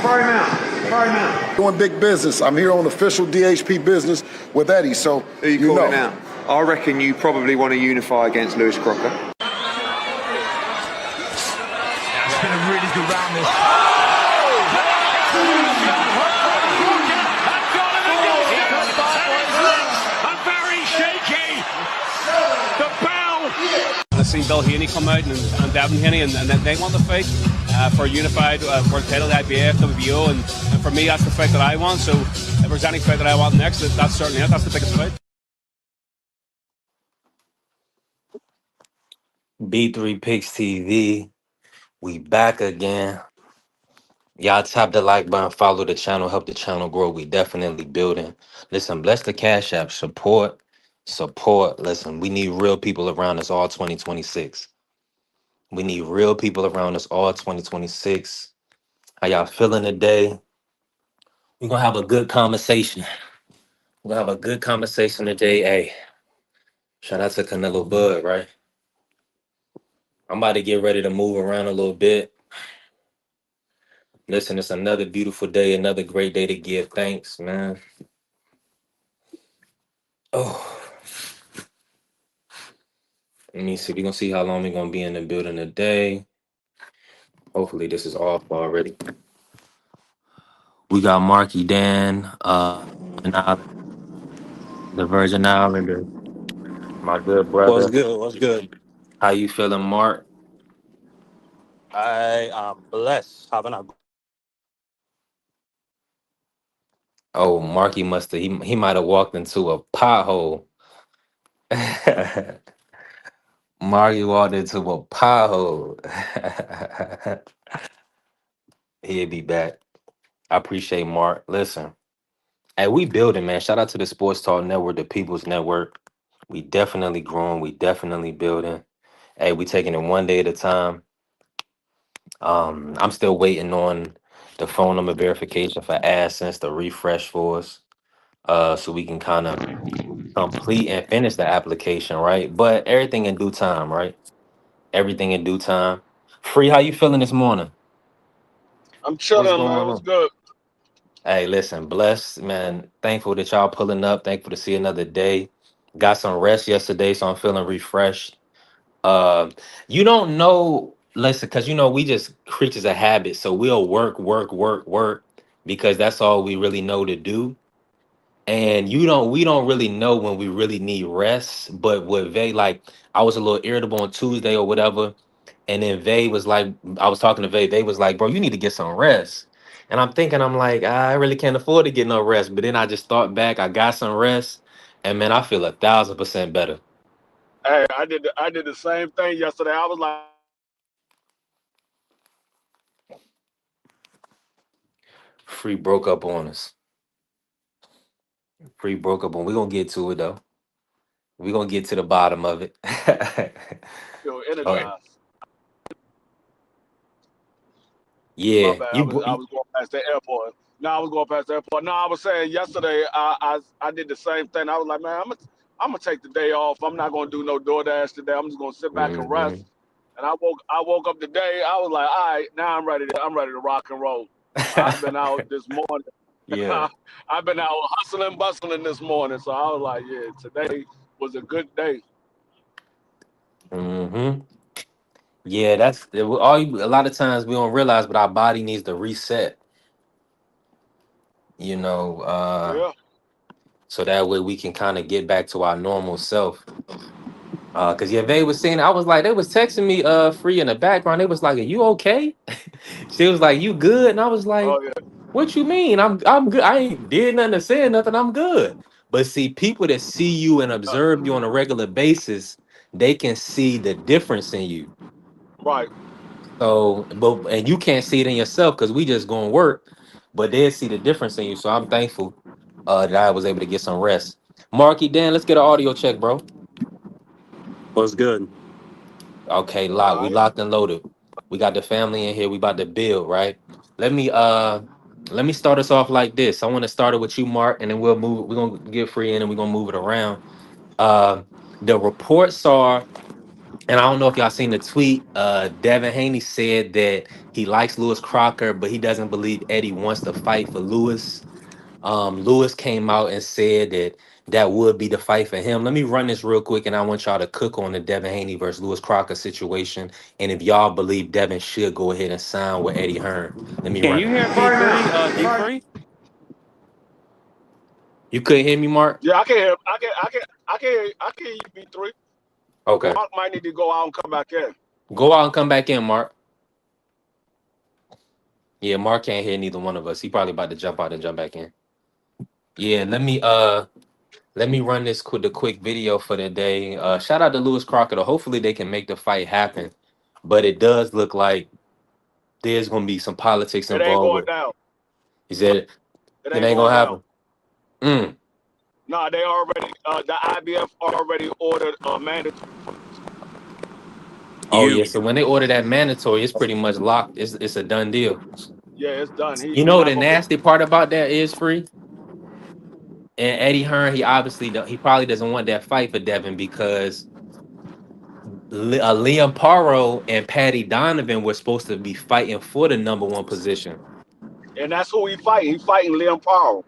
Fire him out. Fire him out. Doing big business. I'm here on official DHP business with Eddie, so Who you calling out? I reckon you probably want to unify against Lewis Crocker. It's been a really good round this. And very shaky. The bell. I've seen Bill Haney come out and Devin Haney, and they want the fight for a unified world title, IBF, WBO, and for me, that's the fight that I want. So if there's any fight that I want next, that's certainly it. That's the biggest fight. B3 Picks TV, we back again. Y'all tap the like button, follow the channel, help the channel grow. We definitely building. Listen, bless the Cash App. Support. Listen, we need real people around us all 2026. We need real people around us all 2026. How y'all feeling today? We're gonna have a good conversation. We're gonna have a good conversation today. Hey, shout out to Canelo Bud, right? I'm about to get ready to move around a little bit. Listen, it's another beautiful day, another great day to give thanks, man. Oh, let me see. We're gonna see how long we're gonna be in the building today. Hopefully, this is off already. We got Marky Dan, the Virgin Islander, my good What's brother. good? What's good? How you feeling, Mark? I am blessed having a Oh, Marky must have he might have walked into a pothole. Marky walked into a pothole. He'll be back. I appreciate Mark. Listen, hey, we building, man. Shout out to the Sports Talk Network, the People's Network. We definitely growing. We definitely building. Hey, we taking it one day at a time. I'm still waiting on the phone number verification for AdSense to refresh for us. So we can kind of complete and finish the application, right? But everything in due time, right? Everything in due time. Free, how you feeling this morning? I'm What's chilling, man. going What's on? good? Hey, listen, blessed, man. Thankful that y'all pulling up. Thankful to see another day. Got some rest yesterday, so I'm feeling refreshed. Uh, you don't know, listen, because we just creatures of habit, so we'll work because that's all we really know to do. And we don't really know when we really need rest. But with Vay, like I was a little irritable on Tuesday or whatever. And then Vay was like, I was talking to Vay. Vay was like, bro, you need to get some rest. And I'm thinking, I'm like, I really can't afford to get no rest. But then I just thought back, I got some rest, and man, I feel 1,000% better. Hey, I did the same thing yesterday. I was like, Free broke up on us. Free broke up on. We're gonna get to it though. We're gonna get to the bottom of it. feel Oh, energized. My yeah. bad. I was going past the airport. No, I was going past the airport. No, I was saying yesterday I did the same thing. I was like, man, I'm gonna take the day off. I'm not gonna do no DoorDash today. I'm just gonna sit back and rest. Mhm. And I woke up today. I was like, all right, now I'm ready to rock and roll. I've been out this morning. Yeah. I've been out hustling, bustling this morning. So I was like, yeah, today was a good day. Hmm. Yeah, that's a lot of times we don't realize, but our body needs to reset, you know, Yeah. so that way we can kind of get back to our normal self. Because yeah, they was saying, I was like, they was texting me free in the background. They was like, "Are you okay?" She was like, "You good?" And I was like, Oh yeah. "What you mean? I'm good. I ain't did nothing to say nothing. I'm good." But see, people that see you and observe you on a regular basis, they can see the difference in you. Right. So, but and you can't see it in yourself because we just going to work, but they see the difference in you. So I'm thankful that I was able to get some rest. Marky Dan, let's get an audio check, bro. what's good? Okay, lock. All We right. locked and loaded. We got the family in here. We about to build, right? Let me uh let me start us off like this. I want to start it with you, Mark, and then we'll move. We're gonna get free in and we're gonna move it around. Uh the reports are And I don't know if y'all seen the tweet. Devin Haney said that he likes Lewis Crocker, but he doesn't believe Eddie wants to fight for Lewis. Lewis came out and said that that would be the fight for him. Let me run this real quick, and I want y'all to cook on the Devin Haney versus Lewis Crocker situation. And if y'all believe Devin should go ahead and sign with Eddie Hearn, let me Can run you it. hear me, free? D3? You couldn't hear me, Mark? Yeah, I can hear. I can hear you, B3. But Okay. Mark might need to go out and come back in. Go out and come back in, Mark. Yeah, Mark can't hear neither one of us. He probably about to jump out and jump back in. Yeah, let me run the quick video for the day. Shout out to Lewis Crocker. Hopefully they can make the fight happen. But it does look like there's gonna be some politics It ain't involved going with. down. He said It it ain't ain't going gonna down. happen. Mm. Nah, they already. The IBF already ordered a mandatory. Oh You. yeah. So when they order that mandatory, it's pretty much locked. It's a done deal. Yeah, it's done. You He know not the gonna get. nasty part about that is free. And Eddie Hearn, he obviously he probably doesn't want that fight for Devin because Liam Paro and Patty Donovan were supposed to be fighting for the number one position. And that's who he fighting. He fighting Liam Powell.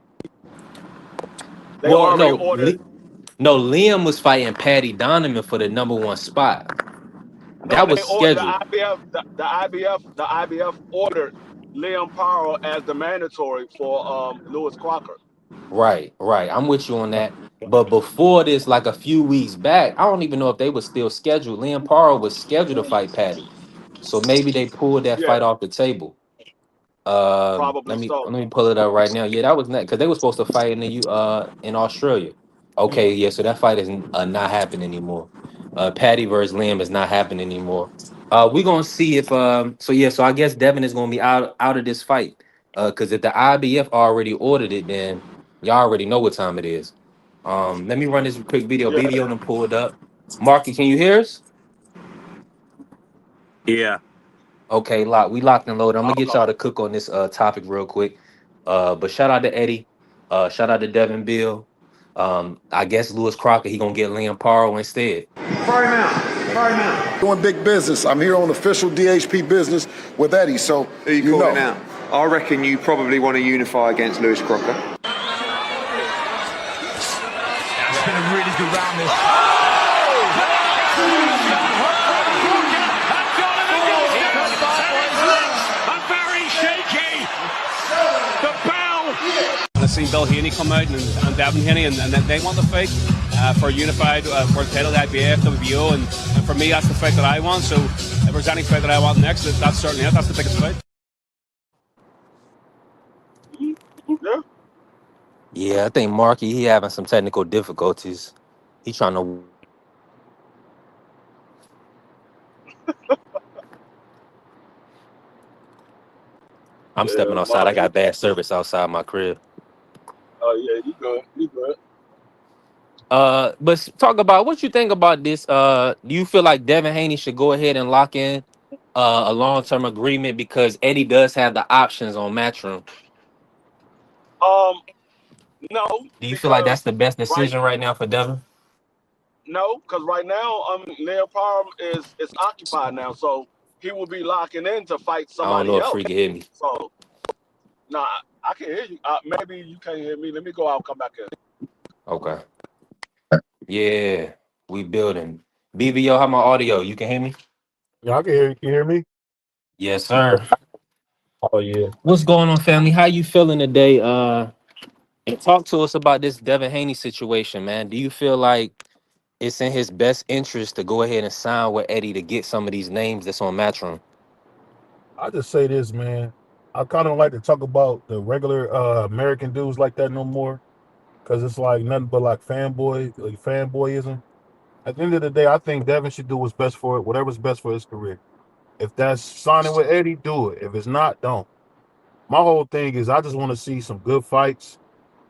They Well, already no, ordered. no, Liam was fighting Patty Donovan for the number one spot. No, That they was ordered the scheduled. IBF. The IBF ordered Liam Powell as the mandatory for Lewis Crocker. Right, right. I'm with you on that. But before this, like a few weeks back, I don't even know if they were still scheduled. Liam Paro was scheduled to fight Patty. So maybe they pulled that Yeah, fight off the table. probably Let me so. let me pull it up right now. Yeah, that was not because they were supposed to fight in the in Australia. Okay, yeah, so that fight is not happening anymore. Patty versus Lamb is not happening anymore. We're gonna see if so yeah, so I guess Devin is gonna be out of this fight. Because if the IBF already ordered it, then y'all already know what time it is. Let me run this quick video. Yeah, BBO done pulled up. Marky, can you hear us? Yeah. Okay, we locked and loaded. I'm gonna hold get on. y'all to cook on this topic real quick. But shout out to Eddie. Shout out to Devin Bill. I guess Lewis Crocker, he gonna get Liam Paro instead. Fire him out. Fire him out. Doing big business. I'm here on official DHP business with Eddie, so Who you calling out? I reckon you probably want to unify against Lewis Crocker. That's been a really good round this. And very shaky. The bell. And I've seen Bill Haney come out and Devin Haney, and they want the fight for a unified for the title, the IBF, WBO, and for me, that's the fight that I want. So if there's any fight that I want next, that's certainly it. That's the biggest fight. Yeah, Yeah, I think Marky, he having some technical difficulties. He trying to. I'm yeah, stepping outside. I Marky. got bad service outside my crib. Oh yeah, you good. You good. But talk about what you think about this. Do you feel like Devin Haney should go ahead and lock in a long-term agreement because Eddie does have the options on Matchroom? Um, no, Do you feel like because that's the best right decision right now for Devin? no, because right now Liam Powell is occupied now, so he will be locking in to fight I don't know somebody if else. Free can hear me. So nah, I can hear you. Maybe you can't hear me. Let me go out and come back in. Okay. Yeah, we building. BBO, how my audio? You can hear me? Yeah, I can hear you. Can you hear me? Yes, sir. Oh yeah. What's going on, family? How you feeling today? And talk to us about this Devin Haney situation, man. Do you feel like it's in his best interest to go ahead and sign with Eddie to get some of these names that's on Matchroom? I just say this, man. I kind of don't like to talk about the regular American dudes like that no more, because it's like nothing but like fanboyism. At the end of the day, I think Devin should do what's best for it, whatever's best for his career. If that's signing with Eddie, do it. If it's not, don't. My whole thing is I just want to see some good fights,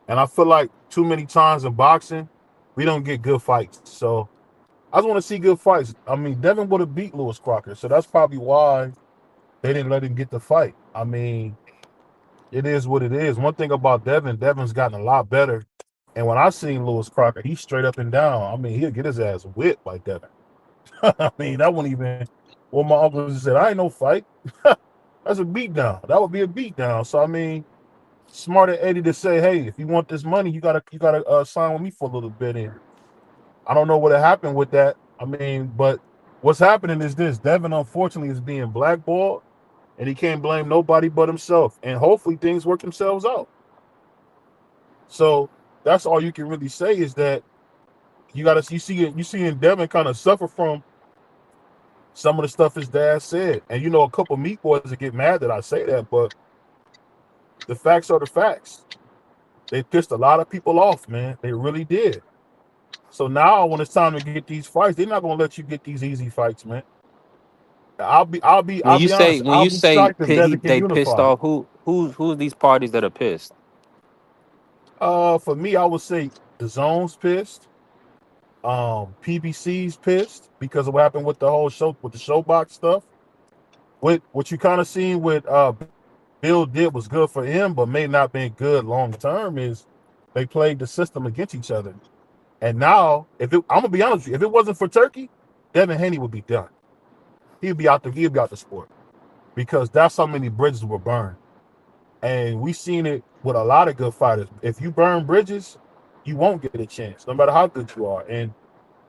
and I feel like too many times in boxing, we don't get good fights. So I just want to see good fights. I mean, Devin would have beat Lewis Crocker, so that's probably why they didn't let him get the fight. I mean, it is what it is. One thing about Devin's gotten a lot better. And when I seen Lewis Crocker, he's straight up and down. I mean, he'll get his ass whipped like Devin. I mean, that wouldn't even. Well, my uncle just said, "I ain't no fight. That's a beatdown. That would be a beatdown." So I mean, smart at Eddie to say, "Hey, if you want this money, you gotta sign with me for a little bit." And I don't know what happened with that. I mean, but what's happening is this: Devin, unfortunately, is being blackballed, and he can't blame nobody but himself. And hopefully, things work themselves out. So that's all you can really say is that you seeing Devin kind of suffer from some of the stuff his dad said. And a couple of meat boys that get mad that I say that, but the facts are the facts. They pissed a lot of people off, man. They really did. So now when it's time to get these fights, they're not gonna let you get these easy fights, man. When I'll you be say honest. when I'll you be say shocked if Devin can they pissed unify. off, who's these parties that are pissed? For me, I would say the zone's pissed. PBC's pissed because of what happened with the whole show with the showbox stuff. What you kind of seen with Bill did was good for him, but may not been good long term. Is they played the system against each other. And now, I'm gonna be honest with you, if it wasn't for Turkey, Devin Haney would be done. He'd be out the sport because that's how many bridges were burned. And we've seen it with a lot of good fighters. If you burn bridges, you won't get a chance, no matter how good you are. And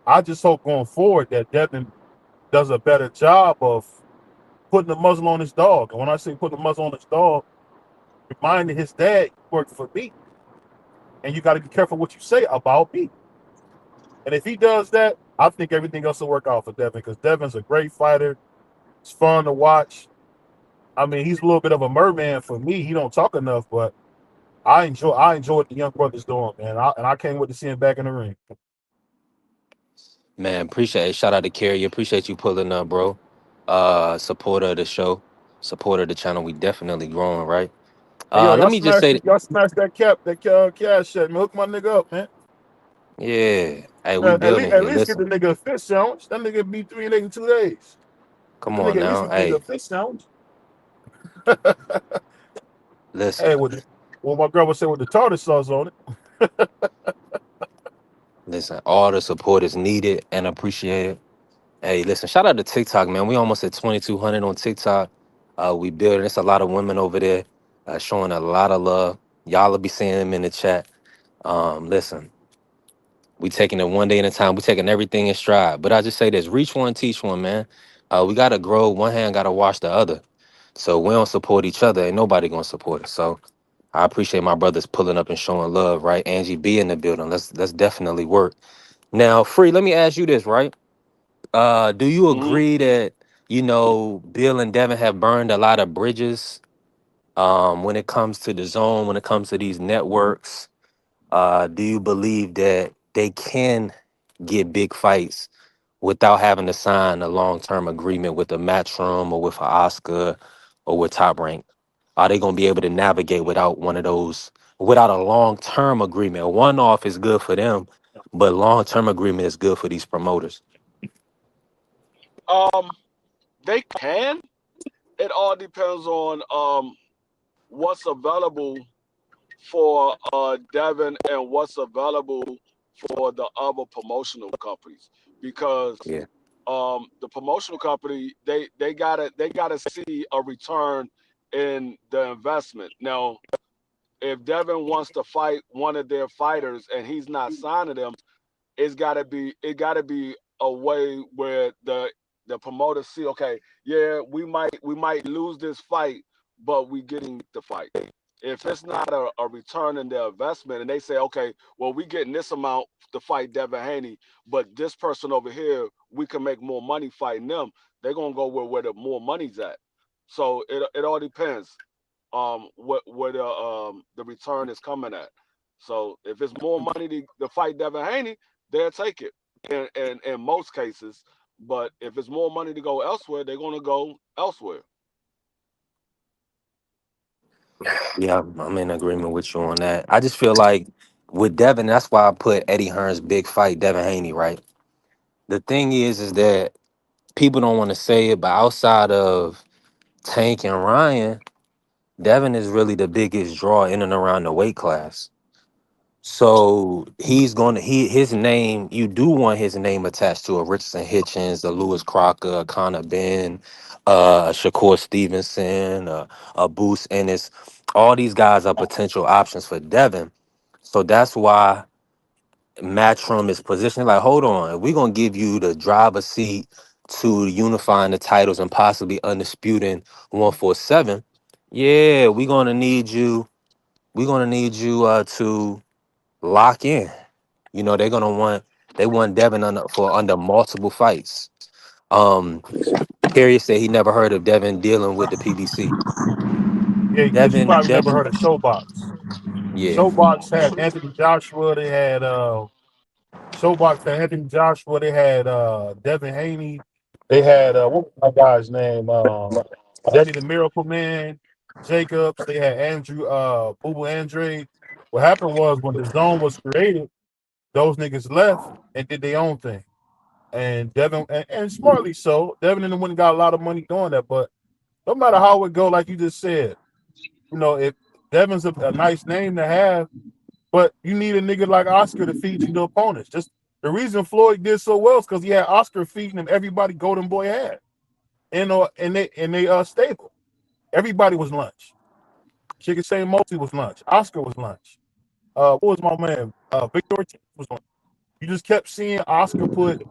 I just hope going forward that Devin does a better job of putting the muzzle on his dog. And when I say putting the muzzle on his dog, reminding his dad, you worked for me, and you got to be careful what you say about me. And if he does that, I think everything else will work out for Devin because Devin's a great fighter. It's fun to watch. I mean, he's a little bit of a merman for me. He don't talk enough, but I enjoy what the young brother's doing, man. And I can't wait to see him back in the ring. Man, appreciate it. Shout out to Carrie. Appreciate you pulling up, bro. Supporter of the show, supporter of the channel. We definitely growing, right? Hey yo, Let me just say, y'all smash that cash shit, man. Hook my nigga up, man. yeah. Hey, we building At here. least get the Listen, nigga a fish sandwich. That nigga beat 3 days in 2 days. come That on nigga at least now. get the nigga a Hey, fish sandwich. Hey, listen, with what my girl would say with the tartar sauce on it. listen. All the support is needed and appreciated. Hey, listen. Shout out to TikTok, man. We almost at 2,200 on TikTok. We building. It's a lot of women over there showing a lot of love. Y'all will be seeing them in the chat. Listen. We taking it one day at a time. We taking everything in stride. But I just say this: reach one, teach one, man. We gotta grow. One hand gotta wash the other. So we don't support each other. Ain't nobody gonna support us. So I appreciate my brothers pulling up and showing love, right? Angie B in the building. Let's definitely work. Now, free. Let me ask you this, right? Do you Hmm. agree that Bill and Devin have burned a lot of bridges when it comes to the zone, when it comes to these networks? Do you believe that they can get big fights without having to sign a long-term agreement with a Matchroom or with an Oscar or with Top Rank? Are they going to be able to navigate without one of those, without a long-term agreement? One-off is good for them, but long-term agreement is good for these promoters. Um, they can. It all depends on what's available for Devin and what's available for the other promotional companies because Yeah, the promotional company they gotta see a return in the investment. Now, if Devin wants to fight one of their fighters and he's not signing them, it gotta be a way where the promoters see, okay, yeah, we might lose this fight, but we getting the fight. If it's not a return in their investment and they say, okay, well, we getting this amount to fight Devin Haney, but this person over here, we can make more money fighting them, they're gonna go where the more money's at. So it all depends what where the return is coming at. So if it's more money to fight Devin Haney, they'll take it in most cases. But if it's more money to go elsewhere, they're gonna go elsewhere. yeah, I'm in agreement with you on that. I just feel like with Devin, that's why I put Eddie Hearn's big fight, Devin Haney, right? The thing is that people don't want to say it, but outside of Tank and Ryan, Devin is really the biggest draw in and around the weight class. So he's going to his name. You do want his name attached to a Richardson Hitchens, a Lewis Crocker, a Connor Ben, a Shakur Stevenson, a Boost Ennis. All these guys are potential options for Devin. So that's why Matchroom is positioned like, hold on, if we're gonna give you the driver's seat to unifying the titles and possibly undisputing 147. Yeah, we're gonna need you. We're gonna need you to lock in. You know, they want Devin under multiple fights. Um, Kerry said he never heard of Devin dealing with the PBC. Yeah, because you Devin, probably never Devin, heard of Showbox. yeah. Showbox had Anthony Joshua. They had Showbox had Anthony Joshua. They had Devin Haney. They had what was my guy's name? Danny the Miracle Man, Jacobs. They had Andrew Boo Boo Andre. What happened was when the zone was created, those niggas left and did their own thing. And Devin and smartly so, Devin and them went and got a lot of money doing that. But no matter how it go, like you just said, if Devin's a nice name to have, but you need a nigga like Oscar to feed you the opponents. Just the reason Floyd did so well is because he had Oscar feeding him everybody Golden Boy had. And they stable. Everybody was lunch. Chicken Shane Multi was lunch. Oscar was lunch. What was my man? Victor Ortiz was lunch. You just kept seeing Oscar put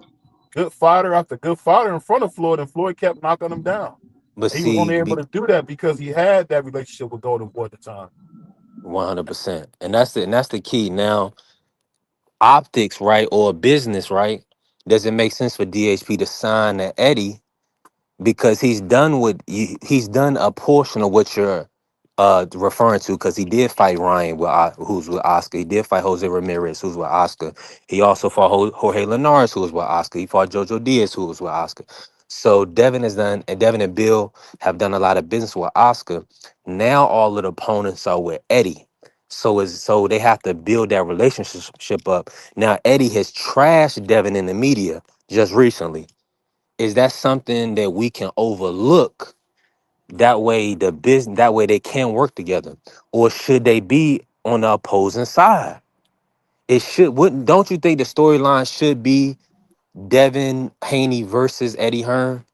good fighter after good fighter in front of Floyd, and Floyd kept knocking him down. But He was only see, able to do that because he had that relationship with Golden Boy at the time. 100%, and that's the key. Now, optics, right, or business, right? Does it make sense for DHP to sign that Eddie because he's done a portion of what you're referring to because he did fight Ryan who's with Oscar. He did fight Jose Ramirez, who's with Oscar. He also fought Jorge Linares, who was with Oscar. He fought Jojo Diaz, who was with Oscar. So Devin and Bill have done a lot of business with Oscar. Now all of the opponents are with Eddie. So they have to build that relationship up. Now Eddie has trashed Devin in the media just recently. Is that something that we can overlook? That way they can work together, or should they be on the opposing side? It should. Wouldn't Don't you think the storyline should be Devin Haney versus Eddie Hearn,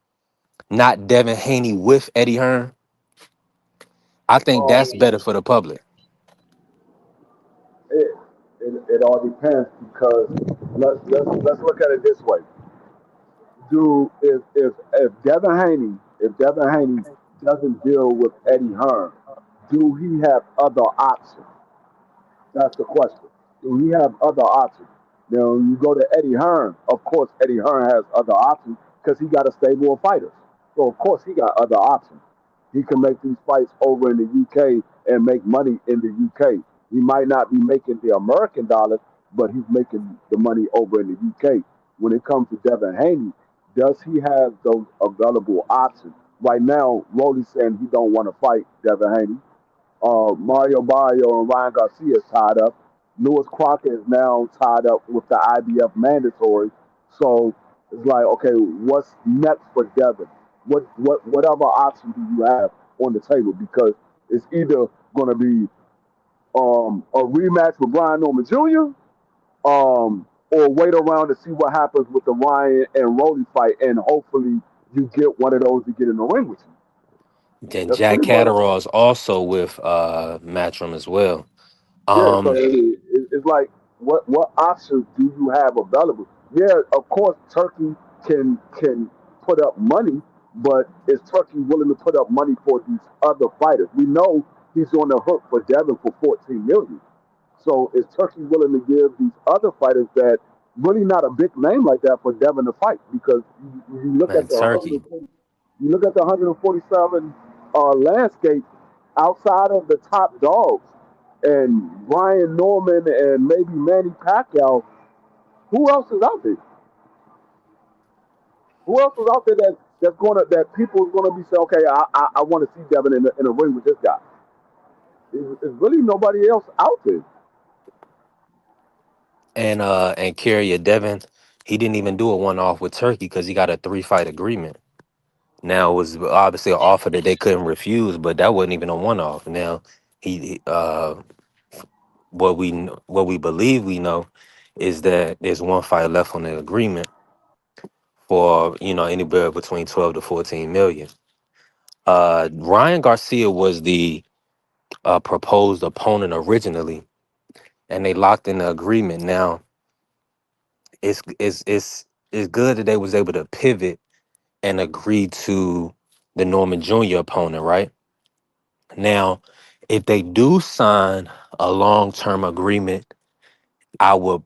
not Devin Haney with Eddie Hearn? I think Um, that's better for the public. it, it all depends because let's look at it this way. Do if Devin Haney doesn't deal with Eddie Hearn, do he have other options? That's the question. Do he have other options? Now, when you go to Eddie Hearn, of course, Eddie Hearn has other options because he got a stable of fighters. So, of course, he got other options. He can make these fights over in the UK and make money in the UK. He might not be making the American dollars, but he's making the money over in the UK. When it comes to Devin Haney, does he have those available options? Right now, Rolly's saying he don't want to fight Devin Haney. Mario Barrio and Ryan Garcia is tied up. Lewis Crocker is now tied up with the IBF mandatory. So it's like, okay, what's next for Devin? What other option do you have on the table? Because it's either going to be a rematch with Brian Norman Jr. Or wait around to see what happens with the Ryan and Rolly fight, and hopefully you get one of those to get in the ring with you. Then That's Jack pretty much. Catterall is also with Matchroom as well. Yeah, so Um, it's like what options do you have available? Yeah, of course, Turkey can put up money, but is Turkey willing to put up money for these other fighters? We know he's on the hook for Devin for 14 million. So is Turkey willing to give these other fighters that really not a big name like that for Devin to fight? Because you look man, at the Turkey. 140, you look at the 147 landscape outside of the top dogs and Brian Norman and maybe Manny Pacquiao. Who else is out there? Who else is out there that people are gonna be saying, okay, I want to see Devin in a ring with this guy. There's really nobody else out there. And Carrier Devin, he didn't even do a one off with Turkey because he got a 3-fight agreement. Now it was obviously an offer that they couldn't refuse, but that wasn't even a one off. Now he what we believe we know is that there's one fight left on the agreement for anywhere between 12 to 14 million. Ryan Garcia was the proposed opponent originally, and they locked in the agreement. Now it's good that they was able to pivot and agree to the Norman Jr. opponent, right? Now, if they do sign a long-term agreement, I would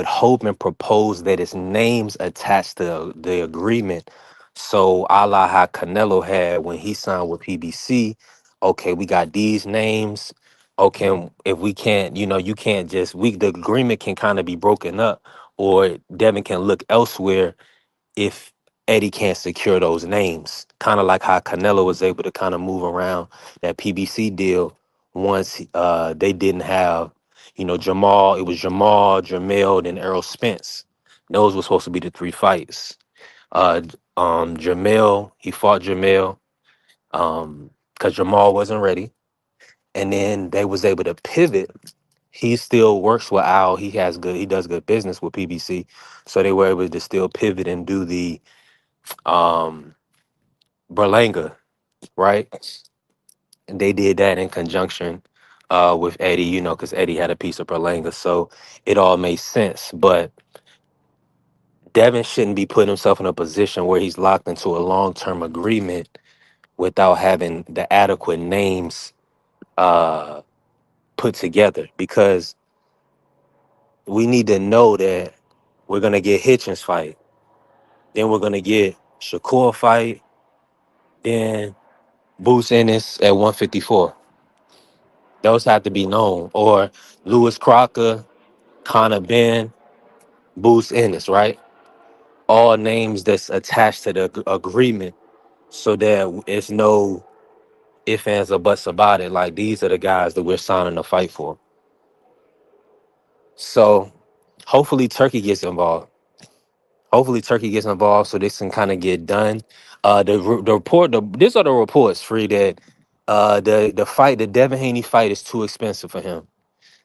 hope and propose that its names attached to the agreement. So a la how Canelo had when he signed with PBC. Okay, we got these names. Okay, if we can't, you can't just the agreement can kind of be broken up, or Devin can look elsewhere if Eddie can't secure those names. Kind of like how Canelo was able to kind of move around that PBC deal once they didn't have, Jamal. It was Jamal, Jamel, and Errol Spence. Those were supposed to be the three fights. Jamel, he fought Jamel because Jamal wasn't ready. And then they was able to pivot. He still works with Al. He does good business with PBC. So they were able to still pivot and do the um Berlanga, right? And they did that in conjunction with Eddie, because Eddie had a piece of Berlanga. So it all made sense. But Devin shouldn't be putting himself in a position where he's locked into a long-term agreement without having the adequate names uh put together, because we need to know that we're gonna get Hitchens fight, then we're gonna get Shakur fight, then Boots Ennis at 154. Those have to be known. Or Lewis Crocker, Connor Ben, Boots Ennis, right? All names that's attached to the agreement, so that it's no ifs, ands, or buts about it. Like, these are the guys that we're signing to fight for. So hopefully Turkey gets involved. Hopefully Turkey gets involved so this can kind of get done. These are the reports, free, that the Devin Haney fight is too expensive for him.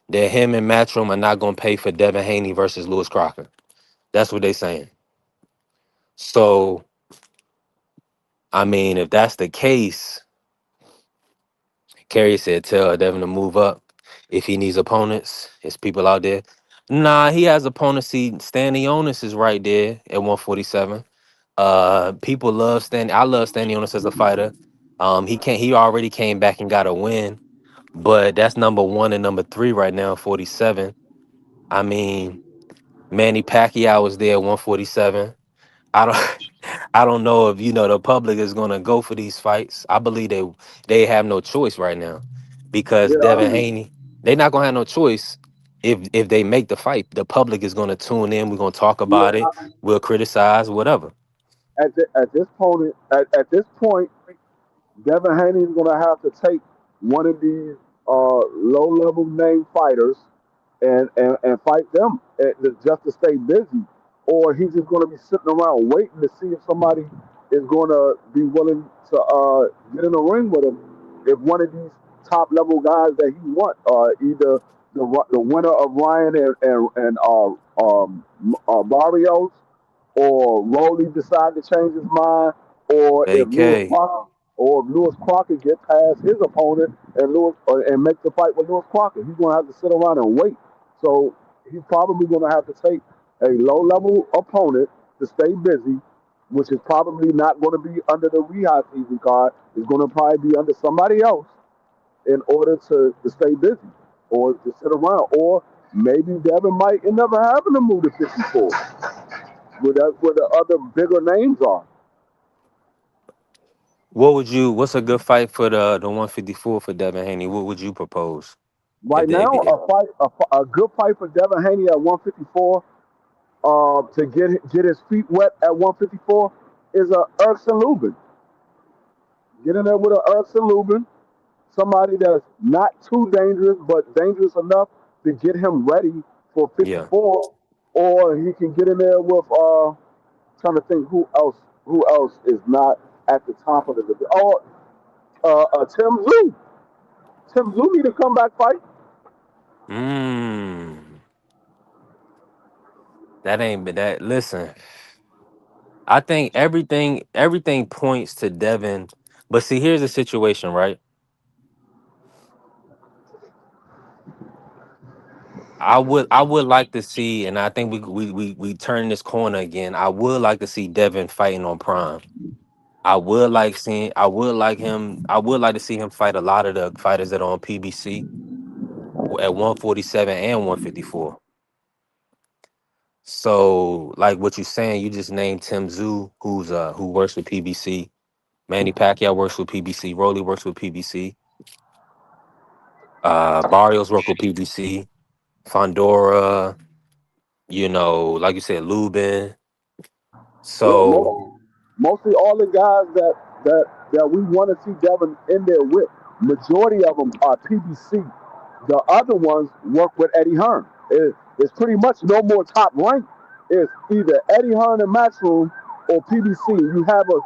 That him and Matchroom are not going to pay for Devin Haney versus Lewis Crocker. That's what they saying. So, I mean, if that's the case, Kerry said tell Devin to move up if he needs opponents. There's people out there. Nah, he has opponents. See, Stanley Onis is right there at 147. People love Stanley. I love Stanley Onis as a fighter. He already came back and got a win, but that's number one and number three right now, 47. I mean, Manny Pacquiao was there at 147. I don't I don't know if the public is gonna go for these fights. I believe they have no choice right now, because Yeah, Devin Haney, they're not gonna have no choice if they make the fight. The public is gonna tune in. We're gonna talk about it. yeah. We'll criticize whatever. At this point, Devin Haney is going to have to take one of these low level name fighters and fight them just to stay busy, or he's just going to be sitting around waiting to see if somebody is going to be willing to get in the ring with him. If one of these top level guys that he wants, either the winner of Ryan and Barrios, or Rowley decide to change his mind, or if Lewis AK. Crocker, or if Lewis Crocker get past his opponent and make the fight with Lewis Crocker, he's going to have to sit around and wait. So he's probably going to have to take a low level opponent to stay busy, which is probably not going to be under the rehab season card. It's going to probably be under somebody else in order to stay busy or to sit around. Or maybe Devin might end up having to move to 54, where the other bigger names are. What's a good fight for the 154 for Devin Haney? What would you propose? Right now, If a good fight for Devin Haney at 154, to get his feet wet at 154, is a Erkson Lubin. Get in there with a Erkson Lubin, somebody that's not too dangerous, but dangerous enough to get him ready for Yeah. 54. Or he can get in there with trying to think who else is not at the top of the division. Tim Zoo. Tim Zoo need a comeback fight. Mm, that ain't but that. Listen, I think everything points to Devin. But see, here's the situation, right? I would like to see, and I think we turn this corner again. I would like to see Devin fighting on Prime. I would like to see him fight a lot of the fighters that are on PBC at 147 and 154. So, like what you're saying, you just named Tim Zoo, who works with PBC. Manny Pacquiao works with PBC. Rolly works with PBC. Barrios work with PBC. Fondora, like you said, Lubin. Yeah, So, mostly all the guys that we want to see Devin in there with. Majority of them are PBC. The other ones work with Eddie Hearn. It's pretty much no more top rank. It's either Eddie Hearn and Matchroom or PBC.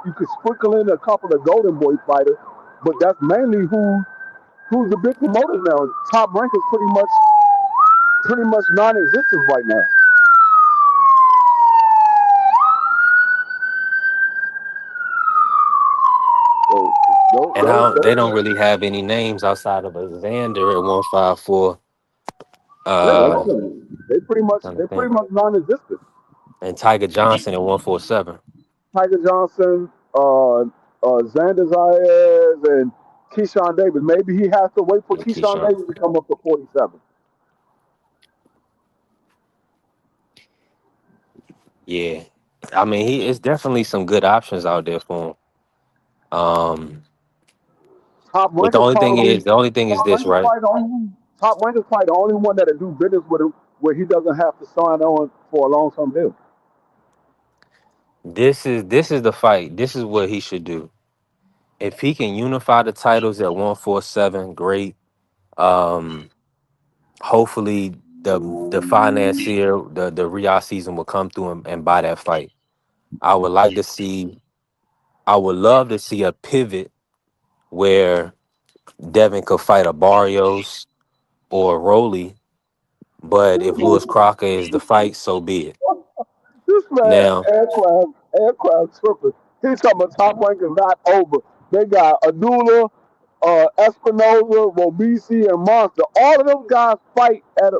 You could sprinkle in a couple of Golden Boy fighters, but that's mainly who's the big promoters now. Top rank is pretty much non-existent right now. So and they don't really have any names outside of a Xander at 154. yeah, like I Uh, said, they pretty think. much non-existent. And Tiger Johnson at 147. Tiger Johnson, Xander Zayas, and Keyshawn Davis. Maybe he has to wait for And Keyshawn Keyshawn. Davis to come up to 47. Yeah. I mean, it's definitely some good options out there for him. Top But rank is probably the only thing is top this, rank is right? probably the only top rank is probably the only one that'll do business with him where he doesn't have to sign on for a long term deal. This is the fight. This is what he should do. If he can unify the titles at 147, great. Um, hopefully the financier, the Riyadh season will come through and buy that fight. I would like to see I would love to see a pivot where Devin could fight a Barrios or a Rolly, but if Lewis Crocker is the fight, so be it. This man, Now, aircraft tripping. He's talking about top rank is not over. They got Adula, Espinoza, Robisi, and Monster. All of those guys fight at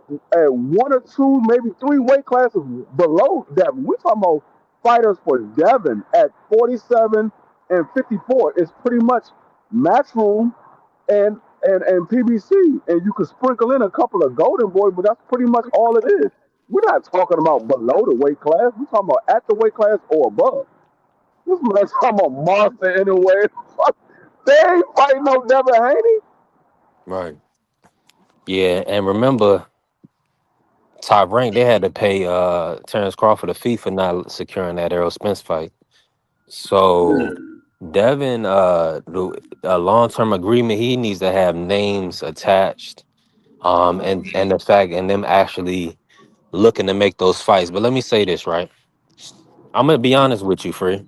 one or two, maybe three weight classes below Devin. We're talking about fighters for Devin at 47 and 54. It's pretty much Matchroom and PBC, and you could sprinkle in a couple of Golden Boys, but that's pretty much all it is. We're not talking about below the weight class. We're talking about at the weight class or above. This man's talking about monster anyway. They ain't fighting no Devin Haney. right. Yeah, and remember, Top Rank, they had to pay Terrence Crawford a fee for not securing that Errol Spence fight. So Devin, a long term agreement, he needs to have names attached. And the fact and them actually looking to make those fights. But let me say this, right? I'm gonna be honest with you, Free.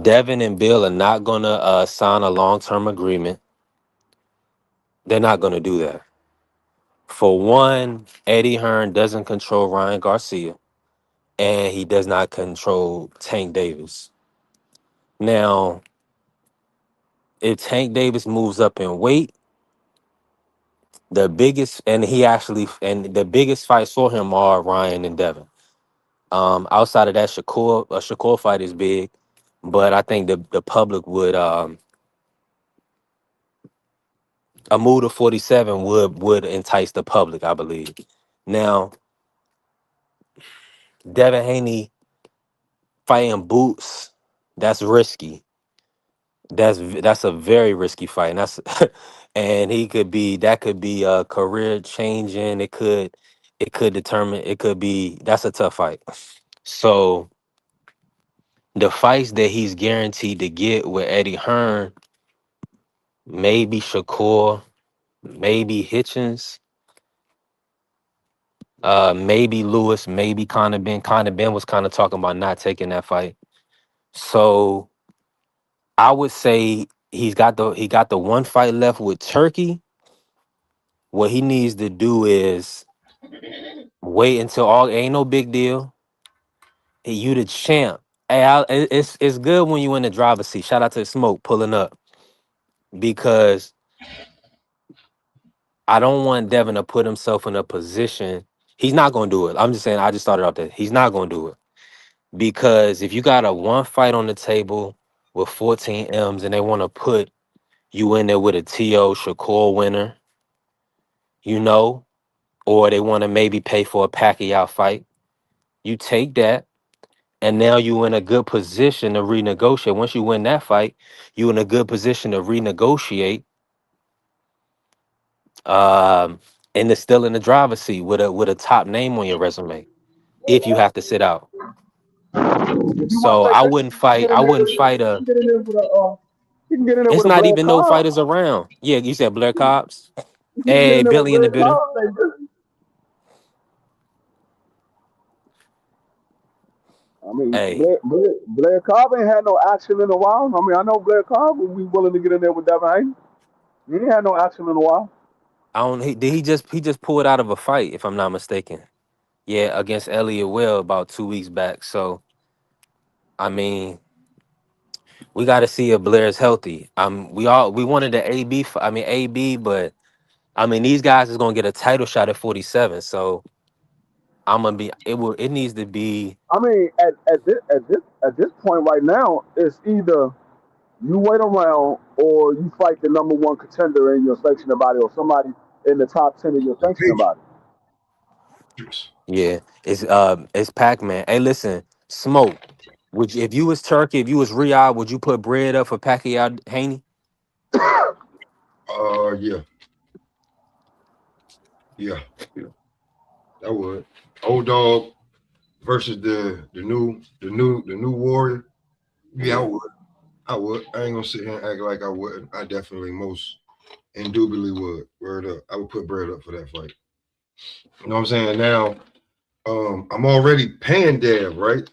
Devin and Bill are not gonna sign a long term agreement. They're not gonna do that. For one, Eddie Hearn doesn't control Ryan Garcia, and he does not control Tank Davis. Now, if Tank Davis moves up in weight, the biggest fights for him are Ryan and Devin. Outside of that, Shakur fight is big, but I think the public would a move to 47 would entice the public, I believe. Now, Devin Haney fighting Boots, that's risky. That's a very risky fight. And that's and that could be career changing. It could be that's a tough fight. So the fights that he's guaranteed to get with Eddie Hearn, maybe Shakur, maybe Hitchens, maybe Lewis, maybe Conor Ben. Conor Ben was kind of talking about not taking that fight. So I would say he got the one fight left with Turkey, What he needs to do is wait until all ain't no big deal. Hey, you the champ. Hey, it's good when you in the driver's seat. Shout out to Smoke pulling up because I don't want Devin to put himself in a position. He's not gonna do it. I'm just saying. I just started off that he's not gonna do it because if you got a one fight on the table with 14 M's and they want to put you in there with a TO Shakur winner, you know, or they want to maybe pay for a Pacquiao fight, you take that. And now you in a good position to renegotiate. Once you win that fight, you in a good position to renegotiate. Um, and it's still in the driver's seat with a top name on your resume if you have to sit out. If you want So to take I that, wouldn't he can fight. get I in there wouldn't with fight he a. can get in there with he can get in there It's with a not Blair even no Cobb. fighters around. Yeah, you said Blair Cobbs. He can get Hey, in there with Billy in the Blair building. Cobb. I mean, Hey, Blair Cobb ain't had no action in a while. I mean, I know Blair Cobb would be willing to get in there with Devin Haney. He ain't had no action in a while. I don't. Did he just pulled out of a fight if I'm not mistaken? Yeah, against Elliot Will about 2 weeks back. So I mean, we got to see if Blair's healthy. We wanted the AB. I mean AB, but I mean these guys is gonna get a title shot at 47. So I'm gonna be. It needs to be. I mean, at this point right now, it's either you wait around or you fight the number one contender in your sanctioning body or somebody in the top 10 of your sanctioning body. Yeah, it's Pac Man. Hey, listen, Smoke. Would you, if you was Turkey, if you was Riyadh, would you put bread up for Pacquiao Haney? Yeah, yeah, that would. Old dog versus the new warrior. Yeah, I Yeah. would. I would. I ain't gonna sit here and act like I wouldn't. I definitely most indubitably would. Word up. I would put bread up for that fight. You know what I'm saying? Now, I'm already paying Dev, right?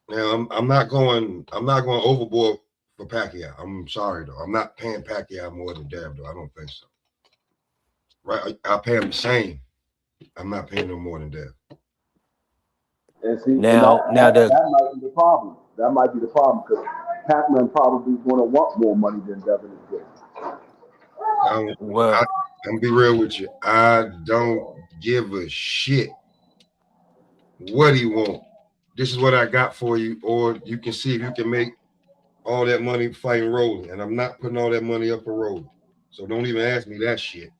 Now I'm not going overboard for Pacquiao. I'm sorry though. I'm not paying Pacquiao more than Dev though. I don't think so. Right? I pay him the same. I'm not paying no more than Dev. And see, and Now the that might be the problem. That might be the problem because Pac-Man probably is going to want more money than Devin is getting. I don't, I, well, I'm gonna be real with you. I don't give a shit what he want. This is what I got for you, or you can see if you can make all that money fighting Rolling, and I'm not putting all that money up for Rolling. So don't even ask me that shit.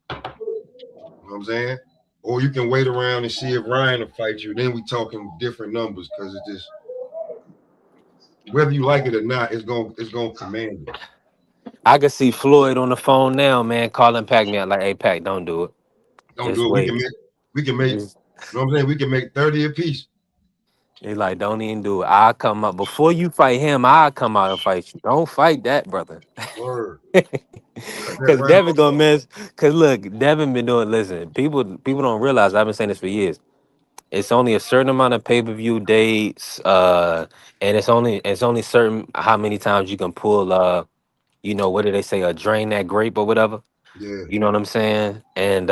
You know what I'm saying? Or you can wait around and see if Ryan will fight you. Then we talking different numbers because it's just whether you like it or not, it's gonna command it. I can see Floyd on the phone now, man, calling Pac Man like, "Hey, Pac, don't do it. Don't Just do it. wait." We can make, you Just, know what I'm saying? We can make 30 apiece. he like, "Don't even do it. I'll come up before you fight him. I'll come out and fight you. Don't fight that, brother." Word. Cut that Cause right Devin off. gonna miss. Cause look, Devin been doing. Listen, people don't realize. I've been saying this for years. It's only a certain amount of pay per view dates, and it's only certain how many times you can pull. What do they say? A drain that grape or whatever. Yeah. You know what I'm saying? And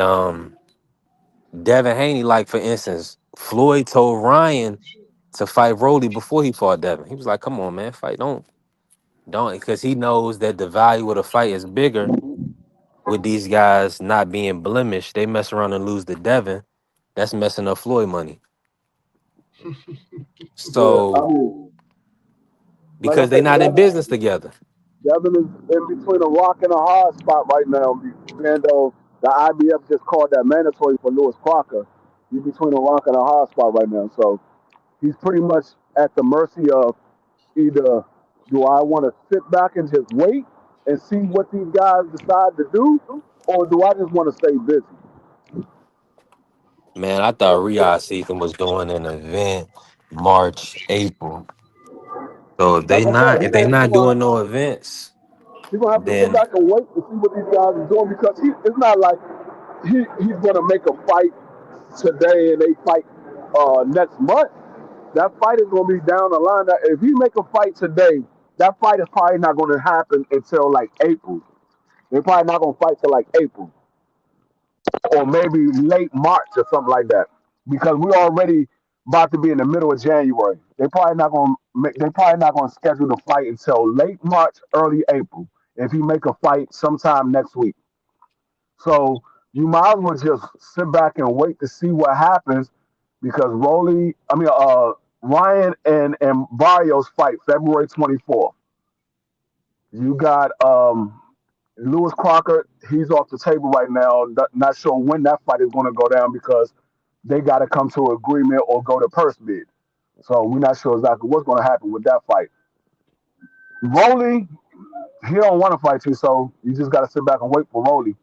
Devin Haney, like for instance, Floyd told Ryan to fight Rolly before he fought Devin. He was like, "Come on, man, fight. Don't," because he knows that the value of the fight is bigger with these guys not being blemished. They mess around and lose to Devin. That's messing up Floyd money. Yeah, I So mean, like I because they said, not in business together. Devin is in between a rock and a hard spot right now. Even though the IBF just called that mandatory for Lewis Crocker, he's between a rock and a hard spot right now. So he's pretty much at the mercy of either do I want to sit back and just wait and see what these guys decide to do, or do I just want to stay busy? Man, I thought Riyadh season was doing an event March, April. So if Like they I said, not if they not doing no events, he gonna have to sit then back and wait to see what these guys are doing because it's not like he's gonna make a fight today and they fight next month. That fight is gonna be down the line. If you make a fight today, that fight is probably not gonna happen until like April. They're probably not gonna fight till like April. or maybe late March or something like that, because we're already about to be in the middle of January. They probably not gonna schedule the fight until late March, early April. If you make a fight sometime next week, so you might as well just sit back and wait to see what happens, because Ryan and Barrios fight February 24th. You got Lewis Crocker, he's off the table right now. Not sure when that fight is going to go down, because they got to come to an agreement or go to purse bid. So we're not sure exactly what's going to happen with that fight. Rolly, he don't want to fight you, so you just got to sit back and wait for Rolly.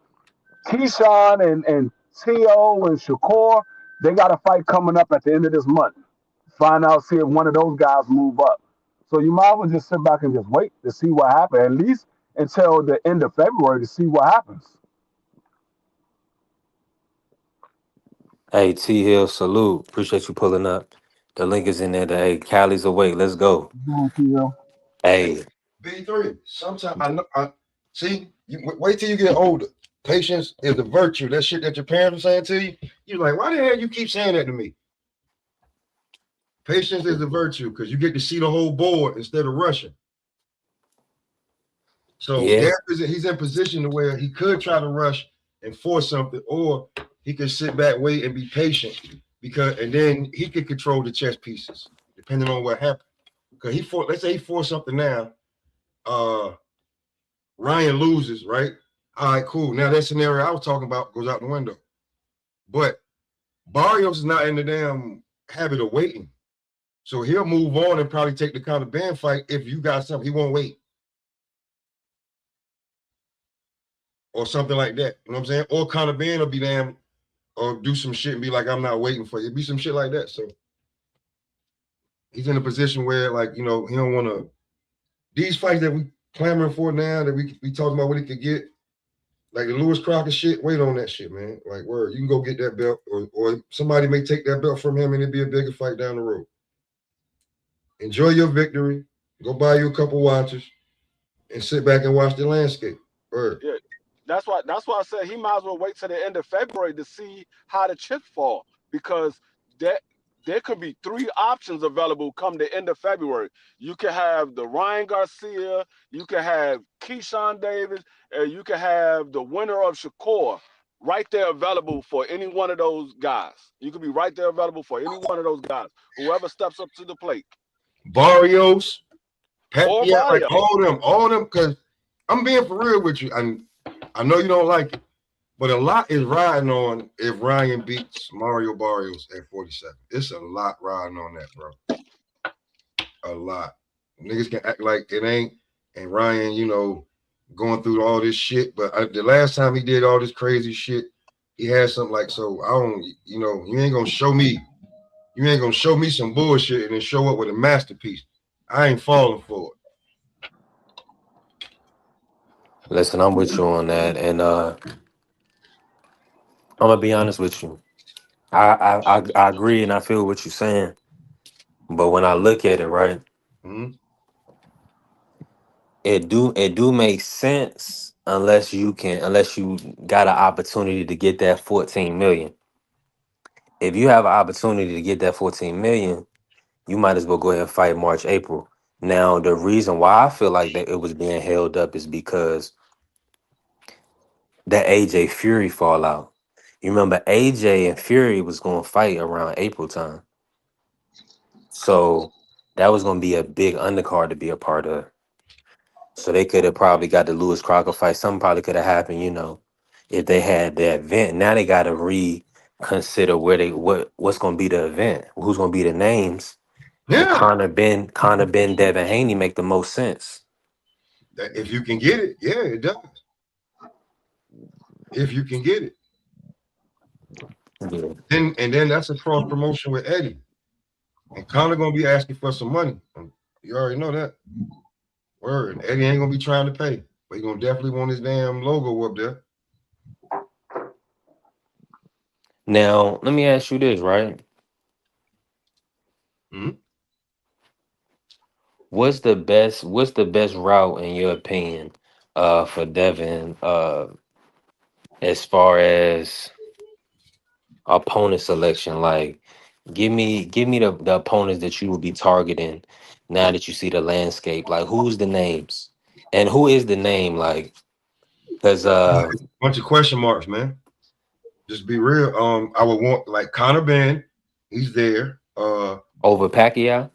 Keyshawn and Tio and Shakur, they got a fight coming up at the end of this month. Find out, see if one of those guys move up. So you might as well just sit back and just wait to see what happens, at least until the end of February, to see what happens. Hey, T Hill, salute. Appreciate you pulling up. The link is in there. Hey, Callie's awake. Let's go. Tio. Hey, B3. Sometimes I know. See. Wait till you get older. Patience is a virtue. That shit that your parents are saying to you, you're like, why the hell you keep saying that to me? Patience is a virtue because you get to see the whole board instead of rushing. So yeah. he's in position to where he could try to rush and force something, or he could sit back, wait, and be patient, and then he could control the chess pieces depending on what happens. Because let's say he forced something now, Ryan loses, right? All right, cool. Now that scenario I was talking about goes out the window. But Barrios is not in the damn habit of waiting. So he'll move on and probably take the counter band fight if you got something. He won't wait. Or something like that. You know what I'm saying? Or counter band will be damn, or do some shit and be like, I'm not waiting for you. It'd be some shit like that. So he's in a position where, like, he don't want to. These fights that we clamoring for now, that we talking about what he could get, like the Lewis Crocker shit, wait on that shit, man. Like, word, you can go get that belt, or somebody may take that belt from him and it'd be a bigger fight down the road. Enjoy your victory. Go buy you a couple watches and sit back and watch the landscape. Word. Yeah. That's why I said he might as well wait till the end of February to see how the chips fall, because there could be 3 options available come the end of February. You could have the Ryan Garcia, you could have Keyshawn Davis, and you could have the winner of Shakur right there available for any one of those guys. You could be right there available for any one of those guys, whoever steps up to the plate. Barrios, Or Pacquiao, like Barrios. all them, because I'm being for real with you. I know you don't like it, but a lot is riding on if Ryan beats Mario Barrios at 47. It's a lot riding on that, bro. A lot. Niggas can act like it ain't, and Ryan, going through all this shit. But the last time he did all this crazy shit, he had something like, so I don't, you ain't gonna show me. You ain't gonna show me some bullshit and then show up with a masterpiece. I ain't falling for it. Listen, I'm with you on that, and I'm gonna be honest with you. I agree, and I feel what you're saying. But when I look at it, right, Mm-hmm. it do make sense unless you got an opportunity to get that 14 million. If you have an opportunity to get that 14 million, you might as well go ahead and fight March, April. Now, the reason why I feel like that it was being held up is because that AJ Fury fallout. You remember AJ and Fury was going to fight around April time. So that was going to be a big undercard to be a part of. So they could have probably got the Lewis Crocker fight. Something probably could have happened, if they had that event. Now they got to reconsider what's going to be the event, who's going to be the names. And Yeah. Connor Ben, Devin Haney make the most sense. If you can get it, yeah, it does. If you can get it. Yeah. Then that's a cross promotion with Eddie. And Connor gonna be asking for some money. You already know that. Word. Eddie ain't gonna be trying to pay, but he gonna definitely want his damn logo up there. Now, let me ask you this, right? Mm-hmm. What's the best route in your opinion for Devin as far as opponent selection. Like, give me the opponents that you would be targeting now that you see the landscape. Like, who's the names and who is the name? Like, because Bunch of question marks, man. Just be real. I would want like Conor Ben. He's there. over Pacquiao.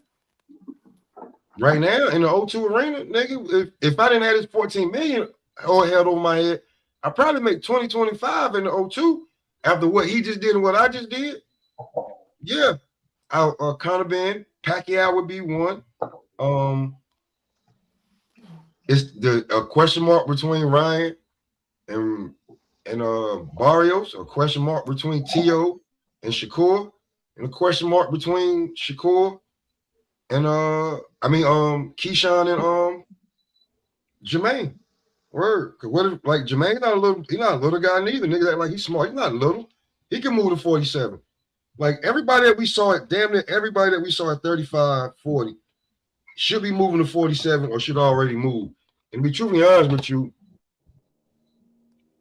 Right now in the O2 arena, nigga. If I didn't have this 14 million all held over my head, I probably make 20, 25 in the O2 after what he just did and what I just did. Yeah. Conor Ben, Pacquiao would be one. It's the a question mark between Ryan and Barrios, a question mark between T.O. and Shakur, and a question mark between Shakur and Keyshawn and Jermaine. Word. Cause what if like Jermaine he's not a little guy neither. Nigga act like he's smart. He's not little. He can move to 47. Like everybody that we saw at damn near everybody that we saw at 35, 40 should be moving to 47 or should already move. And to be truly honest with you,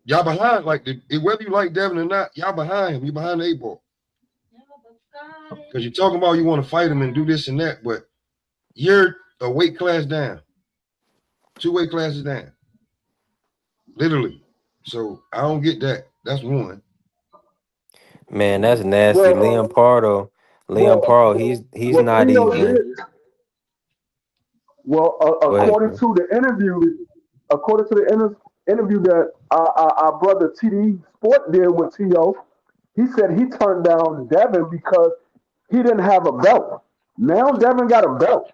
y'all behind, like whether you like Devin or not, y'all behind him. You behind the 8 ball. Because you're talking about you want to fight him and do this and that, but you're a weight class down. 2 weight classes down. Literally. So I don't get that. That's one. Man, that's nasty. Well, Liam well, Pardo, he's what not Theo even. did. Well, Go ahead, bro. according to the interview that our brother TD Sport did with T.O., he said he turned down Devin because he didn't have a belt. Now Devin got a belt.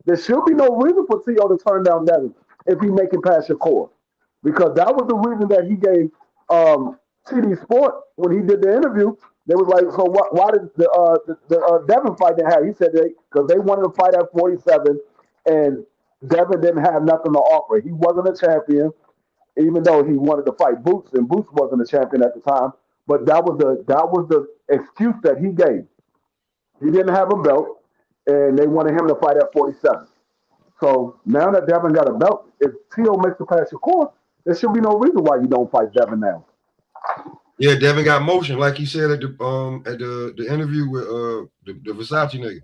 There should be no reason for T.O. to turn down Devin if he making past Shakur. Because that was the reason that he gave TD Sport when he did the interview. They was like, so why did the Devin fight didn't have? He said because they wanted to fight at 47, and Devin didn't have nothing to offer. He wasn't a champion, even though he wanted to fight Boots, and Boots wasn't a champion at the time. But that was the excuse that he gave. He didn't have a belt, and they wanted him to fight at 47. So now that Devin got a belt, if Tio makes the pass your course, there should be no reason why you don't fight Devin now. Yeah, Devin got motion, like he said at the interview with the Versace nigga.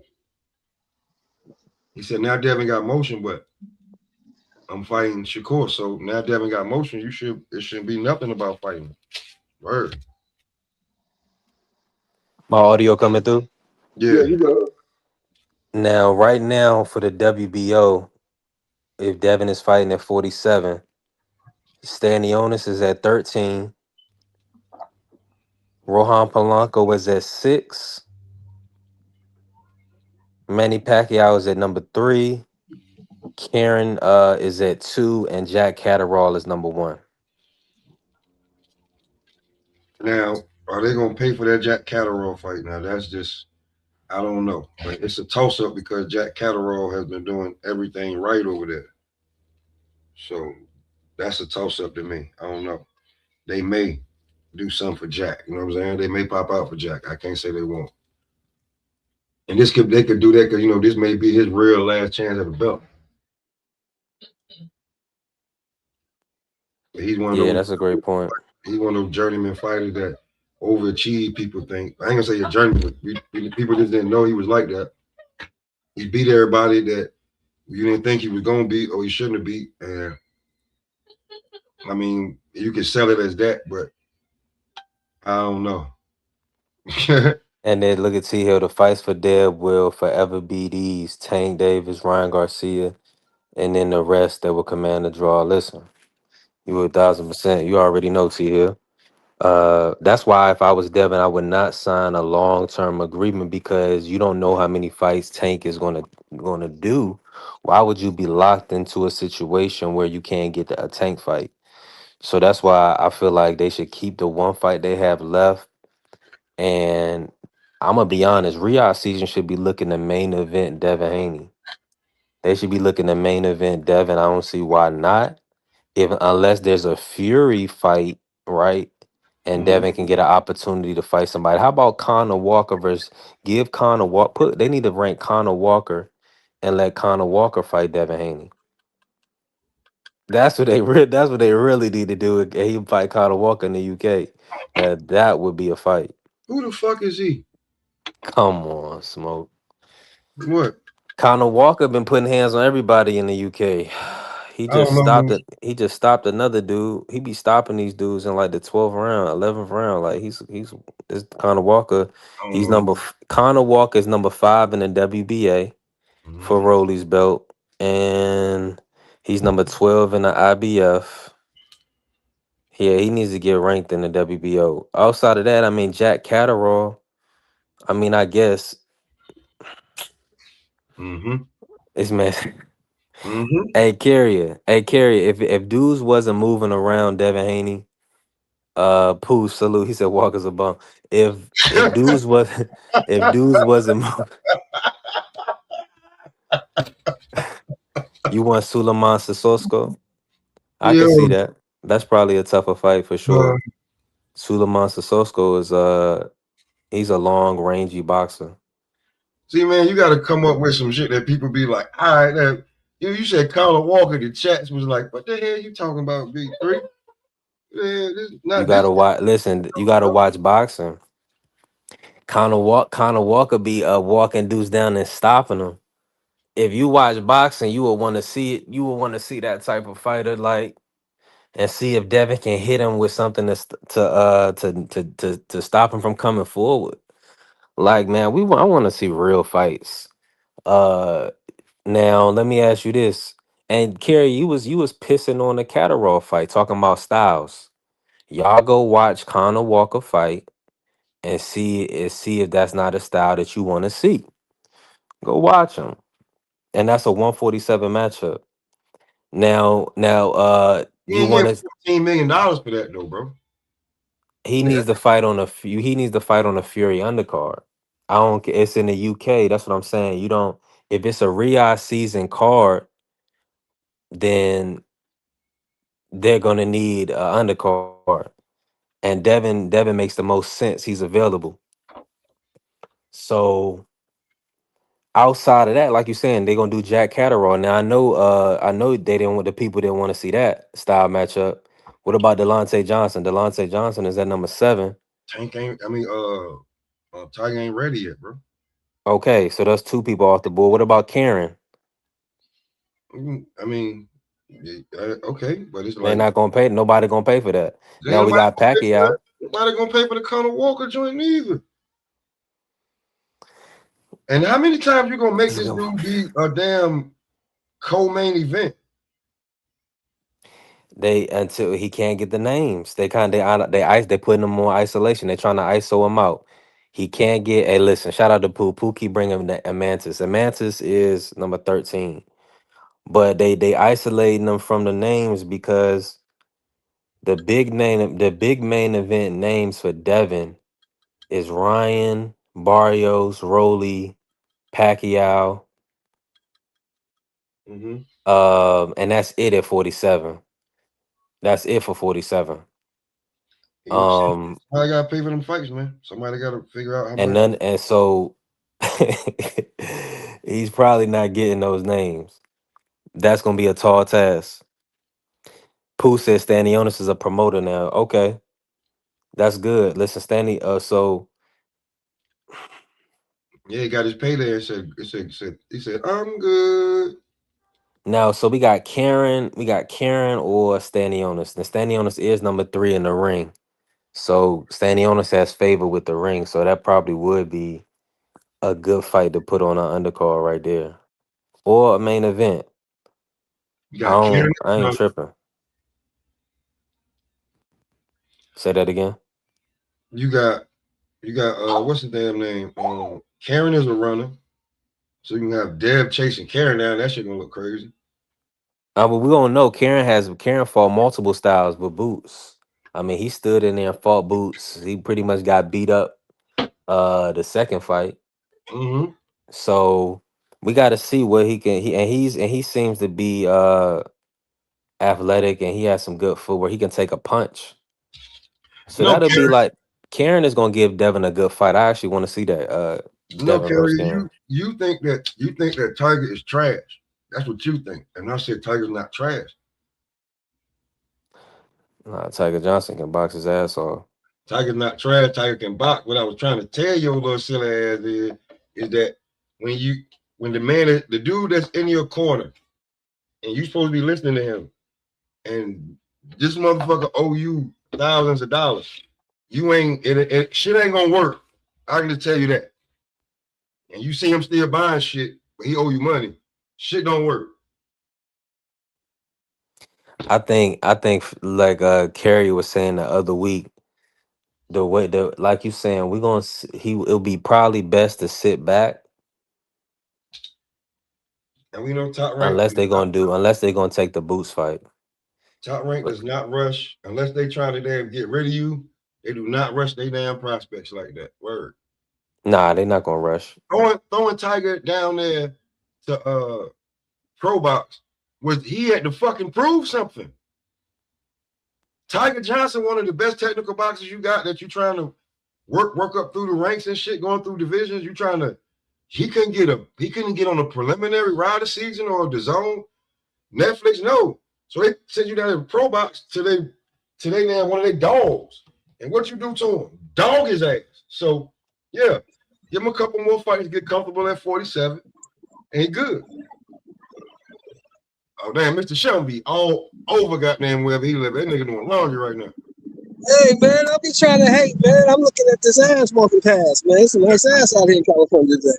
He said now Devin got motion, but I'm fighting Shakur. So now Devin got motion. It shouldn't be nothing about fighting. Word. My audio coming through. Yeah, Yeah. you go. Now, right now for the WBO, if Devin is fighting at 47, Stanionis is at 13. Rohan Polanco is at 6. Manny Pacquiao is at number 3. Karen is at 2, and Jack Catterall is number 1. Now, are they gonna pay for that Jack Catterall fight? Now that's just I don't know. But it's a toss-up because Jack Catterall has been doing everything right over there. So that's a toss-up to me. I don't know. They may do something for Jack. You know what I'm saying? They may pop out for Jack. I can't say they won't. And they could do that because this may be his real last chance at the belt. But he's one of Yeah, those. that's a great point. He's one of those journeyman fighters that overachieve. People think I ain't gonna say a journeyman, but people just didn't know he was like that. He beat everybody that you didn't think he was gonna beat or he shouldn't have beat. And I mean, you can sell it as that, but I don't know. And then look at T Hill. The fights for Deb will forever be these: Tank Davis, Ryan Garcia, and then the rest that will command the draw. Listen, you 1,000%. You already know T Hill. That's why if I was Devin, I would not sign a long-term agreement because you don't know how many fights Tank is gonna do. Why would you be locked into a situation where you can't get a Tank fight? So that's why I feel like they should keep the one fight they have left. And I'm gonna be honest, Riyadh season should be looking to main event Devin Haney. They should be looking to main event Devin. I don't see why not. If unless there's a Fury fight, right? And Mhm. Devin can get an opportunity to fight somebody. How about Conor Walker versus give Conor Walker they need to rank Conor Walker and let Conor Walker fight Devin Haney. That's what they really need to do. And he fight Conor Walker in the UK. That would be a fight. Who the fuck is he? Come on, Smoke. What? Conor Walker been putting hands on everybody in the UK. He I don't just know stopped who. it. He just stopped another dude. He be stopping these dudes in like the 12th round, 11th round. Like he's this Conor Walker. I don't He's know. Conor Walker is number 5 in the WBA Mhm. for Rolly's belt, and he's number 12 in the IBF. Yeah, he needs to get ranked in the WBO. Outside of that, I mean Jack Catterall. I mean, I guess Mhm. it's man. Mhm. Hey, Carrier. If dudes wasn't moving around Devin Haney, Pooh salute. He said Walker's a bum. If dudes was if dudes wasn't moving, you want Suleiman Sissoko? I could see Yo. that. That's probably a tougher fight for Uh, sure. Suleiman Sissoko is he's a long rangy boxer. see, man, you got to come up with some shit that people be like, all right, now, you said Conor Walker. The chats was like, what the hell you talking about, Big Three? Yeah, this, You not this. gotta watch. Listen, you gotta watch boxing. Conor Walker be walking dudes down and stopping them. If you watch boxing, you will want to see it. You will want to see that type of fighter, like, and see if Devin can hit him with something to stop him from coming forward. Like, man, I want to see real fights. Uh, Now let me ask you this. And Kerry, you was pissing on the Catterall fight, talking about styles. Y'all go watch Conor Walker fight and see if that's not a style that you want to see. Go watch him, and that's a 147 matchup. Now, You you ain't want get to? $14 million for that though, bro. He Yeah. needs to fight on he needs to fight on a Fury undercard. I don't. It's in the UK. That's what I'm saying. You don't. If it's a Riyadh season card, then they're gonna need a undercard. And Devin makes the most sense. He's available. So outside of that, like you're saying, they're gonna do Jack Catterall. Now I know they didn't want the people didn't want to see that style matchup. What about Delonte Johnson? Delonte Johnson is at number 7. Tank ain't. I mean, Tiger ain't ready yet, bro. Okay, so that's 2 people off the board. What about Karen? I mean, yeah, okay, but it's They're like not gonna pay. Nobody gonna pay for that. ain't Now we nobody got gonna pay for that. Pacquiao. Nobody gonna pay for the Conor Walker joint either. And how many times you gonna make It's this gonna- dude be a damn co-main event? They until he can't get the names. They putting him on isolation. They're trying to ISO him out. He can't get. Hey, listen. Shout out to Pooh. Pooh keep bringing the Amantis. Amantis is number 13, but they isolating them from the names because the big main event names for Devin is Ryan, Barrios, Rolly, Pacquiao, Mm-hmm. and that's it at 47. That's it for 47. Um, I gotta pay for them fights, man. Somebody gotta figure out how and much. none, and so he's probably not getting those names. That's gonna be a tall task. Pooh says Stanionis is a promoter now. Okay, that's good. Listen, Stanley. So Yeah, he got his payday and he said, I'm good. now, so we got Karen or Stanionis. And Stanionis is number 3 in the ring. So Stanionis has favor with the ring. So that probably would be a good fight to put on an undercard right there, or a main event. You got Karen. I ain't tripping. Say that again. You got what's the damn name? Karen is a runner. So you can have Deb chasing Karen down. That shit gonna look crazy. But we don't know. Karen fought multiple styles with Boots. I mean, he stood in there and fought Boots. He pretty much got beat up the second fight. Mm-hmm. So we got to see what he can. He seems to be athletic, and he has some good footwork. He can take a punch. So No, that'll be Karen. like Karen is gonna give Devin a good fight. I actually want to see that. No, Devin versus Karen. Karen. You think that Tiger is trash. That's what you think. And I said Tiger's not trash. Nah, Tiger Johnson can box his ass off. Tiger's not trash. Tiger can box. What I was trying to tell your little silly ass is that when the dude that's in your corner and you supposed to be listening to him, and this motherfucker owe you thousands of dollars, you ain't shit ain't gonna work. I can just tell you that. And you see him still buying shit, but he owe you money. Shit don't work. I think like Kerry was saying the other week, like you saying, it'll be probably best to sit back And we know Top Rank unless they're gonna take the boots fight. Top Rank But does not rush unless they try to damn get rid of you. They do not rush their damn prospects like that. Word. nah, they're not gonna rush. Throwing Tiger down there to Pro Box he had to fucking prove something. Tiger Johnson, one of the best technical boxers you got that you're trying to work up through the ranks and shit, going through divisions. He couldn't get on a preliminary rider season or the zone. Netflix, no. So they send you down to Pro Box to they damn one of their dogs. And what you do to him? Dog his ass. So yeah, give him a couple more fights, get comfortable at 47, and he good. Oh damn, Mr. Shelby be all over goddamn wherever he live. That nigga doing laundry right now. Hey man, I'll be trying to hate, man. I'm looking at this ass walking past, man. It's a nice ass out here in California today.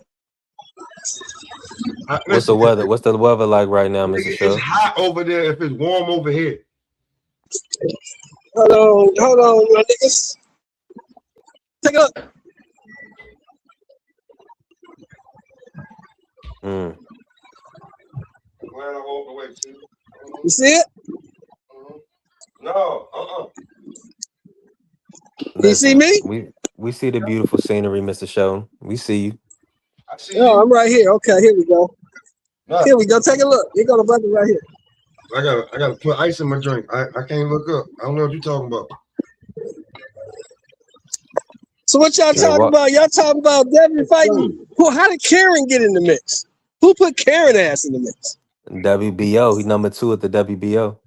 What's the weather? What's the weather like right now, Mr. It's Show? hot over there if it's warm over here. Hold on, my niggas. Take a look. Mm. You see it? No, You see me? We see the beautiful scenery, Mr. Show. We see you. I see Oh, you. I'm right here. Okay, here we go. No. Here we go. Take a look. Here go the button right here. I gotta put ice in my drink. I can't look up. I don't know what you're talking about. So what y'all talking about? Y'all talking about Devin fighting? How did Karen get in the mix? Who put Karen ass in the mix? WBO. He's number 2 at the WBO.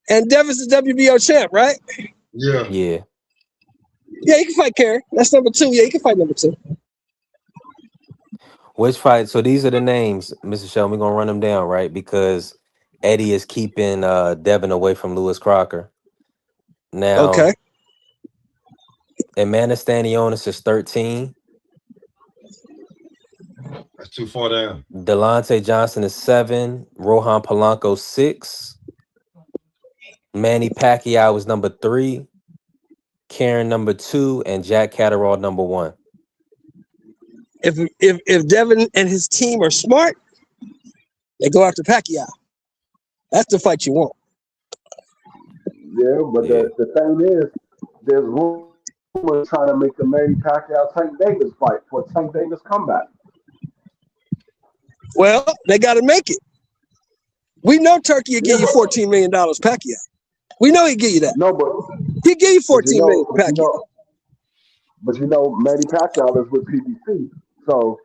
And Devin's the WBO champ, right? Yeah. Yeah. Yeah, he can fight Karen. That's number 2. Yeah, he can fight number 2. Which fight? So these are the names, Mr. Sheldon. We're gonna run them down, right? Because Eddie is keeping Devin away from Lewis Crocker. Now, okay. Amanda Stanionis is 13. That's too far down. Delonte Johnson is 7. Rohan Polanco 6. Manny Pacquiao is number 3. Karen number 2, and Jack Catterall number 1. If Devin and his team are smart, they go after Pacquiao. That's the fight you want. Yeah, but the thing is, there's rumors trying to make the Manny Pacquiao Tank Davis fight for Tank Davis comeback. Well, they got to make it. We know Turkey will give you $14 million, Pacquiao. We know he'll give you that. No, but he'll give you $14 million for Pacquiao. But Manny Pacquiao is with PBC, so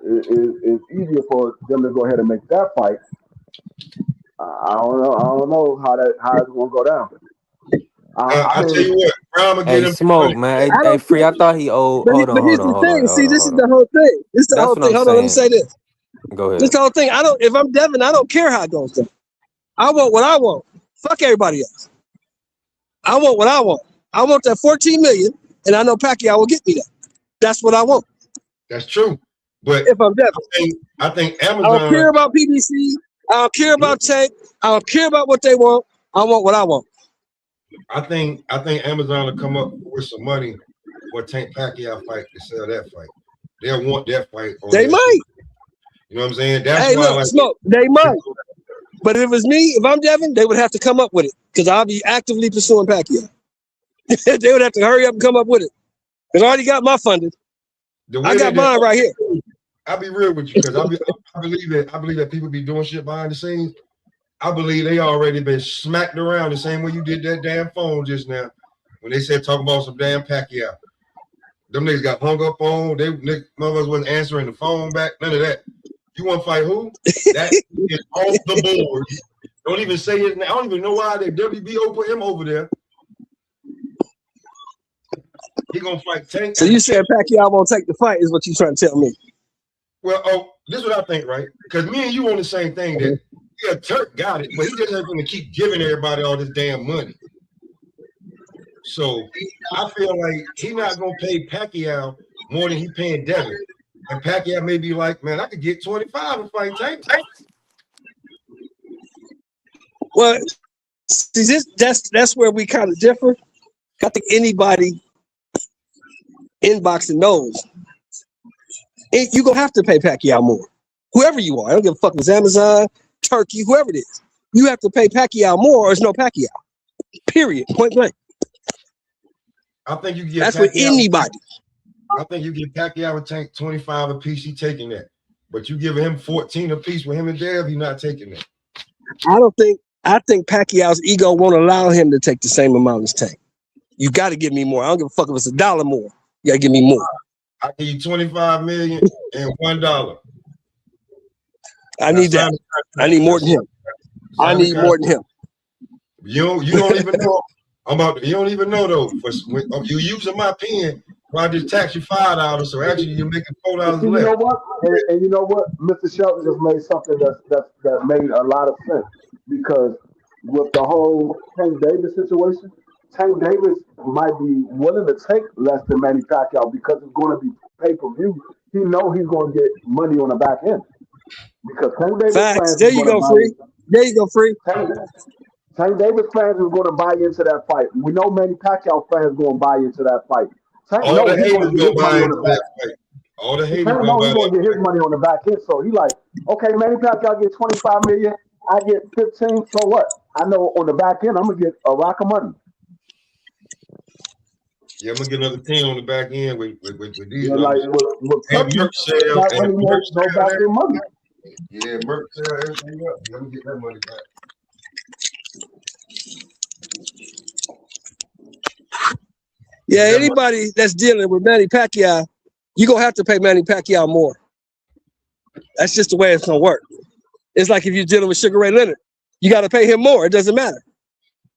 it's easier for them to go ahead and make that fight. I don't know how it's gonna go down. I tell you what, Brown Hey, Smoke, man. Hey, Free. I thought he owed. Hold on. Here's the thing. See, this is the whole thing. This is the whole thing. Hold on, let me say this. Go ahead. This whole thing. If I'm Devin, I don't care how it goes down. I want what I want. Fuck everybody else. I want what I want. I want that $14 million, and I know Pacquiao will get me that. That's what I want. That's true. But if I'm Devin, I think Amazon. I don't care about PBC. I don't care about Tank. I don't care about what they want. I want what I want. I think Amazon will come up with some money for Tank Pacquiao fight to sell that fight. They'll want that fight. They might. You know what I'm saying? That's hey, look, Smoke. They might. But if it's me, if I'm Devin, they would have to come up with it because I'll be actively pursuing Pacquiao. They would have to hurry up and come up with it because I already got my funding. I got mine right here. I'll be real with you because I believe that people be doing shit behind the scenes. I believe they already been smacked around the same way you did that damn phone just now when they said talking about some damn Pacquiao. Them niggas got hung up on. Motherfuckers wasn't answering the phone back. None of that. You want to fight who? That is off the board Don't even say his name. I don't even know why they WBO put him over there. He gonna fight Tank. So you said Pacquiao won't take the fight is what you trying to tell me? Well, this is what I think, right? Because me and you on the same thing. That yeah, Turk got it, but he just ain't gonna keep giving everybody all this damn money. So I feel like he's not gonna pay Pacquiao more than he paying Devin. And Pacquiao may be like, man, I could get 25 and fight Tank. Well, see, that's where we kind of differ. I think anybody in boxing knows you're gonna have to pay Pacquiao more. Whoever you are, I don't give a fuck if it's Amazon, Turkey, whoever it is. You have to pay Pacquiao more, or it's no Pacquiao. Period. Point blank. I think you get that's for anybody. I think you get Pacquiao and Tank 25 apiece. He taking that, but you giving him 14 apiece with him and Dev. He's not taking that. I think Pacquiao's ego won't allow him to take the same amount as Tank. You got to give me more. I don't give a fuck if it's $1 more. You got to give me more. I give you 25 million and $1. I need that. I need more than him. I need more than him. You don't even know. You don't even know though. You using my pen, I just tax you $5. So actually, you're making $4 less. You know what? And you know what? Mr. Shelton just made something that made a lot of sense, because with the whole Tank Davis situation, Tank Davis might be willing to take less than Manny Pacquiao because it's going to be pay-per-view. He know he's going to get money on the back end because Tank Davis fans. There you go, free. There you go, free. Tank Davis fans is going to buy into that fight. We know Manny Pacquiao fans going to buy into that fight. All the haters going to buy into that fight. All the haters going to get his money on the back end. So he like, okay, Manny Pacquiao get 25 million. I get 15. So what? I know on the back end, I'm going to get a rock of money. Yeah, I'm gonna get another 10 on the back end with these. Yeah, like with Merck sale and no back end money. Yeah, Merck sell everything up. Let me get that money back. Yeah, anybody that's dealing with Manny Pacquiao, you're gonna have to pay Manny Pacquiao more. That's just the way it's gonna work. It's like if you're dealing with Sugar Ray Leonard, you gotta pay him more. It doesn't matter.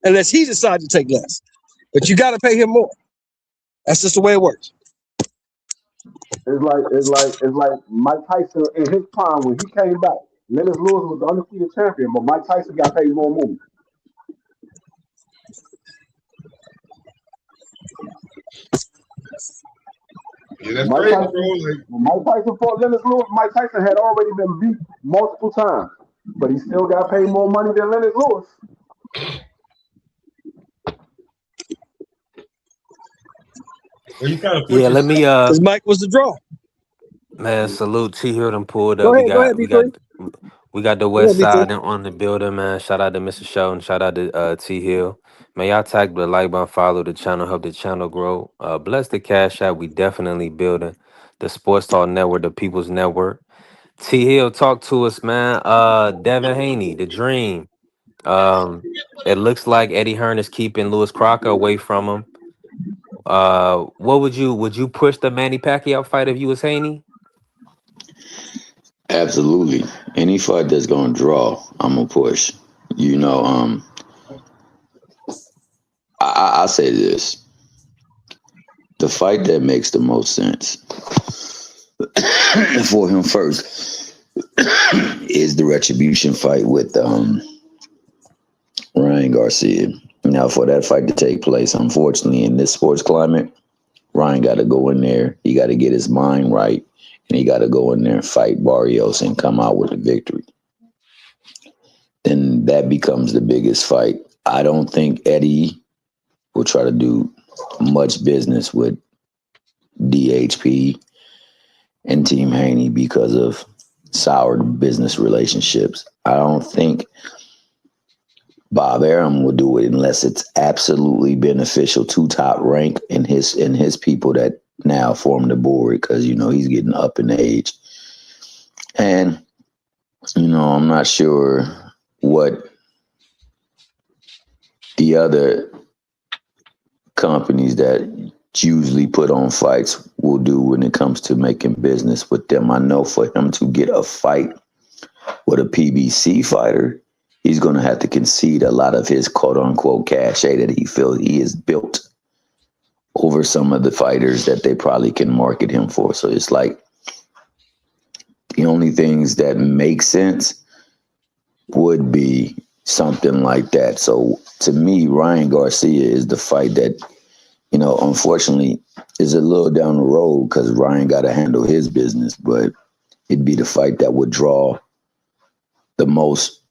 Unless he decides to take less. But you gotta pay him more. That's just the way it works. It's like Mike Tyson in his prime when he came back. Lennox Lewis was the undefeated champion, but Mike Tyson got paid more money. Yeah, that's Mike Tyson, when Mike Tyson fought Lennox Lewis, Mike Tyson had already been beat multiple times, but he still got paid more money than Lennox Lewis. Well, you kind of let me because Mike was the draw. Man, salute T Hill done pulled Go up. ahead, We got the West Side on the building, man. Shout out to Mr. Shelton. Shout out to T Hill. Man, y'all tag the like button, follow the channel, help the channel grow. Bless the Cash App. We definitely building the Sports Talk Network, the People's Network. T Hill, talk to us, man. Devin Haney, the dream. It looks like Eddie Hearn is keeping Louis Crocker away from him. What would you push the Manny Pacquiao fight if you was Haney? Absolutely. Any fight that's gonna draw, I'm gonna push. You know, I say this. The fight that makes the most sense for him first is the retribution fight with Ryan Garcia. Now, for that fight to take place, unfortunately, in this sports climate, Ryan got to go in there. He got to get his mind right, and he got to go in there and fight Barrios and come out with a victory. Then that becomes the biggest fight. I don't think Eddie will try to do much business with DHP and Team Haney because of soured business relationships. I don't think Bob Arum will do it unless it's absolutely beneficial to Top Rank and his people that now form the board, because he's getting up in age. And I'm not sure what the other companies that usually put on fights will do when it comes to making business with them. I know for him to get a fight with a PBC fighter, he's going to have to concede a lot of his quote unquote cachet that he feels he has built over some of the fighters that they probably can market him for. So it's like the only things that make sense would be something like that. So to me, Ryan Garcia is the fight that, you know, unfortunately is a little down the road because Ryan got to handle his business, but it'd be the fight that would draw the most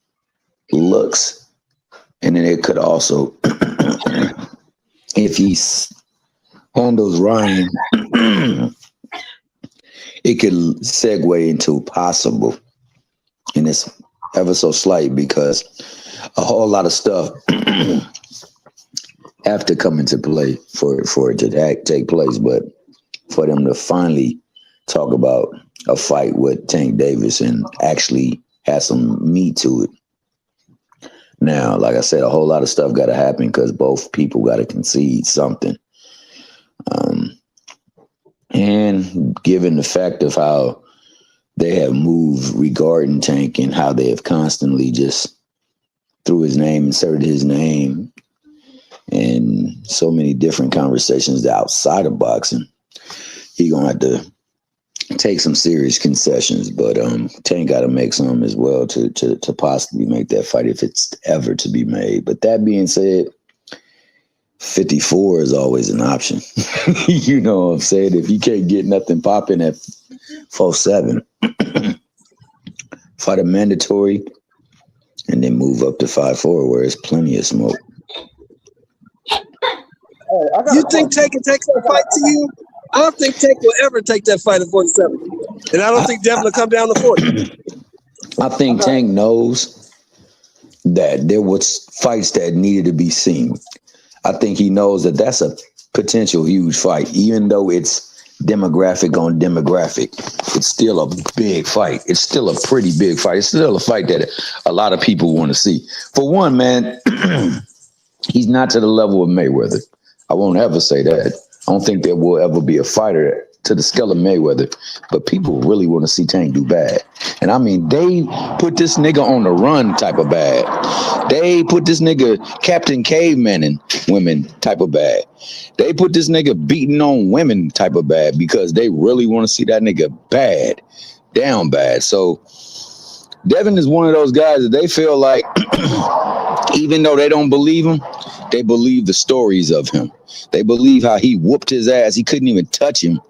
looks. And then it could also, if he handles Ryan, it could segue into possible. And it's ever so slight because a whole lot of stuff have to come into play for it to take place. But for them to finally talk about a fight with Tank Davis and actually have some meat to it. Now, like I said, a whole lot of stuff got to happen because both people got to concede something. And given the fact of how they have moved regarding Tank and how they have constantly just threw his name, inserted his name in so many different conversations outside of boxing, he gonna have to take some serious concessions. But Tank got to make some as well to possibly make that fight if it's ever to be made. But that being said, 54 is always an option. You know what I'm saying? If you can't get nothing popping at 4-7, fight a mandatory and then move up to 5-4 where it's plenty of smoke. You think Tank can take that fight to you? I don't think Tank will ever take that fight at 47. And I don't think Devin will come down to 40. I think Tank knows that there was fights that needed to be seen. I think he knows that that's a potential huge fight, even though it's demographic on demographic. It's still a big fight. It's still a pretty big fight. It's still a fight that a lot of people want to see. For one, man, he's not to the level of Mayweather. I won't ever say that. I don't think there will ever be a fighter to the scale of Mayweather, but people really want to see Tank do bad. And I mean, they put this nigga on the run type of bad. They put this nigga Captain Caveman and women type of bad. They put this nigga beating on women type of bad because they really want to see that nigga bad, down bad. So Devin is one of those guys that they feel like, even though they don't believe him, they believe the stories of him. They believe how he whooped his ass. He couldn't even touch him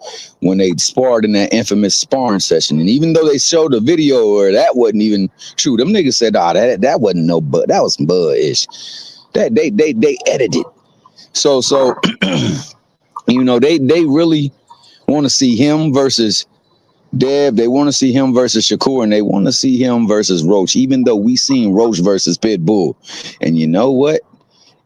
when they sparred in that infamous sparring session. And even though they showed the video or that wasn't even true, them niggas said, that wasn't no bud. That was some bud-ish. That they edited. So you know, they really want to see him versus Dev. They want to see him versus Shakur, and they want to see him versus Roach, even though we seen Roach versus Pitbull. And you know what?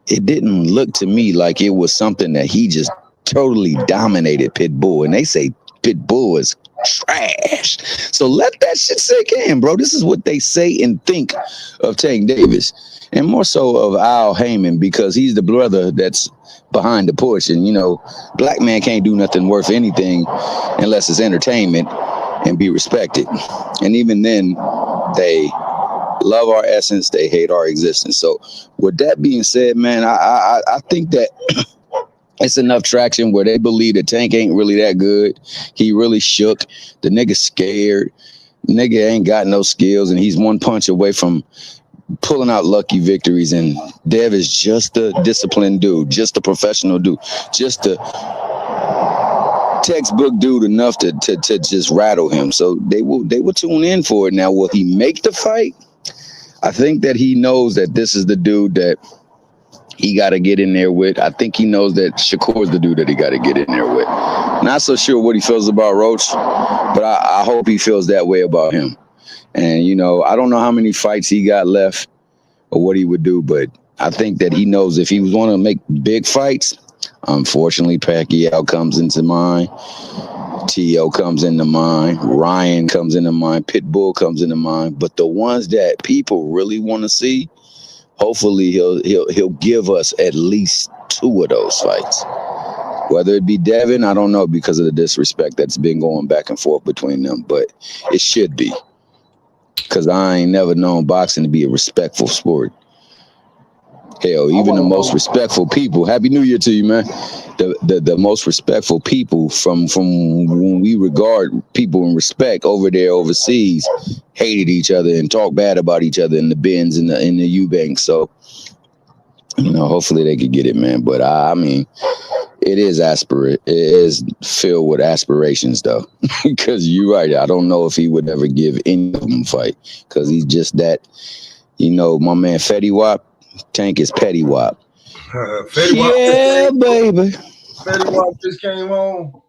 It didn't look to me like it was something that he just totally dominated Pitbull. And they say Pitbull is trash. So let that shit sink in, bro. This is what they say and think of Tank Davis. And more so of Al Heyman, because he's the brother that's behind the push. And, you know, black man can't do nothing worth anything unless it's entertainment and be respected. And even then, they love our essence, they hate our existence. So with that being said, man, I think that it's enough traction where they believe that Tank ain't really that good. He really shook. The nigga scared. The nigga ain't got no skills, and he's one punch away from pulling out lucky victories. And Dev is just a disciplined dude, just a professional dude, just a textbook dude enough to just rattle him. So they will tune in for it. Now, will he make the fight? I think that he knows that this is the dude that he got to get in there with. I think he knows that Shakur is the dude that he got to get in there with. Not so sure what he feels about Roach, but I hope he feels that way about him. And, you know, I don't know how many fights he got left or what he would do, but I think that he knows if he was want to make big fights, unfortunately, Pacquiao comes into mind. T.O. comes into mind, Ryan comes into mind, Pitbull comes into mind, but the ones that people really want to see, hopefully he'll give us at least 2 of those fights. Whether it be Devin, I don't know, because of the disrespect that's been going back and forth between them, but it should be. because I ain't never known boxing to be a respectful sport. Hell, even the most respectful people. Happy New Year to you, man. The most respectful people from when we regard people in respect over there overseas hated each other and talked bad about each other in the bins in the Eubanks. So, hopefully they could get it, man. But I mean, it is filled with aspirations though, because you're right. I don't know if he would ever give any of them a fight because he's just that. My man Fetty Wap. Tank is Petty Wap. Fetty Wap Yeah, baby. Fetty Wap just came on.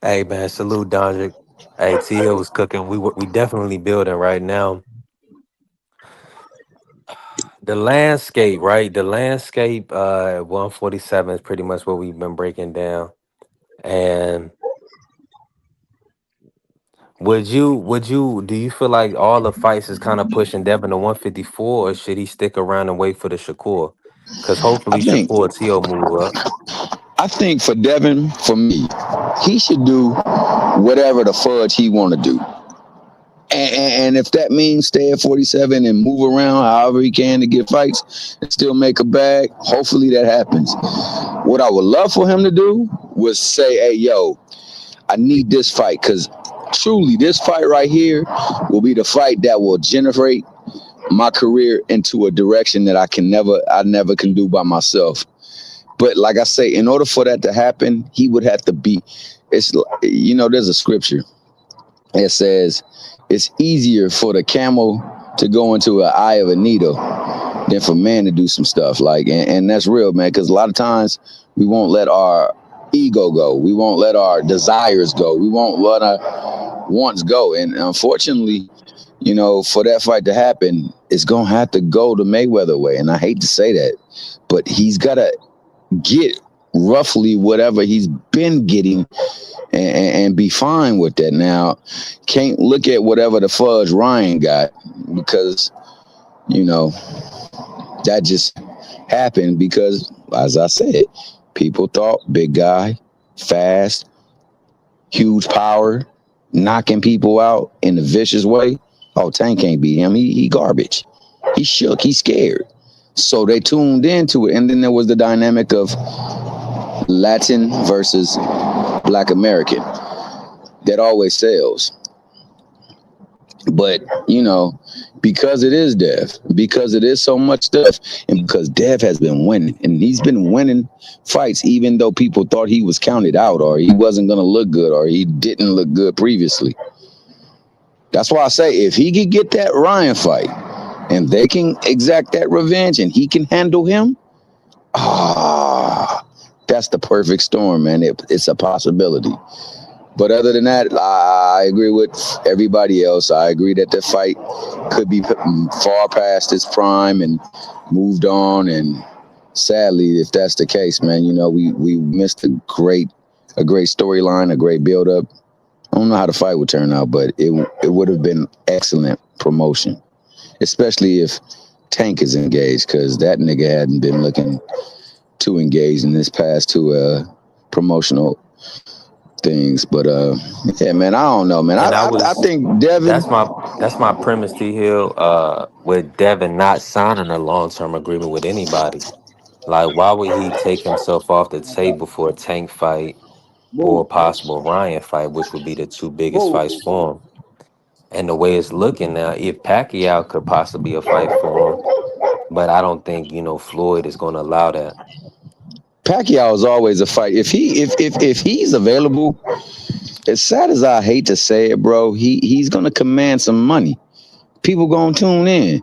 Hey man, salute Dondrick. Hey, T Hill was cooking. We definitely building right now. The landscape, right? The landscape at 147 is pretty much what we've been breaking down. And do you feel like all the fights is kind of pushing Devin to 154, or should he stick around and wait for the Shakur? Because hopefully Shakur T.O. move up. I think for Devin, for me, he should do whatever the fudge he want to do. And if that means stay at 47 and move around however he can to get fights and still make a bag, hopefully that happens. What I would love for him to do was say, hey, yo, I need this fight, because truly this fight right here will be the fight that will generate my career into a direction that I never can do by myself. But like I say, in order for that to happen, he would have to be, there's a scripture that says it's easier for the camel to go into an eye of a needle than for man to do some stuff and that's real, man, because a lot of times we won't let our ego go. We won't let our desires go. We won't let our wants go. And unfortunately, for that fight to happen, it's going to have to go the Mayweather way. And I hate to say that, but he's got to get roughly whatever he's been getting and be fine with that. Now, can't look at whatever the fudge Ryan got because, that just happened because, as I said, people thought big guy, fast, huge power, knocking people out in a vicious way. Oh, Tank can't beat him. He garbage. He shook. He's scared. So they tuned into it. And then there was the dynamic of Latin versus Black American. That always sells. But, because it is Dev, because it is so much stuff, and because Dev has been winning, and he's been winning fights even though people thought he was counted out or he wasn't going to look good or he didn't look good previously. That's why I say if he could get that Ryan fight and they can exact that revenge and he can handle him, that's the perfect storm, man. It's a possibility. But other than that, I agree with everybody else. I agree that the fight could be far past its prime and moved on. And sadly, if that's the case, man, we missed a great storyline, a great build-up. I don't know how the fight would turn out, but it would have been excellent promotion, especially if Tank is engaged, because that nigga hadn't been looking too engaged in this past two promotional things. But yeah, man, I don't know, man. I think Devin. That's my premise, T Hill. With Devin not signing a long-term agreement with anybody, like why would he take himself off the table for a Tank fight or a possible Ryan fight, which would be the two biggest fights for him? And the way it's looking now, if Pacquiao could possibly be a fight for him, but I don't think Floyd is going to allow that. Pacquiao is always a fight. If he's available, as sad as I hate to say it, bro, he's gonna command some money. People gonna tune in.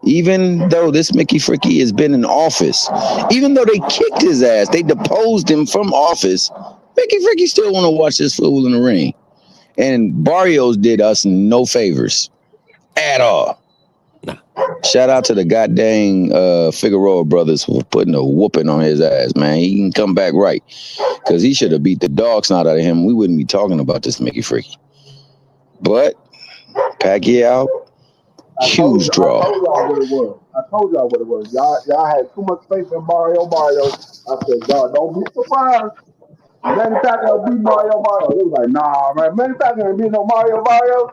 Even though this Mickey Fricky has been in office, even though they kicked his ass, they deposed him from office, Mickey Fricky still wanna watch this fool in the ring. And Barrios did us no favors at all. Nah. Shout out to the goddamn Figueroa brothers for putting a whooping on his ass, man. He can come back right, because he should have beat the dog snot out of him. We wouldn't be talking about this Mickey Freaky. But Pacquiao, huge draw. I told y'all what it was. Y'all had too much faith in Barrios. I said, God, don't be surprised. Manny Pacquiao beat Mario Barrios. They was like, nah, man, Manny Pacquiao ain't beat no Mario Barrios.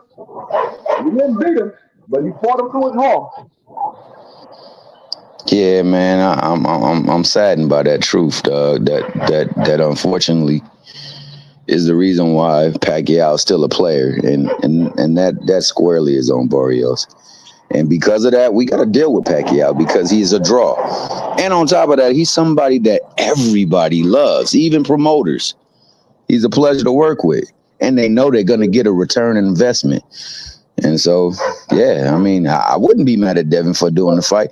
He didn't beat him, but he fought him to his horse. Yeah, man, I'm saddened by that truth, dog. That unfortunately is the reason why Pacquiao is still a player, and that squarely is on Barrios. And because of that, we got to deal with Pacquiao because he's a draw. And on top of that, he's somebody that everybody loves, even promoters. He's a pleasure to work with, and they know they're going to get a return on investment. And so, yeah, I mean, I wouldn't be mad at Devin for doing the fight.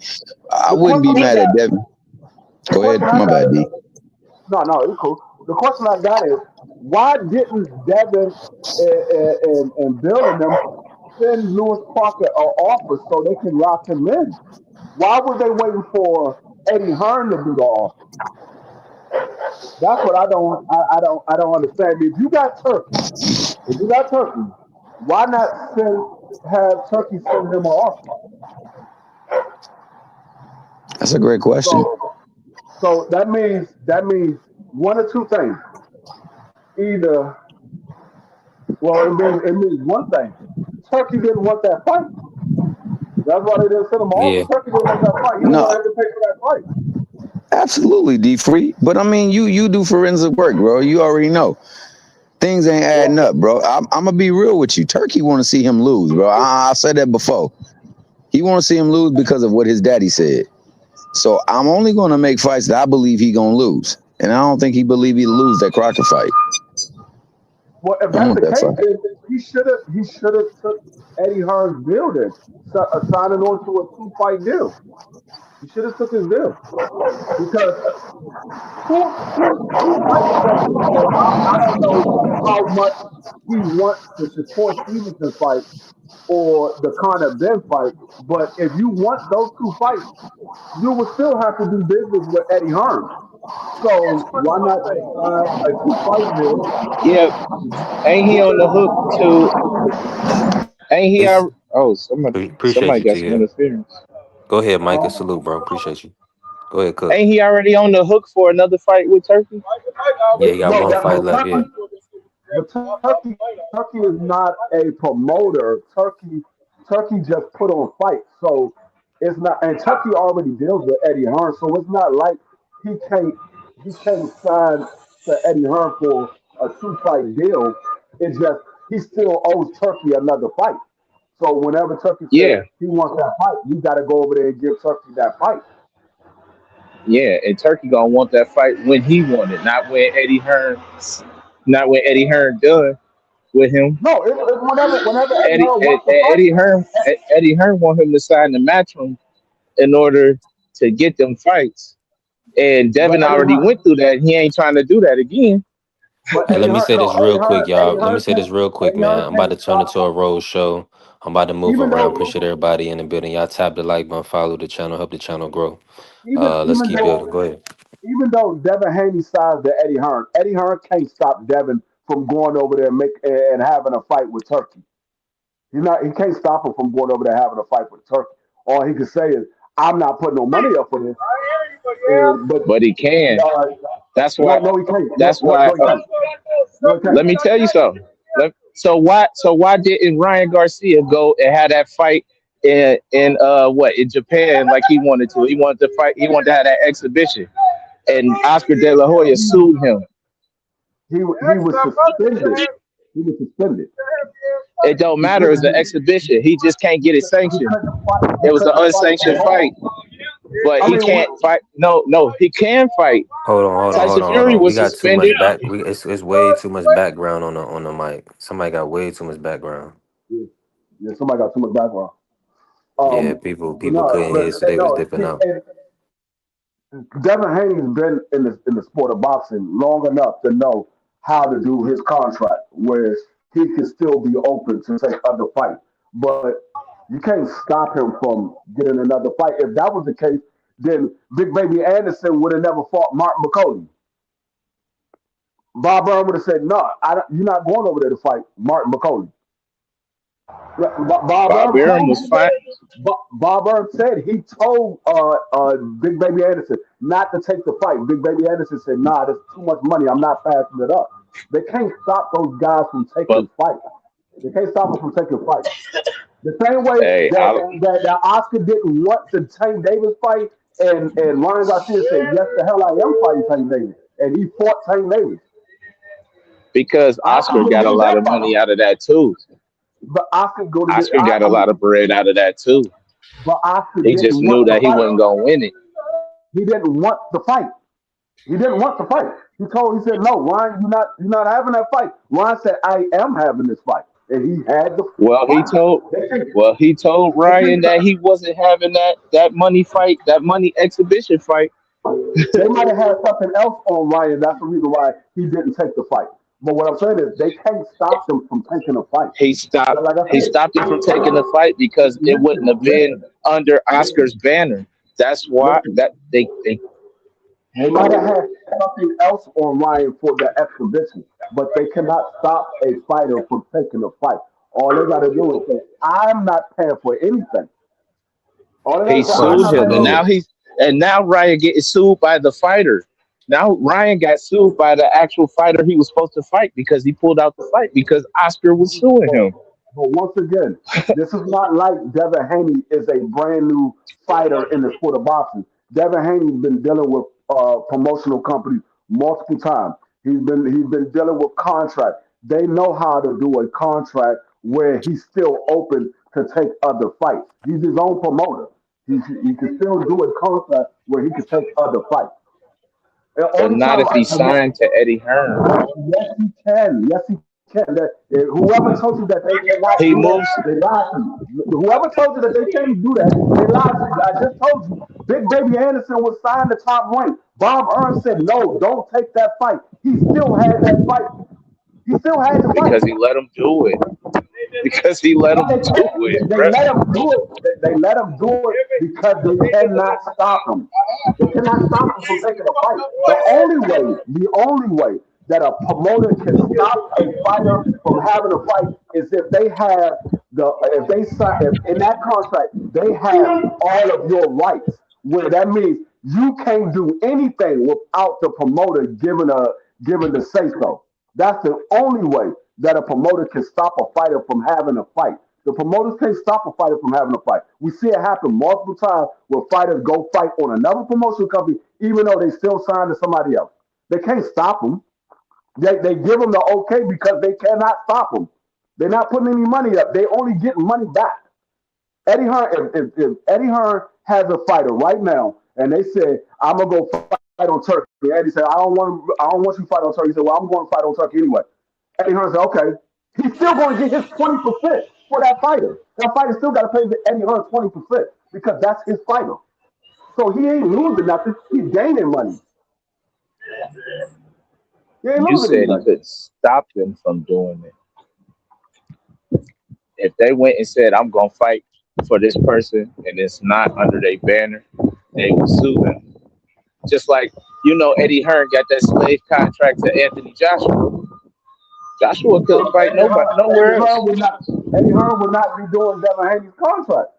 I The wouldn't be question I mad at got, Devin. the Go ahead, question I my got bad, is, D. no, it's cool. The question I got is, why didn't Devin and Bill and them send Lewis Parker an offer so they can lock him in? Why were they waiting for Eddie Hearn to do the offer? That's what I don't understand. If you got Turkey, why not have Turkey send him an offer? That's a great question. So that means one or two things. Either it means one thing. Turkey didn't want that fight. That's why they didn't send him an offer. Yeah. Turkey didn't want that fight. He didn't No, want to have to pay for that fight. absolutely, D free. But I mean, you do forensic work, bro. You already know things ain't adding Well, up, bro. I'm gonna be real with you. Turkey want to see him lose, bro. I said that before. He want to see him lose because of what his daddy said. So I'm only gonna make fights that I believe he gonna lose, and I don't think he believe he'll lose that Crocker fight. well, if I that's want the that case, fight. then he should have took Eddie Hearn's deal then, signing on to a 2 fight deal. He should have took his deal because who likes Turkey? And I don't know how much he wants the Shakur Stevenson fight or the Conor Ben fight, but if you want those 2 fights, you will still have to do business with Eddie Hearn. So why not just sign a 2 fight deal? Yeah, ain't he on the hook to? Ain't he? It's Oh, somebody, appreciate somebody you, got T some here. interference. Go ahead, Mike, and Huh? salute, bro. Appreciate you. Go ahead, Cook. Ain't he already on the hook for another fight with Turkey? Yeah, you got No, one fight left. Yeah. but Turkey is not a promoter. Turkey just put on fights, so it's not. And Turkey already deals with Eddie Hearn, so it's not like he can't he can't sign to Eddie Hearn for a 2 fight deal. It's just he still owes Turkey another fight. So whenever Turkey says Yeah, he wants that fight, you got to go over there and give Turkey that fight. yeah, and Turkey gonna want that fight when he won it, not when Eddie Hearn done with him. No, it's whenever Eddie Hearn wants the fight. Eddie Hearn want him to sign the matchroom in order to get them fights. And But Devin Eddie already Hearn, went through that. He ain't trying to do that again. but Hey, let Eddie me Hearn, say no, this real quick, y'all. Eddie Let me Hearn say can't, this real quick, Eddie man. Hearn I'm about can't to turn stop. into a road show. I'm about to move Even around. though, Appreciate everybody in the building. Y'all tap the like button, follow the channel, help the channel grow. even Let's even keep building. though, Go ahead. even though Devin Haney sides to Eddie Hearn can't stop Devin from going over there and having a fight with Turkey. He can't stop him from going over there having a fight with Turkey. All he can say is, "I'm not putting no money up for this." But But he can. uh, That's no, why. no, he can't. That's why. He can't. No, he can't. Let me tell you something. So why didn't Ryan Garcia go and have that fight in Japan like he wanted to? He wanted to fight. He wanted to have that exhibition, and Oscar De La Hoya sued him. He was suspended. He was suspended. It don't He matter. It's an couldn't. exhibition. He just can't get it He sanctioned. couldn't fight. He It was an couldn't fight at unsanctioned fight, all. but I he mean, can't fight. No, no, he can fight. Tyson Hold Fury on. We was got too much suspended. back. It's way too much background on the mic. Somebody got way too much background. yeah, yeah, somebody got too much background. Yeah, Um, people no, couldn't but hear, so they was no, dipping out. Devin Haney's been in the sport of boxing long enough to know how to do his contract, where he can still be open to take other fights. But you can't stop him from getting another fight. If that was the case, then Big Baby Anderson would have never fought Mark McCody. Bob Brown would have said, "No, you're not going over there to fight Martin McCody." Bob Bob Arum Arum told was fine. Bob Arum said he told Big Baby Anderson not to take the fight. Big Baby Anderson said, "Nah, there's too much money. I'm not passing it up." They can't stop those guys from But taking fights. They can't stop them from taking fights. The same way hey, that Oscar didn't want the Tank Davis fight, and Ryan Garcia said, "Yes, the hell I am fighting Tank Davis," and he fought Tank Davis. because Oscar Oscar would have got a did lot that of fight, money out of that too. but Oscar go to get. Oscar got a lot of bread out of that too. But Oscar He just didn't knew want the that he fight. wasn't gonna win it. He didn't want the fight. He didn't want the fight. He said, "No, Ryan, you're not having that fight." Ryan said, "I am having this fight," and he had the Well, he fight. told They can, he told they can, Ryan that he wasn't having that money fight, that money exhibition fight. they might have had something else on Ryan. That's the reason why he didn't take the fight. But what I'm saying is, they can't stop him from taking a fight. He stopped Like I he said, stopped him from taking the fight because it wouldn't listen, have been under Oscar's banner. That's why listen. that they They might have had something else on Ryan for the exhibition, but they cannot stop a fighter from taking a fight. All they got to do is say, "I'm not paying for anything." All they got he to say, "I'm sued not him, paying and for now anything." Ryan getting sued by the fighter. Now Ryan got sued by the actual fighter he was supposed to fight because he pulled out the fight because Oscar was suing But, him. but once again, this is not like Devin Haney is a brand new fighter in the sport of boxing. Devin Haney's been dealing with promotional companies multiple times. He's been dealing with contracts. They know how to do a contract where he's still open to take other fights. He's his own promoter. He can still do a contract where he can take other fights. The But only not time if he signed to Eddie Hearn. yes, he can. Yes, he can. Whoever told you that they cannot He do that, moves. they lied to you. Whoever told you that they can't do that, they lied to you. I just told you, Big Baby Anderson was signed to Top Rank. Bob Ernst said, "No, don't take that fight." He still had that fight. He still had the fight. Because he let him do it. Because he let No, him they do can't. it, They bro. let him do it. They let him do it because they cannot stop him. They cannot stop him from taking a fight. The only way that a promoter can stop a fighter from having a fight is if they have if they sign if in that contract they have all of your rights. Where that means you can't do anything without the promoter giving the say so. That's the only way that a promoter can stop a fighter from having a fight. The promoters can't stop a fighter from having a fight. We see it happen multiple times where fighters go fight on another promotional company, even though they still signed to somebody else. They can't stop them. They give them the okay because they cannot stop them. They're not putting any money up. They only get money back. Eddie Hearn, if Eddie Hearn has a fighter right now, and they said, "I'm gonna go fight on Turkey," Eddie said, I don't want you to fight on Turkey." He said, "Well, I'm going to fight on Turkey anyway." Eddie Hearn said, "Okay." He's still going to get his 20% for that fighter. That fighter still got to pay Eddie Hearn 20% because that's his fighter. So he ain't losing nothing. He's gaining money. He ain't You losing said he anything. could stop them from doing it. If they went and said, "I'm gonna fight for this person," and it's not under their banner, they would sue them. Just like Eddie Hearn got that slave contract to Anthony Joshua. Joshua couldn't fight Eddie nobody Hearn, Eddie nowhere else. Hearn would not. Eddie Hearn would not be doing Devin Haney's contract.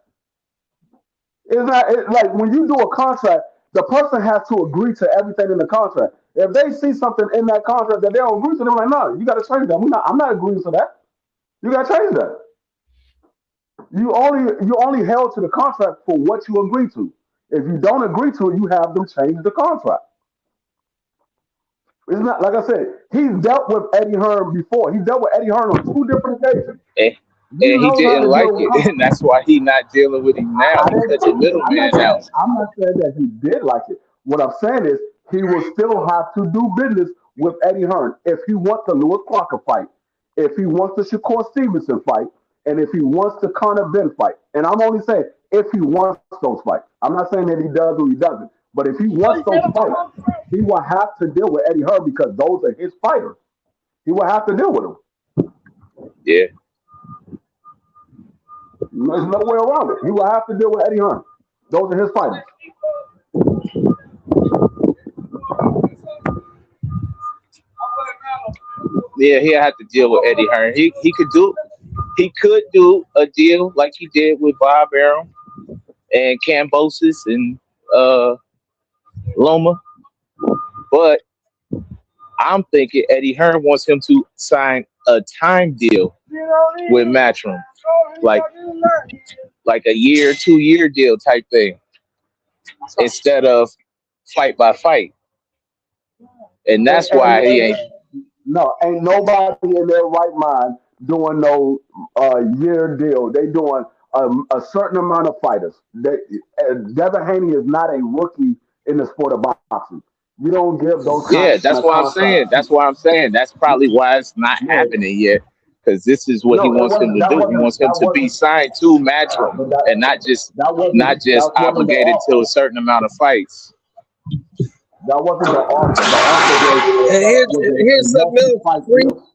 Like when you do a contract, the person has to agree to everything in the contract. If they see something in that contract that they don't agree to, they're like, "No, you got to change that. I'm not agreeing to that. You got to change that." You only held to the contract for what you agree to. If you don't agree to it, you have them change the contract. It's not like I said. He's dealt with Eddie Hearn before. He dealt with Eddie Hearn on two different occasions. And, He and he knows how didn't to like deal with it. And contracts. that's why he not dealing with him now. I He didn't. cut the middleman out. I'm not saying that he did like it. What I'm saying is he will still have to do business with Eddie Hearn if he wants the Lewis Crocker fight, if he wants the Shakur Stevenson fight, and if he wants the Conor Ben fight. And I'm only saying if he wants those fights. I'm not saying that he does or he doesn't. But if he wants those fights, he will have to deal with Eddie Hearn because those are his fighters. He will have to deal with them. Yeah. There's no way around it. He will have to deal with Eddie Hearn. Those are his fighters. Yeah, he'll have to deal with Eddie Hearn. He could do he could do a deal like he did with Bob Arum and Cambosis and Loma, but I'm thinking Eddie Hearn wants him to sign a time deal with Matchroom, like a year, 2 year deal type thing, instead of fight by fight, and that's why he ain't. No, ain't nobody in their right mind doing no year deal. They doing a certain amount of fighters. Devin Haney is not a rookie in the sport of boxing. You don't give those kind Yeah, that's of what I'm saying. contracts. That's why I'm saying that's probably why it's not happening yet, because this is what he No, it wants him wasn't. to do. He wants him to be signed to Matchroom But and not just that wasn't the obligated to offer. a certain amount of fights. That wasn't the offer. The offer And was here's a something else multi-fight free. deal.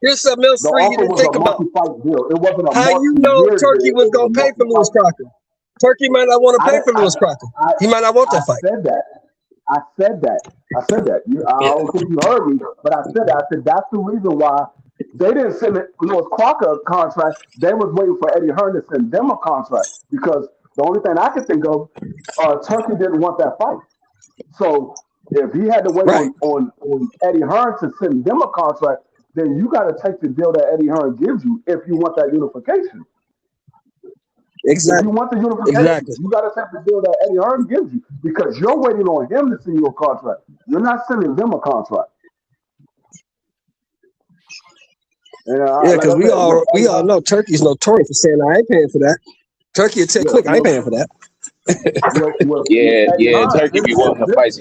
Here's something else The free you offer didn't was think a about. multi-fight deal. It wasn't a How you know multi-year Turkey deal. was It was gonna a pay for Lewis multi-fight. Crocker? Turkey might not want to I, pay for I, Lewis Crocker. I, He might not want I that fight. said that. I said that. I said that. I Yeah. don't think you heard me, but I said that. I said that's the reason why they didn't send Lewis Crocker a contract. They was waiting for Eddie Hearn to send them a contract because the only thing I could think of, Turkey didn't want that fight. So if he had to wait Right. on Eddie Hearn to send them a contract, then you got to take the deal that Eddie Hearn gives you if you want that unification. If you Exactly. want the unification, Exactly. you got to take the deal that Eddie Hearn gives you because you're waiting on him to send you a contract. You're not sending them a contract. And Yeah, like because I said, look, we all know Turkey's notorious for saying I ain't paying for that. Turkey will tell quick, I ain't paying for that. with Eddie Yeah, Hearn, Turkey be wanting to fight.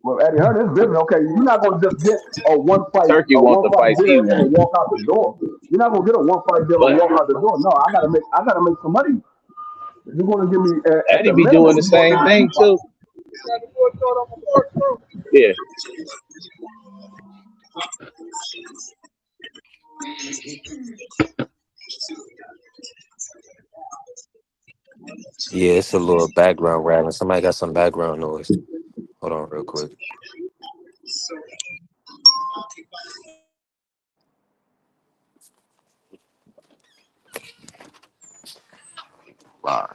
Well, Eddie Hearn is business. Okay, you're not going to just get a one fight Turkey want the fights he deal and wants, walk out the door. You're not going to get a one fight deal and but walk out the door. No, I gotta make some money. You're going to give me at Eddie the be doing minimum. the You're going to same give me thing two fights. too. Yeah. Yeah, it's a little background rattling. Somebody got some background noise. Hold on real quick. Wow.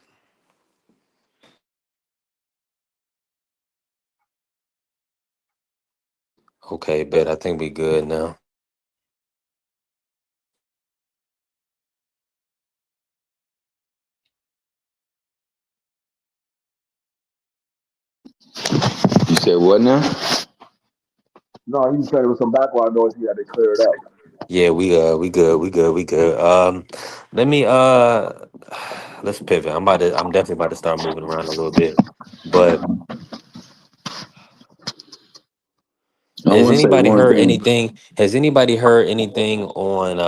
Okay, bet. I think we good now. You said what now? No, he said it was some background noise. He had to clear it up. Yeah, we good. Let me let's pivot. I'm definitely about to start moving around a little bit. But I has want to say anybody one heard thing. anything? Has anybody heard anything on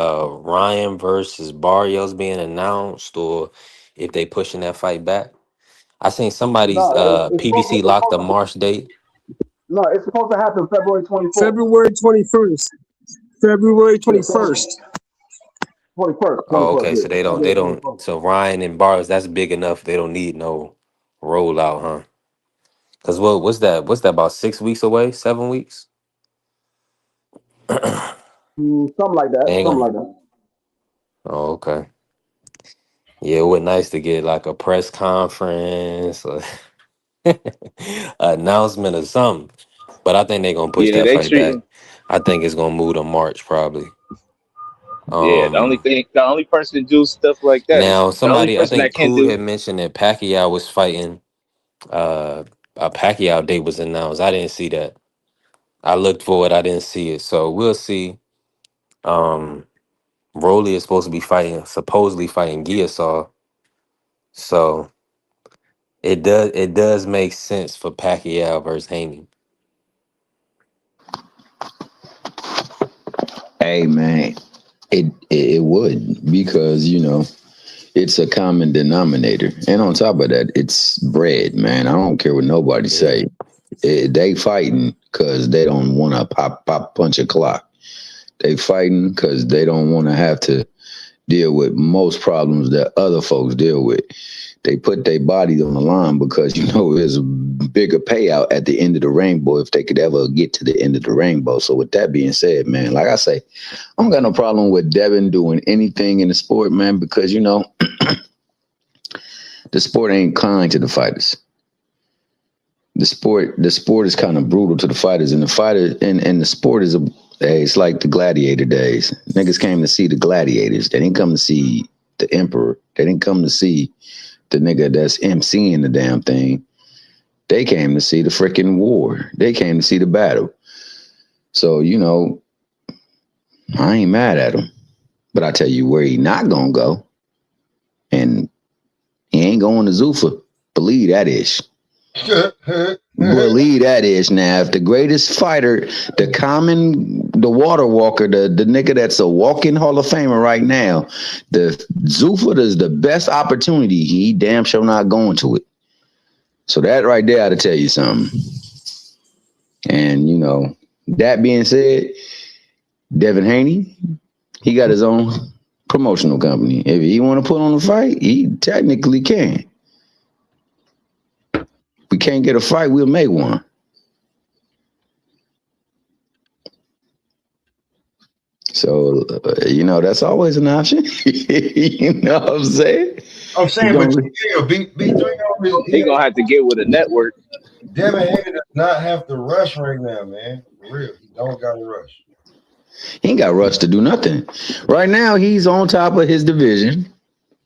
Ryan versus Barrios being announced, or if they pushing that fight back? I seen somebody's No, PBC locked the March date. no, it's supposed to happen February 24th. February 21st. February 21st. 21st, Oh, okay. So yeah. they February don't. 21st. So Ryan and Barrios, that's big enough. They don't need no rollout, huh? Cause what's that? What's that about 6 weeks away? 7 weeks? They Something like that. ain't Something gonna. like that. Oh, okay. Yeah, it would nice to get like a press conference, or announcement or something. But I think they're gonna push Yeah, that they fight back. treating. I think it's gonna move to March probably. Yeah, Um, the only person to do stuff like that is Now the only somebody, I person think that can Cool do. had mentioned that Pacquiao was fighting. A Pacquiao date was announced. I didn't see that. I looked for it. I didn't see it. So we'll see. Um, Rolly is supposed to be fighting, supposedly fighting Giasaw. So it does make sense for Pacquiao versus Haney. Hey man, it would because it's a common denominator, and on top of that, it's bread, man. I don't care what nobody Yeah. say. They fighting because they don't want to pop punch a clock. They fighting because they don't want to have to deal with most problems that other folks deal with. They put their body on the line because there's a bigger payout at the end of the rainbow if they could ever get to the end of the rainbow. So with that being said, man, like I say, I don't got no problem with Devin doing anything in the sport, man, because the sport ain't kind to the fighters. The sport is kind of brutal to the fighters, and the sport is it's like the gladiator days. Niggas came to see the gladiators. They didn't come to see the emperor. They didn't come to see the nigga that's emceeing the damn thing. They came to see the freaking war. They came to see the battle. So, I ain't mad at him. But I tell you where he not gonna go. And he ain't going to Zuffa. Believe that ish. Believe that is. Now, if the greatest fighter, the water walker, the nigga that's a walking Hall of Famer right now, the Zuffa is the best opportunity. He damn sure not going to it. So that right there ought to tell you something. And, that being said, Devin Haney, he got his own promotional company. If he want to put on a fight, he technically can. We can't get a fight, we'll make one. So, that's always an option. You know what I'm saying? I'm saying, but B3 He gonna have to get with a network. Devin Haney does not have to rush right now, man. For real, he don't got to rush. He ain't got rushed to do nothing. Right now, he's on top of his division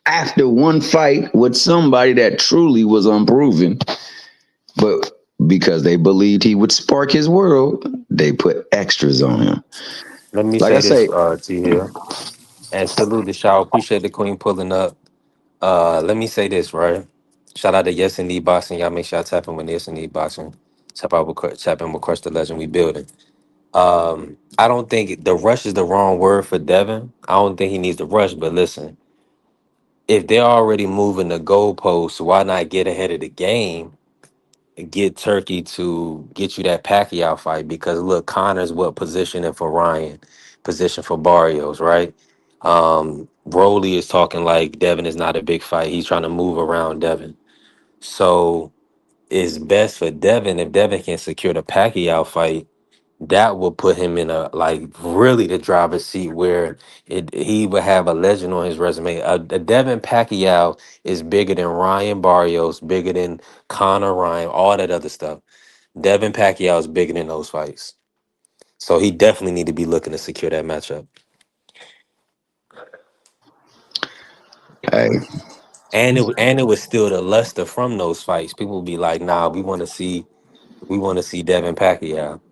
after one fight with somebody that truly was unproven. But because they believed he would spark his world, they put extras on him. Let me Like say I this, say, T here. And salute the show. Appreciate the queen pulling up. Let me say this, right? Shout out to Yes Indeed Boxing. Y'all make sure y'all tap in with Yes Indeed Boxing. Tap in with Crush the Legend. We building. I don't think the rush is the wrong word for Devin. I don't think he needs to rush, but listen, if they're already moving the goalposts, why not get ahead of the game and get Turkey to get you that Pacquiao fight? Because look, Connor's positioning for Ryan, position for Barrios, right? Broly is talking like Devin is not a big fight. He's trying to move around Devin. So it's best for Devin if Devin can secure the Pacquiao fight. That will put him in a really the driver's seat where he would have a legend on his resume. The Devin Pacquiao is bigger than Ryan Barrios, bigger than Conor Ryan, all that other stuff. Devin Pacquiao is bigger than those fights, so he definitely need to be looking to secure that matchup. hey, And it was still the luster from those fights. People would be like, "Nah, we want to see Devin Pacquiao."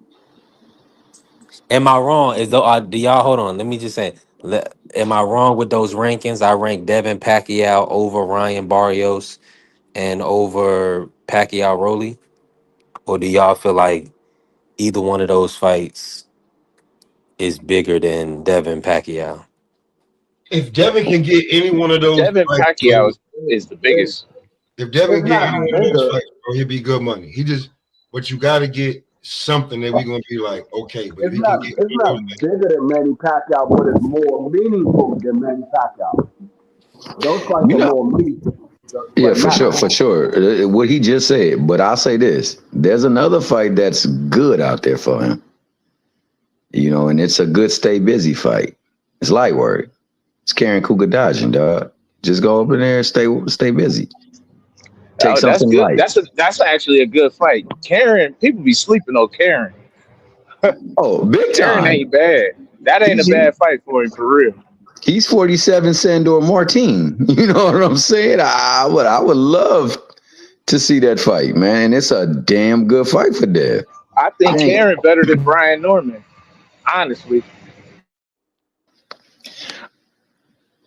Am I wrong? Is though do y'all hold on? Let me just say, am I wrong with those rankings? I rank Devin Pacquiao over Ryan Barrios and over Pacquiao Rolly, or do y'all feel like either one of those fights is bigger than Devin Pacquiao? If Devin can get any one of those Devin fights, Pacquiao bro, is the biggest. if Devin It's get not any one of those bigger. fights, bro, he'll be good money. But you got to get something that we're gonna be like, okay. But if It's he not. can get It's any of not those things, bigger than Manny Pacquiao, but it's more meaningful than Manny Pacquiao. Those fights you are know, more meaningful. yeah, But for not. sure, for sure. What he just said. But I'll say this: there's another fight that's good out there for him. And it's a good stay busy fight. It's light work. It's Karen Kugadajin, dog. Just go up in there and stay busy. Take Oh, that's something good. light. That's actually a good fight. Karen, people be sleeping on Karen. Oh, big Karen time. ain't bad. That ain't a He's bad fight for him for real. he's 47 Sandor Martin. You know what I'm saying? I would love to see that fight, man. It's a damn good fight for Dev. I I think ain't, Karen better than Brian Norman. Honestly,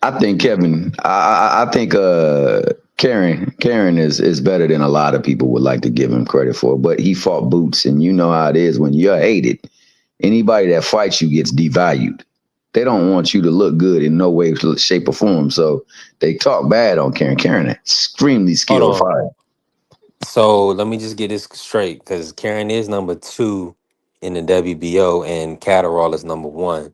I think Kevin. I think Karen is better than a lot of people would like to give him credit for. But he fought Boots, and you know how it is when you're hated. Anybody that fights you gets devalued. They don't want you to look good in no way, shape, or form. So they talk bad on Karen. Karen, extremely Hold skilled on. fighter. So let me just get this straight, because Karen is number 2 in the WBO, and Catterall is number 1.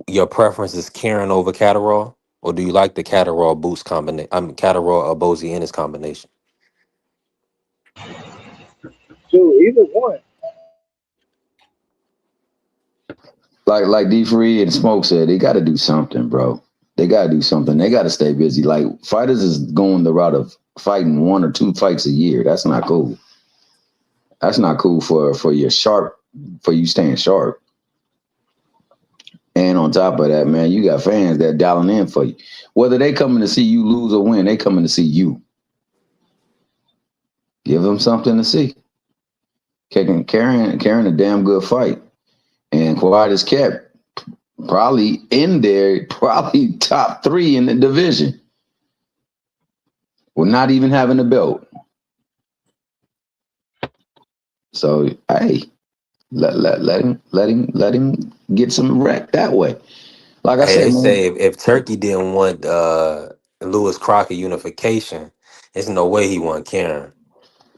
Your preference is Karen over Catterall? or do you like the Catterall Boots combination? Catterall Bozy Ennis combination. Dude, either one. Like D Free and Smoke said, they got to do something, bro. They got to do something. They got to stay busy. Like fighters is going the route of fighting 1 or 2 fights a year. That's not cool. That's not cool for you staying sharp. And on top of that, man, you got fans that dialing in for you. Whether they coming to see you lose or win, they coming to see you. Give them something to see. Carrying a damn good fight. And quiet as kept, probably in there, probably top 3 in the division. We're not even having a belt. So hey, let him get some wreck that way. Like I Hey, said, they man. say if Turkey didn't want Lewis Crockett unification, there's no way he want Karen.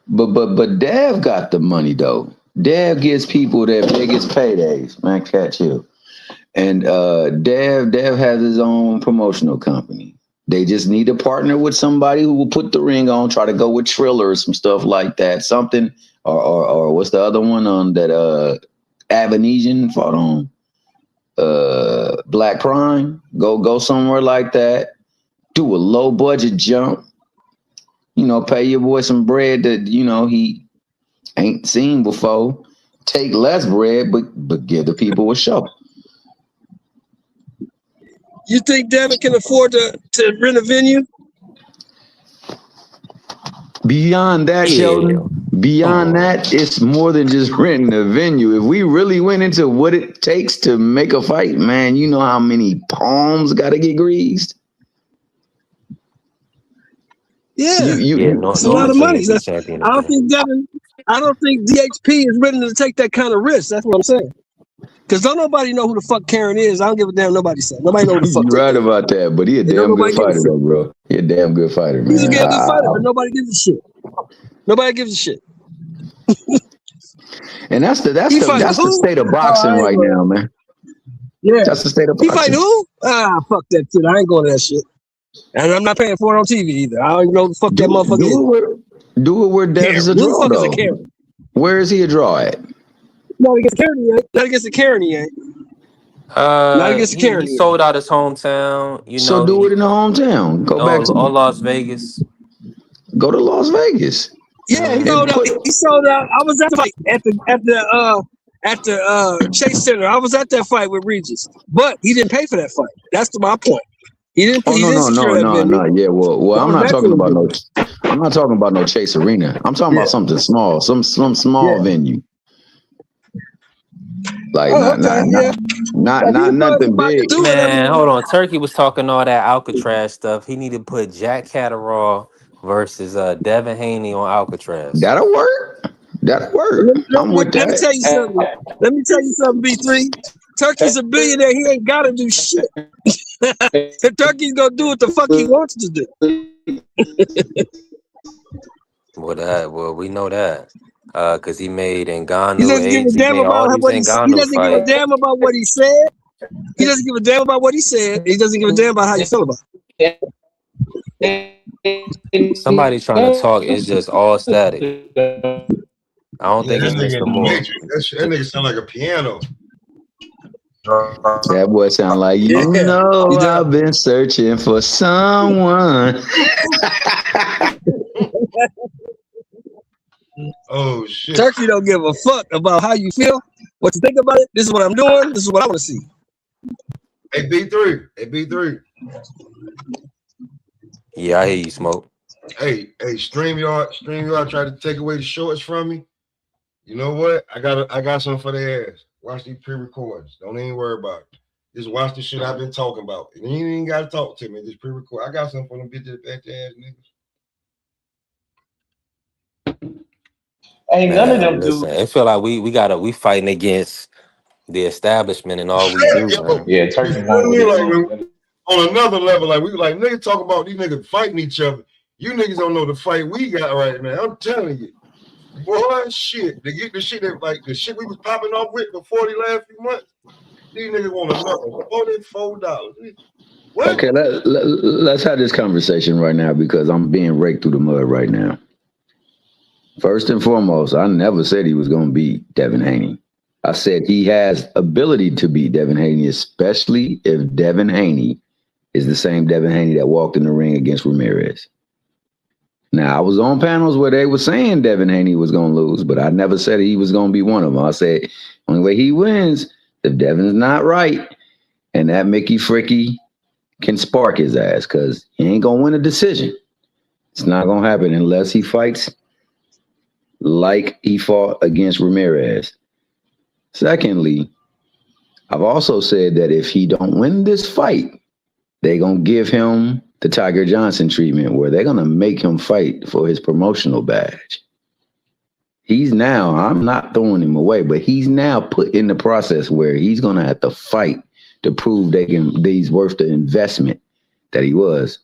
But Dev got the money though. Dev gives people their biggest paydays, man. Catch you. And Dev has his own promotional company. They just need to partner with somebody who will put the ring on, try to go with Triller or some stuff like that. Something or what's the other one on that Avanesian fought on? Black Prime. Go somewhere like that. Do a low budget jump. Pay your boy some bread that he ain't seen before. Take less bread, but give the people a show. You think Devin can afford to rent a venue? Beyond that, Sheldon, beyond that, it's more than just renting a venue. If we really went into what it takes to make a fight, man, you know how many palms got to get greased? Yeah, it's a lot of money. I don't think DHP is ready to take that kind of risk. That's what I'm saying. Because don't nobody know who the fuck Karen is. I don't give a damn. Nobody said. Nobody know who the fuck. You're right about that, but he a damn good fighter, though, bro. He a damn good fighter, man. He's a damn good fighter, but nobody gives a shit. Nobody gives a shit. And that's the state of boxing right now, man. Yeah, that's the state of boxing. He fighting who? Fuck that shit. I ain't going to that shit. And I'm not paying for it on TV either. I don't even know what the fuck that motherfucker is. Do it where Dev's a draw, though. Where is he a draw at? Not against Karen, he ain't. Not against the Karen, he ain't. Not against Karen. He sold out his hometown. So do it in the hometown. Go back to Las Vegas. Go to Las Vegas. Yeah, he sold out. He sold out. I was at the fight at the Chase Center. I was at that fight with Regis, but he didn't pay for that fight. That's my point. He didn't. No. Yeah, well, I'm not talking about no. I'm not talking about no Chase Arena. I'm talking about something small, some small venue. Like not nothing big. Man, hold on. Turkey was talking all that Alcatraz stuff. He needed to put Jack Catterall versus Devin Haney on Alcatraz. That'll work. I'm with that. Let me tell you something, B3. Turkey's a billionaire. He ain't gotta do shit. Turkey's gonna do what the fuck he wants to do. Well, we know that. Because he made Ngannou. He doesn't give a damn about what he said. He doesn't give a damn about what he said. He doesn't give a damn about what he said. He doesn't give a damn about how you feel about it. Somebody trying to talk is just all static. I don't think it's Mr. Moore. That nigga sound like a piano. That boy sound like I've been searching for someone. Oh shit! Turkey don't give a fuck about how you feel, what you think about it. This is what I'm doing. This is what I want to see. Hey B3. Yeah, I hear you, Smoke. Hey, StreamYard tried to take away the shorts from me. You know what? I got something for their ass. Watch these pre-recordings. Don't even worry about it. Just watch the shit I've been talking about. And you ain't gotta talk to me. Just pre-record. I got something for them bitches back ass niggas. Ain't none of them listen, it feel like we fighting against the establishment and all we do. Yeah, Turkey on another level, like we like niggas talking about these niggas fighting each other. You niggas don't know the fight we got right now. I'm telling you. Boy, shit. They get the shit that like the shit we was popping off with before the last few months. These niggas want another $44. Okay, let's have this conversation right now because I'm being raked through the mud right now. First and foremost, I never said he was going to beat Devin Haney. I said he has ability to beat Devin Haney, especially if Devin Haney is the same Devin Haney that walked in the ring against Ramirez. Now, I was on panels where they were saying Devin Haney was going to lose, but I never said he was going to be one of them. I said, only way he wins, if Devin's not right, and that Mickey Fricky can spark his ass, because he ain't going to win a decision. It's not going to happen unless he fights like he fought against Ramirez. Secondly, I've also said that if he don't win this fight, they're going to give him the Tiger Johnson treatment where they're going to make him fight for his promotional badge. He's now, I'm not throwing him away, but he's now put in the process where he's going to have to fight to prove that he's worth the investment that he was.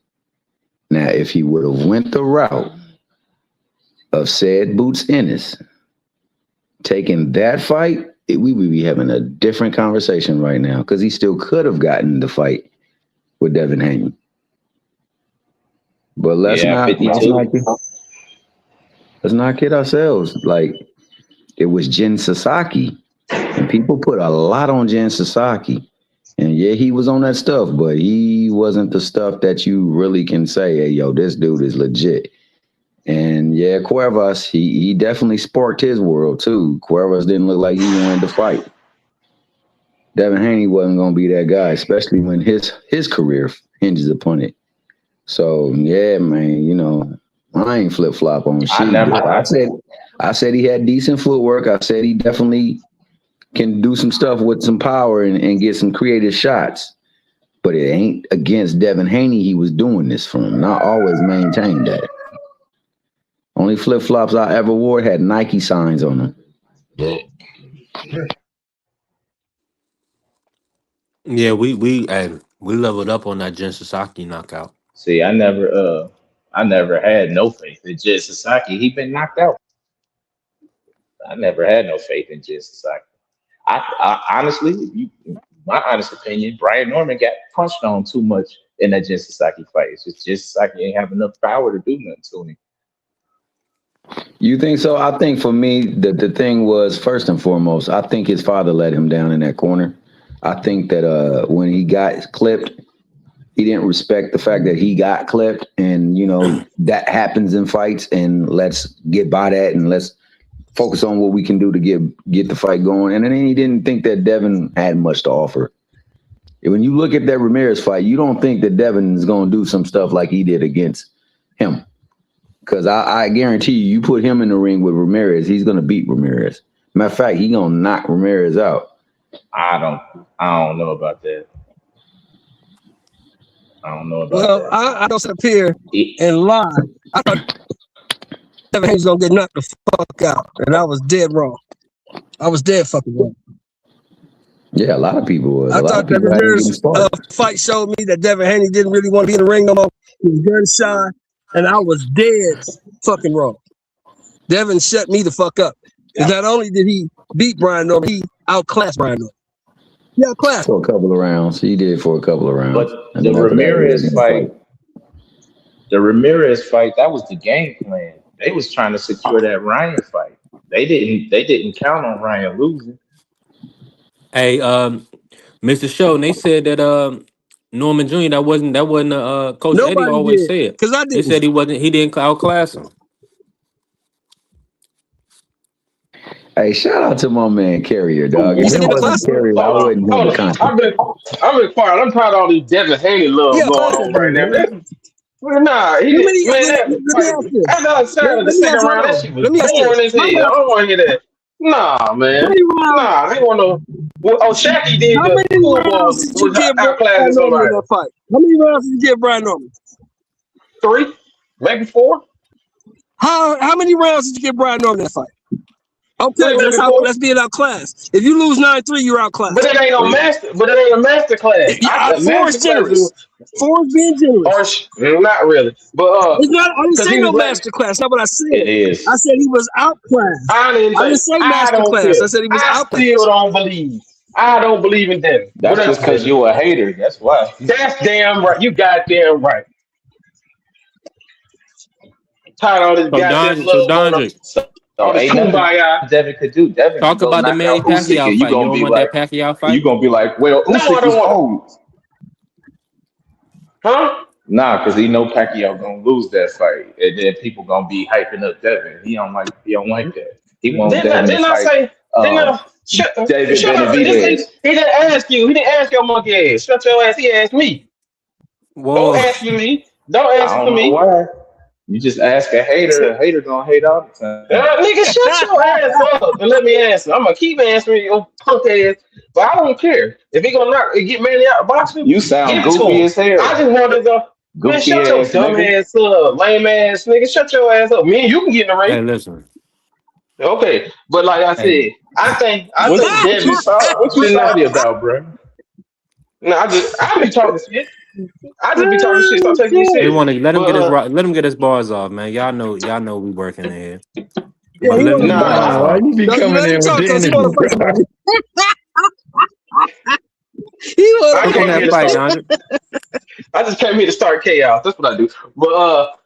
Now, if he would have went the route of said Boots Ennis, taking that fight, we would be having a different conversation right now because he still could have gotten the fight with Devin Haney. But let's not kid ourselves. Like, it was Jin Sasaki, and people put a lot on Jin Sasaki. And yeah, he was on that stuff, but he wasn't the stuff that you really can say, hey, yo, this dude is legit. And yeah, Cuevas, he definitely sparked his world too. Cuevas didn't look like he wanted to fight. Devin Haney wasn't going to be that guy, especially when his career hinges upon it. So yeah, man, you know, I ain't flip-flop on shit. I said he had decent footwork. I said he definitely can do some stuff with some power and get some creative shots. But it ain't against Devin Haney he was doing this from. And I always maintained that. Only flip-flops I ever wore had Nike signs on them. Yeah, we leveled up on that Jin Sasaki knockout. See, I never had no faith in Jin Sasaki. He been knocked out. I never had no faith in Jin Sasaki. I honestly, my honest opinion, Brian Norman got punched on too much in that Jin Sasaki fight. It's just Jin Sasaki ain't have enough power to do nothing to him. You think so? I think for me, the thing was, first and foremost, I think his father let him down in that corner. I think that when he got clipped, he didn't respect the fact that he got clipped. And, you know, that happens in fights. And let's get by that and let's focus on what we can do to get the fight going. And then he didn't think that Devin had much to offer. When you look at that Ramirez fight, you don't think that Devin is going to do some stuff like he did against him. Because I guarantee you put him in the ring with Ramirez, he's going to beat Ramirez. Matter of fact, he's going to knock Ramirez out. I don't know about that. I don't know about that. I don't sit up here and lie. I thought Devin Haney's going to get knocked the fuck out. And I was dead wrong. I was dead fucking wrong. Yeah, a lot of people was. I thought that Ramirez fight showed me that Devin Haney didn't really want to be in the ring no more. He was gun shy. And I was dead fucking wrong. Devin shut me the fuck up. And not only did he beat Brian Norman, he outclassed Brian Norman. He outclassed for a couple of rounds. He did for a couple of rounds. But the Ramirez fight, that was the game plan. They was trying to secure that Ryan fight. They didn't count on Ryan losing. Hey, Mr. Show, and they said that Norman Jr. that wasn't Coach Nobody Eddie always did, said. 'cause I didn't. They said he didn't outclass him. Hey, shout out to my man Carrier, dog. If it wasn't Carrier, I wouldn't have the content. I've been quiet. I'm tired of all these Devin Haney love going on right now. Nah, he didn't. I'm not tired of the second round. That shit was boring as hell. I don't want to hear that. Nah, man. Nah, I ain't want to. Oh, Shaqy did. How many rounds did you give Brian Norman in that fight? How many rounds did you give Brian Norman? 3, maybe 4. How many rounds did you give Brian Norman in that fight? Okay, let's be an outclass. If you lose 9-3, you're outclassed. But it ain't no master. But it ain't a master class. Yeah, 4 is generous. 4 is being generous. Or not really. But it's not. I didn't say no master class. That's not what I said. It is. I said he was outclassed. I didn't say master class. I said he was outclassed. I still don't believe I don't believe in Devin. That's What else, just because Devin? you're a hater. That's why. That's damn right. You goddamn right. Tired of all this So goddamn Don, so love on Dondrick, all So this ain't nothing kumbaya. Devin could do. Devin can talk go about the knock Manny out Usyk, Pacquiao and you fight. You gonna don't be want like, that Pacquiao you fight? gonna be like, well, No, I Usyk don't is want. old. Huh? Nah, because he know Pacquiao gonna lose that fight, and then people gonna be hyping up Devin. He don't like that. He want Didn't I, Devin to didn't I fight say? Didn't um, I? Shut David shut up. Benavidez. He didn't ask you. He didn't ask your monkey ass. Shut your ass. He asked me. Don't Whoa. ask for me. Don't I answer don't for know me. why. You just ask a hater. A hater gonna hate all the time. Nigga, shut your ass up and let me answer. I'm gonna keep answering your punk ass, but I don't care if he gonna get Manny out of boxing. You sound Give it to goofy him. as hell. I just wanted to. Man, Goofy shut your ass dumb nigga. ass up, lame ass nigga. Shut your ass up. Me and you can get in the ring. Hey, listen. Okay, but like I Hey, said, I What think what you Devin saw? What you should not. salty about, bro? No, I be talking shit. I just be talking shit. Stop taking me we serious. want to let him But get let him get his bars off, man. Y'all know we working in here, Yeah, but he let him want get his his bars bars nah, off. Why off. you be No, you coming let him in with talk the because he want energy, to fight bro? somebody. He want I Speak on came to here that to fight, start. Dondrick. I just came here to start chaos. That's what I do. But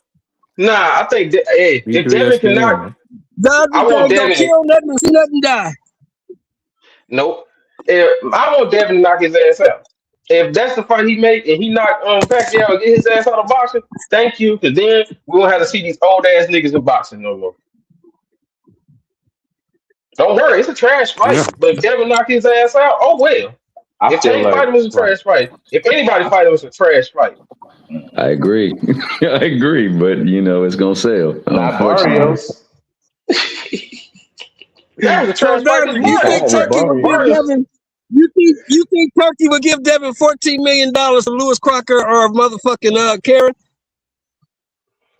nah, I think hey, if B3 Devin can ESPN, knock, man. I Dodgers want ain't gonna Devin. kill nothing and see nothing die. Nope. I want Devin to knock his ass out. If that's the fight he make and he knock Pacquiao and get his ass out of boxing, thank you. Because then we won't have to see these old ass niggas in boxing no more. Don't worry, it's a trash Yeah, fight. But if Devin knock his ass out, oh well. I If feel Tank fight like him, it's a right. trash fight. If anybody fight him, it's a trash fight. I agree. I agree, but it's gonna sell, not unfortunately. Barrios. That was a So trash fight as Dodgers, You you well. think tired of Turkey would give Barrios? Barrios. Devin? You think Turkey would give Devin $14 million for Lewis Crocker or motherfucking Karen?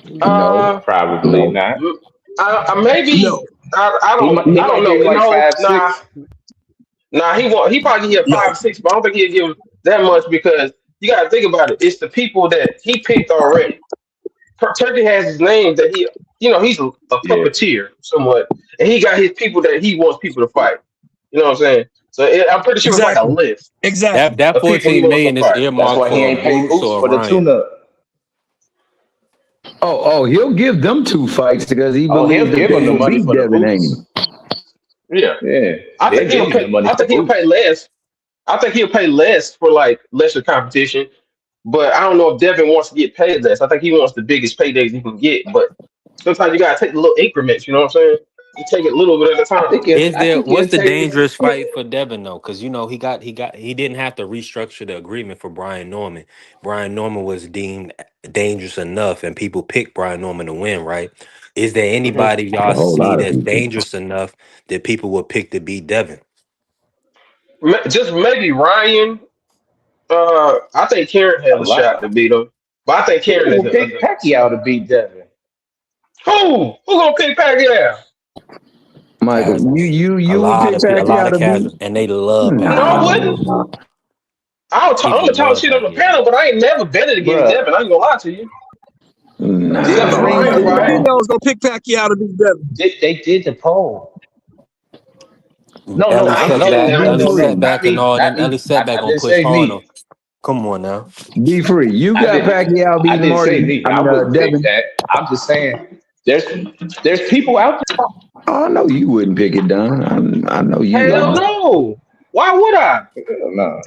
No, Probably no. not. No. Maybe He I don't might give know. him like No, five, nah. six. Nah, he probably get No. 5 6, but I don't think he'll give that much because you gotta think about it. It's the people that he picked already. Turkey has his name that he's a Yeah. puppeteer somewhat, and he got his people that he wants people to fight. You know what I'm saying? So I'm pretty sure it's like a Exactly. list Exactly. That of people he 14 wants to million is fight. That's earmarked why he for ain't paid Boots Boots or for the Ryan. tune-up. Oh, he'll give them two fights because he Oh, believes he'll that give they him the will money beat for the Devin Haney. boots. Yeah, Yeah, I he'll think give he'll him the pay. money I for think he'll boots. pay less. I think he'll pay less for like lesser competition. But I don't know if Devin wants to get paid less. I think he wants the biggest paydays he can get. But sometimes you gotta take the little increments. You know what I'm saying? You take it a little bit at a time. Is I there think what's he'll the take. dangerous fight for Devin though? Because he didn't have to restructure the agreement for Brian Norman. Brian Norman was deemed dangerous enough, and people picked Brian Norman to win. Right? Is there hmm anybody A y'all whole see lot of that's people. dangerous enough that people would pick to beat Devin? Just maybe Ryan. I think Karen A has a lot. shot to beat him. But I think People Karen is will pick Pacquiao to beat Devin. who gonna pick Pacquiao? Michael, Casuals. you would pick A lot Pacquiao of to beat? casuals, and they love No, I Pacquiao. wouldn't. Nah. I'm People gonna talk love shit on the Pacquiao. panel, but I ain't never betted against Bruh, Devin. I ain't gonna lie to you. did Except the the Nah. ring Ryan do the fight. Latinos poll? gonna pick Pacquiao to beat Devin. They did the poll. No, Ellie I ain't no, getting setback, there. Be Ellie free. not setback, and me, all not them. me. Ellie setback I gonna didn't push say hard on. me. Come on now. Be free. You I got did. Pacquiao I beating didn't say Martin. me. I wouldn't pick Devin. that. I'm just saying there's people out Oh, I know you wouldn't pick it, Don. I know you Hell wouldn't. no. Why would I? there. No,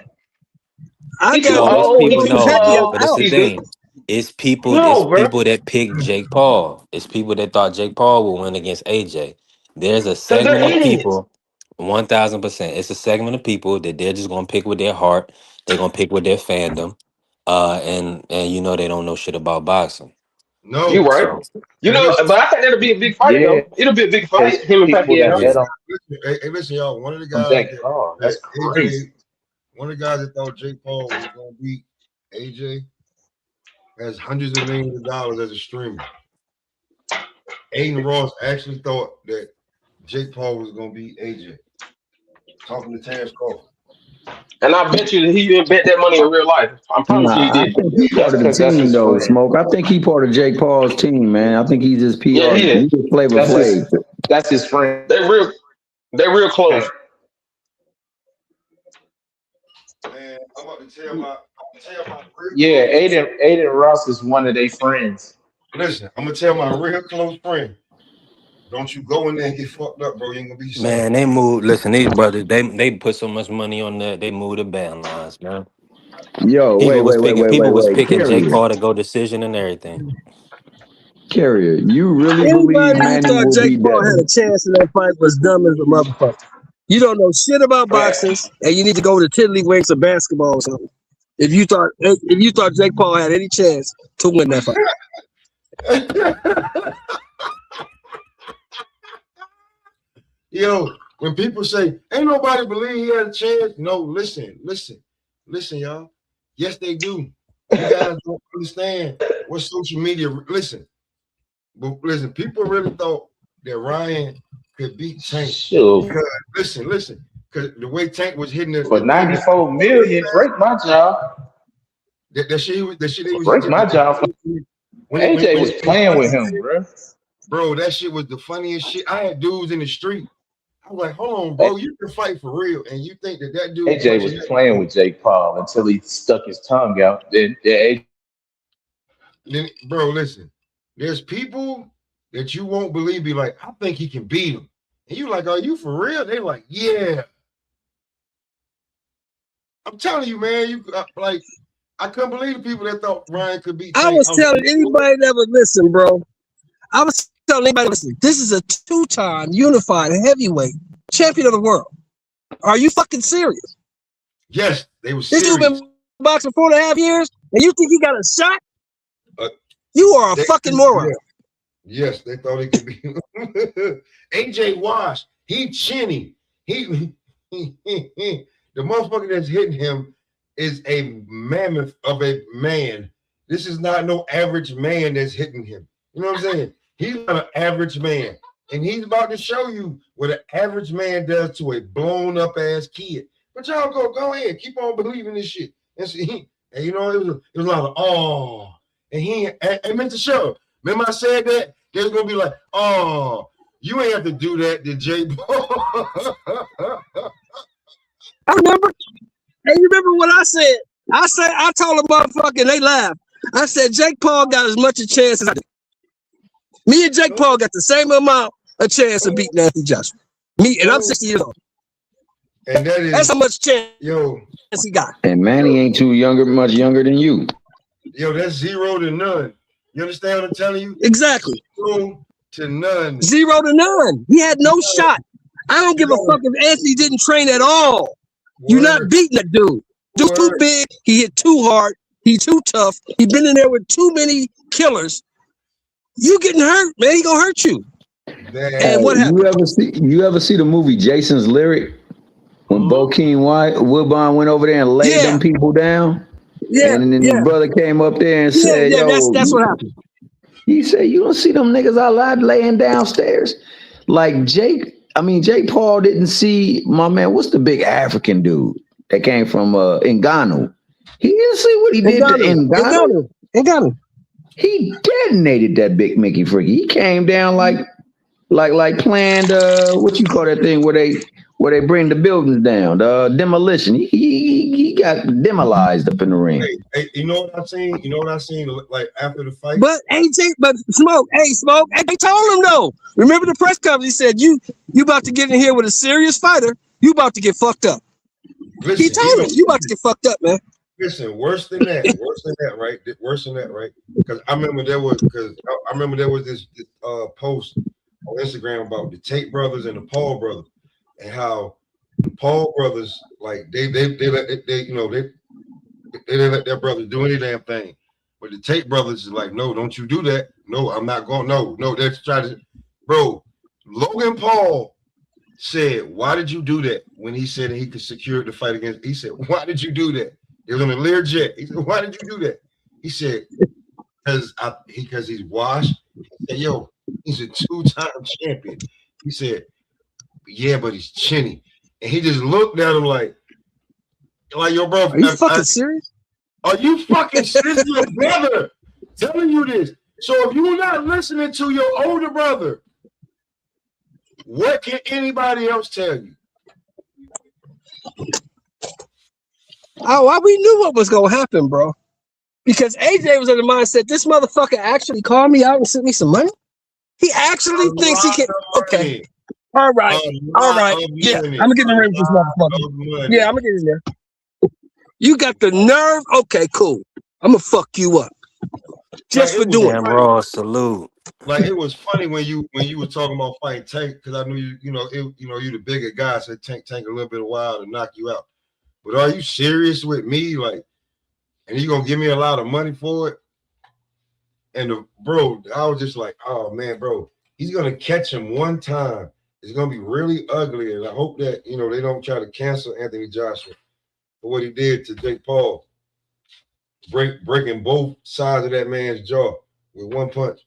I He too got No, it's old. Martin He people. too picking No, Pacquiao slow. but it's out. the He's good. thing. It's people. It's No, bro. people that picked Jake Paul. It's people that thought Jake Paul would win against AJ. There's a Because they're segment of idiots. people. 1,000%. It's a segment of people that they're just gonna pick with their heart. They're gonna pick with their fandom. And they don't know shit about boxing. You No. right. So You Hey, know, listen, but I think that'll be a big fight yeah, though. It'll be a big there's fight, him and people that Pacquiao. yeah. bet on listen, y'all. One of the guys Jake Paul. that That's crazy. AJ, one of the guys that thought Jake Paul was going to beat AJ has hundreds of millions of dollars as a streamer. Aiden Ross actually thought that Jake Paul was going to beat AJ. Talking to Terrence Crawford. And I bet you that he didn't bet that money in real life. I promise you he Nah, I didn't. think he part That's of the because that's team his though, friend. Smoke. I think he part of Jake Paul's team, man. I think he's just Yeah, PR. he did. He's just Flavor That's Flav. his friend. They're real close. I'm about to tell my real Yeah, close. Aiden Ross is one of their friends. Listen, I'm gonna tell my real close friend. Don't you go in there and get fucked up, bro. You ain't gonna be safe. Man, they moved. Listen, these brothers, they put so much money on that. They moved the band lines, man. Yo, People was wait. picking Jake Carrier. Paul to go decision and everything. Carrier, you really believe Anybody who Manny thought will Jake beat Paul had Devin? a chance in that fight was dumb as a motherfucker. You don't know shit about boxing, and you need to go to tiddlywinks or basketball or something. If you thought Jake Paul had any chance to win that fight, Yo, when people say, ain't nobody believe he had a chance. No, listen, y'all. Yes, they do. You guys don't understand what social media. Listen, people really thought that Ryan could beat Tank. Sure. Because listen, because the way Tank was hitting For 94 million, break my jaw. that shit he was Break my jaw. AJ was playing with him, bro. Bro, that shit was the funniest shit. I had dudes in the street. I was like, hold on, bro, you can fight for real, and you think that dude AJ was playing with Jake Paul until he stuck his tongue out. Then bro, listen, there's people that you won't believe be like, I think he can beat him, and you like, are you for real? They like, yeah. I'm telling you, man, you like, I couldn't believe the people that thought Ryan could beat Tank. I was telling anybody that would listen, bro. I was telling anybody listen. This is a 2-time unified heavyweight champion of the world. Are you fucking serious? Yes, they were This serious. dude been boxing 4.5 years, and you think he got a shot? You are a fucking moron. Yes, they thought he could be. AJ Wash, he chinny. He the motherfucker that's hitting him is a mammoth of a man. This is not no average man that's hitting him. You know what I'm saying? He's not an average man. And he's about to show you what an average man does to a blown up ass kid. But y'all go ahead, keep on believing this shit. And you know, it was a lot of and Mr. Show. Remember I said that? There's gonna be like, you ain't have to do that to Jay Paul. I remember. Hey, you remember what I said? I told a motherfucker and they laughed. I said Jake Paul got as much a chance as I do. Me and Jake Paul got the same amount of chance of beating Anthony Joshua. And I'm 60 years old. And that's how much chance he got. And Manny ain't much younger than you. Yo, that's 0 to none. You understand what I'm telling you? Exactly. 0 to none. 0 to none. He had no shot. I don't give a fuck if Anthony didn't train at all. You're not beating that dude. Dude's too big. He hit too hard. He's too tough. He's been in there with too many killers. You getting hurt, man. He gonna hurt you. And what happened? You ever see the movie Jason's Lyric? When Bokeem Woodbine went over there and laid them people down? Yeah. And then the brother came up there and said, that's what happened. He said, you don't see them niggas out loud laying downstairs? Like Jake Paul didn't see my man, what's the big African dude that came from Ngannou? He didn't see what he did to Ngannou. He detonated that big Mickey Freaky. He came down like planned what you call that thing where they bring the buildings down, the demolition. He got demolized up in the ring. Hey, you know what I seen? Like after the fight? But Smoke, they told him no. Remember the press conference? He said, you about to get in here with a serious fighter, you about to get fucked up. Listen, he told him, you about to get fucked up, man. Listen, worse than that, right? Because I remember there was this post on Instagram about the Tate brothers and the Paul brothers, and how the Paul brothers, like they let their brothers do any damn thing, but the Tate brothers is like, no, don't you do that. No, I'm not going. No, they're trying to, bro. Logan Paul said, why did you do that? When he said he could secure the fight against, he said, why did you do that? It was on a Learjet. He said, why did you do that? He said, because he's washed. He said, yo, he's a 2-time champion. He said, yeah, but he's chinny. And he just looked at him like yo, bro. Are you fucking serious? Are you fucking serious? Your brother telling you this. So if you're not listening to your older brother, what can anybody else tell you? We knew what was gonna happen, bro. Because AJ was in the mindset, this motherfucker actually called me out and sent me some money. He actually A thinks he lot can. of Okay, money. all right, A all lot right. of Yeah, money. I'm gonna get in A the ring with this lot motherfucker. of money. Yeah, I'm gonna get in there. You got the nerve? Okay, cool. I'm gonna fuck you up Like just for it was doing it. Damn funny. raw salute. Like it was funny when you were talking about fighting Tank, because I knew you the bigger guy, so Tank a little bit of while to knock you out. But are you serious with me? Like, and you gonna give me a lot of money for it? And bro, I was just like, oh man, bro, he's gonna catch him one time. It's gonna be really ugly, and I hope that they don't try to cancel Anthony Joshua for what he did to Jake Paul, breaking both sides of that man's jaw with one punch.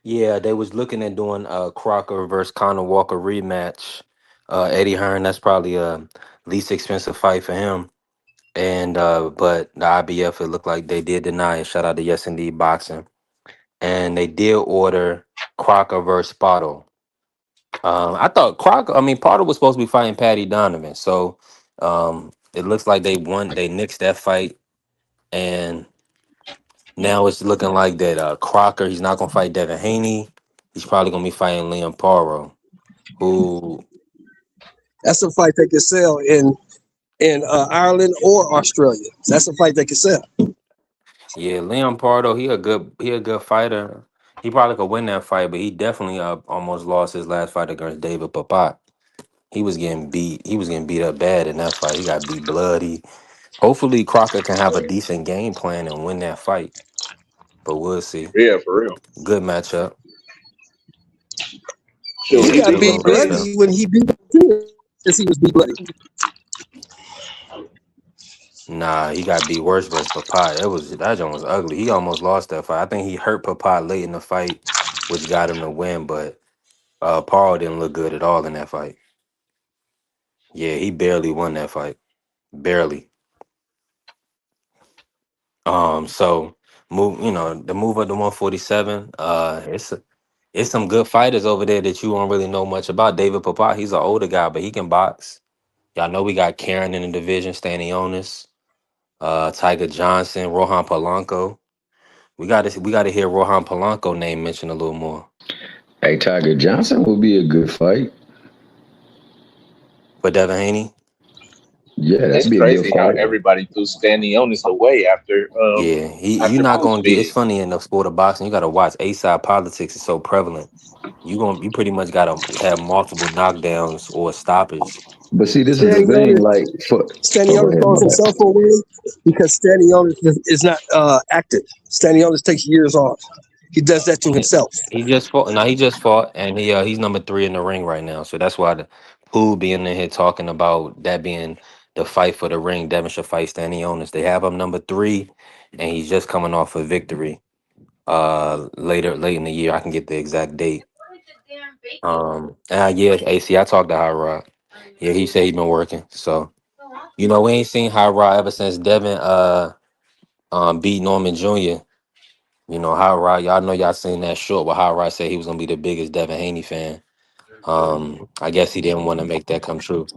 Yeah, they was looking at doing Crocker versus Conor Walker rematch. Eddie Hearn, that's probably least expensive fight for him. And but the IBF, it looked like they did deny it. Shout out to Yes Indeed Boxing. And they did order Crocker versus Sparto. I thought Pardo was supposed to be fighting Patty Donovan. So it looks like they nixed that fight. And now it's looking like that Crocker, he's not gonna fight Devin Haney. He's probably gonna be fighting Liam Paro, who That's a fight they can sell in Ireland or Australia. That's a fight they can sell. yeah, Liam Pardo, he a good fighter. He probably could win that fight, but he definitely almost lost his last fight against David Papat. He was getting beat. He was getting beat up bad in that fight. He got beat bloody. Hopefully Crocker can have a decent game plan and win that fight. But we'll see. Yeah, for real. Good matchup. Shoot, Yeah, He he got good just beat little matchup. bloody when he beat since he was beat bloody. Nah, he got beat worse versus Papat. That joint was ugly. He almost lost that fight. I think he hurt Papat late in the fight, which got him to win. But Paul didn't look good at all in that fight. Yeah, he barely won that fight. Barely. So the move up to 147. It's some good fighters over there that you don't really know much about. David Papat, he's an older guy, but he can box. Y'all know we got Karen in the division, Stanionis, Tiger Johnson, Rohan Polanco. We gotta hear Rohan Polanco name mentioned a little more. Hey, Tiger Johnson would be a good fight. But Devin Haney, Yeah, that'd it's be a good crazy how fight. everybody threw Stanionis away yeah, you're after not gonna get. It's Bisping. funny in the sport of boxing. You gotta watch. A-side politics is so prevalent. You pretty much gotta have multiple knockdowns or stoppage. But see, this is the thing. Stanionis, Like, oh, go Stanionis ahead, my throws bad. himself away because Stanionis is not active. Stanionis takes years off. He does that to He himself. he just fought. No, he just fought, and he's number 3 in the ring right now. So that's why the pool being in here talking about that being the fight for the ring. Devin should fight Stanionis. They have him number 3, and he's just coming off a victory. Late in the year, I can get the exact date. Yeah, AC. I talked to High Rod. Yeah, he said he been working. So we ain't seen High Rod ever since Devin beat Norman Jr. High Rod, y'all know y'all seen that short where High Rod said he was gonna be the biggest Devin Haney fan. I guess he didn't want to make that come true.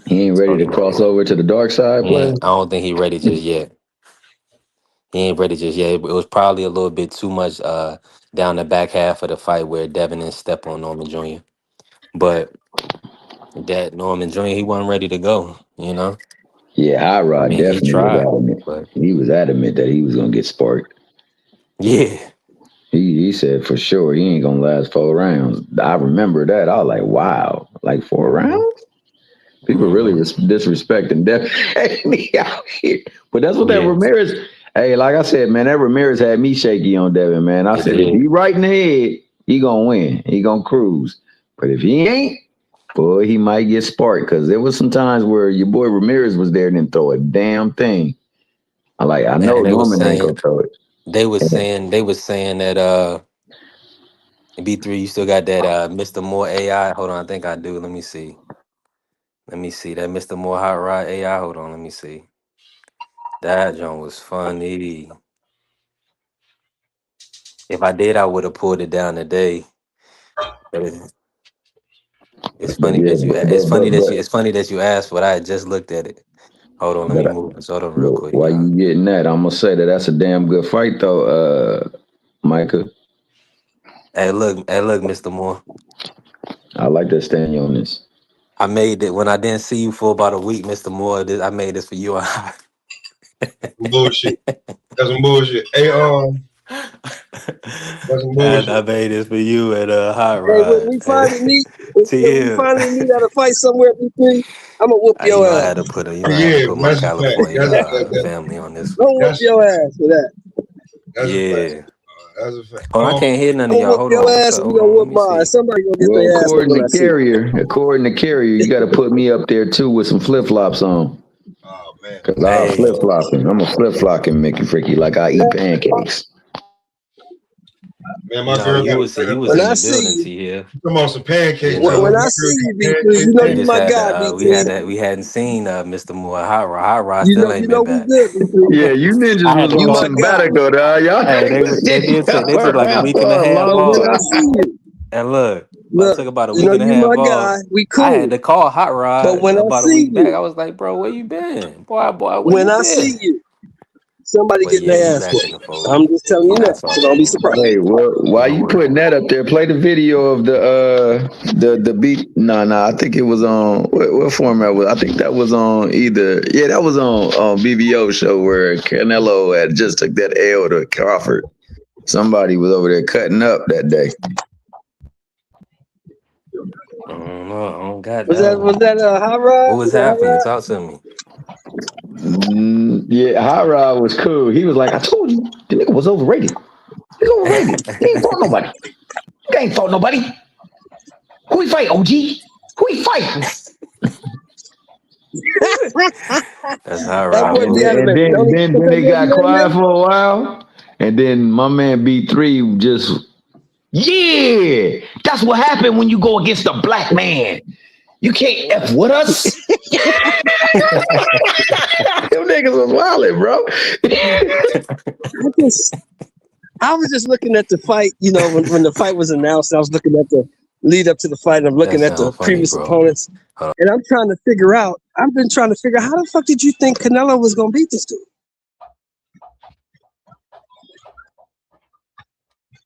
He ain't So ready to cross over to the dark side, player. I don't think he ready just yet. He ain't ready just yet. It was probably a little bit too much down the back half of the fight where Devin didn't step on Norman Jr. But that Norman Jr. he wasn't ready to go. Yeah, High I Rod mean, he definitely was tried, adamant. but He was adamant that he was gonna get sparked. yeah. He said for sure he ain't gonna last 4 rounds. I remember that. I was like, wow, like 4 rounds? People really disrespecting Devin Haney out here. But that's what that Yeah, Ramirez. Hey, like I said, man, that Ramirez had me shaky on Devin, man. I it said if did. he right in the head, he gonna win. He gonna cruise. But if he ain't, boy, he might get sparked. Cause there was some times where your boy Ramirez was there and didn't throw a damn thing. I know And they was Norman ain't saying gonna throw it. that B3, you still got that Mr. Moore AI. Hold on, I think I do. Let me see. That Mr. Moore Hot Rod AI. Hold on, let me see. That joint was funny. If I did, I would have pulled it down today. But it's But funny yeah, that you. It's funny that you. It's funny that you asked for it. I had just looked at it. Hold on, let me But move this. Hold on real quick, while y'all. you getting that, I'm gonna say that that's a damn good fight though, Micah. Hey, look, Mr. Moore. I like that stand on this. I made it when I didn't see you for about a week, Mr. Moore. I made this for you. Bullshit. That's some bullshit. Hey, that's some And I bullshit. made this for you at Hot Hey, when Rod. we finally meet, when we TL. finally meet at a fight somewhere, B3, I'm gonna whoop You your know I ass. had to put Oh, yeah, my that's a fact. California That's family on this I'm one. gonna whoop your ass for that. a fact. Yeah. That's a fact. Hold on, I can't hear none I'm of gonna y'all. whoop Hold your on. What's ass up? and you Hold gonna on. Let whoop me mine. see. Somebody gonna get Well, their ass whooped when I see. according to Carrier, you got to put me up there too with some flip flops on. Oh man. Cause I Hey. flip flopping. I'm a flip flopping Mickey Freaky like I eat pancakes. Man, my No, girl got he was When in I the see building, you, T here. come on some You pancakes, know. Joe. when My I girl see you, got B3, you pancakes know We you just my had guy, to B3. we hadn't seen Mr. Moore. Hot Rod You still know, ain't been we back. good, B3. Yeah, you ninjas I had was to You on my call. guy. sabbatical, dog. Y'all, Hey, they took like a around week and for a a half long But when off. I time. see you, And look, I look, took about a you week know and a you half my off. guy. We I had cool. to call Hot But Rod when I about a see week back. you, I was like, bro, where you been? Boy, where when you I been? see you, somebody But getting yeah, he their ass back in whooped. the fold. I'm just telling you now, That's so all don't be good. surprised. Hey, well, while Don't you worry. putting that up there, play the video of the beat. No, I think it was on what format was. I think that was on that was on BBO show where Canelo had just took that L to Crawford. Somebody was over there cutting up that day. I don't know. I don't got Was that that one. Hot Rod? What was Was that Hot happening? Rod? Talk to me. Yeah, Hot Rod was cool. He was like, I told you, the nigga was overrated. He's overrated. He ain't fought nobody. He ain't fought nobody. Who he fight, OG? Who he fight? That's Hot That Rod boy And be for then, you. and animated. then, Don't he? then, then Sometimes they he got be quiet animated. for a while, and then my man B3 just, yeah, that's what happened when you go against a black man. You can't F with us. Them niggas was wildin', bro. I was just looking at the fight. You know, when the fight was announced, I was looking at the lead up to the fight, and I'm That looking at the sounds funny, previous bro. opponents, Hold and I'm trying to figure out. I've been trying to figure out how the fuck did you think Canelo was gonna beat this dude?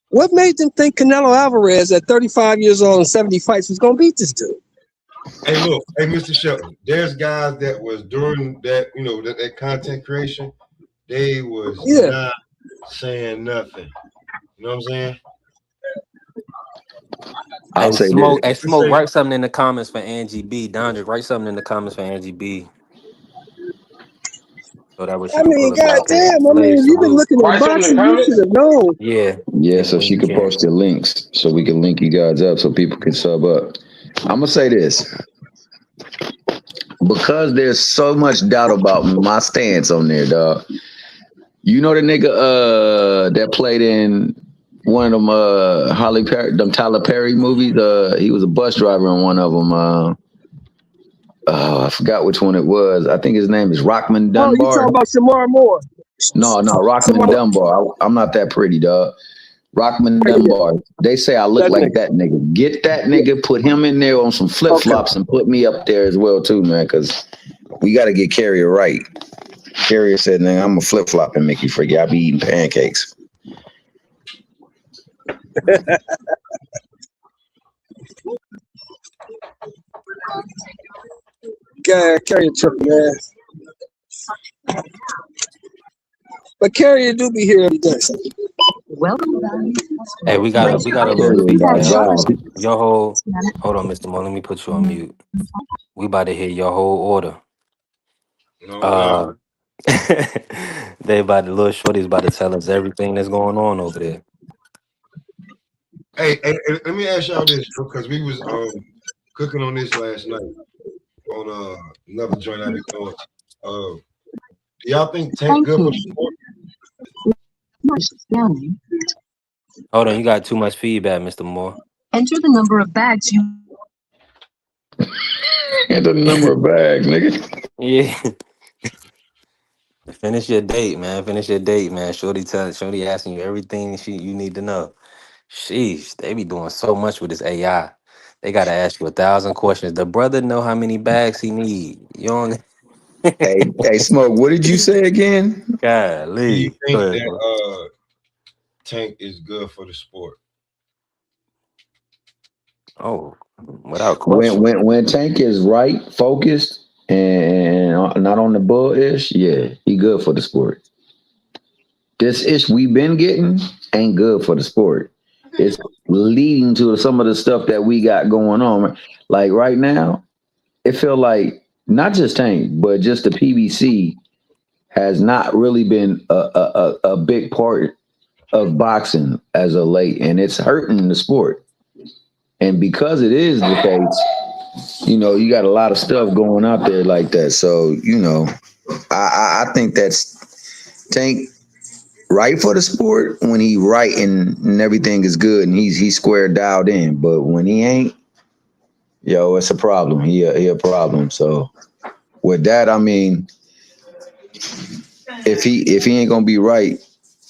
What made them think Canelo Alvarez at 35 years old and 70 fights was gonna beat this dude? Hey, look, hey, Mr. Shelton. There's guys that was during that, that content creation. They was not saying nothing. You know what I'm saying? I'll Hey, say Smoke. this. Hey, They Smoke. say, Write something in the comments for Angie B. Dondra, write something in the comments for Angie B. So that way she I can mean, pull up our page. goddamn. I mean, Slave if you've been salute. looking at Write something in the boxing, you should comments. have known. Yeah, Yeah, so when she you could can. post the links so we can link you guys up so people can sub up. I'm gonna say this. Because there's so much doubt about my stance on there, dog. You know the nigga that played in one of them them Tyler Perry movies. He was a bus driver in one of them. I forgot which one it was. I think his name is Rockman Oh, you Dunbar. talking about Shamar Moore? No, Rockman Shamar, Dunbar. I'm not that pretty, dog. Rockman yeah, Dunbar. They say I look that like nigga. that nigga. Get that Yeah, nigga, put him in there on some flip okay. flops and put me up there as well too, man. Because we got to get Carrier right. Carrier said, "Nigga, I'm a flip flop and Mickey Freaky. I be eating pancakes." Carrier tripping, man. But Carrier do be here every day. Hey, we got a little Carrier, my feedback. guy. Hold on, Mr. Mo. Let me put you on mute. We about to hear your whole order. no doubt. Uh, they about the little shorty's about to tell us everything that's going on over there. Hey, let me ask y'all this because we was cooking on this last night on another joint I be doing. Do y'all think Tank good for the sport? Hold on, you got too much feedback, Mr. Moore. Enter the number of bags, nigga. Yeah. Finish your date, man. Finish your date, man. Shorty asking you everything you need to know. Sheesh, they be doing so much with this AI. They gotta ask you 1,000 questions. The brother know how many bags he need. You don't. Hey, Smoke, what did you say again? Do you Golly. think Go ahead, bro. that Tank is good for the sport? Oh, without question. When Tank is right, focused, and not on the bull-ish, yeah, he good for the sport. This ish we been getting ain't good for the sport. It's leading to some of the stuff that we got going on. Like right now, it feel like not just Tank, but just the PBC has not really been a big part of boxing as of late, and it's hurting the sport. And because it is the case, you got a lot of stuff going out there like that. So, I think that's Tank right for the sport when he right and everything is good and he's square dialed in. But when he ain't, it's a problem. He a problem. So with that, I mean, if he ain't gonna be right,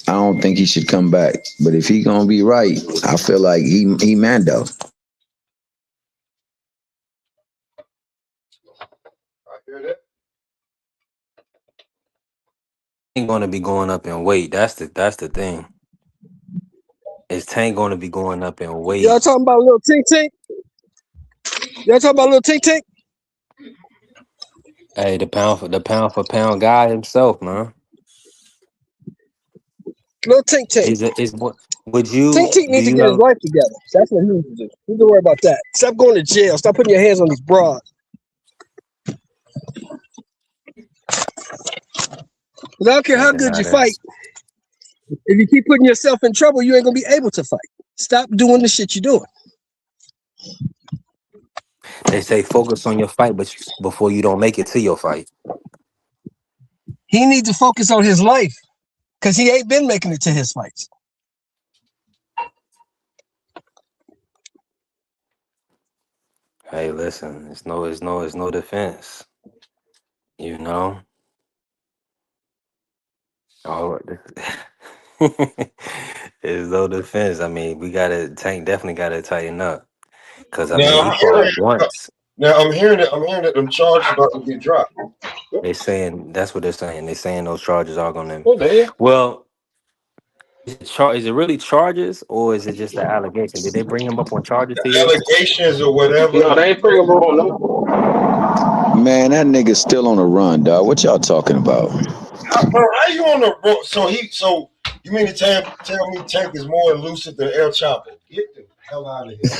I don't think he should come back. But if he gonna be right, I feel like he Mando. I hear that. Ain't going to be going up in weight. That's the thing. Is Tank going to be going up in weight? Y'all talking about little Tink Tink? Y'all talking about little Tink Tink? Hey, the pound for pound guy himself, man. Little Tink Tink. Would Tink you Tink do needs to you get his have life together. That's what he needs to do. You don't worry about that. Stop going to jail. Stop putting your hands on these broads. I don't care can't how good deny you that. fight. If you keep putting yourself in trouble, you ain't gonna be able to fight. Stop doing the shit you're doing. They say focus on your fight, but before you don't make it to your fight. He needs to focus on his life because he ain't been making it to his fights. Hey, listen, it's no defense. You know? Oh, it's no defense. I mean, Tank definitely gotta tighten up. Cause I mean Now he fought once. I'm hearing that them charges about to get dropped. They saying that's what they're saying. They're saying those charges are gonna What the hell? well, is it really charges or is it just the allegation? Did they bring him up on charges here? Allegations or whatever. No, they ain't bringing him on no. Man, that nigga's still on the run, dog. What y'all talking about? Bro, how you on the road? So you mean to tell me Tank is more elusive than El Chapo? Get the hell out of here.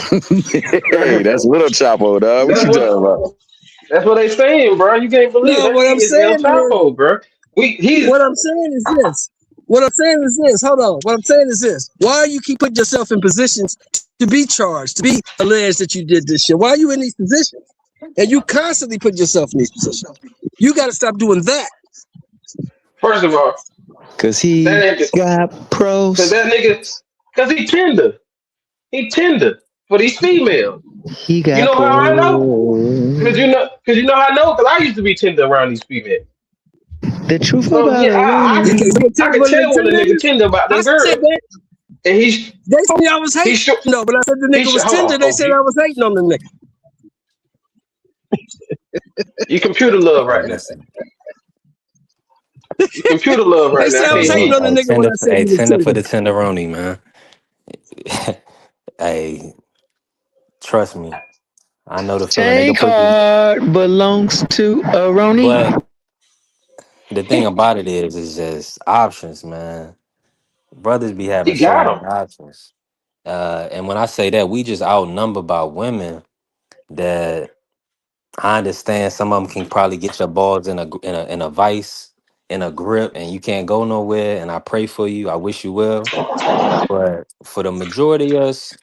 Hey, that's Little Chapo, dog. What you talking about? That's what they saying, bro. You can't believe No, that nigga is El Chapo, bro. What I'm saying is this. Hold on. What I'm saying is this. Why you keep putting yourself in positions to be charged, to be alleged that you did this shit? Why are you in these positions? And you constantly put yourself in these positions. You got to stop doing that. First of all, Cause he got pros. Cause that nigga, cause he tender. He tender for these females. He got You know how I know? pros. Cause you know how I know? Cause I used to be tender around these females. The truth So about yeah, I it. can tell when a nigga tender about them girls. And they told me I was hating. No, but I said the nigga was tender. They said I was hating on the nigga. You computer love right now. You computer love right They now. said I was hating on the nigga when I said he was Tender for tender. the tenderoni, man. Hey, trust me. I know the feeling. They can Tank put you. Heart belongs to a Roni. But the thing about it is just options, man. Brothers be having He so got many him. options. And when I say that, we just outnumbered by women that I understand some of them can probably get your balls in a vice, in a grip, and you can't go nowhere. And I pray for you. I wish you well. But for the majority of us,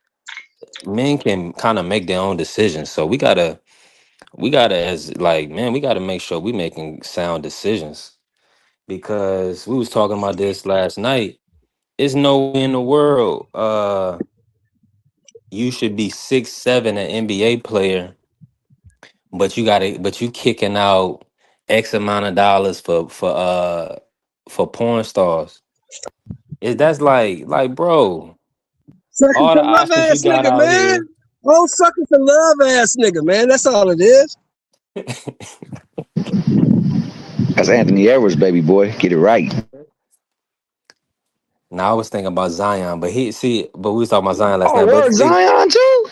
men can kind of make their own decisions. So we gotta as like man, we gotta make sure we making sound decisions. Because we was talking about this last night. There's no way in the world you should be 6'7" an NBA player, but you kicking out X amount of dollars for porn stars. That's like bro, Sucker all for the love options you ass got nigga, out man. here. Oh, sucker for love ass nigga, man. That's all it is. That's Anthony Edwards, baby boy. Get it right. Now I was thinking about Zion, but but we was talking about Zion last Oh, night. word Zion too?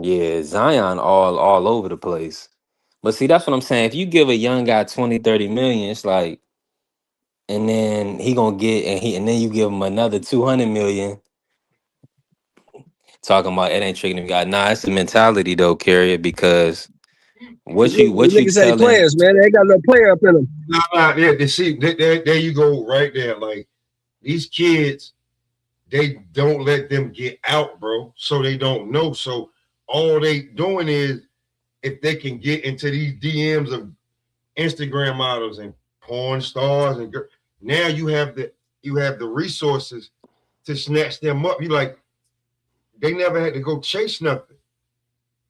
Yeah, Zion all over the place. But see, that's what I'm saying. If you give a young guy 20, 30 million, it's like, and then he gonna get and then you give him another 200 million, talking about it ain't tricking him guy. Nah, it's the mentality though, Carrier, because what The you niggas ain't telling players, man. They ain't got no player up in them. Nah, yeah, see, there you go, right there. Like these kids, they don't let them get out, bro. So they don't know. So all they doing is if they can get into these DMs of Instagram models and porn stars and now you have the resources to snatch them up. You like they never had to go chase nothing.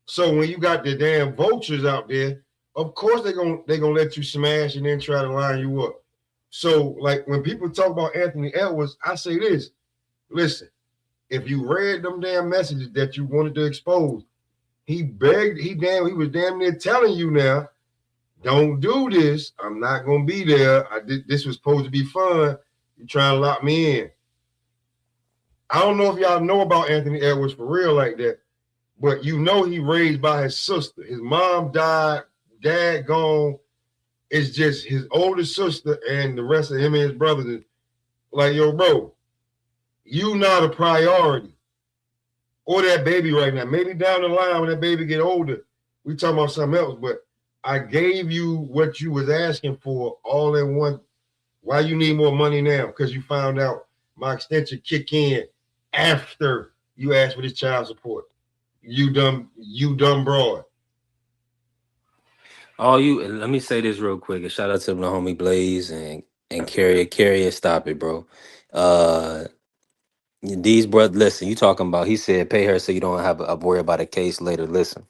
So when you got the damn vultures out there, of course they're gonna let you smash and then try to line you up. So like when people talk about Anthony Edwards, I say this: listen, if you read them damn messages that you wanted to expose, he was damn near telling you now, don't do this. I'm not gonna be there. This was supposed to be fun. You trying to lock me in. I don't know if y'all know about Anthony Edwards for real like that, but you know he raised by his sister. His mom died, dad gone. It's just his older sister and the rest of him and his brothers. Like, yo, bro, you not a priority. Or that baby right now. Maybe down the line when that baby get older, we talking about something else. But I gave you what you was asking for all in one. Why you need more money now? Because you found out my extension kick in after you asked for this child support. You dumb broad. let me say this real quick. And shout out to the homie Blaze and Carrier, stop it, bro. These brothers, listen, you talking about, he said, pay her so you don't have a worry about a case later. Listen,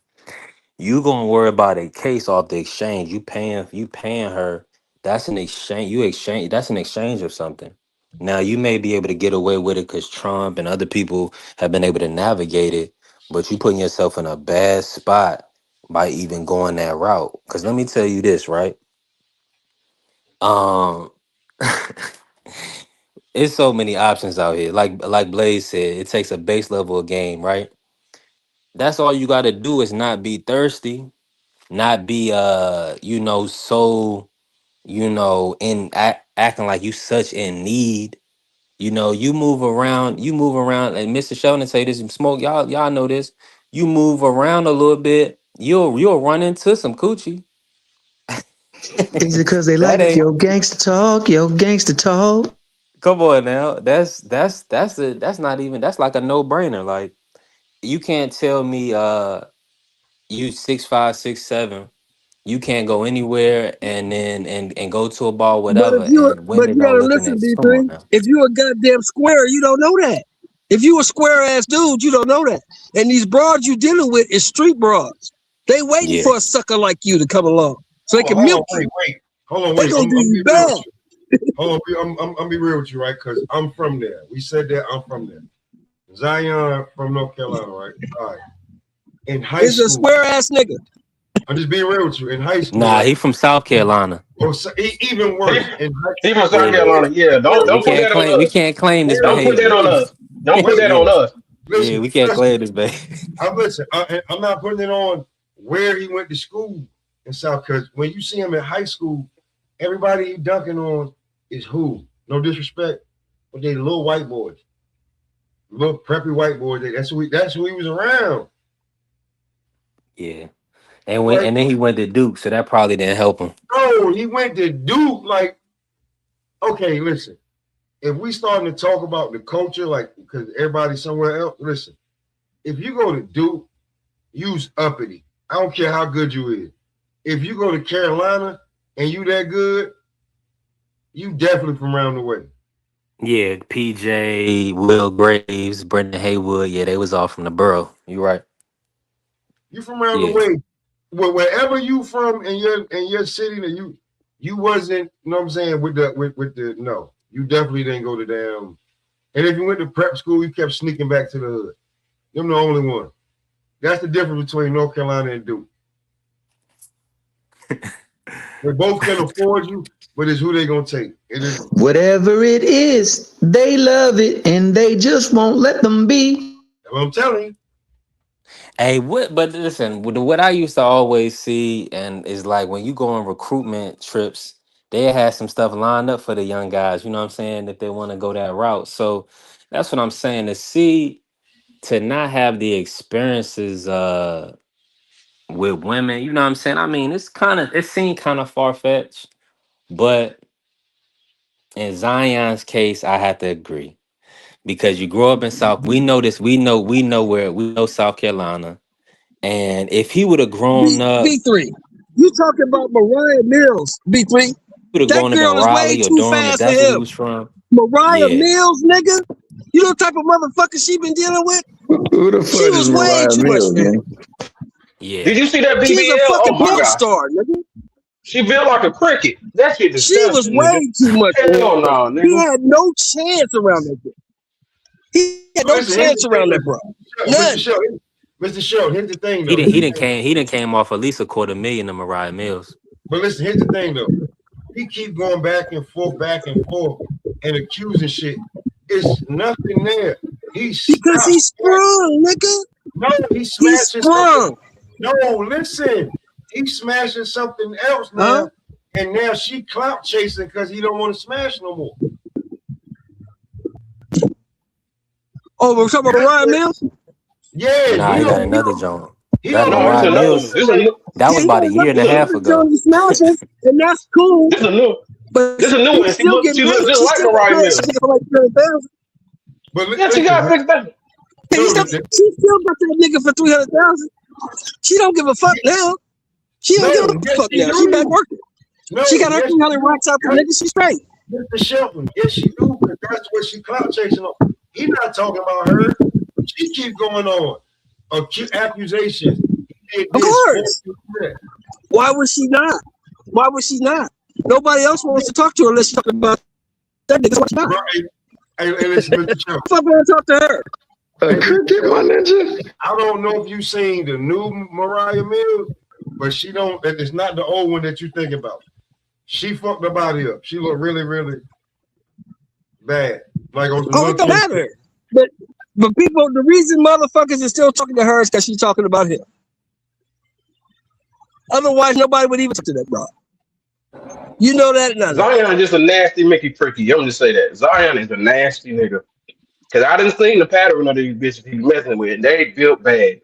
you gonna worry about a case off the exchange. You paying her. That's an exchange. That's an exchange of something. Now you may be able to get away with it because Trump and other people have been able to navigate it, but you putting yourself in a bad spot by even going that route. Because let me tell you this, right? Um, it's so many options out here. Like Blaze said, it takes a base level of game, right? That's all you got to do is not be thirsty, not be so acting like you such in need. You move around, and Mr. Sheldon say this, smoke, y'all know this. You move around a little bit, you'll run into some coochie. Is it because they That like ain't your gangster talk? Your gangster talk? Come on now. That's not even, that's like a no-brainer. Like, you can't tell me you 6'5", 6'7". You can't go anywhere and then and go to a bar, whatever, and But women you don't gotta looking listen, at, come on B3. now. If you a goddamn square, you don't know that. If you a square ass dude, you don't know that. And these broads you dealing with is street broads. They waiting Yeah. for a sucker like you to come along so they can Hold on, milk you. wait. Hold on, They wait. gonna I'm do you be real bad. with you. Hold on, I'm be real with you, right? Because I'm from there. We said that I'm from there. Zion from North Carolina, right? All right. In high It's a school, square ass nigga. I'm just being real with you. In high school, Nah, right? he from South Carolina. Or so, even worse. In high He from South Yeah. Carolina. Yeah, We don't put can't that on claim we us. can't claim this Don't put that behavior. on us. Don't put wait, that Yeah. on us. Yeah, listen, we can't claim this behavior. listen. I'm not putting it on where he went to school in South. Because when you see him in high school, everybody he dunking on is who? No disrespect, but they little white boys, little preppy white boys. That's who he was around. Yeah. And Like, then he went to Duke, so that probably didn't help him. no, he went to Duke. Like, okay, listen. If we starting to talk about the culture, like, because everybody's somewhere else, listen. If you go to Duke, you's uppity. I don't care how good you is. If you go to Carolina and you that good, you definitely from around the way. Yeah, PJ, Will Graves, Brendan Haywood, yeah, they was all from the borough. You right. You from around the Yeah. way. Wherever you from in your city that you wasn't, you know what I'm saying, with the no. You definitely didn't go to damn. And if you went to prep school, you kept sneaking back to the hood. Them the only one. That's the difference between North Carolina and Duke. They both can afford you, but it's who they gonna take. It is Whatever it is, they love it and they just won't let them be. what I'm telling you. Hey, what? But listen, what I used to always see, and is like when you go on recruitment trips, they have some stuff lined up for the young guys. You know what I'm saying? If they want to go that route, so that's what I'm saying. To not have the experiences with women. You know what I'm saying? I mean, it seemed kind of far fetched, but in Zion's case, I have to agree because you grow up in South. We know this. We know South Carolina. And if he would have grown up, B3. You talking about Mariah Mills, B3. would have That grown up in girl is way Raleigh or too Durham, if fast for that's where he him. was from. Mariah Yeah. Mills, nigga. You know what type of motherfucker she been dealing with? Who the fuck She was is way Mariah too much Mills, for him. man? Yeah. Did you see that She's a BBL? Oh fucking my porn god, star, nigga. she built like a cricket. That shit She was disgusting, nigga. way too much for Hell him. no, He nigga. had no chance around that bitch. He had no Listen, here's chance the around thing, that bro. Mr. None. Shelton. Mr. Shelton, here's the thing He though. didn't came off at least $250,000 to Mariah Mills. But listen, here's the thing though. He keep going back and forth, and accusing shit. It's nothing there. Because he's sprung, nigga. No, he's smashing sprung. No, listen. He's smashing something else now. And now she clout chasing because he don't want to smash no more. Oh, we're talking about Mariah Mills? Yeah. Nah, he got another joint. That No, it's Mariah another Mills, one. This a new. that was about a year and a half ago. He smashes, and that's cool. This a new. But This a new one. she's still getting She looks paid. just She's like still Mariah getting Mills. paid for like 300,000. But Yeah, she got 6,000. She still got that nigga for 300,000. She don't give a fuck now. She don't give a fuck now. She back working. She got her 300 racks out the nigga. She's straight. Mr. Shelton, yes, she do, because that's what she clout chasing on. He not talking about her. She keep going on. Accusations. Of course. Why would she not? Why would she not? Nobody else wants to talk to her unless she's talking about that nigga. What's not? Hey, listen, Mr. Shelton. Fuck, want to talk to her. I don't know if you seen the new Mariah Mills, but she don't. It's not the old one that you think about. She fucked her body up. She looked really, really bad. Like on the it don't matter. But people, the reason motherfuckers are still talking to her is because she's talking about him. Otherwise, nobody would even talk to that bro. You know that? Zion is just a nasty Mickey Pricky. I'm just say that. Zion is a nasty nigga. Cause I didn't see the pattern of these bitches he's messing with. They built bad.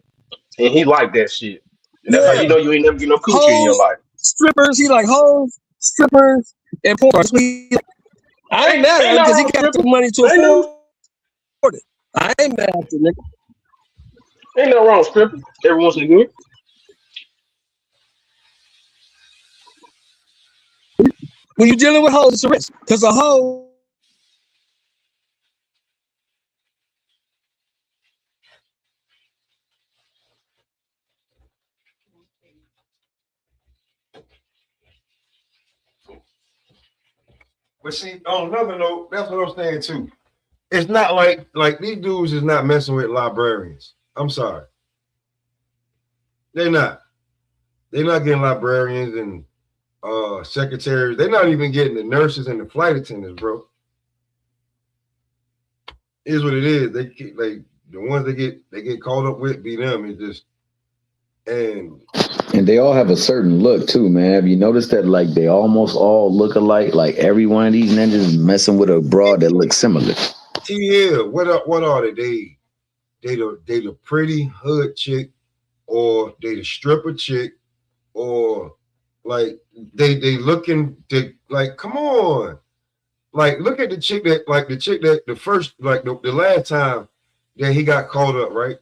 And he like that shit. And that's how you know you ain't never get no coochie in your life. Strippers, he like hoes, strippers, and porn. I ain't mad at him because he got the money to afford it. I ain't mad at the nigga. Ain't no wrong with strippers. Every once in a while. When you're dealing with hoes, it's a risk. Because a hoe. But see, on another note, that's what I'm saying too. It's not like these dudes is not messing with librarians. I'm sorry. They're not. They're not getting librarians and secretaries. They're not even getting the nurses and the flight attendants, bro. It is what it is. They keep, like the ones they get caught up with be them. It just and they all have a certain look too, man. Have you noticed that like they almost all look alike? Like every one of these ninjas is messing with a broad that looks similar. Yeah, what are they? They the pretty hood chick, or they the stripper chick, or like they looking to like come on. Like look at the chick that the first like the last time that he got caught up, right?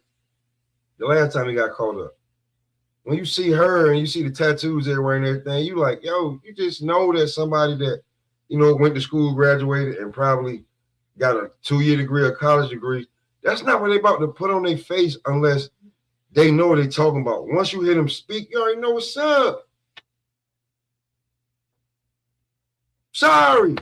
The last time he got caught up. When you see her and you see the tattoos everywhere and everything, you like, yo, you just know that somebody that, you know, went to school, graduated, and probably got a 2-year degree or college degree. That's not what they about to put on their face unless they know what they're talking about. Once you hear them speak, you already know what's up. Sorry.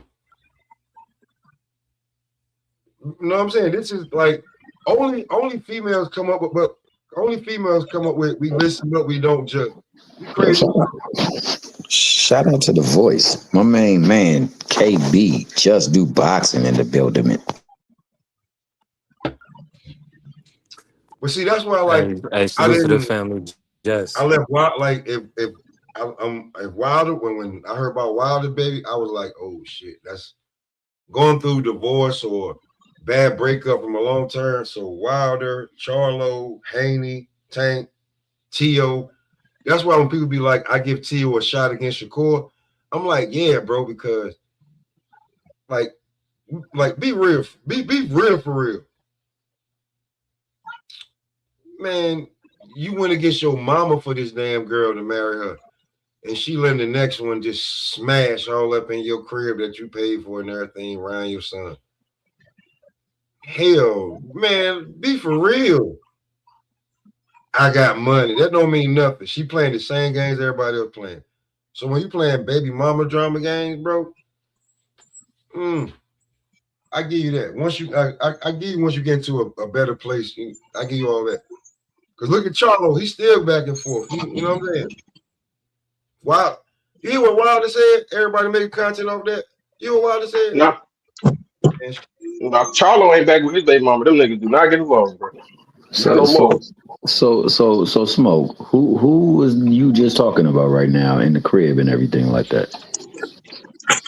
You know what I'm saying? This is like only females come up with, but only females come up with we listen but we don't judge. You crazy? Shout out to the voice. My main man, KB, just do boxing in the building. But see, that's why Hey, I salute to the didn't. family. Yes. I left Wild like if Wilder when I heard about Wilder baby, I was like, oh shit, that's going through divorce or bad breakup from a long term. So Wilder, Charlo, Haney, Tank, Tio. That's why when people be like, I give Tio a shot against Shakur, I'm like, yeah, bro, because like be real, be real for real. Man, you went against your mama for this damn girl to marry her. And she letting the next one just smash all up in your crib that you paid for and everything around your son. Hell, man, be for real. I got money. That don't mean nothing. She playing the same games everybody else playing. So when you playing baby mama drama games, bro, I give you that. I give you once you get into a better place, I give you all that. Because look at Charlo, he's still back and forth. You know what I'm saying? Wow. You hear what Wilder said? Everybody making content off that. You hear what Wilder said? No, no, Charlo ain't back with his baby mama. Them niggas do not get along, bro. Not no more. So Smoke, who was you just talking about right now in the crib and everything like that?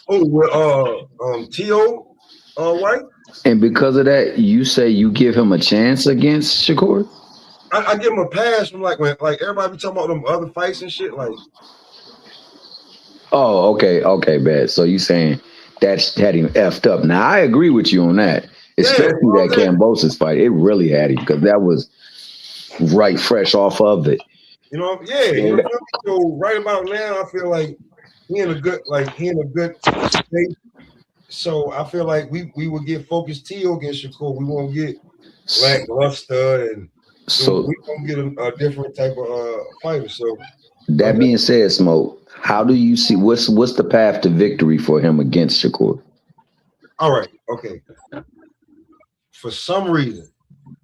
Oh, well, T.O. White. And because of that, you say you give him a chance against Shakur? I give him a pass from when everybody be talking about them other fights and shit. Like, oh, okay, bad. So you saying that had him effed up? Now I agree with you on that, especially that Kambosos fight. It really had him because that was right fresh off of it. You know, yeah. You know, so right about now, I feel like he in a good state. So I feel like we will get focused T.O. against Shakur. We won't get lackluster, and so we won't get a different type of fighter. So that being said, Smoke, how do you see what's the path to victory for him against Shakur? All right, okay. For some reason,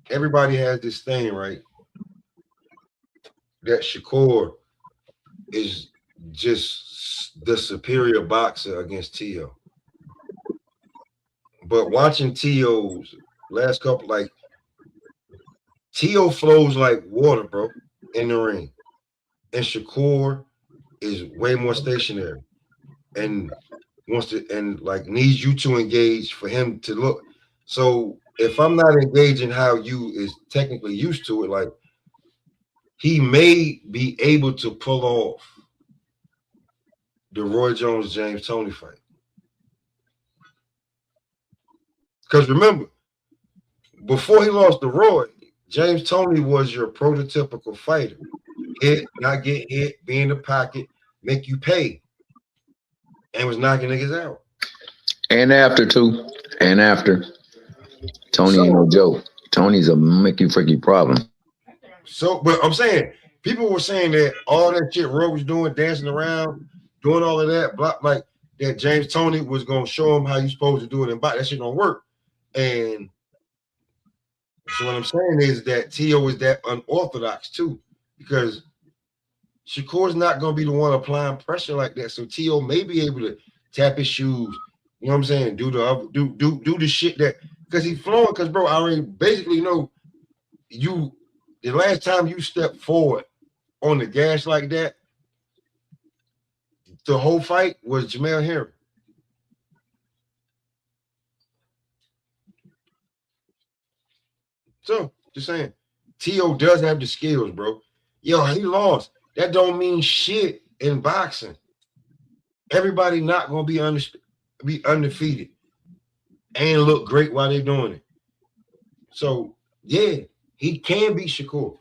everybody has this thing, right? That Shakur is just the superior boxer against T.O. But watching T.O.'s last couple, like T.O. flows like water, bro, in the ring. And Shakur is way more stationary and wants to needs you to engage for him to look. So if I'm not engaging how you is technically used to it, like he may be able to pull off the Roy Jones James Toney fight. Because remember, before he lost to Roy, James Toney was your prototypical fighter. Hit, not get hit, be in the pocket, make you pay. And was knocking niggas out. And after. Tony ain't no joke. Tony's a Mickey freaky problem. So, but I'm saying, people were saying that all that shit Roy was doing, dancing around, doing all of that, like that James Toney was gonna show him how you supposed to do it and that shit don't work. And so what I'm saying is that T.O. is that unorthodox too, because Shakur's not gonna be the one applying pressure like that. So T.O. may be able to tap his shoes, you know what I'm saying? Do the shit that because he's flowing, because bro, I already basically know you the last time you stepped forward on the gas like that, the whole fight was Jamel Hearn. So, just saying, T.O. does have the skills, bro. Yo, he lost. That don't mean shit in boxing. Everybody not gonna be undefeated and look great while they're doing it. So, yeah, he can beat Shakur.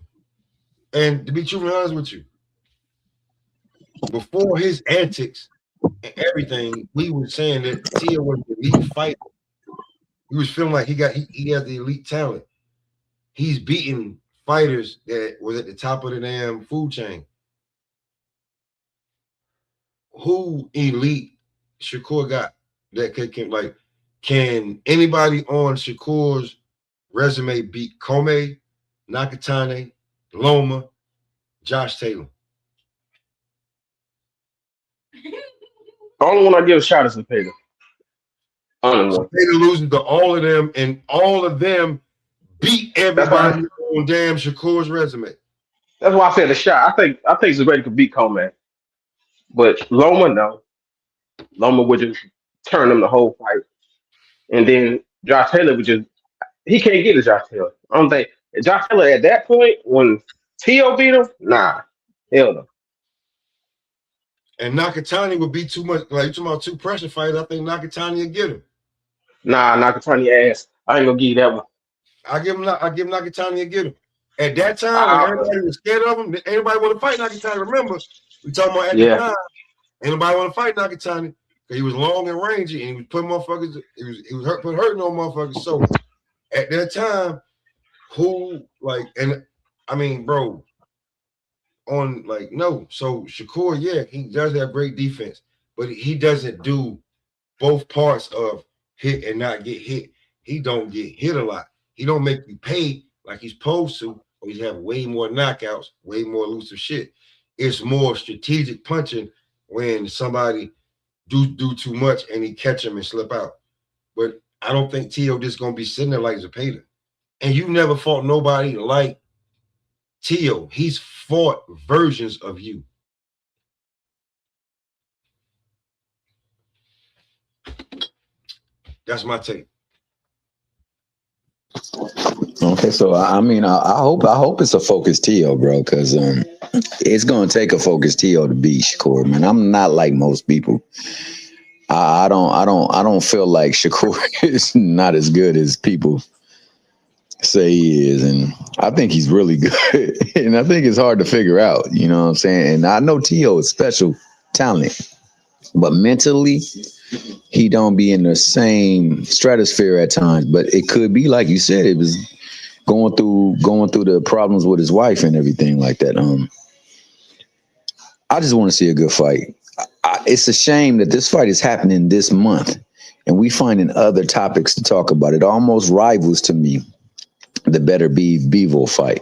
And to be truly honest with you, before his antics and everything, we were saying that T.O. was the elite fighter. He was feeling like he has the elite talent. He's beating fighters that was at the top of the damn food chain. Who elite Shakur got that can anybody on Shakur's resume beat Kome, Nakatane, Loma, Josh Taylor? Only one I give a shot is Zepeda. Only one. Zepeda losing to all of them, and all of them beat everybody on damn Shakur's resume. That's why I said a shot. I think Zepeda could beat Coleman, but Loma no. Loma would just turn him the whole fight, and then Josh Taylor would just he can't get to Josh Taylor. I don't think Josh Taylor at that point when T.O. beat him, nah, hell no. And Nakatani would be too much. Like, you're talking about two pressure fighters. I think Nakatani would get him. Nah, Nakatani ass. I ain't gonna give you that one. I give Nakatani a get him. At that time, when everybody was scared of him, everybody want to fight Nakatani. Remember, we talking about at the time, anybody want to fight Nakatani because he was long and rangy and he was putting motherfuckers. He was hurting on motherfuckers. So at that time, who like and I mean, bro, on like no. So Shakur, yeah, he does have great defense, but he doesn't do both parts of hit and not get hit. He don't get hit a lot. He don't make you pay like he's supposed to, or he's have way more knockouts, way more elusive shit. It's more strategic punching when somebody do too much and he catch him and slip out. But I don't think T.O. just gonna be sitting there like Zepeda. And you never fought nobody like T.O. He's fought versions of you. That's my take. Okay, so I mean, I hope it's a focused TO, bro, because it's gonna take a focused TO to beat Shakur, man. I'm not like most people. I don't feel like Shakur is not as good as people say he is, and I think he's really good. And I think it's hard to figure out. You know what I'm saying? And I know T.O. is special talent, but mentally, he don't be in the same stratosphere at times. But it could be like you said, it was going through the problems with his wife and everything like that. I just want to see a good fight. It's a shame that this fight is happening this month, and we finding other topics to talk about. It almost rivals to me the Better Bevo fight,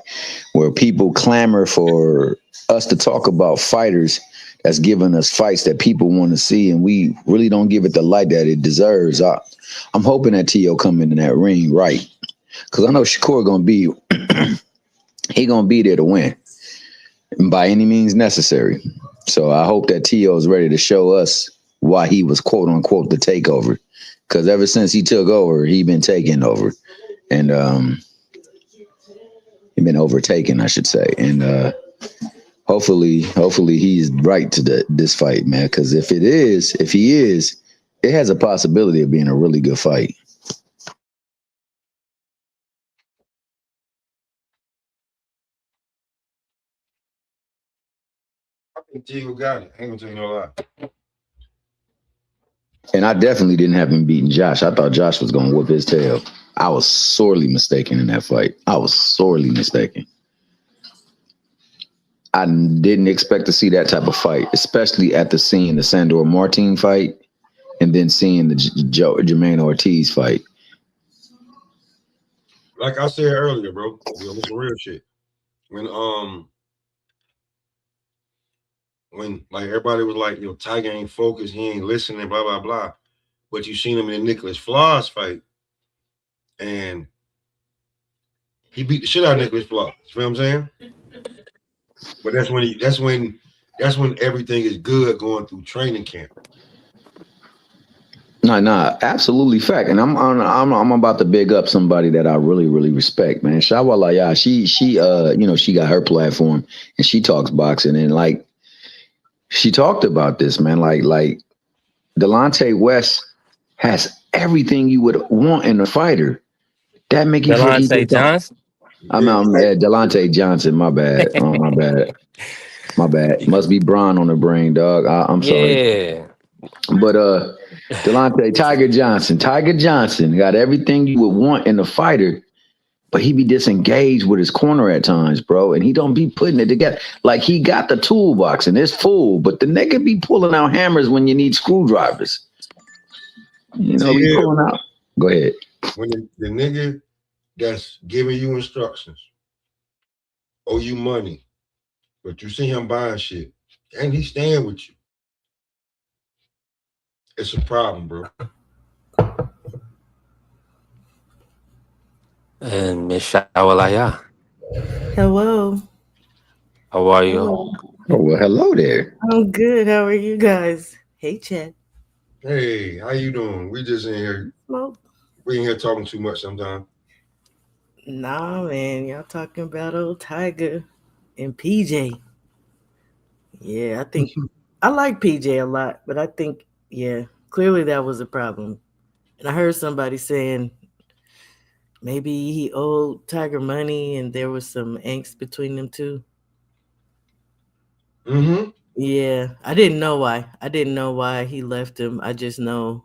where people clamor for us to talk about fighters that's giving us fights that people want to see, and we really don't give it the light that it deserves. I'm hoping that T.O. come in that ring right, because I know Shakur gonna be he gonna be there to win by any means necessary. So I hope that T.O. is ready to show us why he was quote unquote the takeover, because ever since he took over, he been taking over, and he been overtaken, I should say, and hopefully he's right to this fight, man. Because if he is, it has a possibility of being a really good fight. I think T.O. got it. I ain't gonna tell you no lie. And I definitely didn't have him beating Josh. I thought Josh was gonna whoop his tail. I was sorely mistaken in that fight. I was sorely mistaken. I didn't expect to see that type of fight, especially after seeing the Sandor Martin fight and then seeing the Jermaine Ortiz fight. Like I said earlier, bro, it's some real shit. When like everybody was like, Tiger ain't focused, he ain't listening, blah, blah, blah. But you seen him in the Nicholas Flores fight, and he beat the shit out of Nicholas Flores. You feel what I'm saying? But that's when everything is good going through training camp. No, absolutely fact. And I'm about to big up somebody that I really, really respect, man. Shawalaya, she she got her platform and she talks boxing, and like she talked about this, man. Like Delonte West has everything you would want in a fighter. That make you feel Johnson? I'm Delonte Johnson, my bad. Oh, my bad. My bad. Must be Braun on the brain, dog. I'm sorry. Yeah. But Tiger Johnson got everything you would want in a fighter, but he be disengaged with his corner at times, bro. And he don't be putting it together. Like, he got the toolbox and it's full, but the nigga be pulling out hammers when you need screwdrivers. Be pulling out. Go ahead. When the nigga that's giving you instructions owe you money, but you see him buying shit, and he's staying with you. It's a problem, bro. And Miss Shawalaya, Hello. how are you? Hello. Oh, well, hello there. I'm good. How are you guys? Hey, Chad. Hey, how you doing? We just in here. Smoke. We in here talking too much sometimes. Nah, man. Y'all talking about old Tiger and PJ. Yeah, I think I like PJ a lot, but I think, yeah, clearly that was a problem. And I heard somebody saying maybe he owed Tiger money and there was some angst between them two. Mm-hmm. Yeah, I didn't know why. I didn't know why he left him. I just know,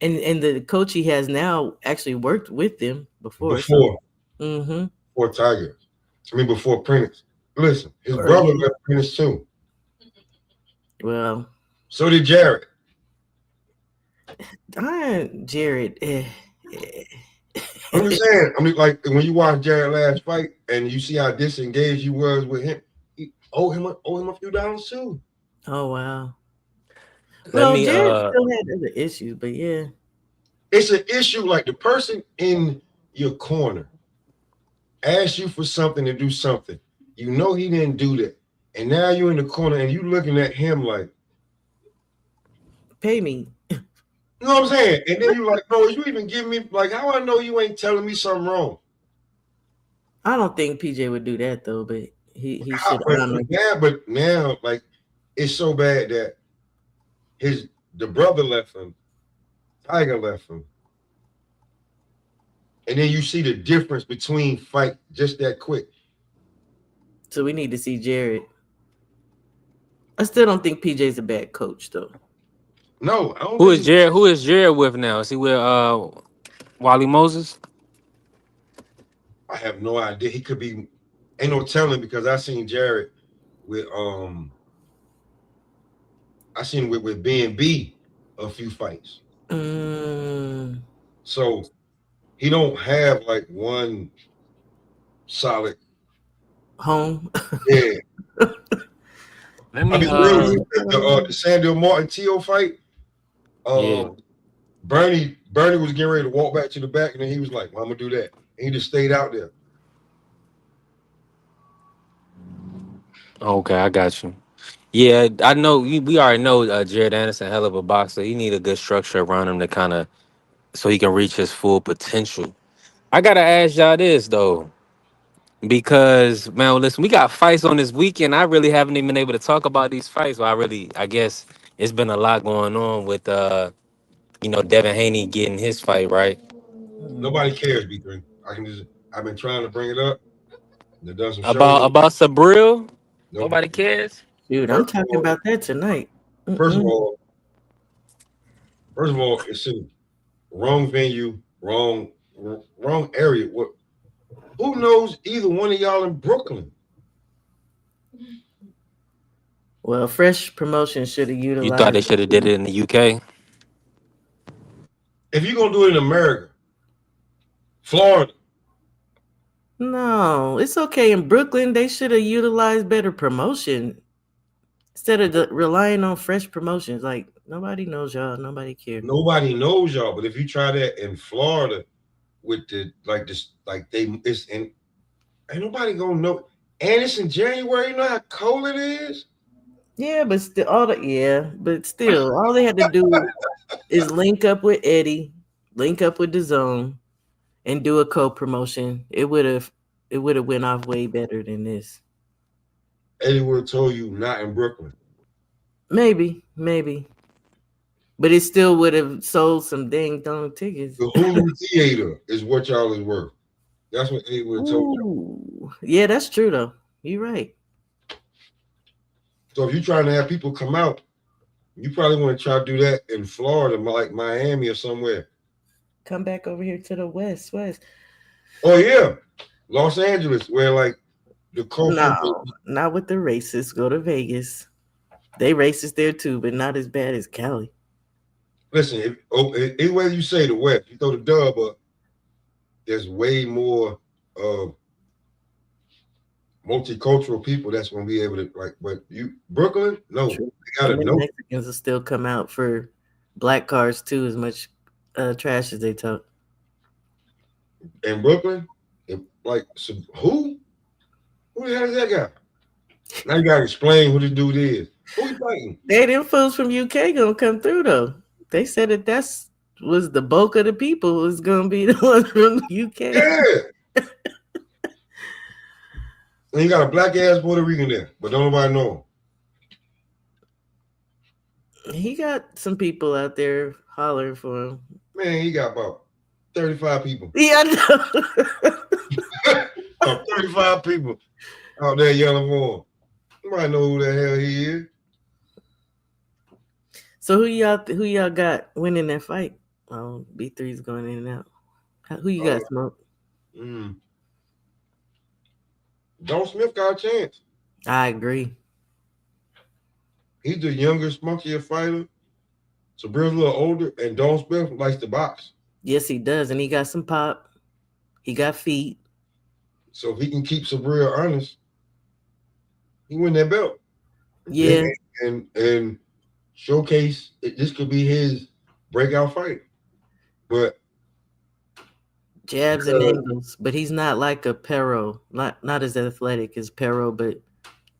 and the coach he has now actually worked with him before. So, Before mm-hmm. before Tiger. I mean before Prentice. Listen, his Or brother yeah. left Prentice too. Well, So did Jared. Jared. I'm just saying. I mean, like when you watch Jared last fight and you see how disengaged you was with him, he owe him a few dollars too. Oh wow. Let Well, me Jared still had other issues, but yeah. It's an issue like the person in your corner asked you for something to do something. You know he didn't do that. And now you're in the corner and you looking at him like, Pay me. you know what I'm saying? And then you're like, bro, you even give me like how I know you ain't telling me something wrong? I don't think PJ would do that though, but he How, should honor. but now like it's so bad that the brother left him, Tiger left him. And then you see the difference between fight just that quick. So we need to see Jared. I still don't think PJ's a bad coach though. No, I don't Who think is Jared? Who is Jared with now? Is he with Wally Moses? I have no idea. He could be ain't no telling because I seen Jared with I seen with B&B a few fights. So he don't have like one solid home. Yeah. Let me I mean, real the Sandil Martin Tio fight. Yeah. Bernie was getting ready to walk back to the back, and then he was like, well, "I'm gonna do that." And he just stayed out there. Okay, I got you. Yeah, I know. We already know Jared Anderson, hell of a boxer. He need a good structure around him to kind of so he can reach his full potential. I gotta ask y'all this though, because man, listen, we got fights on this weekend. I really haven't even been able to talk about these fights. Well, I guess it's been a lot going on with Devin Haney getting his fight right. Nobody cares, B3. I've been trying to bring it up. It doesn't show. About Sabril, Nope. nobody cares. Dude, I'm talking about that tonight. First of all, it's in wrong venue, wrong area. What? Who knows either one of y'all in Brooklyn? Well, Fresh Promotion should have utilized. You thought they should have did it in the UK? If you're gonna do it in America, Florida. No, it's okay in Brooklyn. They should have utilized better promotion instead of relying on Fresh Promotions. Like nobody knows y'all, nobody cares. Nobody knows y'all, but if you try that in Florida with it's in ain't nobody gonna know. And it's in January. You know how cold it is. Yeah, but still, all they had to do is link up with Eddie, link up with the Zone, and do a co-promotion. It would have went off way better than this. Eddie would have told you not in Brooklyn. Maybe, but it still would have sold some dang dong tickets. The Hulu Theater is what y'all is worth. That's what Eddie would have told you. Yeah, that's true though. You're right. So if you're trying to have people come out, you probably want to try to do that in Florida, like Miami or somewhere. Come back over here to the west. Oh yeah, Los Angeles, where like the culture. No, not with the racists. Go to Vegas. They racist there too, but not as bad as Cali. Listen, any way you say the West, you throw the dub up, there's way more multicultural people that's going to be able to but Brooklyn, no, they got to know. Mexicans will still come out for black cars too, as much trash as they talk. In Brooklyn, like so who? Who the hell is that guy? Now you gotta explain who this dude is. Who you fighting? They them fools from UK gonna come through though. They said that was the bulk of the people was gonna be the ones from the UK. Yeah. And you got a black ass Puerto Rican there, but don't nobody know him. He got some people out there hollering for him. Man, he got about 35 people. Yeah, I know. About 35 people out there yelling for him. Nobody know who the hell he is. So who y'all got winning that fight? Oh, B3's going in and out. Who you got, Smoke? Don Smith got a chance. I agree. He's the younger, spunkier fighter. Sabrina's a little older, and Don Smith likes to box. Yes, he does, and he got some pop. He got feet. So if he can keep Sabrina honest, he win that belt. Yeah. And showcase this could be his breakout fight. But jabs and angles, but he's not like a Pero, not as athletic as Pero, but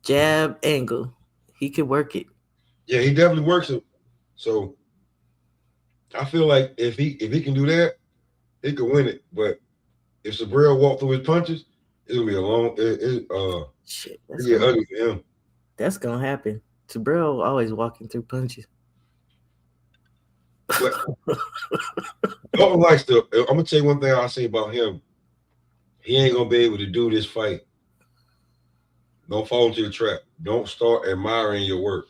jab angle, he can work it. Yeah, he definitely works it. So I feel like if he can do that, he can win it. But if Sabrina walk through his punches, it's gonna be a long. Shit, that's get ugly for him. That's gonna happen. Sabrina always walking through punches. Dalton likes to. I'm gonna tell you one thing I'll say about him. He ain't gonna be able to do this fight. Don't fall into the trap. Don't start admiring your work.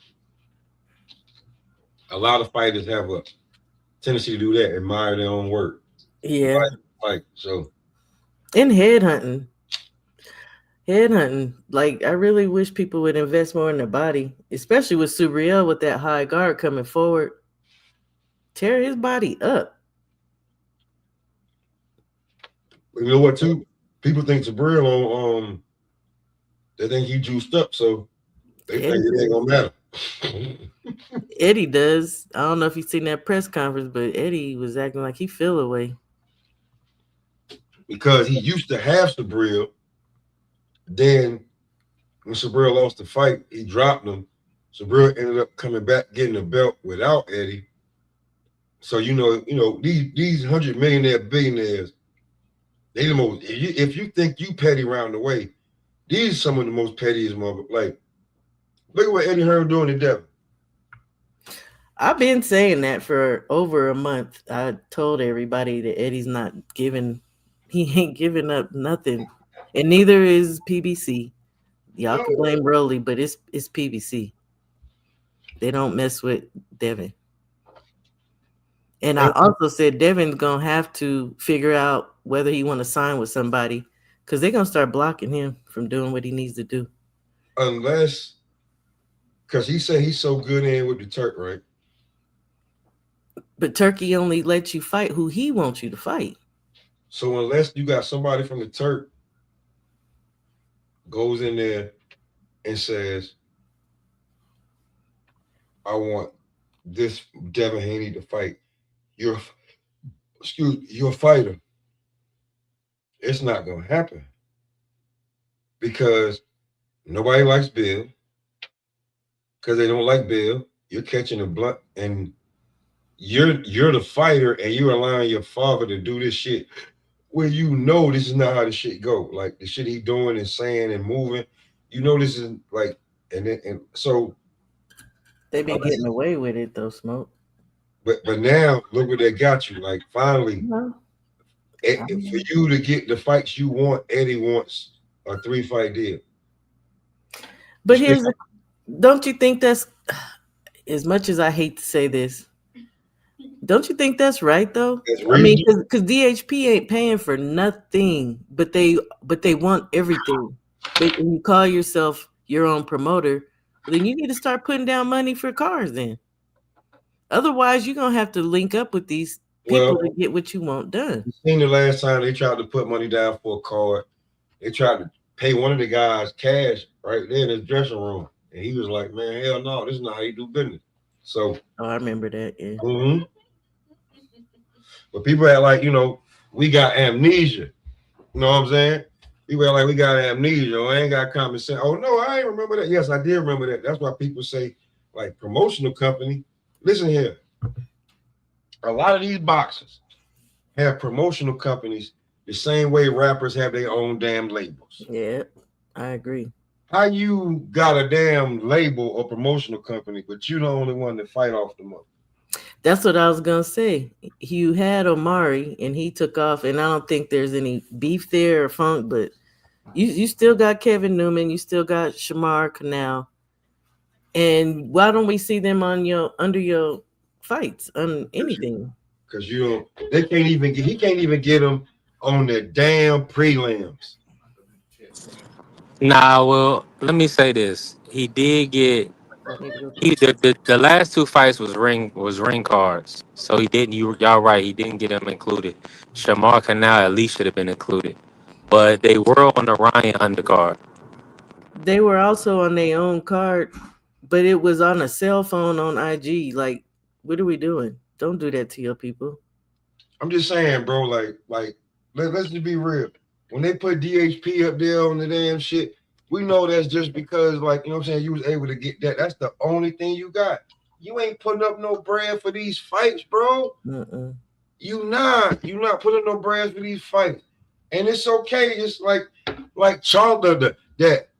A lot of fighters have a tendency to do that, admire their own work. Yeah. Like so. And headhunting. Like I really wish people would invest more in their body, especially with Subriel with that high guard coming forward. Tear his body up. You know what, too? People think Sabrina they think he juiced up, so they think it ain't gonna matter. Eddie does. I don't know if you've seen that press conference, but Eddie was acting like he feel away. Because he used to have Sabrina. Then when Sabrina lost the fight, he dropped him. Sabrina ended up coming back, getting the belt without Eddie. So you know these 100 millionaire billionaires, they the most. If you think you petty around the way, these are some of the most pettiest mother. Like, look at what Eddie Hearn doing to Devin. I've been saying that for over a month. I told everybody that Eddie's not giving. He ain't giving up nothing, and neither is PBC. Y'all can blame Broly, but it's PBC. They don't mess with Devin. And I also said Devin's gonna have to figure out whether he want to sign with somebody, because they're gonna start blocking him from doing what he needs to do. Unless, because he said he's so good in with the Turk, right? But Turkey only lets you fight who he wants you to fight. So unless you got somebody from the Turk goes in there and says, I want this Devin Haney to fight. You're a fighter. It's not gonna happen. Because nobody likes Bill. Because they don't like Bill. You're catching a blunt and you're the fighter and you're allowing your father to do this shit where you know this is not how the shit go. Like the shit he doing and saying and moving, you know this is like and so they been getting away with it though, Smoke. But now look what they got you. Like finally, for you to get the fights you want, Eddie wants a 3-fight deal. But don't you think that's, as much as I hate to say this, don't you think that's right though? I mean, because DHP ain't paying for nothing, but they want everything. But when you call yourself your own promoter, then you need to start putting down money for cars then. Otherwise, you're going to have to link up with these people to get what you want done. You seen the last time they tried to put money down for a card. They tried to pay one of the guys cash right there in his dressing room. And he was like, man, hell no, this is not how you do business. So. Oh, I remember that. Yeah. Mm-hmm. But people act like, we got amnesia. You know what I'm saying? People act like we got amnesia. I ain't got common sense. Oh, no, I ain't remember that. Yes, I did remember that. That's why people say, like, promotional company. Listen here. A lot of these boxers have promotional companies the same way rappers have their own damn labels. Yeah, I agree. How you got a damn label or promotional company, but you the only one that fight off the money? That's what I was gonna say. You had Omari, and he took off, and I don't think there's any beef there or funk, but you still got Kevin Newman, you still got Shamar Canal, and why don't we see them on under your fights on anything? Because he can't even get them on the damn prelims. Nah, well, let me say this. He did get the last two fights was ring cards. So he didn't y'all right, he didn't get them included. Shamar Canal at least should have been included. But they were on the Ryan undercard. They were also on their own card, but it was on a cell phone on IG. Like, what are we doing? Don't do that to your people. I'm just saying, bro, let's just be real. When they put DHP up there on the damn shit, we know that's just because, like, you know what I'm saying, you was able to get that. That's the only thing you got. You ain't putting up no bread for these fights, bro. You not putting up no bread for these fights. And it's okay. It's like Charles,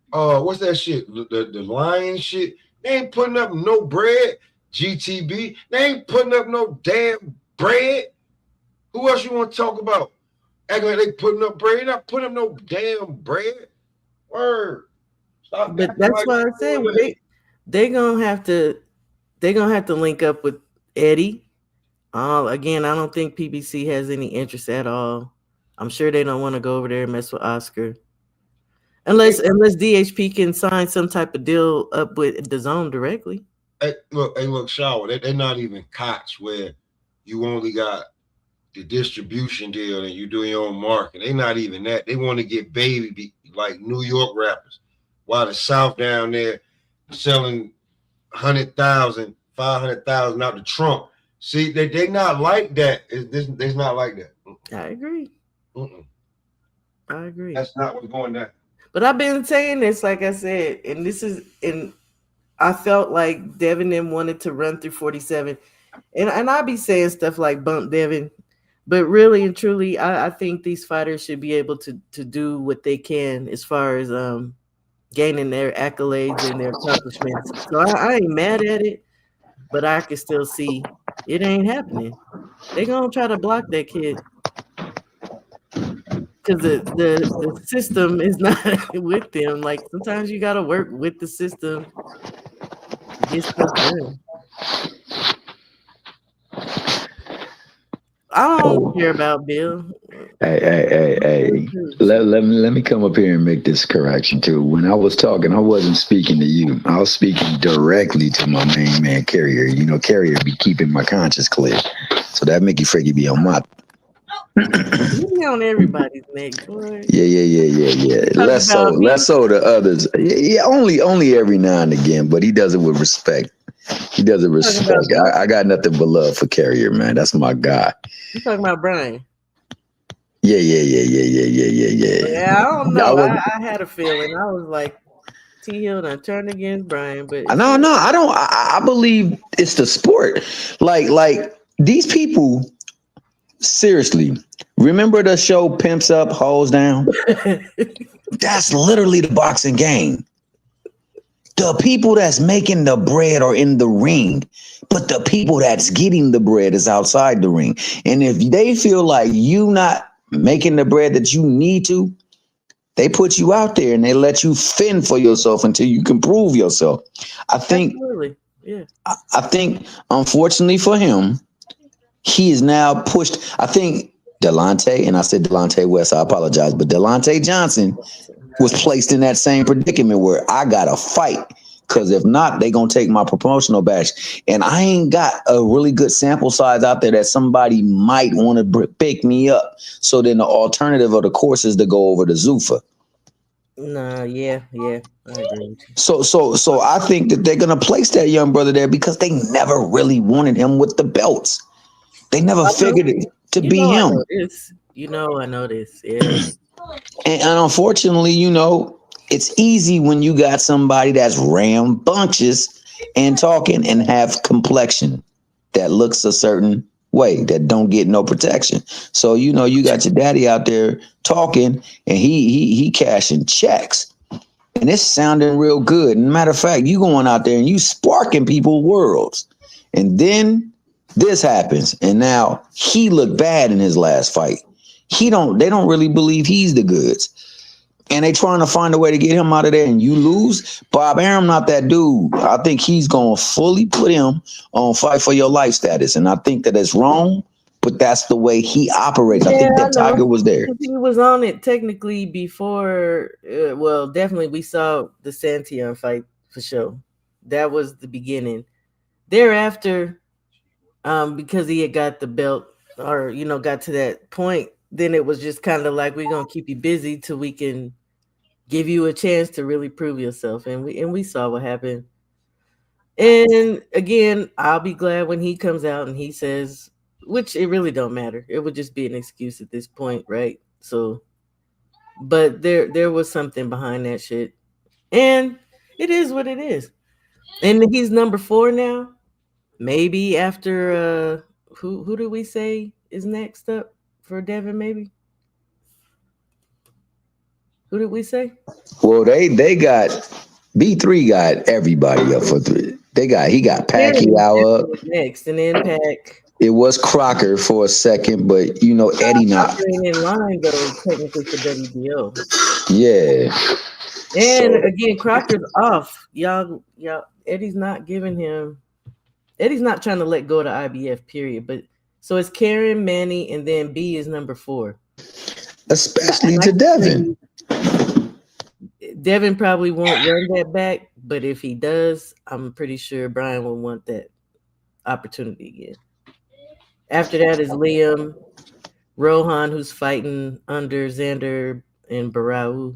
what's that shit? The lion shit. They ain't putting up no bread. GTB. They ain't putting up no damn bread. Who else you want to talk about? Acting like they putting up bread. They're not putting up no damn bread. Word. Stop. But that's why I say they're gonna have to link up with Eddie. Again, I don't think PBC has any interest at all. I'm sure they don't want to go over there and mess with Oscar. Unless DHP can sign some type of deal up with DAZN directly. Hey, look, Shower. They're not even Koch where you only got the distribution deal and you do your own market. They're not even that. They want to get baby like New York rappers, while the South down there selling 100,000, 500,000 out the trunk. See, they not like that. It's not like that. I agree. I agree. That's not what's going down. But I've been saying this, like I said, and I felt like Devin then wanted to run through 47, and I be saying stuff like bump Devin, but really and truly, I think these fighters should be able to do what they can as far as gaining their accolades and their accomplishments. So I ain't mad at it, but I can still see it ain't happening. They're gonna try to block that kid because the system is not with them. Like, sometimes you gotta work with the system to get stuff done. I don't care about Bill. Hey. Let me come up here and make this correction too. When I was talking, I wasn't speaking to you. I was speaking directly to my main man, Carrier. You know, Carrier be keeping my conscience clear. So that make you freaky be on my You be on everybody's neck, boy. Yeah. Less so the others. Yeah, only every now and again, but he does it with respect. He does it with respect. I got nothing but love for Carrier, man. That's my guy. You talking about Brian? Yeah. Yeah, I don't know. I had a feeling. I was like, T Hill done turned against Brian, but no, I don't. I believe it's the sport. Like these people. Seriously, remember the show Pimps Up, Hoes Down? That's literally the boxing game. The people that's making the bread are in the ring, but the people that's getting the bread is outside the ring. And if they feel like you not making the bread that you need to, they put you out there and they let you fend for yourself until you can prove yourself. I think, absolutely. Yeah. I think, unfortunately for him, he is now pushed. I think Delonte, and I said Delonte West, I apologize, but Delonte Johnson was placed in that same predicament where I got to fight, because if not, they going to take my promotional badge. And I ain't got a really good sample size out there that somebody might want to pick me up. So then the alternative of the course is to go over to Zuffa. Nah, yeah, I agree with you. So I think that they're gonna place that young brother there because they never really wanted him with the belts. They never I know. figured it to You be know I him. know this. I know this. Yeah. And unfortunately, it's easy when you got somebody that's rambunctious and talking and have complexion that looks a certain way that don't get no protection. So you got your daddy out there talking and he cashing checks. And it's sounding real good. And matter of fact, you going out there and you sparking people's worlds. And then this happens. And now he looked bad in his last fight. They don't really believe he's the goods. And they trying to find a way to get him out of there and you lose. Bob Arum not that dude. I think he's going to fully put him on fight for your life status. And I think that it's wrong, but that's the way he operates. I think that Tiger was there. He was on it technically before. Well, definitely we saw the Santion fight for sure. That was the beginning. Thereafter, because he had got the belt or got to that point, then it was just kind of like we're gonna keep you busy till we can give you a chance to really prove yourself, and we saw what happened. And again, I'll be glad when he comes out and he says, which it really don't matter. It would just be an excuse at this point, right? So, but there was something behind that shit, and it is what it is. And he's number 4 now. Maybe after who do we say is next up for Devin? Maybe who did we say? Well, they got B3 got everybody up for 3. He got Pacquiao up. Next, and then Pac. It was Crocker for a second, but Eddie not. Ain't in line though, technically for WBO. Yeah. And again, Crocker's off. Y'all. Eddie's not giving him. Eddie's not trying to let go of the IBF. Period. But so it's Karen, Manny, and then B is number 4. Especially to Devin. Devin probably won't run that back, but if he does, I'm pretty sure Brian will want that opportunity again. After that is Liam, Rohan, who's fighting under Xander and Barau.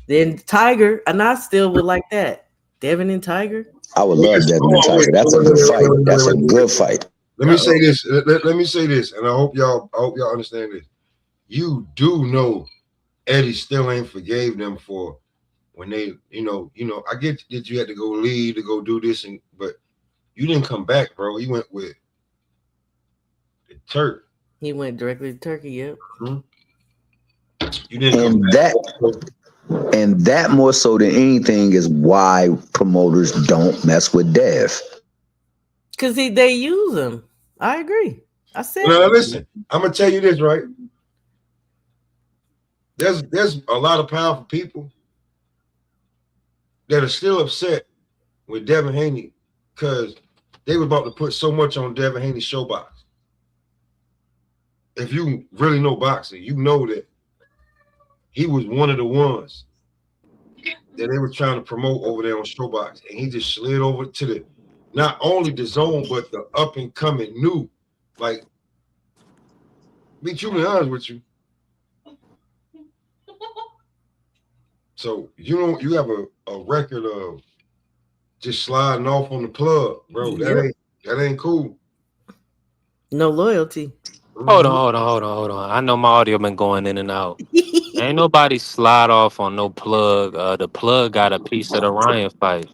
Then Tiger, and I still would like that. Devin and Tiger. I would love Devin and Tiger. That's a good fight. That's a good fight. Let me say this. Let me say this, and I hope y'all understand this. You do know Eddie still ain't forgave them for when they, I get that you had to go lead to go do this, but you didn't come back, bro. You went with the Turk. He went directly to Turkey, yep. Mm-hmm. You didn't come back. And that more so than anything is why promoters don't mess with Dev. Because they use him. I agree. I said. Now listen, I'm gonna tell you this, right? There's a lot of powerful people that are still upset with Devin Haney because they were about to put so much on Devin Haney's showbox. If you really know boxing, you know that he was one of the ones that they were trying to promote over there on showbox, and he just slid over to the not only the zone but the up and coming new. Like, be truly honest with you. So you have a record of just sliding off on the plug, bro. That ain't cool. No loyalty. Hold on. I know my audio been going in and out. Ain't nobody slide off on no plug. The plug got a piece of the Ryan fight.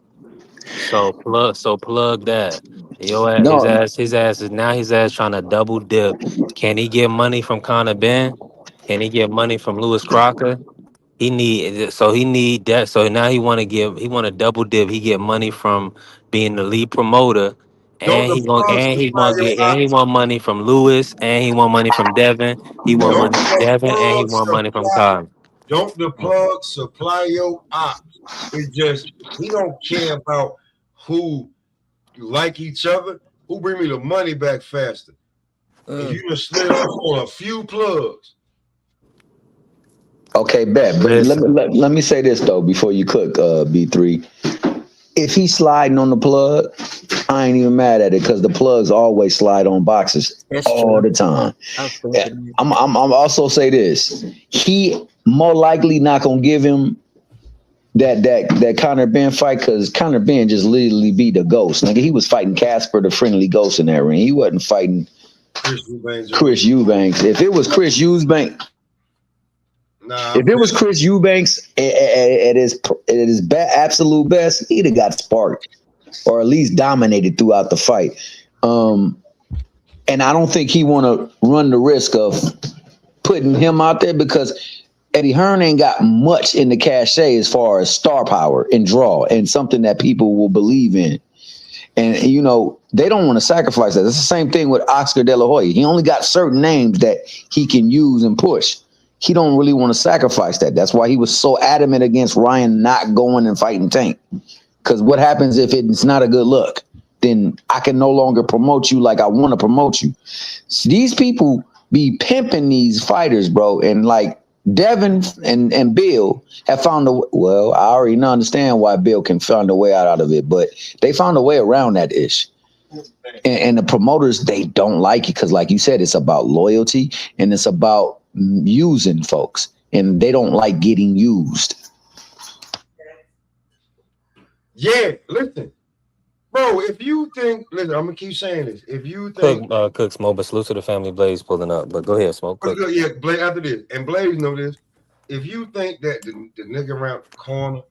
So plug that. His ass is trying to double dip. Can he get money from Conor Ben? Can he get money from Lewis Crocker? He need that. So now he want to double dip. He get money from being the lead promoter, and he want money from Lewis, and he want money from Devin. He want money from Devin, and he want money from Conor. Don't the plug supply your ops? It just he don't care about who like each other. Who bring me the money back faster? If you just slid off on a few plugs. Okay, bet. But let me say this though before you cook, B3. If he's sliding on the plug, I ain't even mad at it because the plugs always slide on boxes all the time. I'm also say this: he more likely not gonna give him that Conor Ben fight, because Conor Ben just literally beat the Ghost. Nigga, he was fighting Casper, the friendly ghost in that ring. He wasn't fighting Chris Eubanks. If it was Chris Eubanks, if it was Chris Eubanks at his absolute best, he'd have got sparked or at least dominated throughout the fight. And I don't think he want to run the risk of putting him out there, because Eddie Hearn ain't got much in the cachet as far as star power and draw and something that people will believe in. And, you know, they don't want to sacrifice that. It's the same thing with Oscar De La Hoya. He only got certain names that he can use and push. He don't really want to sacrifice that. That's why he was so adamant against Ryan not going and fighting Tank. Because what happens if it's not a good look? Then I can no longer promote you like I want to promote you. So these people be pimping these fighters, bro. And like Devin and Bill have found well, I already understand why Bill can find a way out of it, but they found a way around that ish. And the promoters, they don't like it because, like you said, it's about loyalty and it's about using folks, and they don't like getting used. Yeah, listen, bro. If you think, listen, I'm gonna keep saying this. If you think, Cook Smoke, but salute to the family. Blaze pulling up, but go ahead, Smoke. Yeah, Blaze after this, and Blaze know this. If you think that the nigga around the corner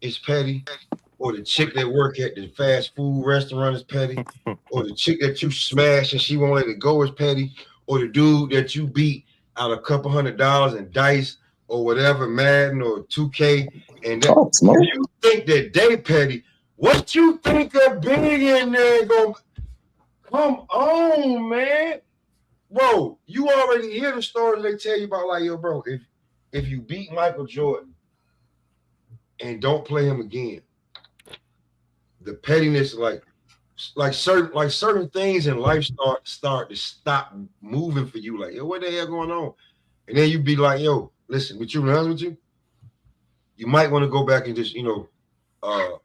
is petty, or the chick that work at the fast food restaurant is petty, or the chick that you smash and she won't let it go is petty, or the dude that you beat out a couple $100 in dice or whatever, Madden or 2K, and that, if you think that they petty, what you think a billionaire gonna come on, man? Bro, you already hear the stories they tell you about, like, yo, bro, if you beat Michael Jordan and don't play him again, the pettiness, like certain things in life start to stop moving for you. Like, yo, what the hell going on? And then you be like, yo, listen, with you, honest with you, you might want to go back and just, you know,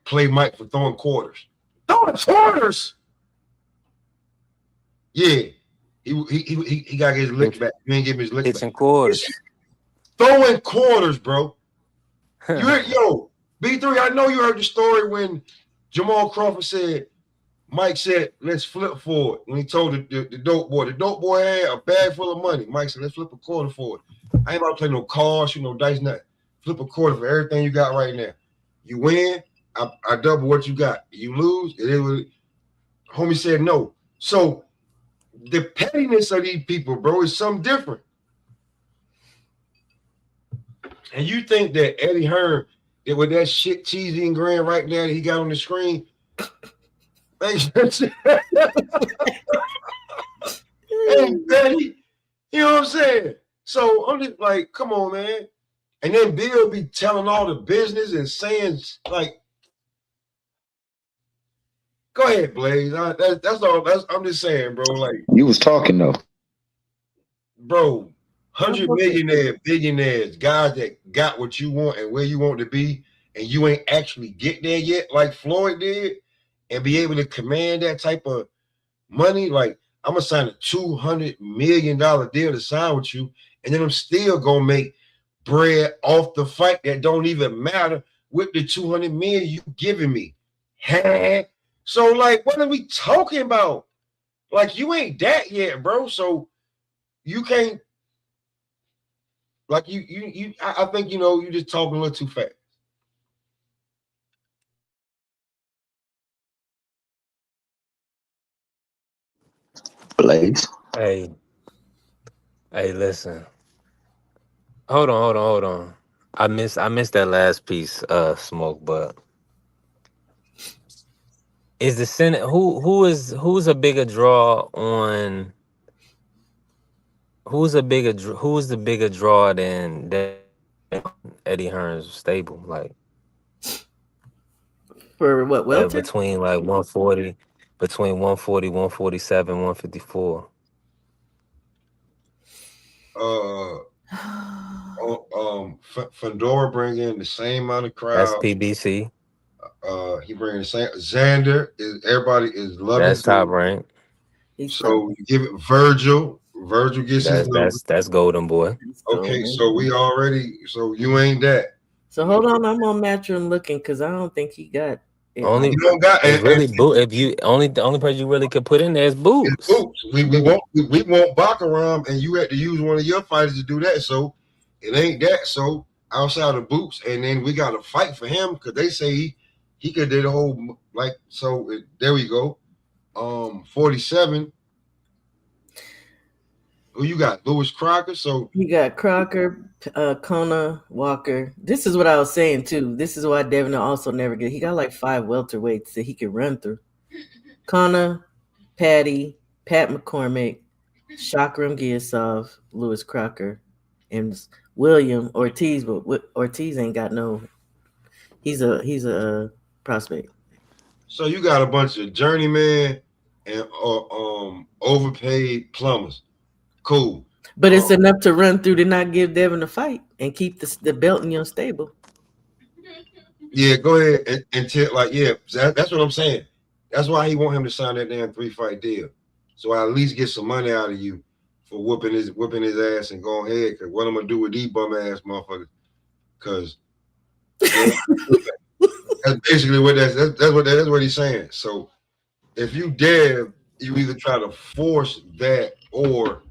play Mike for throwing quarters. Throwing quarters? Yeah. He got his lick back. You ain't give him his lick back. Hitting quarters. Throwing quarters, bro. You heard, yo, B3, I know you heard the story when Jamal Crawford said, Mike said, let's flip for it. When he told the dope boy had a bag full of money. Mike said, let's flip a quarter for it. I ain't about to play no cards, shoot no dice, nothing. Flip a quarter for everything you got right now. You win, I double what you got. You lose, it is what it. Homie said no. So the pettiness of these people, bro, is something different. And you think that Eddie Hearn, that with that shit cheesy and grand right there that he got on the screen, ain't petty. You know what I'm saying? So I'm just like, come on, man. And then Bill be telling all the business and saying, like, go ahead, Blaze. That's all. I'm just saying, bro. Like, You was talking though. Bro, 100 millionaire, billionaires, guys that got what you want and where you want to be, and you ain't actually get there yet, like Floyd did, and be able to command that type of money. Like, I'm gonna sign a $200 million deal to sign with you, and then I'm still gonna make bread off the fight that don't even matter with the $200 million you giving me. So, like, what are we talking about? Like, you ain't that yet, bro. So you can't, like, I think, you know, you just talking a little too fast. Blaze. Hey, listen. Hold on. I missed that last piece, Smoke. But is the Senate who's a bigger draw on? Who's the bigger draw than Eddie Hearn's stable? Like, for what, welter? Between like 140, between 140, 147, 154. Fedora bring in the same amount of crowd. That's PBC. He bring the same. Xander is, everybody is loving. That's top rank. So you give it Virgil. Virgil gets his number. That's Golden Boy. Okay, so we already. So you ain't that. So hold on, I'm on Matchroom looking because I don't think he got it. Only You don't got it's really and boot. If you only the only person you really could put in there is it's Boots. boots. We want Baccaram, and you had to use one of your fighters to do that. So it ain't that. So outside of Boots, and then we got to fight for him because they say he could do the whole like. So there we go. 47. Who you got? Lewis Crocker. So You got Crocker, Kona, Walker. This is what I was saying too. This is why Devin also never get. He got like 5 welterweights that he could run through. Kona, Patty, Pat McCormick, Shakram Giasov, Lewis Crocker, and William Ortiz. But Ortiz ain't got no. He's a prospect. so you got a bunch of journeyman and overpaid plumbers. Cool. But it's enough to run through to not give Devin a fight and keep the belt in your stable. Yeah, go ahead and tell that's what I'm saying. That's why he want him to sign that damn 3-fight deal. So I at least get some money out of you for whooping his ass and going ahead. Cause what I'm gonna do with these bum ass motherfuckers? Cause that's basically what that's what he's saying. So if you dare, you either try to force that or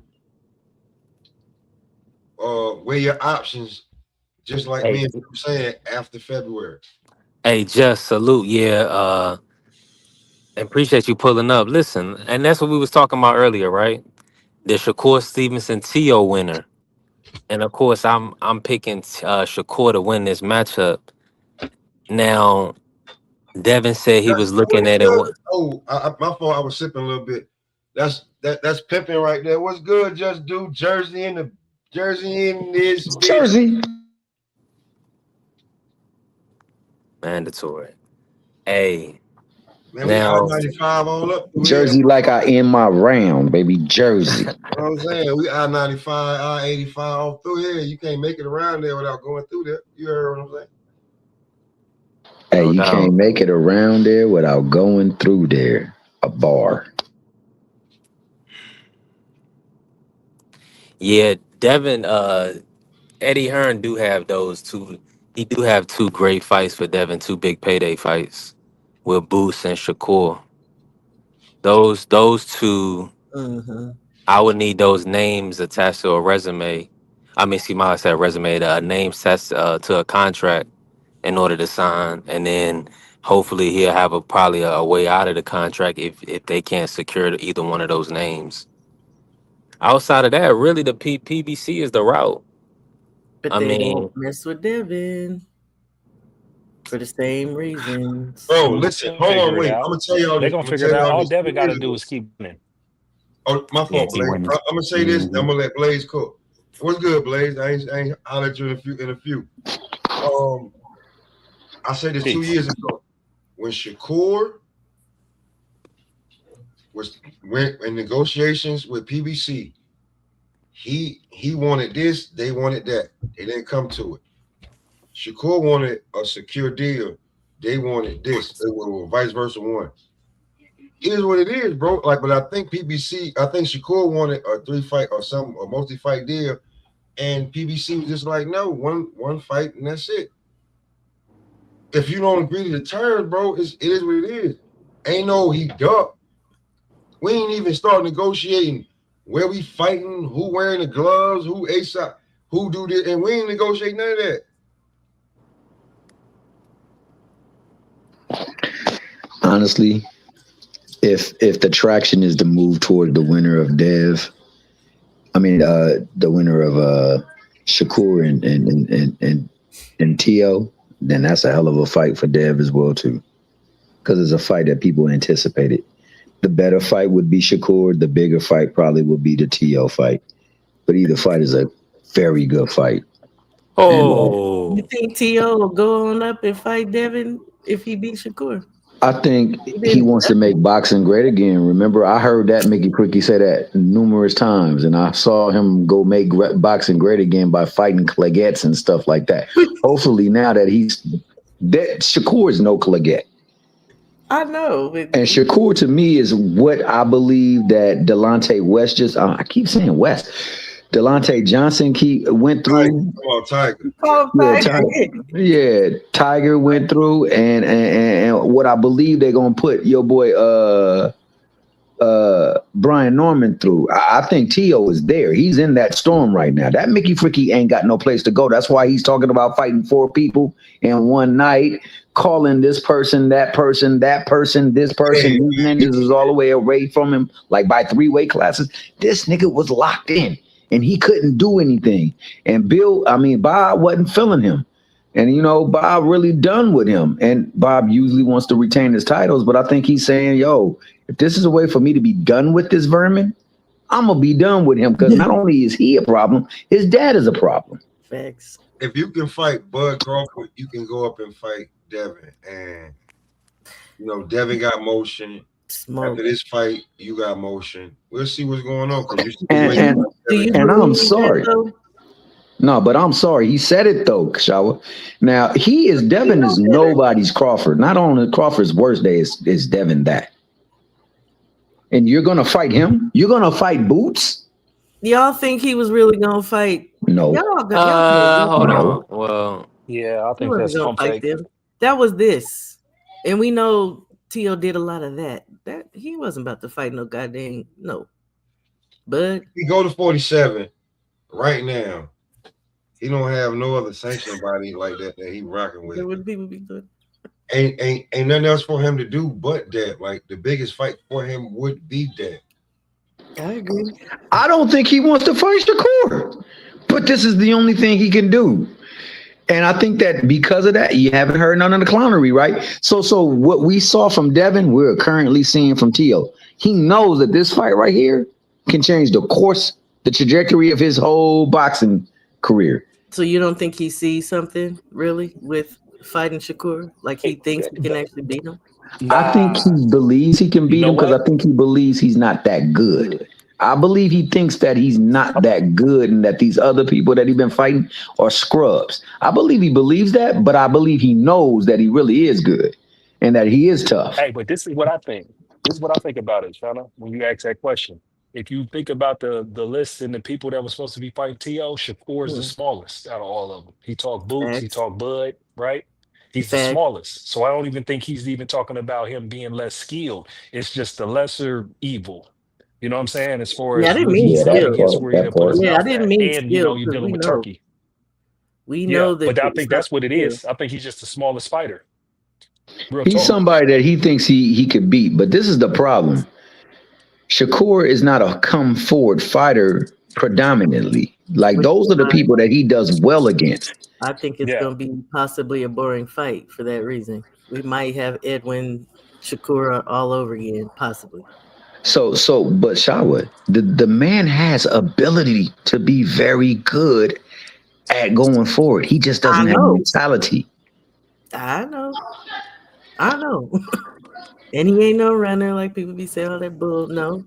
weigh your options, just like me and you saying after February. Hey, just salute, yeah. And appreciate you pulling up. Listen, and that's what we was talking about earlier, right? The Shakur Stevenson Tio winner, and of course, I'm picking Shakur to win this matchup. Now, Devin said he was looking at it. My fault. I was sipping a little bit. That's pimping right there. What's good? Just do Jersey in this Jersey. Mandatory. Hey, Man, now we I-95 all up. Jersey like I in my round, baby. Jersey. You know what I'm saying? We I-95, I-85 all through here. You can't make it around there without going through there. You heard what I'm saying? Hey, you can't make it around there without going through there. A bar. Yeah, Devin, Eddie Hearn do have those two. He do have 2 great fights for Devin, 2 big payday fights with Boots and Shakur. Those 2, I would need those names attached to a resume. I mean, I said resume, the names attached to a contract in order to sign, and then hopefully he'll have probably a way out of the contract if they can't secure either one of those names. Outside of that, really the PBC is the route. But they won't mess with Devin for the same reasons. Bro, listen, hold on, wait. I'm gonna tell y'all this. They're gonna figure it out. All Devin got to do is keep winning. Oh, my fault, Blaze. I'm gonna say this. I'm gonna let Blaze cook. What's good, Blaze? I ain't holler at you in a few. I said this 2 years ago when Shakur went in negotiations with PBC. He wanted this, they wanted that. They didn't come to it. Shakur wanted a secure deal. They wanted this. They were vice versa one. It is what it is, bro. But I think Shakur wanted a 3-fight or a multi-fight deal, and PBC was just like, no, one fight and that's it. If you don't agree to the terms, bro, it is what it is. Ain't no he ducked. We ain't even start negotiating where we fighting, who wearing the gloves, who ASAP, who do this, and we ain't negotiating none of that. Honestly, if the traction is to move toward the winner of the winner of Shakur and Tio, then that's a hell of a fight for Dev as well too, because it's a fight that people anticipated. The better fight would be Shakur. The bigger fight probably would be the Tio fight. But either fight is a very good fight. Oh, you think Tio will go on up and fight Devin if he beats Shakur? I think he wants to make boxing great again. Remember, I heard that Mickey Pricky say that numerous times, and I saw him go make boxing great again by fighting Claguettes and stuff like that. Hopefully, now that Shakur is no Claguette. I know. And Shakur, to me, is what I believe that Delonte West I keep saying West. Delonte Johnson went through. Come on, Tiger. Tiger went through, and what I believe they're gonna put your boy Brian Norman through. I think T.O. is there. He's in that storm right now. That Mickey Fricky ain't got no place to go. That's why he's talking about fighting 4 people in one night, calling this person, that person, that person, this person. These ninjas is all the way away from him, like by 3 weight classes. This nigga was locked in, and he couldn't do anything. And Bob wasn't feeling him. And, Bob really done with him. And Bob usually wants to retain his titles, but I think he's saying, yo, if this is a way for me to be done with this vermin, I'm going to be done with him, because not only is he a problem, his dad is a problem. Facts. If you can fight Bud Crawford, you can go up and fight Devin. And, Devin got motion. After this fight, you got motion. We'll see what's going on. And I'm sorry. No, but I'm sorry. He said it though, Kashawa. Now Devin is nobody's Crawford. Not on Crawford's worst day is Devin that. And you're gonna fight him? You're gonna fight Boots? Y'all think he was really gonna fight? No. Hold on. Well, yeah, I think that's pump fake. That was this, and we know T.O. did a lot of that. That he wasn't about to fight no goddamn no. But he go to 47 right now. He don't have no other sanctioned body like that he rocking with. Ain't nothing else for him to do but that. Like the biggest fight for him would be that. I agree. I don't think he wants to fight Shakur, but this is the only thing he can do. And I think that because of that, you haven't heard none of the clownery, right? So what we saw from Devin, we're currently seeing from T.O. He knows that this fight right here can change the course, the trajectory of his whole boxing career. So you don't think he sees something really with fighting Shakur? Like he thinks he can actually beat him? I think he believes he can beat him because I think he believes he's not that good. I believe he thinks that he's not that good and that these other people that he's been fighting are scrubs. I believe he believes that, but I believe he knows that he really is good and that he is tough. Hey, but this is what I think. This is what I think about it, Shana, when you ask that question. If you think about the list and the people that were supposed to be fighting T.O., Shakur is the smallest out of all of them. He talked Boots, he talked Bud, right? He's the smallest. So I don't even think he's even talking about him being less skilled. It's just the lesser evil. You know what I'm saying? As far as what he's up against, where he didn't put his mouth I didn't mean and, you're dealing with Turkey. We know that. But I think that's what it is. I think he's just the smallest fighter. He's somebody that he thinks he could beat, but this is the problem. Shakur is not a come forward fighter predominantly. Like those are the people that he does well against. I think it's going to be possibly a boring fight for that reason. We might have Edwin Shakur all over again, possibly. But Shawa, the man has ability to be very good at going forward. He just doesn't have mentality. I know. And he ain't no runner like people be saying all that bull. No,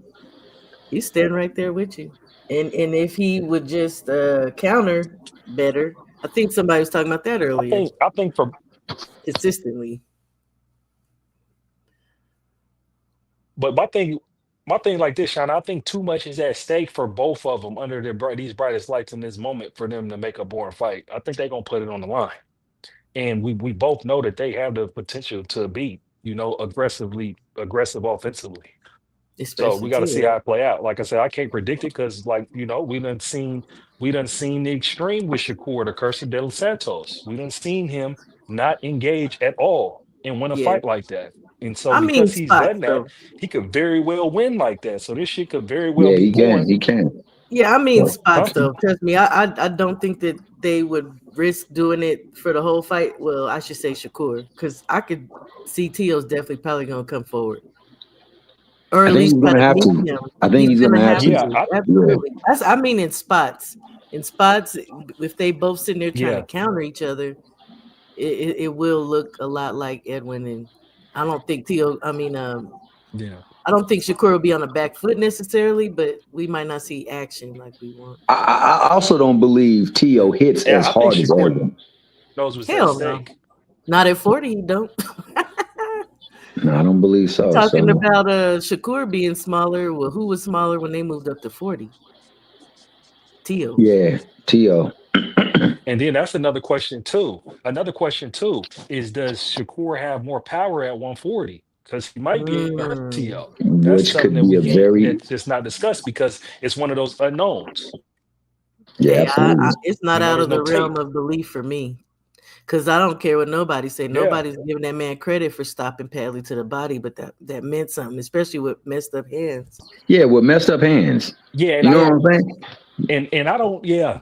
he's standing right there with you. And if he would just counter better, I think somebody was talking about that earlier. I think for consistently. But my thing like this, Sean, I think too much is at stake for both of them under these brightest lights in this moment for them to make a boring fight. I think they're gonna put it on the line. And we both know that they have the potential to be, aggressive offensively. So we got to see how it play out. Like I said, I can't predict it because, we done seen the extreme with Shakur, the curse of De Los Santos. We done seen him not engage at all and win a fight like that. And so because he's done that, he could very well win like that. So this shit could very well be boring. He can. Yeah, I mean spots though. Trust me, I don't think that they would risk doing it for the whole fight. Well, I should say Shakur, because I could see T.O.'s definitely probably gonna come forward. Or at least gonna have to. I think he's gonna have to. Yeah, absolutely. I mean in spots. In spots, if they both sitting there trying to counter each other, it will look a lot like Edwin, and I don't think T.O. I don't think Shakur will be on the back foot necessarily, but we might not see action like we want. I also don't believe T.O. hits as hard as Edwin. Hell no. Not at 40, he don't. No, I don't believe so. Talking about Shakur being smaller. Well, who was smaller when they moved up to 40? Tio's. Yeah, T.O. And then that's another question too. Another question too is, does Shakur have more power at 140? Because he might be able to hurt Mm. T.O. That's Which something could that be we a can't, very, that's just not discussed because it's one of those unknowns. yeah, Hey, absolutely. it's not out There's of no the realm tape. of belief for me. Cause I don't care what nobody say. Yeah. Nobody's giving that man credit for stopping Padley to the body, but that meant something, especially with messed up hands. Yeah, with messed up hands. Yeah, and You I know what don't I'm saying? and I don't, yeah.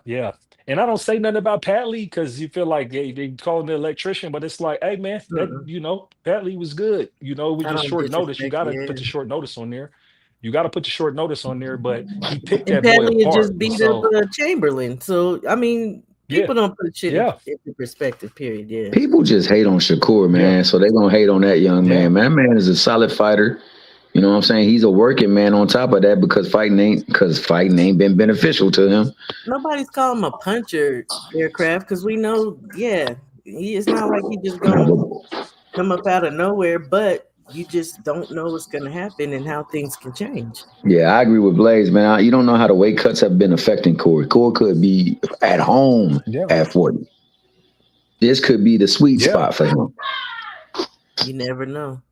And I don't say nothing about Pat Lee because you feel like they call him the electrician, but it's like, hey man, that Mm-mm. Pat Lee was good. We I just don't short notice. You disrespect. gotta Yeah, put the short notice on there. You gotta put the short notice on there, but he picked and that boy Padley had apart. just And beat up so Chamberlain. So I mean, yeah, people don't put shit yeah, into perspective. Period. Yeah. People just hate on Shakur, yeah, man. So they gonna hate on that young yeah. man. Man, that man is a solid fighter. You know what I'm saying? He's a working man on top of that because fighting ain't been beneficial to him. Nobody's calling him a puncher aircraft because we know, yeah, it's not like he just No, gonna come up out of nowhere, but you just don't know what's gonna happen and how things can change. yeah, I agree with Blaze, man. You don't know how the weight cuts have been affecting Corey. Corey could be at home Yeah, at 40. This could be the sweet yeah. spot for him. You never know.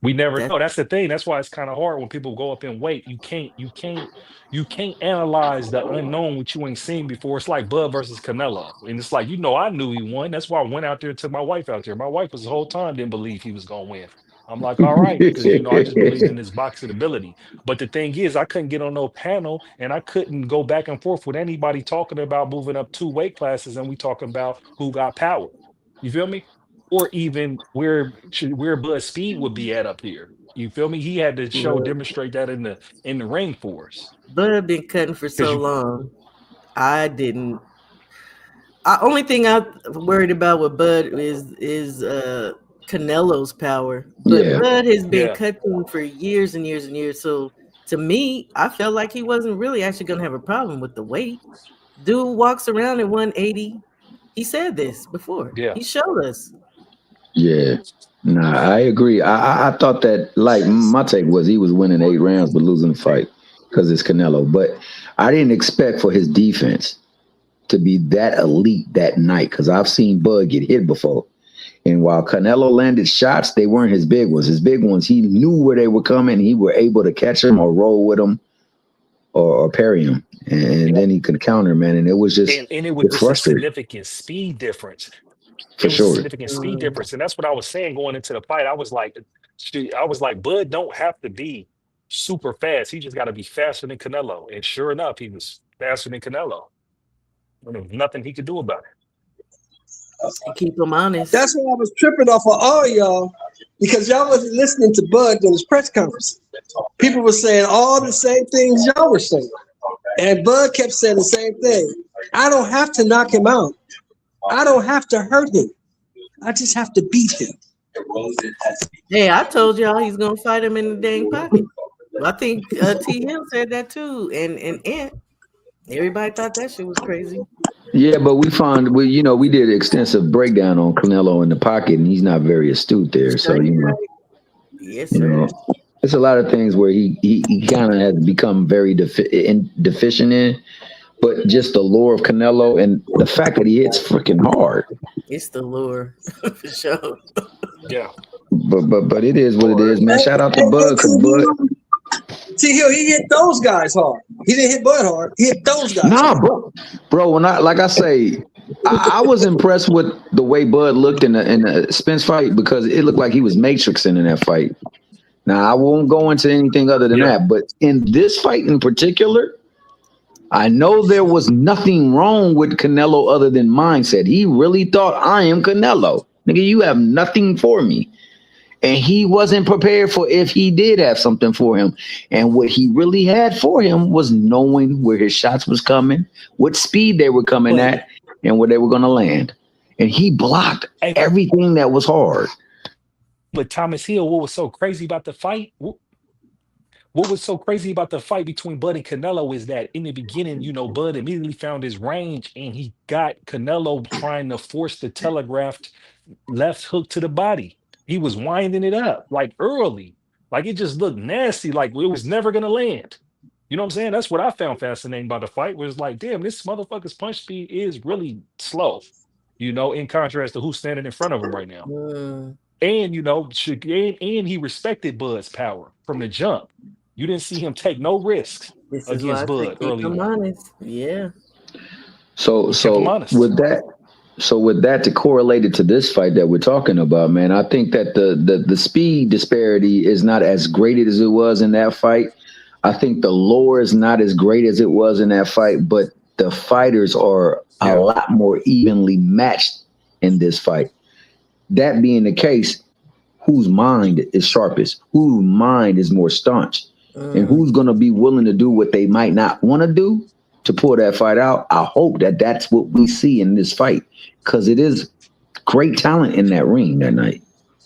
We never That's know. That's the thing. That's why it's kind of hard when people go up in weight. You can't analyze the unknown which you ain't seen before. It's like Bud versus Canelo. And it's like, I knew he won. That's why I went out there and took my wife out there. My wife was the whole time didn't believe he was gonna win. I'm like, all right, because I just believed in his boxing ability. But the thing is, I couldn't get on no panel and I couldn't go back and forth with anybody talking about moving up 2 weight classes and we talking about who got power. You feel me? Or even where Bud Speed would be at up here. You feel me? He had to Bud. demonstrate that in the ring for us. Bud been cutting for Because so you long. I didn't. Only thing I'm worried about with Bud is Canelo's power. But Yeah. Bud has been yeah, cutting for years and years and years. So to me, I felt like he wasn't really actually gonna have a problem with the weight. Dude walks around at 180. He said this before. yeah. He showed us. Yeah. Nah, I agree. I thought that, like, my take was he was winning 8 rounds but losing the fight because it's Canelo. But I didn't expect for his defense to be that elite that night because I've seen Bud get hit before. And while Canelo landed shots, they weren't his big ones. His big ones, he knew where they were coming. He were able to catch them or roll with them or parry them. And Yeah. then he could counter, man. And it was just, And it was it's just a frustrating significant speed difference. It for was a sure. significant speed Mm, difference. And that's what I was saying going into the fight. I was like, Bud don't have to be super fast. He just got to be faster than Canelo. And sure enough, he was faster than Canelo. And there was nothing he could do about it. to keep him honest. That's why I was tripping off of all y'all because y'all wasn't listening to Bud in his press conference. People were saying all the same things y'all were saying. And Bud kept saying the same thing. I don't have to knock him out. I don't have to hurt him. I just have to beat him. Hey, I told y'all he's gonna fight him in the dang pocket. I think T Hill said that too. And Ant. Everybody thought that shit was crazy. Yeah, but we did an extensive breakdown on Canelo in the pocket, and he's not very astute there. So Straight right. Yes, you sir. know, it's a lot of things where he kind of has become very deficient in. But just the lore of Canelo and the fact that he hits freaking hard. It's the lure for sure. Yeah. But it is what it is, man. Shout out to Bud, cause Bud. T Hill, he hit those guys hard. He didn't hit Bud hard. He hit those guys Nah, hard. bro. When I was impressed with the way Bud looked in the Spence fight because it looked like he was matrixing in that fight. Now I won't go into anything other than Yeah. that, but in this fight in particular, I know there was nothing wrong with Canelo other than mindset. He really thought I am Canelo. Nigga, you have nothing for me. And he wasn't prepared for if he did have something for him. And what he really had for him was knowing where his shots was coming, what speed they were coming But at, and where they were going to land. And he blocked hey, everything that was hard. but Thomas Hill, what was so crazy about the fight? What was so crazy about the fight between Bud and Canelo is that in the beginning, Bud immediately found his range and he got Canelo trying to force the telegraphed left hook to the body. He was winding it up like early. Like it just looked nasty, like it was never gonna land. You know what I'm saying? That's what I found fascinating about the fight. Was like, damn, this motherfucker's punch speed is really slow. In contrast to who's standing in front of him right now. Mm, And and he respected Bud's power from the jump. You didn't see him take no risks this is why against I say Bud keep early them on. honest. Yeah. So He kept him so honest. with that, to correlate it to this fight that we're talking about, man, I think that the speed disparity is not as great as it was in that fight. I think the lore is not as great as it was in that fight, but the fighters are a Yeah. lot more evenly matched in this fight. That being the case, whose mind is sharpest, whose mind is more staunch, and Mm. who's going to be willing to do what they might not want to do to pull that fight out. I hope that that's what we see in this fight, because it is great talent in that ring that night.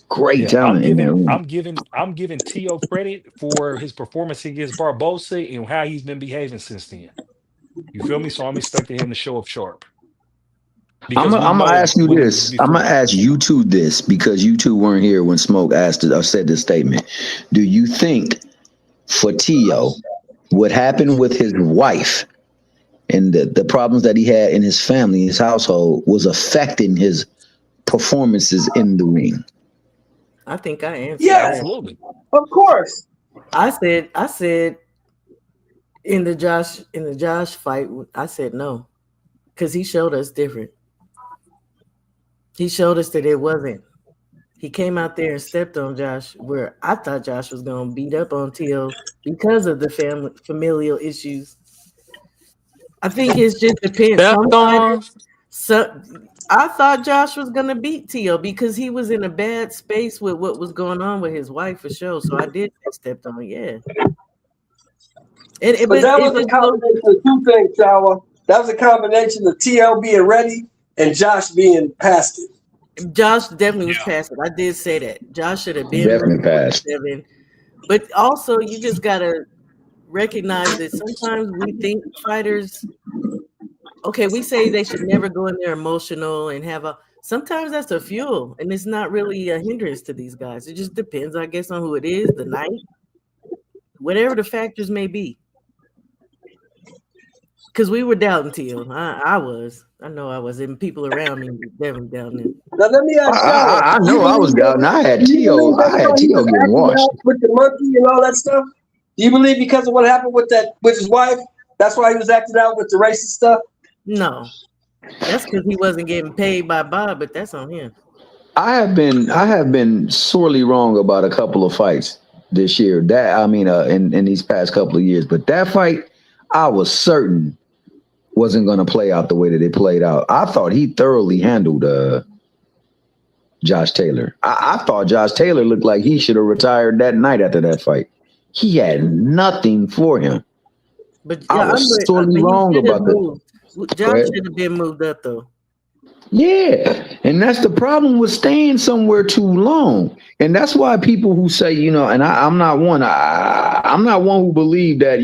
Great Yeah. I'm talent in that giving ring. I'm giving I'm giving Tio credit for his performance against Barbosa and how he's been behaving since then. You feel me? So I'm expecting him to show up sharp. Because we I'm gonna know ask you what he was this. I'm gonna before. ask you two this, because you two weren't here when Smoke asked it or said this statement. Do you think for Tio, what happened with his wife and the problems that he had in his family, his household, was affecting his performances in the ring? I think I answered Yes, that. Absolutely. of course. I said in the Josh fight, I said no. Because he showed us different. He showed us that it wasn't. He came out there and stepped on Josh, where I thought Josh was gonna beat up on Tio because of the familial issues. I think it's just depends. Some Stepped fighters, on. so I thought Josh was gonna beat Tio because he was in a bad space with what was going on with his wife for sure. So I did say stepped on, yeah. But that was a combination of two things, Shower. That was a combination of TL being ready and Josh being past it. Josh definitely was past it. I did say that. Josh should have been Definitely passed. 47. But also, you just gotta recognize that sometimes we think fighters, okay, we say they should never go in there emotional and have a. Sometimes that's a fuel, and it's not really a hindrance to these guys. It just depends, I guess, on who it is, the night, whatever the factors may be. Because we were doubting Teal. I was. I know I was. And people around me were definitely doubting him. Now let me ask Shower. I know I was down. I had Tio. I had Tio getting washed. With the monkey and all that stuff. Do you believe because of what happened with his wife, that's why he was acting out with the racist stuff? No. That's because he wasn't getting paid by Bob, but that's on him. I have been sorely wrong about a couple of fights this year. In these past couple of years, but that fight, I was certain wasn't going to play out the way that it played out. I thought he thoroughly handled Josh Taylor. I thought Josh Taylor looked like he should have retired that night after that fight. He had nothing for him. But I was sorely wrong about that. Josh should have been moved up though. Yeah, and that's the problem with staying somewhere too long, and that's why people who say, and I'm not one. I'm not one who believed that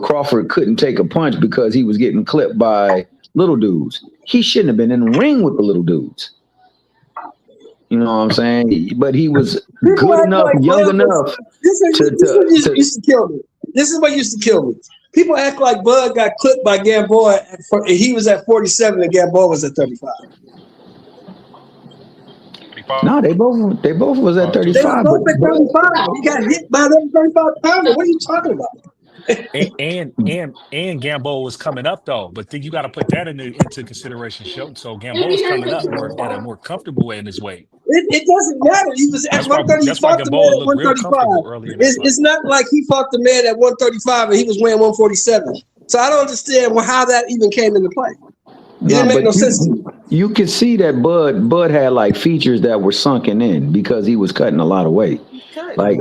Crawford couldn't take a punch because he was getting clipped by little dudes. He shouldn't have been in the ring with the little dudes. You know what I'm saying? But he was good enough, young enough. This used to kill me. This is what used to kill me. People act like Bud got clipped by Gamboa, and he was at 47 and Gamboa was at 35. No, they both was at 35. They were both at 35. He got hit by them 35 pounder. What are you talking about? and Gamboa was coming up though, but then you got to put that into consideration. So Gamboa was coming up at a more comfortable way in his weight. It doesn't matter. He was at 130. He fought the man at 135. It's not like he fought the man at 135 and he was weighing 147. So I don't understand how that even came into play. It didn't make no sense to me. You could see that Bud had like features that were sunken in because he was cutting a lot of weight. Like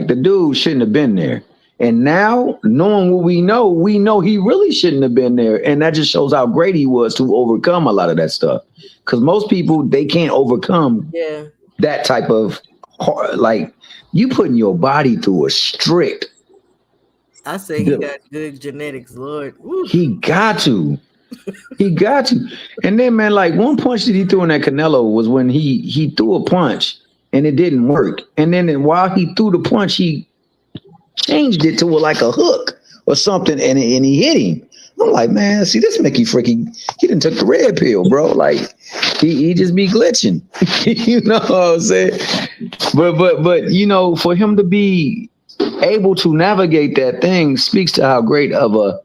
the dude shouldn't have been there. And now, knowing what we know he really shouldn't have been there. And that just shows how great he was to overcome a lot of that stuff. Because most people, they can't overcome that type of, you putting your body through a strict. I say he got good genetics, Lord. Woo. He got to. He got to. And then, man, like one punch that he threw in that Canelo was when he threw a punch and it didn't work. And then while he threw the punch, he changed it to like a hook or something, and he hit him. I'm like, man, see this Mickey Fricky, he done took the red pill, bro. Like he just be glitching. You know what I'm saying? But you know, for him to be able to navigate that thing speaks to how great of a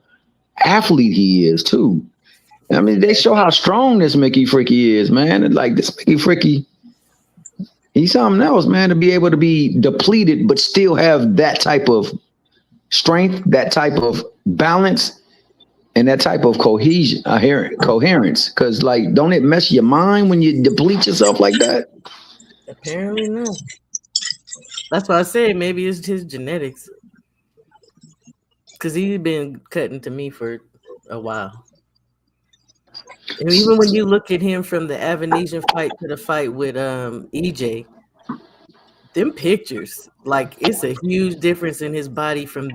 athlete he is too. I mean, they show how strong this Mickey Fricky is, man. And like this Mickey Fricky, he's something else, man, to be able to be depleted but still have that type of strength, that type of balance, and that type of coherence. Because, like, don't it mess your mind when you deplete yourself like that? Apparently not. That's why I said maybe it's his genetics. Because he's been cutting to me for a while. And even when you look at him from the Avanesian fight to the fight with EJ, them pictures, like it's a huge difference in his body from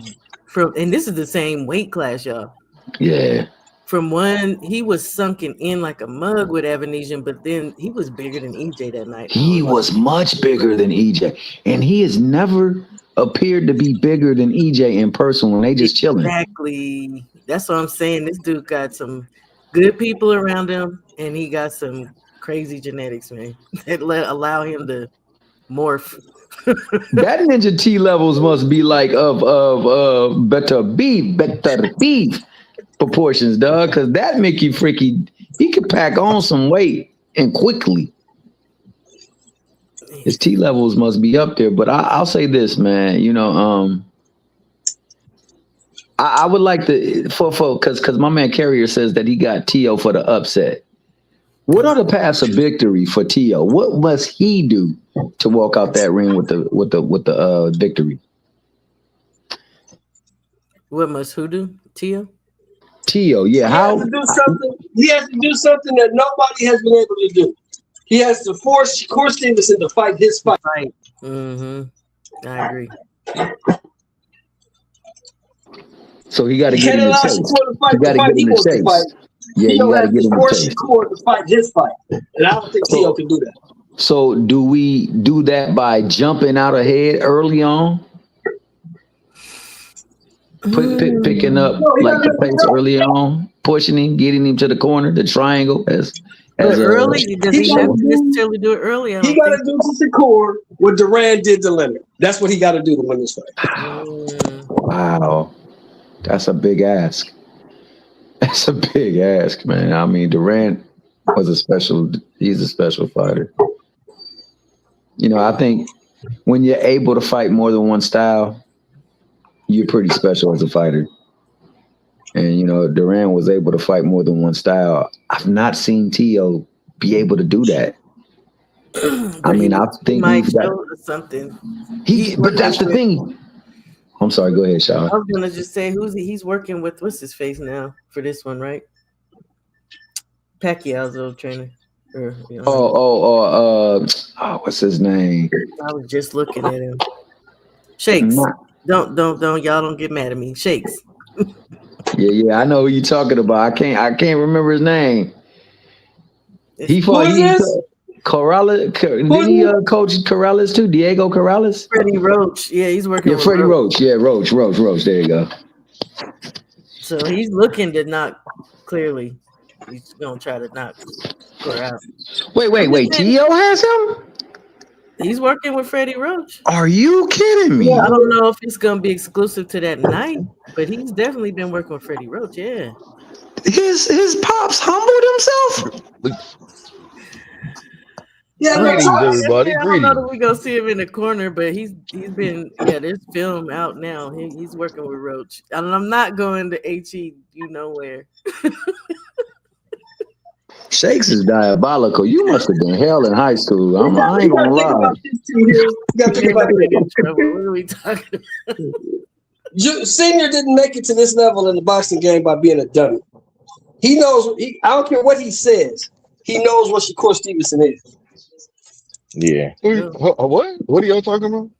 and this is the same weight class, y'all. Yeah. From one, he was sunken in like a mug with Avanesian, but then he was bigger than EJ that night. He was much bigger than EJ, and he has never appeared to be bigger than EJ in person when they just chilling. Exactly. That's what I'm saying. This dude got some good people around him, and he got some crazy genetics, man, that allow him to morph. That Ninja T levels must be like of better beef proportions, dog. Because that Mickey Fricky, he could pack on some weight and quickly. His T levels must be up there. But I'll say this, man. You know, I would like to because my man Carrier says that he got T.O. for the upset. What are the paths of victory for T.O.? What must he do to walk out that ring with the victory? What must who do? T.O.? T.O., yeah. He has to do something that nobody has been able to do. He has to force Corey Stevenson to fight his fight. Mm-hmm. I agree. So he got to get him the chase. He got to get him the chase. Yeah, you got to get him the chase. Shakur to fight his fight, and I don't think T.O. can do that. So do we do that by jumping out ahead early on? Picking up like the pace early on, pushing him, getting him to the corner, the triangle. As early, does he have to necessarily do it early? He got to do to Shakur what Duran did to Leonard. That's what he got to do to win this fight. Wow, that's a big ask. That's a big ask, man. I mean, Durant he's a special fighter. You know, I think when you're able to fight more than one style, you're pretty special as a fighter. And, you know, Durant was able to fight more than one style. I've not seen T.O. be able to do that. I mean, I think he's got something. But that's the thing. I'm sorry. Go ahead, Sean. I was gonna just say he's working with. What's his face now for this one, right? Pacquiao's old trainer. What's his name? I was just looking at him. Shakes. Don't y'all don't get mad at me. Shakes. Yeah. I know who you're talking about. I can't remember his name. He fought. Corrales, didn't he coach Corrales too? Diego Corrales? Freddie Roach. Yeah, he's working with Freddie Roach. Yeah, Roach. There you go. So he's looking to knock, clearly. He's going to try to knock Corrales. Wait. T.O. has him? He's working with Freddie Roach. Are you kidding me? Yeah, I don't know if it's going to be exclusive to that night, but he's definitely been working with Freddie Roach, yeah. His pops humbled himself? Yeah, everybody. I don't know that we're gonna see him in the corner, but he's been there's film out now. He's working with Roach. And I'm not going to HE where. Shakes is diabolical. You must have been hell in high school. I ain't gonna lie. What are we talking about? Senior didn't make it to this level in the boxing game by being a dummy. He knows. I don't care what he says. He knows what Shakur Stevenson is. Yeah. What? What are y'all talking about?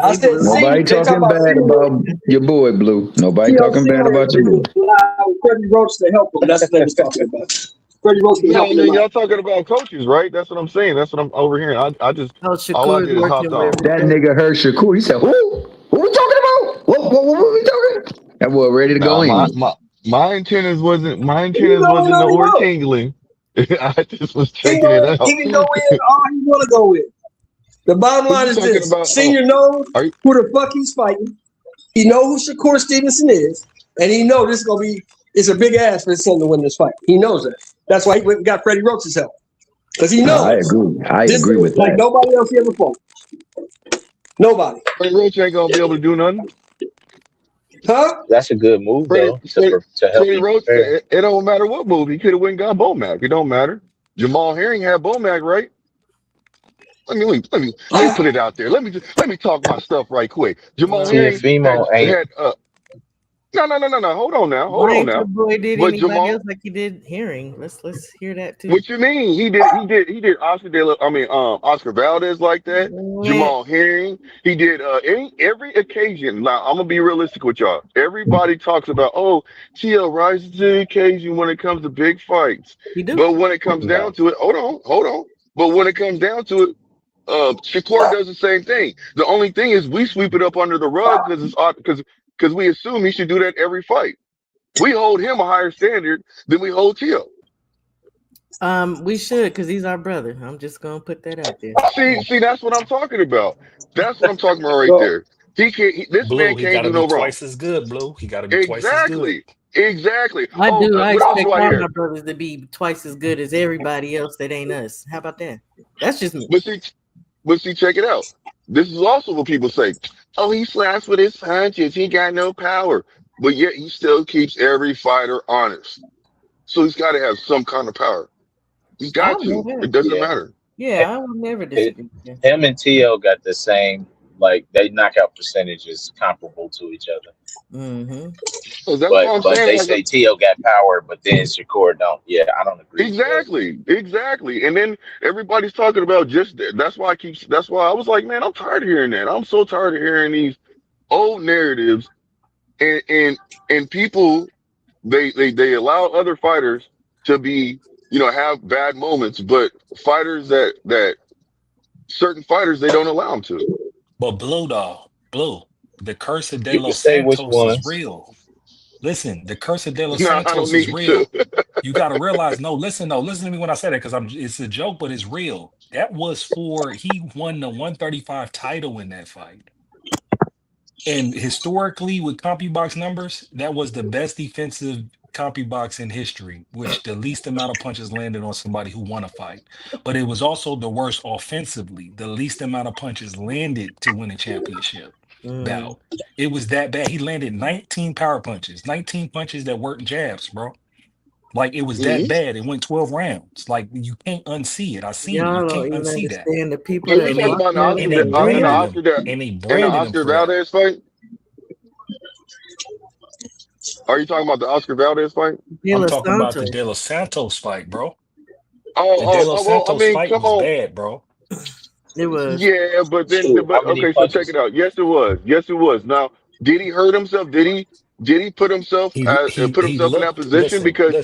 I said, nobody talking bad about your boy, Blue. Nobody talking bad about your boy. Freddie Roach to help him. That's what they was talking about. Freddie Roach can help him. Y'all talking about coaches, right? That's what I'm saying. That's what I'm overhearing. I just all I did is hopped off. That nigga heard Shakur. He said, "Who what we talking? That boy ready to go Nah, in. my antennas wasn't You know he already nowhere know. tingling. I just was He checking it know he out. can go in all he want to go in. The bottom What line you is talking this: about? Senior knows Are you who the fuck he's fighting. He know who Shakur Stevenson is, and he know this is gonna be. It's a big ass for his son to win this fight. He knows that. That's why he went and got Freddie Roach's help because he I knows agree. I this agree is with like that. nobody else he ever fought. Nobody, Freddie Roach ain't gonna be able to do nothing? huh? That's a good move Freddie though Freddie, to help Freddie him Roach, prepare. it don't matter what move. He could have went and got Bomac. It don't matter. Jamal Herring had Bomac, right? Let me Yeah. put it out there. Let me talk my stuff right quick. Jamal Herring Tiafimo ain't. had no. Hold Why on ain't your now. boy did But anybody else Jamal, like he did Herring? Let's hear that too. what you mean? He did Oscar Valdez like that. Man, Jamal Herring. He did every occasion. Now I'm gonna be realistic with y'all. Everybody talks about, oh, TL rises to the occasion when it comes to big fights. he do. But when it comes down No. to it, hold on. But when it comes down to it, Shakur does the same thing. The only thing is we sweep it up under the rug because it's because we assume he should do that every fight. We hold him a higher standard than we hold TL. We should, cause he's our brother. I'm just gonna put that out there. See, that's what I'm talking about. That's what I'm talking about right So there. He can't. This Blue, man he can't got to do be no wrong. twice as good. Blue, he got to be twice as good. Exactly. Exactly. I Oh, do. I what else expect do I all my hear? brothers to be twice as good as everybody else that ain't us. How about that? That's just me. But see, check it out. This is also what people say. Oh, he slaps with his punches. He got no power, but yet he still keeps every fighter honest. So he's got to have some kind of power. He's I got would to. never. It doesn't Yeah. matter. Yeah, I would never It, disagree with you. him and T.O. got the same, like they knockout percentages comparable to each other. Mm-hmm. So that's But what I'm but saying. they Like, say T.O. got power, but then Shakur don't. Yeah, I don't agree with that. exactly. And then everybody's talking about just that. That's why I was like, man, I'm tired of hearing that. I'm so tired of hearing these old narratives and people they allow other fighters to be, have bad moments, but fighters that certain fighters they don't allow them to. But Blue, dog, Blue, the curse of De You can Los say which Santos is ones. real. Listen, the curse of De Los No, I don't Santos is need to. real. You got to realize, no, listen, no, listen to me when I say that because it's a joke, but it's real. That was he won the 135 title in that fight. And historically, with CompuBox numbers, that was the best defensive CompuBox in history, which the least amount of punches landed on somebody who won a fight. But it was also the worst offensively, the least amount of punches landed to win a championship Mm. bout. It was that bad. He landed 19 power punches, 19 punches that weren't jabs, bro. Like it was that Mhm. bad. It went 12 rounds. Like you can't unsee it. I seen it. You Y'all don't can't even unsee that. understand the people Are you that And talking they lost about their and they lives. branded him. And they In the branded him Oscar for that. Valdez fight? Are you talking about the Oscar Valdez fight? De I'm Los talking about the Santos. De Los Santos fight, bro. The De Los Well, I Santos mean, fight come was on. bad, bro. It was. Yeah, but then, Shoot, how but many okay, so check punches? it out. Yes, it was. Yes, it was. Now, did he hurt himself? Did he put He himself in that looked, position? Because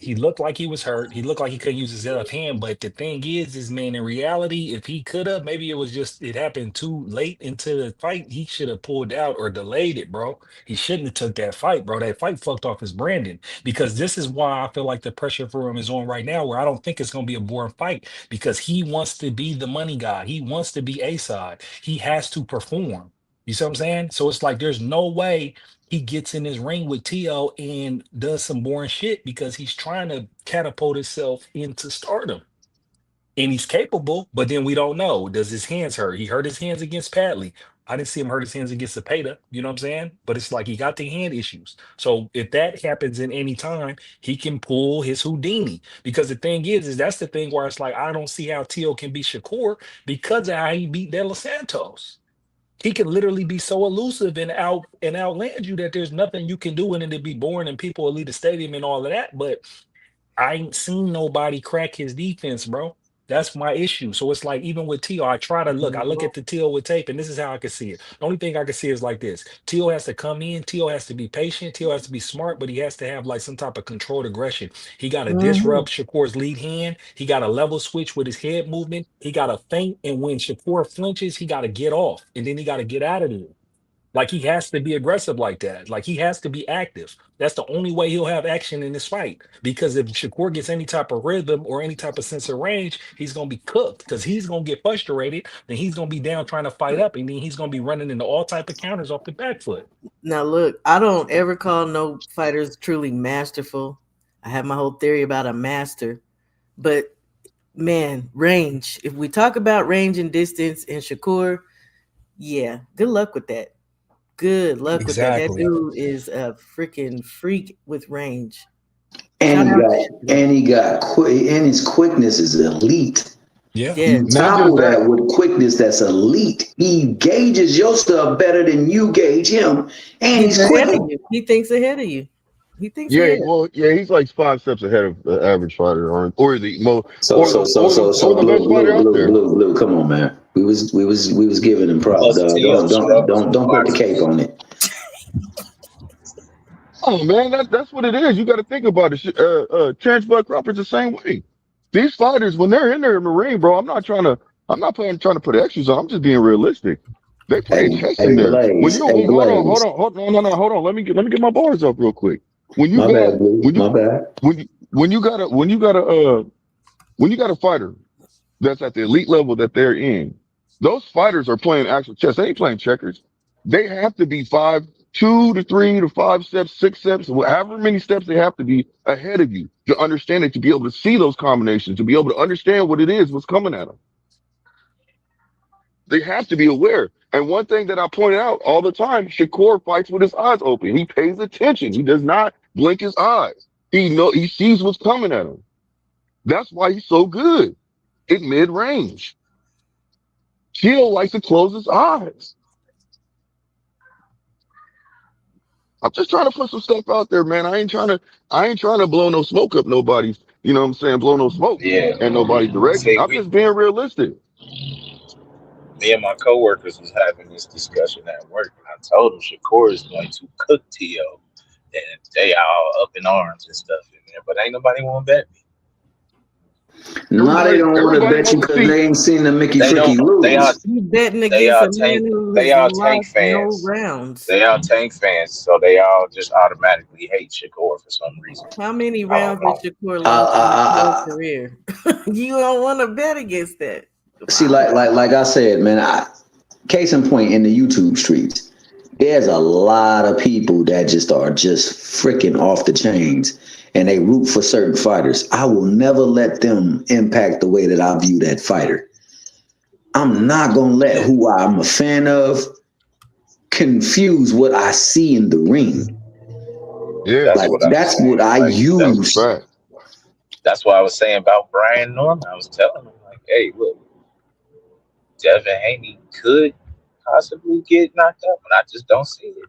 he looked like he was hurt. He looked like he couldn't use his left hand. But the thing is man, in reality, if he could have, maybe it was just it happened too late into the fight. He should have pulled out or delayed it, bro. He shouldn't have took that fight, bro. That fight fucked off his branding. Because this is why I feel like the pressure for him is on right now, where I don't think it's gonna be a boring fight because he wants to be the money guy. He wants to be A side. He has to perform. You see what I'm saying? So it's like there's no way he gets in his ring with Tio and does some boring shit because he's trying to catapult himself into stardom. And he's capable, but then we don't know. Does his hands hurt? He hurt his hands against Padley. I didn't see him hurt his hands against Cepeda. You know what I'm saying? But it's like he got the hand issues. So if that happens in any time, he can pull his Houdini. Because the thing is that's the thing where it's like I don't see how Tio can beat Shakur because of how he beat De Los Santos. He can literally be so elusive and outland you that there's nothing you can do and it'd be boring and people will leave the stadium and all of that. But I ain't seen nobody crack his defense, bro. That's my issue. So it's like even with T.O., I try to look. I look at the T.O. with tape, and this is how I can see it. The only thing I can see is like this. T.O. has to come in, T.O. has to be patient, T.O. has to be smart, but he has to have like some type of controlled aggression. He got to Mm-hmm. disrupt Shakur's lead hand. He got to level switch with his head movement. He got to feint, and when Shakur flinches, he got to get off, and then he got to get out of there. Like he has to be aggressive like that. Like he has to be active. That's the only way he'll have action in this fight. Because if Shakur gets any type of rhythm or any type of sense of range, he's gonna be cooked because he's gonna get frustrated. Then he's gonna be down trying to fight up, and then he's gonna be running into all type of counters off the back foot. Now look, I don't ever call no fighters truly masterful. I have my whole theory about a master, but man, range. If we talk about range and distance and Shakur, yeah, good luck with that. Good luck with that. That Exactly. dude is a freaking freak with range. And Shout he out got to Shakur. and he got and his quickness is elite. Yeah. Yeah, You Not topple just that. that with quickness that's elite. He gauges your stuff better than you gauge him, and he's he's ahead quick. of you. He thinks ahead of you. He thinks Yeah, ahead. well, yeah, he's like 5 steps ahead of the average fighter, or the most, So so so so or so the best blue fighter blue out blue there. blue blue. Come on, man. We was giving him props, Plus dog. 10 struggles with Don't put the cape boxers. on it. Oh man, that's what it is. You got to think about it. Terrence Bud Crawford's the same way. These fighters, when they're in there in the ring, bro, I'm not trying to put extras on. I'm just being realistic. They Hey play chess hey in there. Blaze, hey Blaze. Hold on. Let me get my bars up real quick. When you My got bad, Blue. when you My bad. when you got a fighter that's at the elite level that they're in, those fighters are playing actual chess. They ain't playing checkers. They have to be 2 to 3 to 5 steps, 6 steps, however many steps they have to be ahead of you to understand it, to be able to see those combinations, to be able to understand what it is, what's coming at them. They have to be aware. And one thing that I pointed out all the time, Shakur fights with his eyes open. He pays attention. He does not blink his eyes. He sees what's coming at him. That's why he's so good in mid range. Chill likes to close his eyes. I'm just trying to put some stuff out there, man. I ain't trying to blow no smoke up nobody's, you know what I'm saying, blow no smoke Yeah. in nobody's direction. See, I'm just being realistic. me and my coworkers was having this discussion at work, and I told them Shakur is going to cook T.O. and they all up in arms and stuff in there, but ain't nobody want to bet me. No, they don't want to Everybody bet you wants to because see. they ain't seen the Mickey They Fricky don't. They are. lose. You betting They against are a man tank. who They has are tank lost no fans. rounds. They are tank fans, so they all just automatically hate Shakur for some reason. How many I don't rounds has know. Shakur Uh, lost in his whole uh, uh, career? You don't want to bet against that. See, like I said, man. Case in point, in the YouTube streets, there's a lot of people that just are just freaking off the chains, and they root for certain fighters. I will never let them impact the way that I view that fighter. I'm not gonna let who I'm a fan of confuse what I see in the ring. Yeah, That's Like what I was that's what saying. I Like that's a use. fact. that's what I was saying about Brian Norman. I was telling him like, hey, look, Devin Haney could possibly get knocked out, but I just don't see it.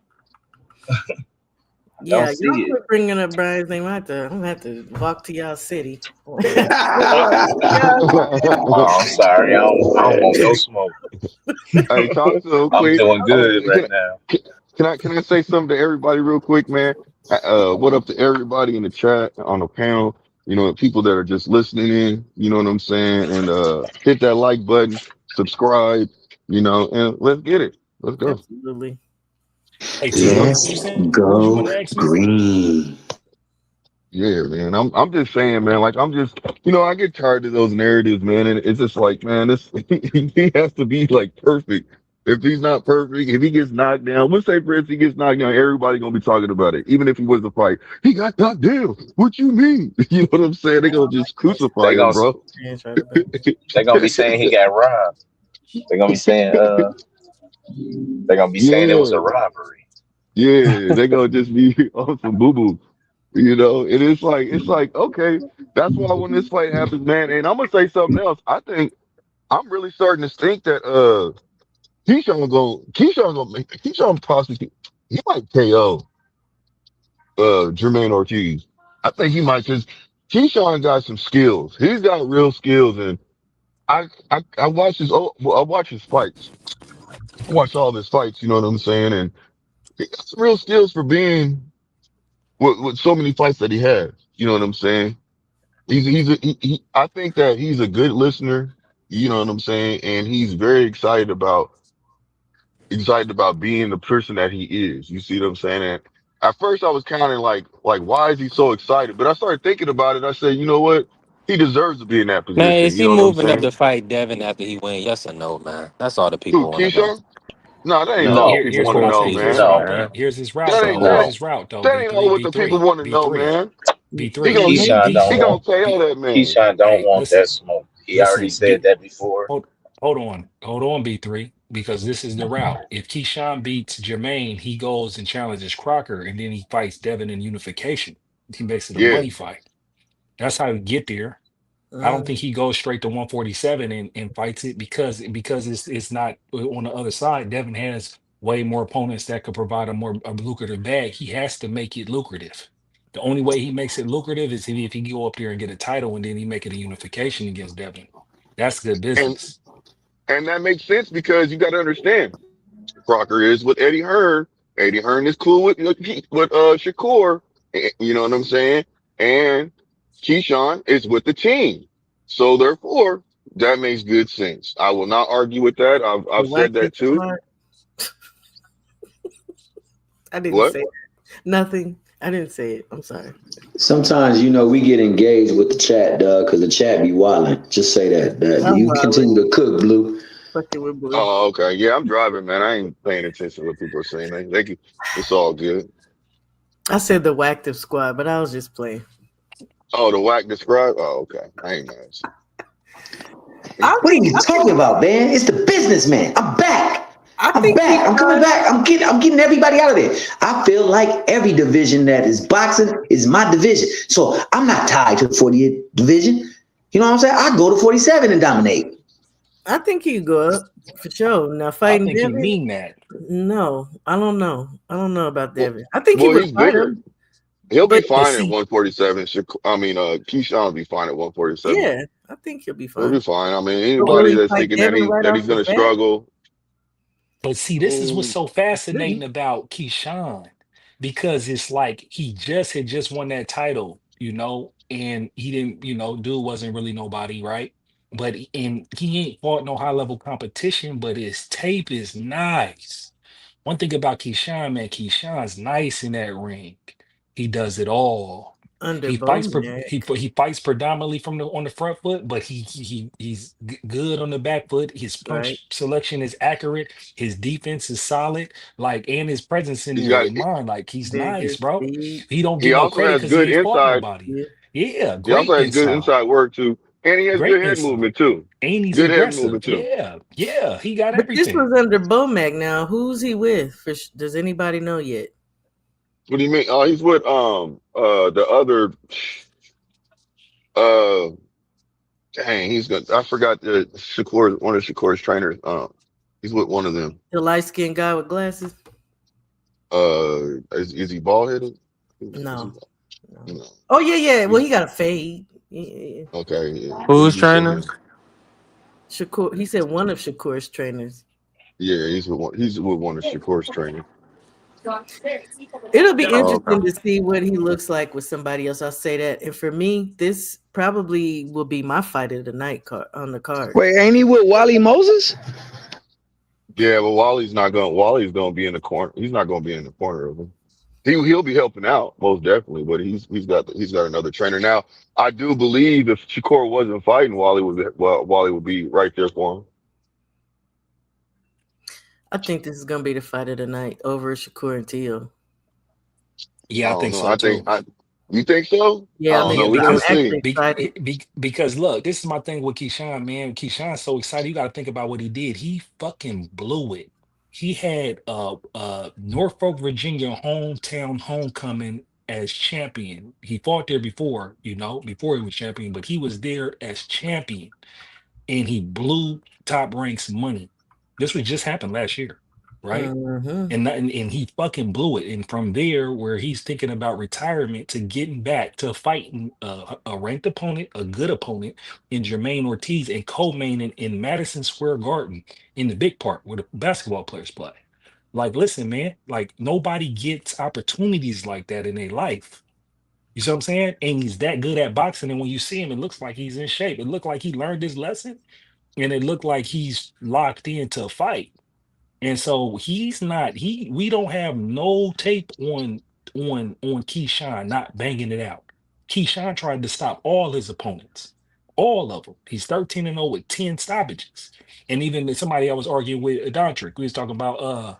I don't Yeah, see y'all it. quit bringing up Brian's name. I'm gonna have to walk to y'all city. Oh, I'm sorry. I don't want no smoke. Hey, talk to him I'm quick. doing good Can right now. can I say something to everybody real quick, man? What up to everybody in the chat on the panel? You know, people that are just listening in. You know what I'm saying? And hit that like button, subscribe. You know, and let's get it. Let's go. Absolutely. Hey You T, know. what was Let's you saying? What was you go want to ask me? green. Yeah, man. I'm just saying, man. Like I'm just, I get tired of those narratives, man. And it's just like, man, this he has to be like perfect. If he's not perfect, if he gets knocked down, let's say for instance he gets knocked down, everybody gonna be talking about it. Even if he was to fight, he got knocked down. What you mean? You know what I'm saying? They gonna just crucify They him, gonna bro. they gonna be saying he got robbed. They gonna be saying they gonna be saying it was a Yeah, robbery. yeah. They gonna just be on some boo boo. And it's like, okay, that's why when this fight happens, man, and I'm gonna say something else. I think I'm really starting to think that Keyshawn possibly he might KO Jermaine Ortiz. I think he might because Keyshawn got some skills. He's got real skills, and I watch I watch his fights. I watch all his fights. You know what I'm saying? And he got some real skills for being with so many fights that he has. You know what I'm saying? I think that he's a good listener. You know what I'm saying? And he's very excited about excited about being the person that he is. You see what I'm saying? And at first I was kind of like, why is he so excited? But I started thinking about it. I said, you know what? He deserves to be in that Man, position. is You he know what I'm moving up saying? to fight Devin after he win? Yes or no, man? That's all the Who, people want to know. Keyshawn? No, that ain't all No, the Here, people here's want what to I Poor know, think. people, Here's what man. I no, think. man. Here's his route That though. ain't Here's that no. ain't his route though. that B ain't all three, what B the people three, want to B know, three, man. B He three. gonna He Keyshawn he. don't he gonna want KO that man. Keyshawn don't Hey, want listen, that smoke. He already listen. said that before. Hold on, B three, because this is the route. If Keyshawn beats Jermaine, he goes and challenges Crocker, and then he fights Devin in unification. He makes it a Yeah, money fight. That's how you get there. I don't think Mm, he goes straight to 147 and fights it because it's not on the other side. Devin has way more opponents that could provide a lucrative bag. He has to make it lucrative. The only way he makes it lucrative is if he go up there and get a title and then he make it a unification against Devin. That's good and business. and that makes sense because you got to understand. Crocker is with Eddie Hearn. Eddie Hearn is cool with Shakur. You know what I'm saying? And Keyshawn is with the team. So therefore, that makes good sense. I will not argue with that. the I've wax said is that so too. hard. I didn't What? say nothing. I didn't say it. I'm sorry. Sometimes, we get engaged with the chat, dog, because the chat be wilding. Just say that. I'm You wilding. continue to cook, Blue. Fucking with Blue. Oh, okay. Yeah, I'm driving, man. I ain't paying attention to what people are saying. It's all good. I said the Wactive Squad, but I was just playing. Oh, the whack describe. Oh, okay. I ain't mad at you. I What are think you talking about, man? It's the businessman. I'm back. I I'm think back. I'm coming back. I'm getting everybody out of there. I feel like every division that is boxing is my division. So I'm not tied to the 40th division. You know what I'm saying? I go to 47 and dominate. I think he go up for sure. Now I fighting think he Devin, mean that. no, I don't know. I don't know about Well, Devin. I think he well, would he's fight bigger. him, He'll be but But fine at see, 147. Keyshawn will be fine at 147. yeah, I think he'll be He'll fine. be fine. I mean, But will anybody he that's fight thinking that Devin right he's off the going to bat? struggle, But see, this is what's mm, so fascinating about Keyshawn because it's like he just won that title, and he didn't, dude wasn't really nobody, right? But and he ain't fought no high level competition, but his tape is nice. One thing about Keyshawn, man, Keyshawn's nice in that ring. He does it all. Under He fights Bomac. he fights predominantly from the on the front foot, but he's good on the back foot. His Right. punch selection is accurate. His defense is solid. Like and his presence in he's there got. in mind, like he's nice, Vigor, bro. speed. He don't He get no also credit has because he good ain't fought inside. nobody. Yeah. Yeah, He also great has good inside, inside work too, and he has great good head inside, movement too. and he's Good head aggressive. movement too. Yeah, he got But this everything. was under Bomac now. Who's he with? Does anybody know yet? What do you mean? Oh, he's with the other uh dang, he's good. I forgot the Shakur, one of Shakur's trainers. He's with one of them. The light skinned guy with glasses? Is he bald headed? Is he? No. No. No. Oh yeah, yeah. Well, He's he got a fade. Yeah. okay. Yeah, Who's you seen trainer? him? Shakur. He said one of Shakur's trainers. Yeah, he's with one of Shakur's trainers. It'll be Oh, okay. interesting to see what he looks like with somebody else. I'll say that. And for me, this probably will be my fight of the night card on the card. Wait, ain't he with Wally Moses? Yeah, but Wally's gonna be in the corner. He's not gonna be in the corner of him. He'll be helping out most definitely, but he's got another trainer now. I do believe if Shakur wasn't fighting, Wally would be right there for him. I think this is gonna be the fight of the night over Shakur and Teal. I Yeah, I don't think know. so too. You think so? I Yeah, don't know. We're gonna I'm Because see. actually excited. because look, this is my thing with Keyshawn, man. Keyshawn's so excited. You got to think about what he did. He fucking blew it. He had Norfolk, Virginia hometown homecoming as champion. He fought there before, before he was champion, but he was there as champion and he blew top ranks money. This was just happened last year, right? Mm-hmm. And he fucking blew it. And from there, where he's thinking about retirement to getting back to fighting a ranked opponent, a good opponent in Jermaine Ortiz and co-main in Madison Square Garden in the big park where the basketball players play. Like, listen, man, like nobody gets opportunities like that in their life. You see what I'm saying? And he's that good at boxing. And when you see him, it looks like he's in shape. It looked like he learned his lesson and it looked like he's locked into a fight. And so he's not we don't have no tape on Keyshawn not banging it out. Keyshawn tried to stop all his opponents, all of them. He's 13-0 with 10 stoppages. And even somebody I was arguing with Dontrick, we was talking about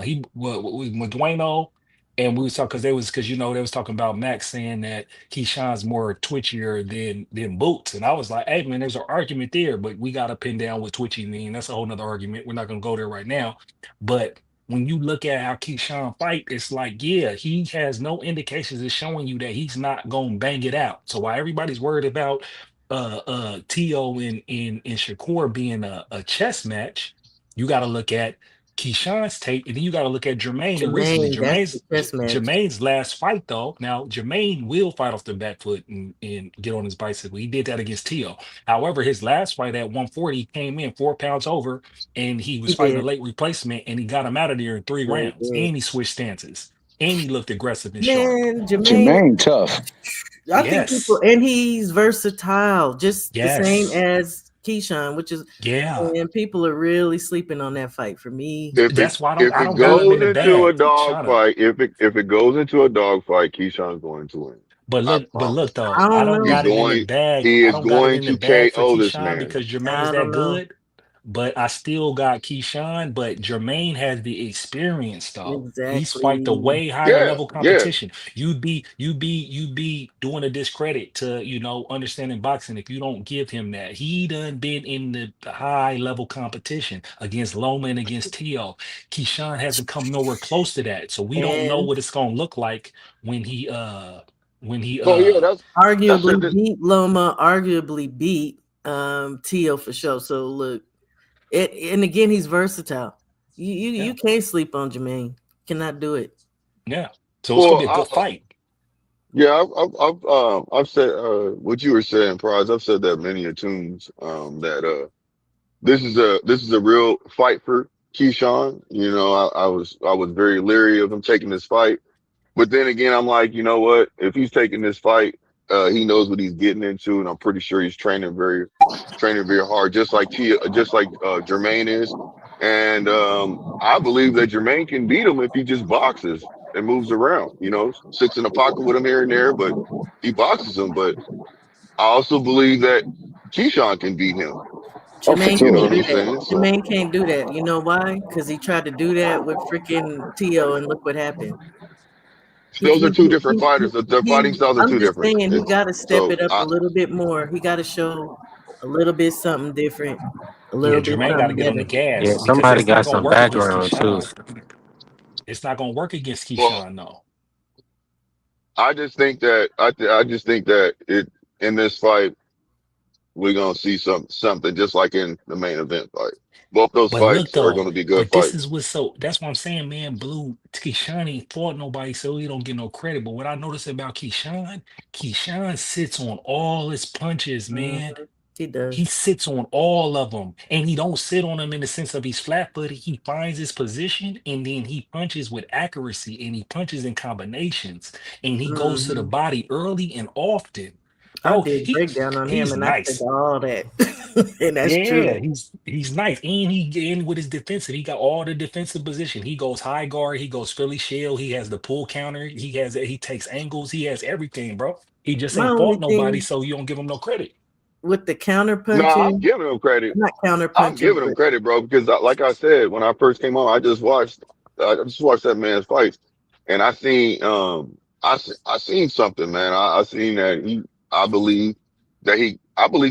he with Dwayno, and we was talking because they was talking about Max saying that Keyshawn's more twitchier than Boots, and I was like, hey man, there's an argument there, but we got to pin down what twitchy mean. That's a whole nother argument. We're not gonna go there right now, but when you look at how Keyshawn fight, it's like, yeah, he has no indications of showing you that he's not gonna bang it out. So while everybody's worried about T.O. and Shakur being a chess match, you got to look at Keyshawn's tape, and then you got to look at Jermaine and recently. Jermaine, that's the chess match. Jermaine's last fight, though. Now Jermaine will fight off the back foot and get on his bicycle. He did that against Tio. However, his last fight at 140 he came in 4 pounds over, and he was He fighting a did. late replacement, and he got him out of there in 3 Yeah, he rounds. did. And he switched stances, and he looked aggressive and sharp. Man, Jermaine tough. I think Yes. people, and he's versatile, just the same Yes. as Keyshawn, which is, Yeah. and people are really sleeping on that fight for me. That's why I don't got him goes in the into a bag. dog fight, if it goes into a dog fight, Keyshawn's going to win. But I look promise. though, I I don't don't know. got it in the bag. He I is don't got it going in the to bag for KO this Keyshawn man. because Jermaine's I that don't know. good. But I still got Keyshawn. But Jermaine has the experience though. He's fight the Exactly. way higher level Yeah. competition. You'd be doing a discredit to understanding boxing if you don't give him that. He done been in the high level competition against Loma and against Tio. Keyshawn hasn't come nowhere close to that. So we don't know And what it's gonna look like when he Oh yeah, that's arguably it. beat Loma, arguably beat Tio for sure. So look, and again, he's versatile. You can't sleep on Jermaine. Cannot do it. Yeah. So it's gonna be a good fight. Yeah, I've said what you were saying, Prize. I've said that many a tunes. That this is a real fight for Keyshawn. I was very leery of him taking this fight, but then again, I'm like, you know what? If he's taking this fight, he knows what he's getting into, and I'm pretty sure he's training very hard, just like Jermaine is. And I believe that Jermaine can beat him if he just boxes and moves around. Sits in the pocket with him here and there, but he boxes him. But I also believe that Keyshawn can beat him. Jermaine You know what can't do I'm that. saying? So Jermaine can't do that. You know why? Because he tried to do that with freaking Tio, and look what happened. those are two different fighters. The fighting styles are I'm two just different. saying he got to step So it up a little bit more. He got to show a little bit something different, a Yeah, little bit Jermaine got to something get on the better. Yeah, gas because somebody it's not got gonna some work against background too. Keyshawn. It's not gonna work against well, Keyshawn, though. I just think that I just think that in this fight we're gonna see something just like in the main event fight. Both those But look fights are though, going to be good but this is fights. what's so that's what I'm saying, man. Blue Keyshawn ain't fought nobody, so he don't get no credit. But what I noticed about Keyshawn sits on all his punches, man. He does. He sits on all of them, and he don't sit on them in the sense of he's flat-footed. He finds his position, and then he punches with accuracy, and he punches in combinations, and he goes to the body early and often. I Bro, did breakdown on him, he's and I said nice. all that, and that's Yeah, true. he's nice, and with his defensive, he got all the defensive position. He goes high guard, he goes Philly shell, he has the pull counter, he takes angles, he has everything, bro. He just My ain't only fought nobody, thing so you don't give him no credit. with the counter No, I'm punching, giving him credit. not counter I'm punching, giving him but credit, bro, because like I said, when I first came on, I just watched that man's fights, and I seen something, man. I seen that I believe he's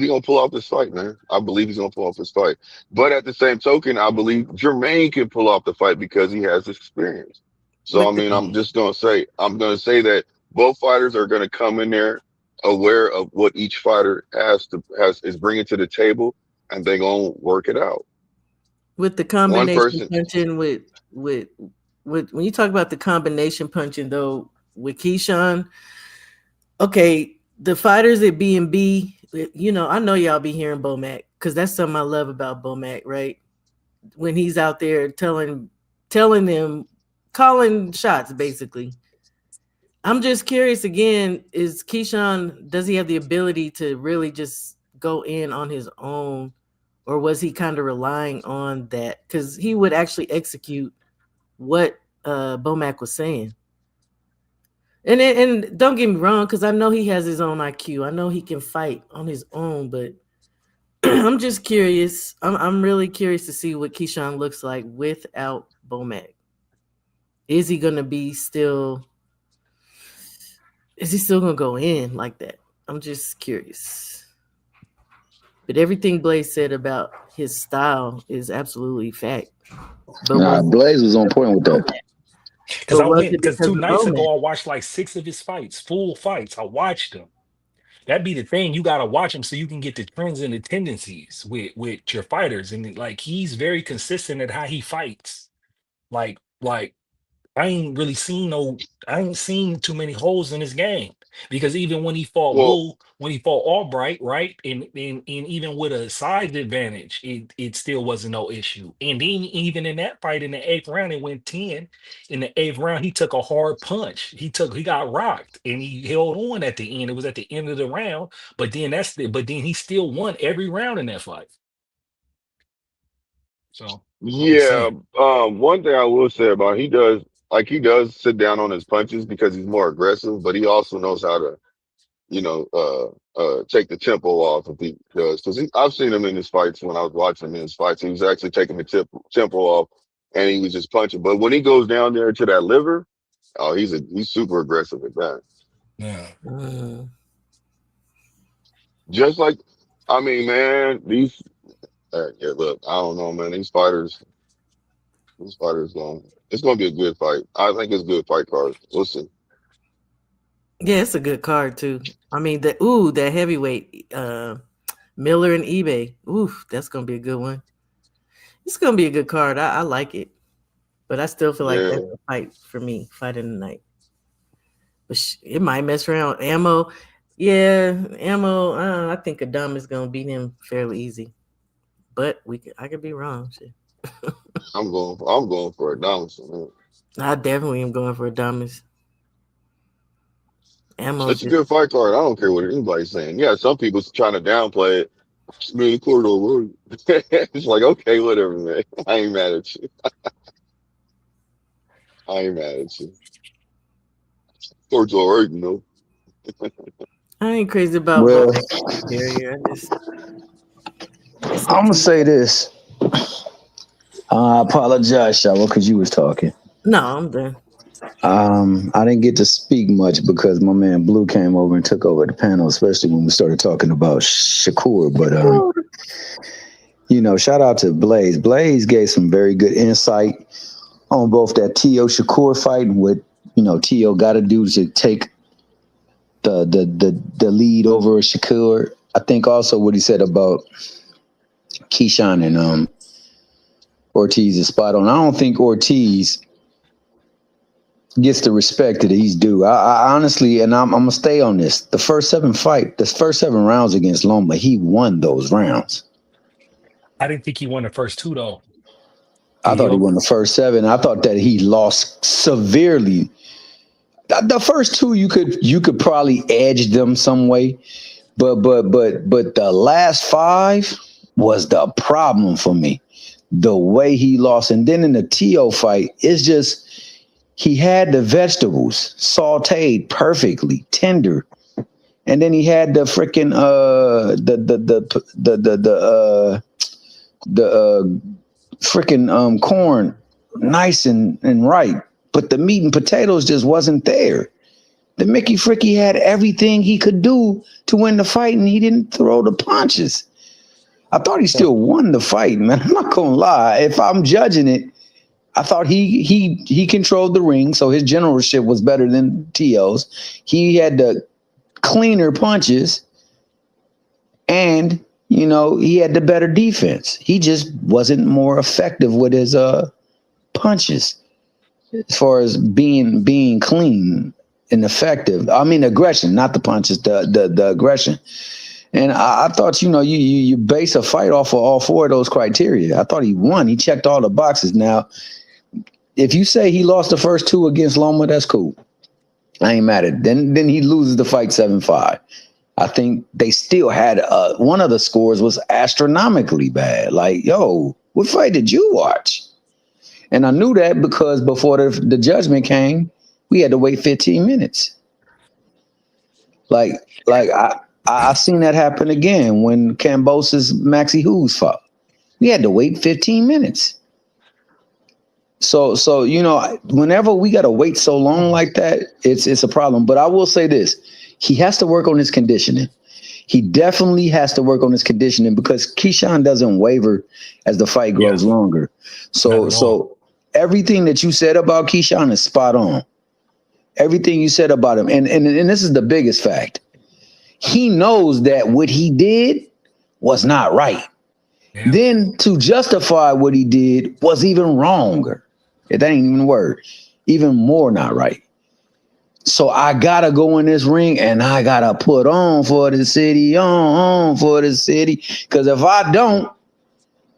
gonna pull off this fight, man. I believe he's gonna pull off this fight. But at the same token, I believe Jermaine can pull off the fight because he has experience. So I with the mean, I'm gonna say that both fighters are gonna come in there aware of what each fighter is bringing to the table, and they're gonna work it out. with the One combination person, punching with when you talk about the combination punching though with Keyshawn, okay, the fighters at B&B, I know y'all be hearing Bomac because that's something I love about Bomac, right? When he's out there telling them, calling shots, basically. I'm just curious again, is Keyshawn, does he have the ability to really just go in on his own? or was he kind of relying on that? Because he would actually execute what Bomac was saying. And don't get me wrong, because I know he has his own IQ. I know he can fight on his own, but I'm just curious. I'm really curious to see what Keyshawn looks like without Bomac. Is he gonna be still? Is he still gonna go in like that? I'm just curious. But everything Blaze said about his style is absolutely fact. But Blaze was on point with that. Because 2 nights ago I watched like 6 of his fights, full fights. I watched them. That'd be the thing. You gotta watch him so you can get the trends and the tendencies with your fighters. And like he's very consistent at how he fights. Like I ain't seen too many holes in his game. Because even when he fought Well, when he fought Albright, right? And even with a size advantage, it still wasn't no issue. And then even in that fight in the 8th round, it went 10. In the 8th round, he took a hard punch. He got rocked and he held on at the end. It was at the end of the round, but then he still won every round in that fight. So I'm just yeah. saying. One thing I will say about he does sit down on his punches because he's more aggressive, but he also knows how to, take the tempo off if he does. Because I've seen him in his fights when I was watching him in his fights. He was actually taking the tempo off, and he was just punching. But when he goes down there to that liver, oh, he's super aggressive at that. Yeah. Just like, I mean, man, look, I don't know, man. These fighters it's gonna be a good fight. I think it's a good fight card. We'll see. yeah, it's a good card too. I mean, that heavyweight Miller and eBay. Ooh, that's gonna be a good one. It's gonna be a good card. I like it, but I still feel like Yeah. that's a fight for me. Fight in the night, but it might mess around. Ammo. I think Adam is gonna beat him fairly easy, but I could be wrong. Shit. I'm going for Adonis. Man. I definitely am going for Adamas. Ammo. It's a good fight card. I don't care what anybody's saying. Yeah, some people's trying to downplay it. Man, corridor. It's like, okay, whatever, man. I ain't mad at you. Corridor, all right, I ain't crazy about Well, barrier. I'm gonna say this. I apologize, Shava, because you was talking. No, I'm done. I didn't get to speak much because my man Blue came over and took over the panel, especially when we started talking about Shakur. But shout out to Blaze. Blaze gave some very good insight on both that T.O. Shakur fight and what T.O. got to do to take the lead over Shakur. I think also what he said about Keyshawn and Ortiz is spot on. I don't think Ortiz gets the respect that he's due. I honestly, and I'm gonna stay on this. The first 7 rounds against Loma, he won those rounds. I didn't think he won the first 2 though. I thought he won the first 7. I thought that he lost severely. The first 2 you could probably edge them some way, but the last 5 was the problem for me. The way he lost, and then in the T.O. fight, it's just he had the vegetables sauteed perfectly, tender, and then he had the freaking freaking corn nice and right, but the meat and potatoes just wasn't there. The Mickey Fricky had everything he could do to win the fight, and he didn't throw the punches. I thought he still won the fight, man. I'm not gonna lie. If I'm judging it, I thought he controlled the ring, so his generalship was better than T.O.'s. He had the cleaner punches, and he had the better defense. He just wasn't more effective with his punches as far as being clean and effective. I mean, aggression, not the punches, the aggression. And I thought, you base a fight off of all 4 of those criteria. I thought he won. He checked all the boxes. Now, if you say he lost the first 2 against Loma, that's cool. I ain't mad at it. Then he loses the fight 7-5. I think they still had one of the scores was astronomically bad. Like, yo, what fight did you watch? And I knew that because before the judgment came, we had to wait 15 minutes. Like I've seen that happen again when Cambosis Maxi Hughes fought. We had to wait 15 minutes. So whenever we got to wait so long like that, it's a problem. But I will say this: he has to work on his conditioning. He definitely has to work on his conditioning because Keyshawn doesn't waver as the fight grows longer. So everything that you said about Keyshawn is spot on. Everything you said about him, and this is the biggest fact. He knows that what he did was not right. Yeah. Then to justify what he did was even wronger. That ain't even a word. Even more not right. So I gotta go in this ring and I gotta put on for the city, on for the city. Because if I don't,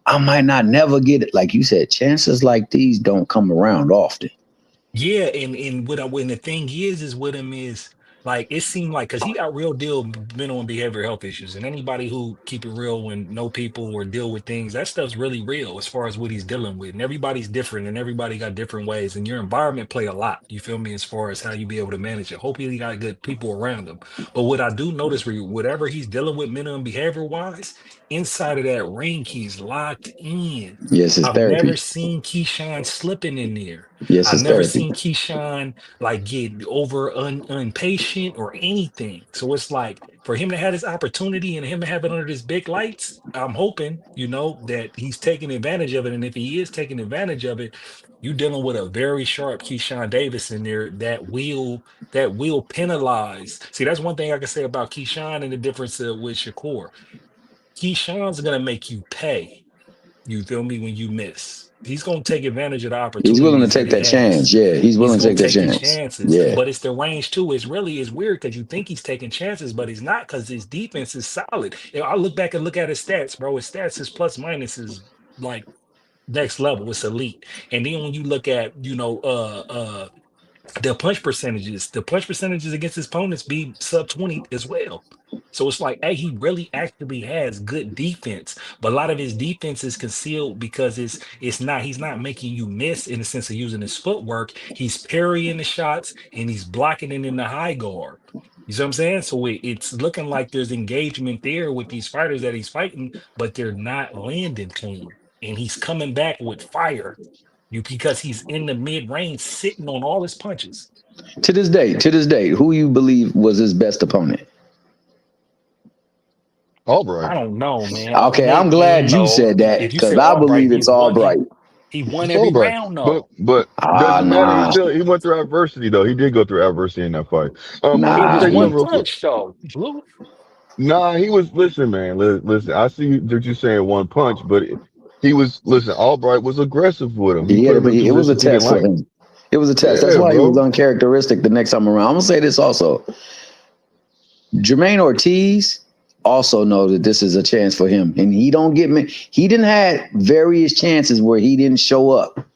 I might not never get it. Like you said, chances like these don't come around often. Yeah, and when the thing is with him is like it seemed like because he got real deal mental and behavioral health issues, and anybody who keep it real when know people or deal with things, that stuff's really real as far as what he's dealing with. And everybody's different, and everybody got different ways, and your environment play a lot. You feel me? As far as how you be able to manage it. Hopefully, he got good people around him. But what I do notice, whatever he's dealing with mental and behavior wise, inside of that ring, he's locked in. Yes, it's I've therapy. never seen Keyshawn slipping in there. Yes, I've it's never therapy. seen Keyshawn like get over impatient or anything. So it's like for him to have this opportunity and him to have it under his big lights, I'm hoping, that he's taking advantage of it. And if he is taking advantage of it, you're dealing with a very sharp Keyshawn Davis in there that will penalize. See, that's one thing I can say about Keyshawn and the difference with Shakur. Keyshawn's gonna make you pay. You feel me? When you miss, he's gonna take advantage of the He's willing to opportunities that take he that chance. has. Yeah, he's He's willing to gonna take that take these chance. chances, Yeah. but it's the range too. It's weird because you think he's taking chances, but he's not because his defense is solid. I look back and look at his stats, bro. His stats, his plus minus is like next level. It's elite. And then when you look at the punch percentages against his opponents be sub 20 as well. So it's like, hey, he really actually has good defense, but a lot of his defense is concealed because he's not making you miss in the sense of using his footwork. He's parrying the shots and he's blocking it in the high guard. You see what I'm saying? So it's looking like there's engagement there with these fighters that he's fighting, but they're not landing clean. And he's coming back with fire because he's in the mid range sitting on all his punches. To this day, who you believe was his best opponent? Albright. I don't know, man. Okay, I'm glad you said that If you because say I Albright, believe it's Albright. he won It's every Albright. round But though. doesn't matter. Nah, He went through adversity though. He did go through adversity in that fight. I'm It gonna was nah. say one something real quick. punch though. Blue. Nah, he was listen, man. Listen, I see that you saying one punch, but he was listen. Albright was aggressive with him. He Yeah, put him but in it was a positions he didn't test for like. him. It was a test. That's Yeah, why he was bro. uncharacteristic the next time around. I'm gonna say this also. Jermaine Ortiz also knows that this is a chance for him, and he don't get me. He didn't have various chances where he didn't show up.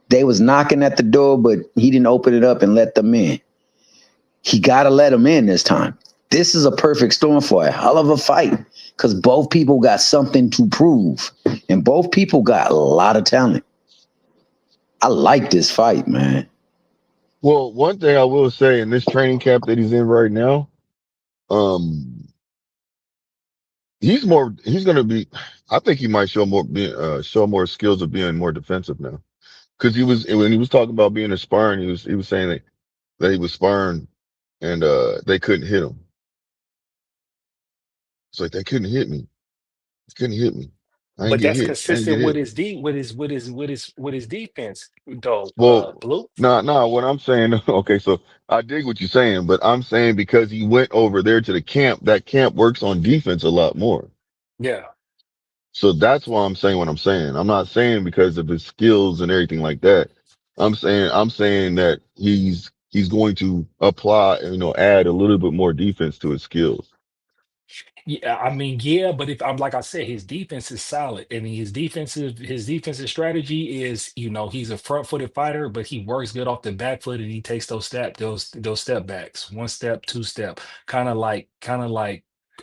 They was knocking at the door, but he didn't open it up and let them in. He got to let them in this time. This is a perfect storm for a hell of a fight because both people got something to prove, and both people got a lot of talent. I like this fight, man. Well, one thing I will say in this training camp that he's in right now, um, he's gonna be. I think he might show more skills of being more defensive now. Because when he was talking about being a sparring, he was saying that he was sparring and they couldn't hit him. It's like they couldn't hit me. They couldn't hit me. I didn't But get that's hit. I didn't get consistent with hit. his defense though. Well, Blue. nah. What I'm saying, okay, so I dig what you're saying, but I'm saying because he went over there to the camp, that camp works on defense a lot more. Yeah. So that's why I'm saying what I'm saying. I'm not saying because of his skills and everything like that. I'm saying that he's going to apply, add a little bit more defense to his skills. Yeah, I mean, yeah, but if I'm like I said, his defense is solid. I mean, his defensive strategy is, he's a front-footed fighter, but he works good off the back foot and he takes those step backs, one step, two step, kind of like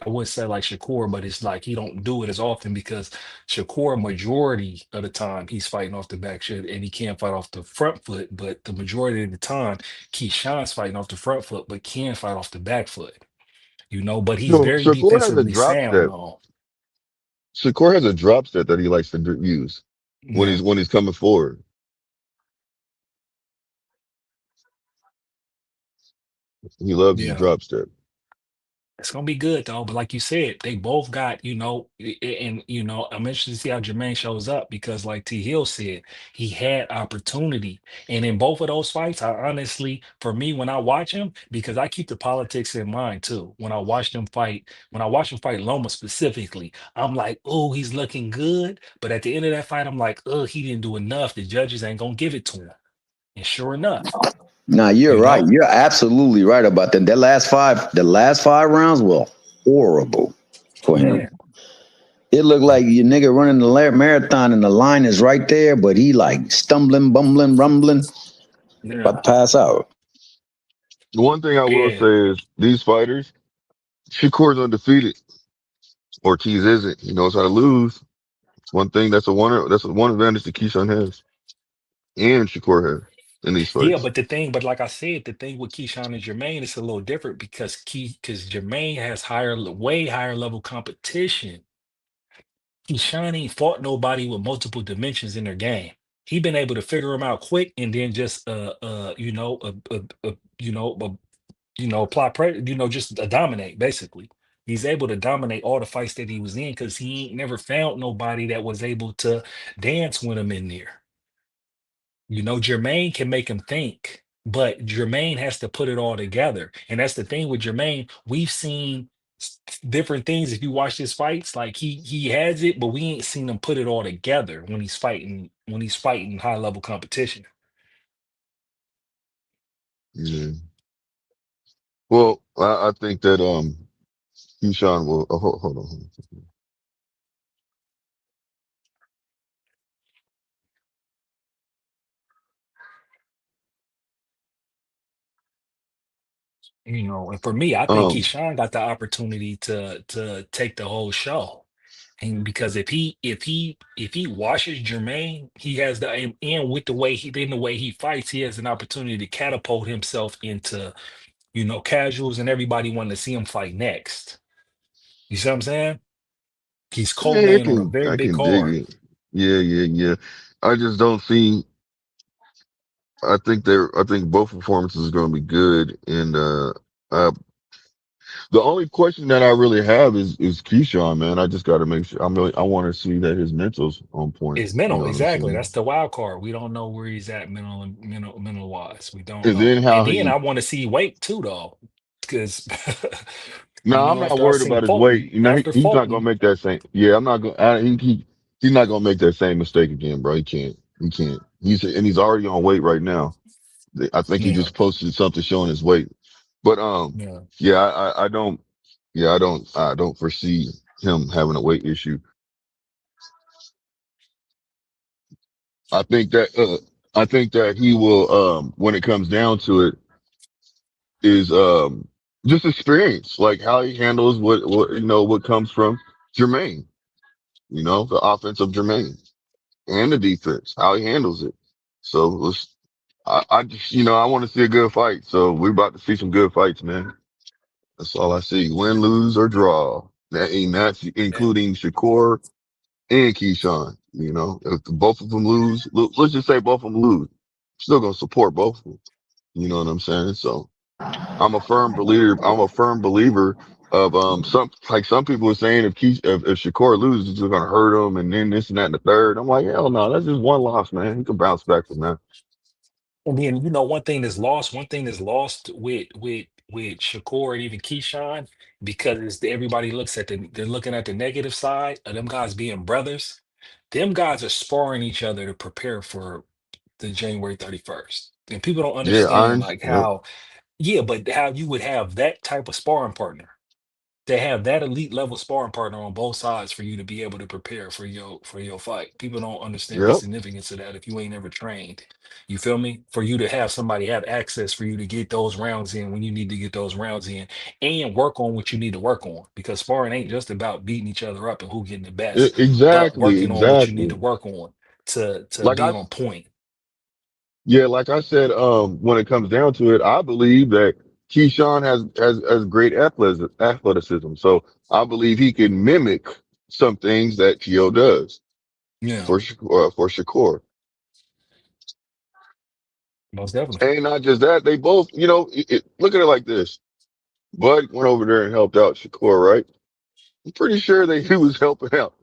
I wouldn't say like Shakur, but it's like he don't do it as often because Shakur, majority of the time, he's fighting off the back foot and he can't fight off the front foot, but the majority of the time, Keyshawn's fighting off the front foot, but can fight off the back foot. But he's No, very Shakur has a defensively drop sound step. though. Shakur has a drop step that he likes to use when Yeah, he's coming forward. He loves his yeah. drop step. It's gonna be good though. But like you said, they both got, and I'm interested to see how Jermaine shows up because like T Hill said, he had opportunity. And in both of those fights, I honestly, for me, when I watch him, because I keep the politics in mind too. When I watch him fight Loma specifically, I'm like, oh, he's looking good. But at the end of that fight, I'm like, oh, he didn't do enough. The judges ain't gonna give it to him. And sure enough, Nah, you're you right. know, You're absolutely right about that. The last five rounds were horrible for yeah, him. It looked like your nigga running the marathon and the line is right there, but he like stumbling, bumbling, rumbling, yeah, about to pass out. The one thing I will yeah. say is these fighters, Shakur's undefeated. Ortiz isn't. He knows how to lose. It's one thing that's one advantage that Keyshawn has and Shakur has in these Yeah, fights. but like I said, the thing with Keyshawn and Jermaine is a little different because Jermaine has way higher level competition. Keyshawn ain't fought nobody with multiple dimensions in their game. He been able to figure them out quick and then just apply pressure, just dominate basically. He's able to dominate all the fights that he was in because he ain't never found nobody that was able to dance with him in there. Jermaine can make him think, but Jermaine has to put it all together. And that's the thing with Jermaine. We've seen different things. If you watch his fights, like he has it, but we ain't seen him put it all together when he's fighting high level competition. Yeah. Well, I think that Keyshawn will. Oh, hold on. And for me, I think Um, Keyshawn got the opportunity to take the whole show. And because if he washes Jermaine, he has and with the way he fights, he has an opportunity to catapult himself into casuals and everybody wanting to see him fight next. You see what I'm saying? He's yeah, co-main on a very I big can dig card. it. Yeah, yeah, yeah. I just don't see. I think both performances are going to be good, and uh, the only question that I really have is Keyshawn, man. I just got to make sure. I want to see that his mental's on point. Is You mental, know what I'm exactly. saying? That's the wild card. We don't know where he's at mental wise. We don't And know. then And how then I he. want to see weight too, though, because No, I'm not after I worried seen about his weight. Fulton, You know, after he's not gonna Fulton, make that same. Yeah, I'm not gonna. He's not gonna make that same mistake again, bro. He can't. He can't. He's already on weight right now. I think he yeah, just posted something showing his weight. But yeah. yeah, I don't. Yeah, I don't foresee him having a weight issue. I think that he will. When it comes down to it, is just experience, like how he handles what comes from Jermaine. The offense of Jermaine and the defense, how he handles it. So I just, I want to see a good fight. So we're about to see some good fights, man. That's all I see. Win, lose, or draw. And that's Yeah. including Shakur and Keyshawn. If both of them lose, let's just say both of them lose. Still gonna support both of them. You know what I'm saying? So I'm a firm believer. I'm a firm believer of some people are saying if Shakur loses, it's gonna hurt him, and then this and that and the third. I'm like, hell no, that's just one loss, man. He can bounce back from that. And then one thing that's lost with Shakur and even Keyshawn, because everybody they're looking at the negative side of them guys being brothers. Them guys are sparring each other to prepare for the January 31st. And people don't Yeah, understand irons. like Yep. how, yeah, but how you would have that type of sparring partner. to have that elite level sparring partner on both sides for you to be able to prepare for your fight. People don't understand the Yep. significance of that if you ain't ever trained. You feel me? For you to have somebody have access for you to get those rounds in when you need to get those rounds in and work on what you need to work on. Because sparring ain't just about beating each other up and who getting the best, but Exactly. working on what you need to Exactly. work on to Like be I, on point. yeah, like I said, when it comes down to it, I believe that Keyshawn has great athleticism. So I believe he can mimic some things that Keo does Yeah, for Shakur. most definitely. And not just that, they both, look at it like this. Bud went over there and helped out Shakur, right? I'm pretty sure that he was helping out.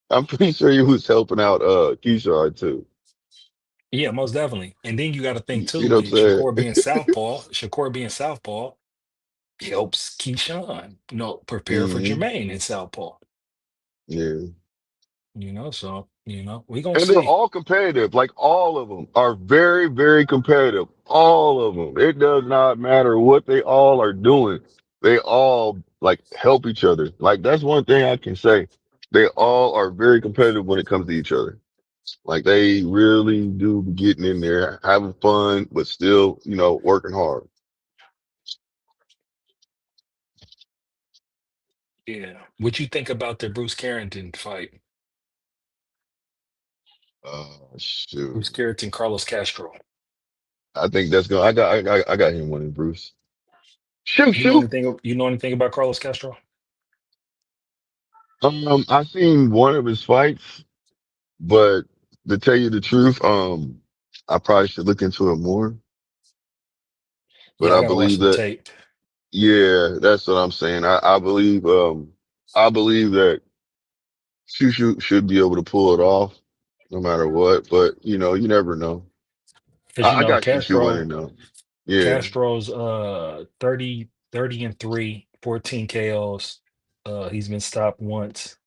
I'm pretty sure he was helping out Keyshawn too. Yeah, most definitely. And then you got to think too You know what with I'm Shakur being southpaw helps Keyshawn, prepare for saying? Jermaine in southpaw. Yeah. So we gonna And they're see. all competitive. Like all of them are very, very competitive. All of them. It does not matter what they all are doing. They all like help each other. Like that's one thing I can say. They all are very competitive when it comes to each other. Like they really do be getting in there, having fun, but still, working hard. Yeah. What you think about the Bruce Carrington fight? Shoot. Bruce Carrington, Carlos Castro. I think that's going. I got him winning, Bruce. Shoot, shoot. You know anything about Carlos Castro? I seen one of his fights. But to tell you the truth, I probably should look into it more. But Yeah, I I gotta watch believe some that, tape. yeah, that's what I'm saying. I believe that should be able to pull it off no matter what. But you never know. Because I got Shushu winning Castro though. Yeah. Castro's 30-3, 14 KOs. He's been stopped once.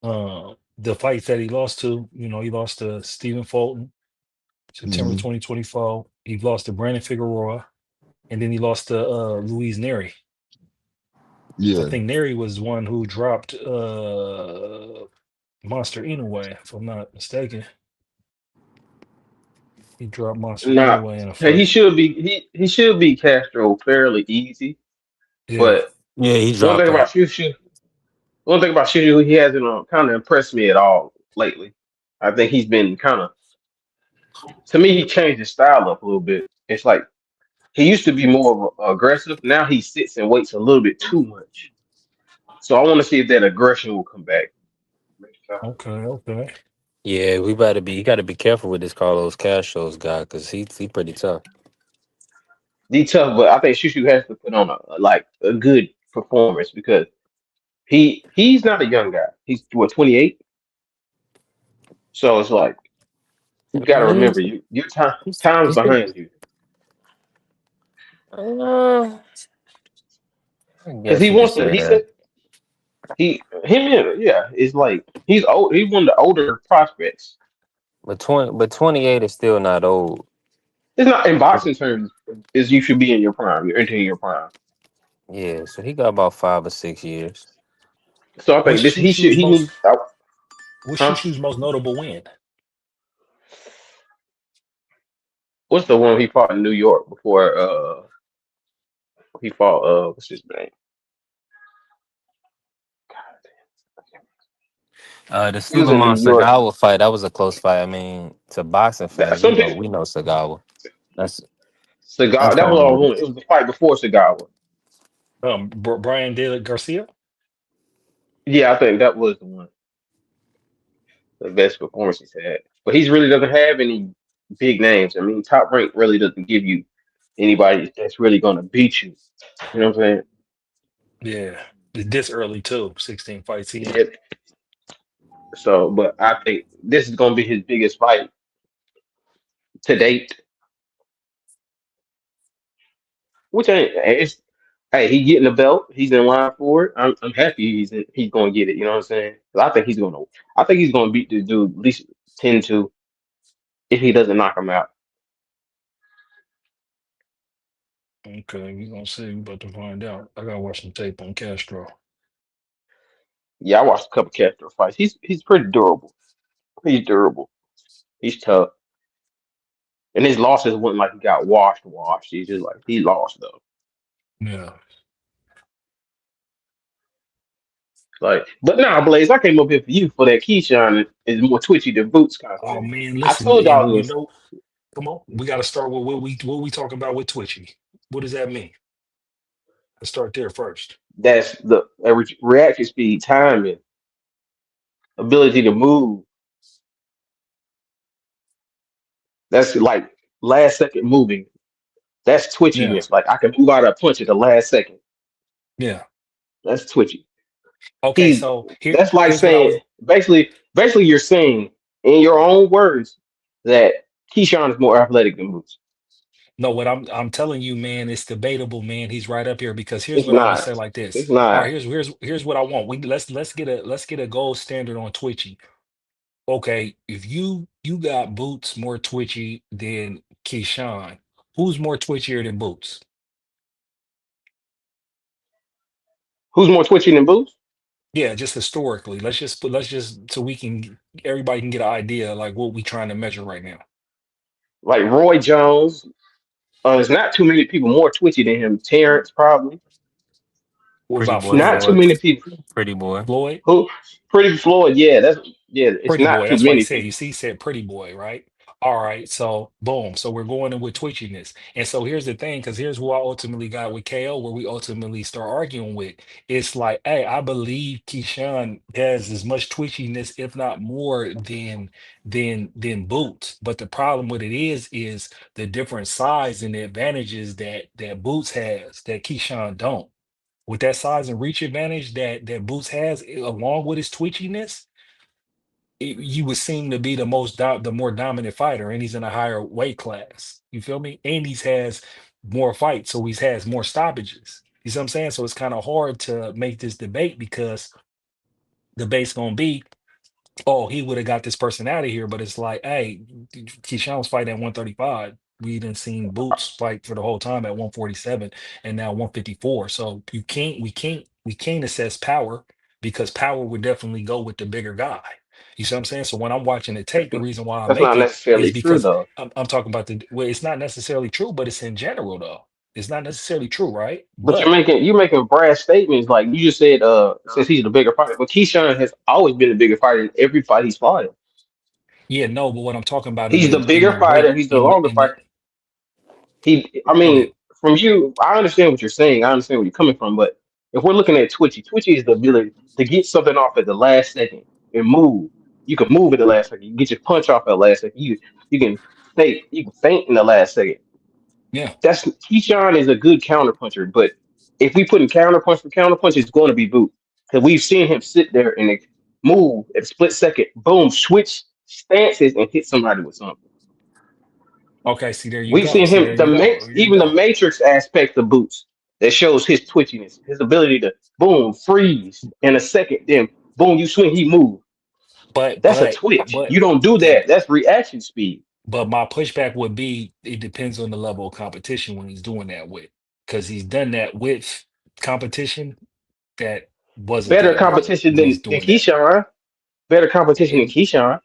The fights that he lost to, he lost to Stephen Fulton, September Hmm. 2024. He lost to Brandon Figueroa, and then he lost to Luis Neri. I Yeah. think Neri was one who dropped Monster Inoue, if I'm not mistaken. He dropped Monster Nah, Inoue in a hey, he fight. should be he should beat Castro fairly easy. Yeah. But Yeah, he one dropped thing him. about Shushu, one thing about Shushu, he hasn't kind of impressed me at all lately. I think he's been kind of, to me, he changed his style up a little bit. It's like he used to be more aggressive. Now he sits and waits a little bit too much. So I want to see if that aggression will come back. Okay. Okay. Yeah, you gotta be careful with this Carlos Castro's guy because he pretty tough. He tough, but I think Shushu has to put on a good performance because he's not a young guy. He's what 28. So it's like you got to Mm, remember your he's, time's he's been, behind you uh, I because guess he you could wants to. say He that. said yeah. It's like he's old. He's one of the older prospects. But 28 is still not old. It's not in boxing terms. Is you should be in your prime. You're entering your prime. Yeah, so he got about 5 or 6 years. So I think What's this Shushu's he most needs. what's Huh? Shushu's most notable win? What's the one he fought in New York before? He fought. What's his name? The He was in New Suleiman York. Sagawa fight, that was a close fight. I mean, to boxing fans, we Some know people. we know Sagawa. That's Cigar. that's That was all. all I wanted. It was the fight before Cigar. Brian De La Garcia. Yeah, I think that was the one, the best performance he's had. But he really doesn't have any big names. I mean, Top Rank really doesn't give you anybody that's really going to beat you. You know what I'm Yeah, this early too. 16 fights saying? in. Yeah. So, but I think this is going to be his biggest fight to date. Which ain't it's. Hey, he getting the belt. He's in line for it. I'm happy he's going to get it. You know what I'm saying? 'Cause I think he's going to. I think he's going to beat this dude at least 10-2 if he doesn't knock him out. Okay, we gonna see. We about to find out. I gotta watch some tape on Castro. Yeah, I watched a couple Castro fights. He's pretty durable. He's durable. He's tough. And his losses wasn't like he got washed. He's just like he lost though. Yeah. Like, but nah, Blaze, I came up here for you for that Keyshawn is more twitchy than Boots Oh content. man, I listen, told y'all and it you was know, come on, we gotta start with what we talking about with Twitchy. What does that mean? Let's start there first. that's the reaction speed, timing, ability to move. That's like last second moving. That's Yeah, twitchiness. Like I can move out of a punch at the last second. yeah. That's twitchy. Okay, He's so that's like here's what I saying was. basically you're saying in your own words that Keyshawn is more athletic than Boots. No, what I'm telling you, man, it's debatable, man. He's right up here because here's It's what I would not. say like this. It's All right, not. here's what I want. Let's get a gold standard on Twitchy. Okay, if you got Boots more twitchy than Keyshawn, who's more twitchier than Boots? Who's more twitchy than Boots? Yeah, just historically. Let's just so we can everybody can get an idea like what we trying to measure right now. Like Roy Jones. There's not too many people more twitchy than him. Terrence probably. What Pretty about boy Not too Floyd? Floyd. many people. Pretty boy. Floyd? Who? Pretty Floyd. Yeah, it's Pretty not boy. too That's why he many said, you people. see, he said pretty boy, right? All right. So boom. So we're going in with twitchiness. And so here's the thing, because here's who I ultimately got with KO, where we ultimately start arguing with. It's like, hey, I believe Keyshawn has as much twitchiness, if not more, than Boots. But the problem with it is the different size and the advantages that Boots has that Keyshawn don't. With that size and reach advantage that Boots has, along with his twitchiness, you would seem to be the more dominant fighter, and he's in a higher weight class. You feel me? And he's has more fights, so he's has more stoppages. You see what I'm saying? So it's kind of hard to make this debate because the debate's gonna be, oh, he would have got this person out of here. But it's like, hey, Keyshawn was fighting at 135. We didn't seen Boots fight for the whole time at 147 and now 154. So we can't assess power because power would definitely go with the bigger guy. You see what I'm saying? So when I'm watching the tape, the reason why I That's make not it is necessarily true because though. I'm talking about well, it's not necessarily true, but it's in general though. It's not necessarily true, right? But But you're making brash statements like you just said. Since he's the bigger fighter, but Keyshawn has always been the bigger fighter in every fight he's fought in. yeah, no, but what I'm talking about He's the in bigger the fighter. weight He's the in the longer in the fighter. I go ahead. mean, from you, I understand what you're saying. I understand where you're coming from. But if we're looking at Twitchy is the ability to get something off at the last second and move. You can move at the last second. You can get your punch off at the last second. You can feint in the last second. Yeah. That's Keyshawn is a good counter puncher. But if we put in counter punch for counter punch, it's going to be boot because we've seen him sit there and move at a split second, boom, switch stances and hit somebody with something. Okay, see there you We've go. seen See him there you go. There you even the go. matrix aspect of boots that shows his twitchiness, his ability to boom, freeze in a second, then boom, you swing, he move. But That's a but twitch. but You don't do but that. That's reaction speed. but my pushback would be it depends on the level of competition when he's doing that with, because he's done that with competition that wasn't Better that good competition when he's than doing that. Keyshawn. Better competition than And Keyshawn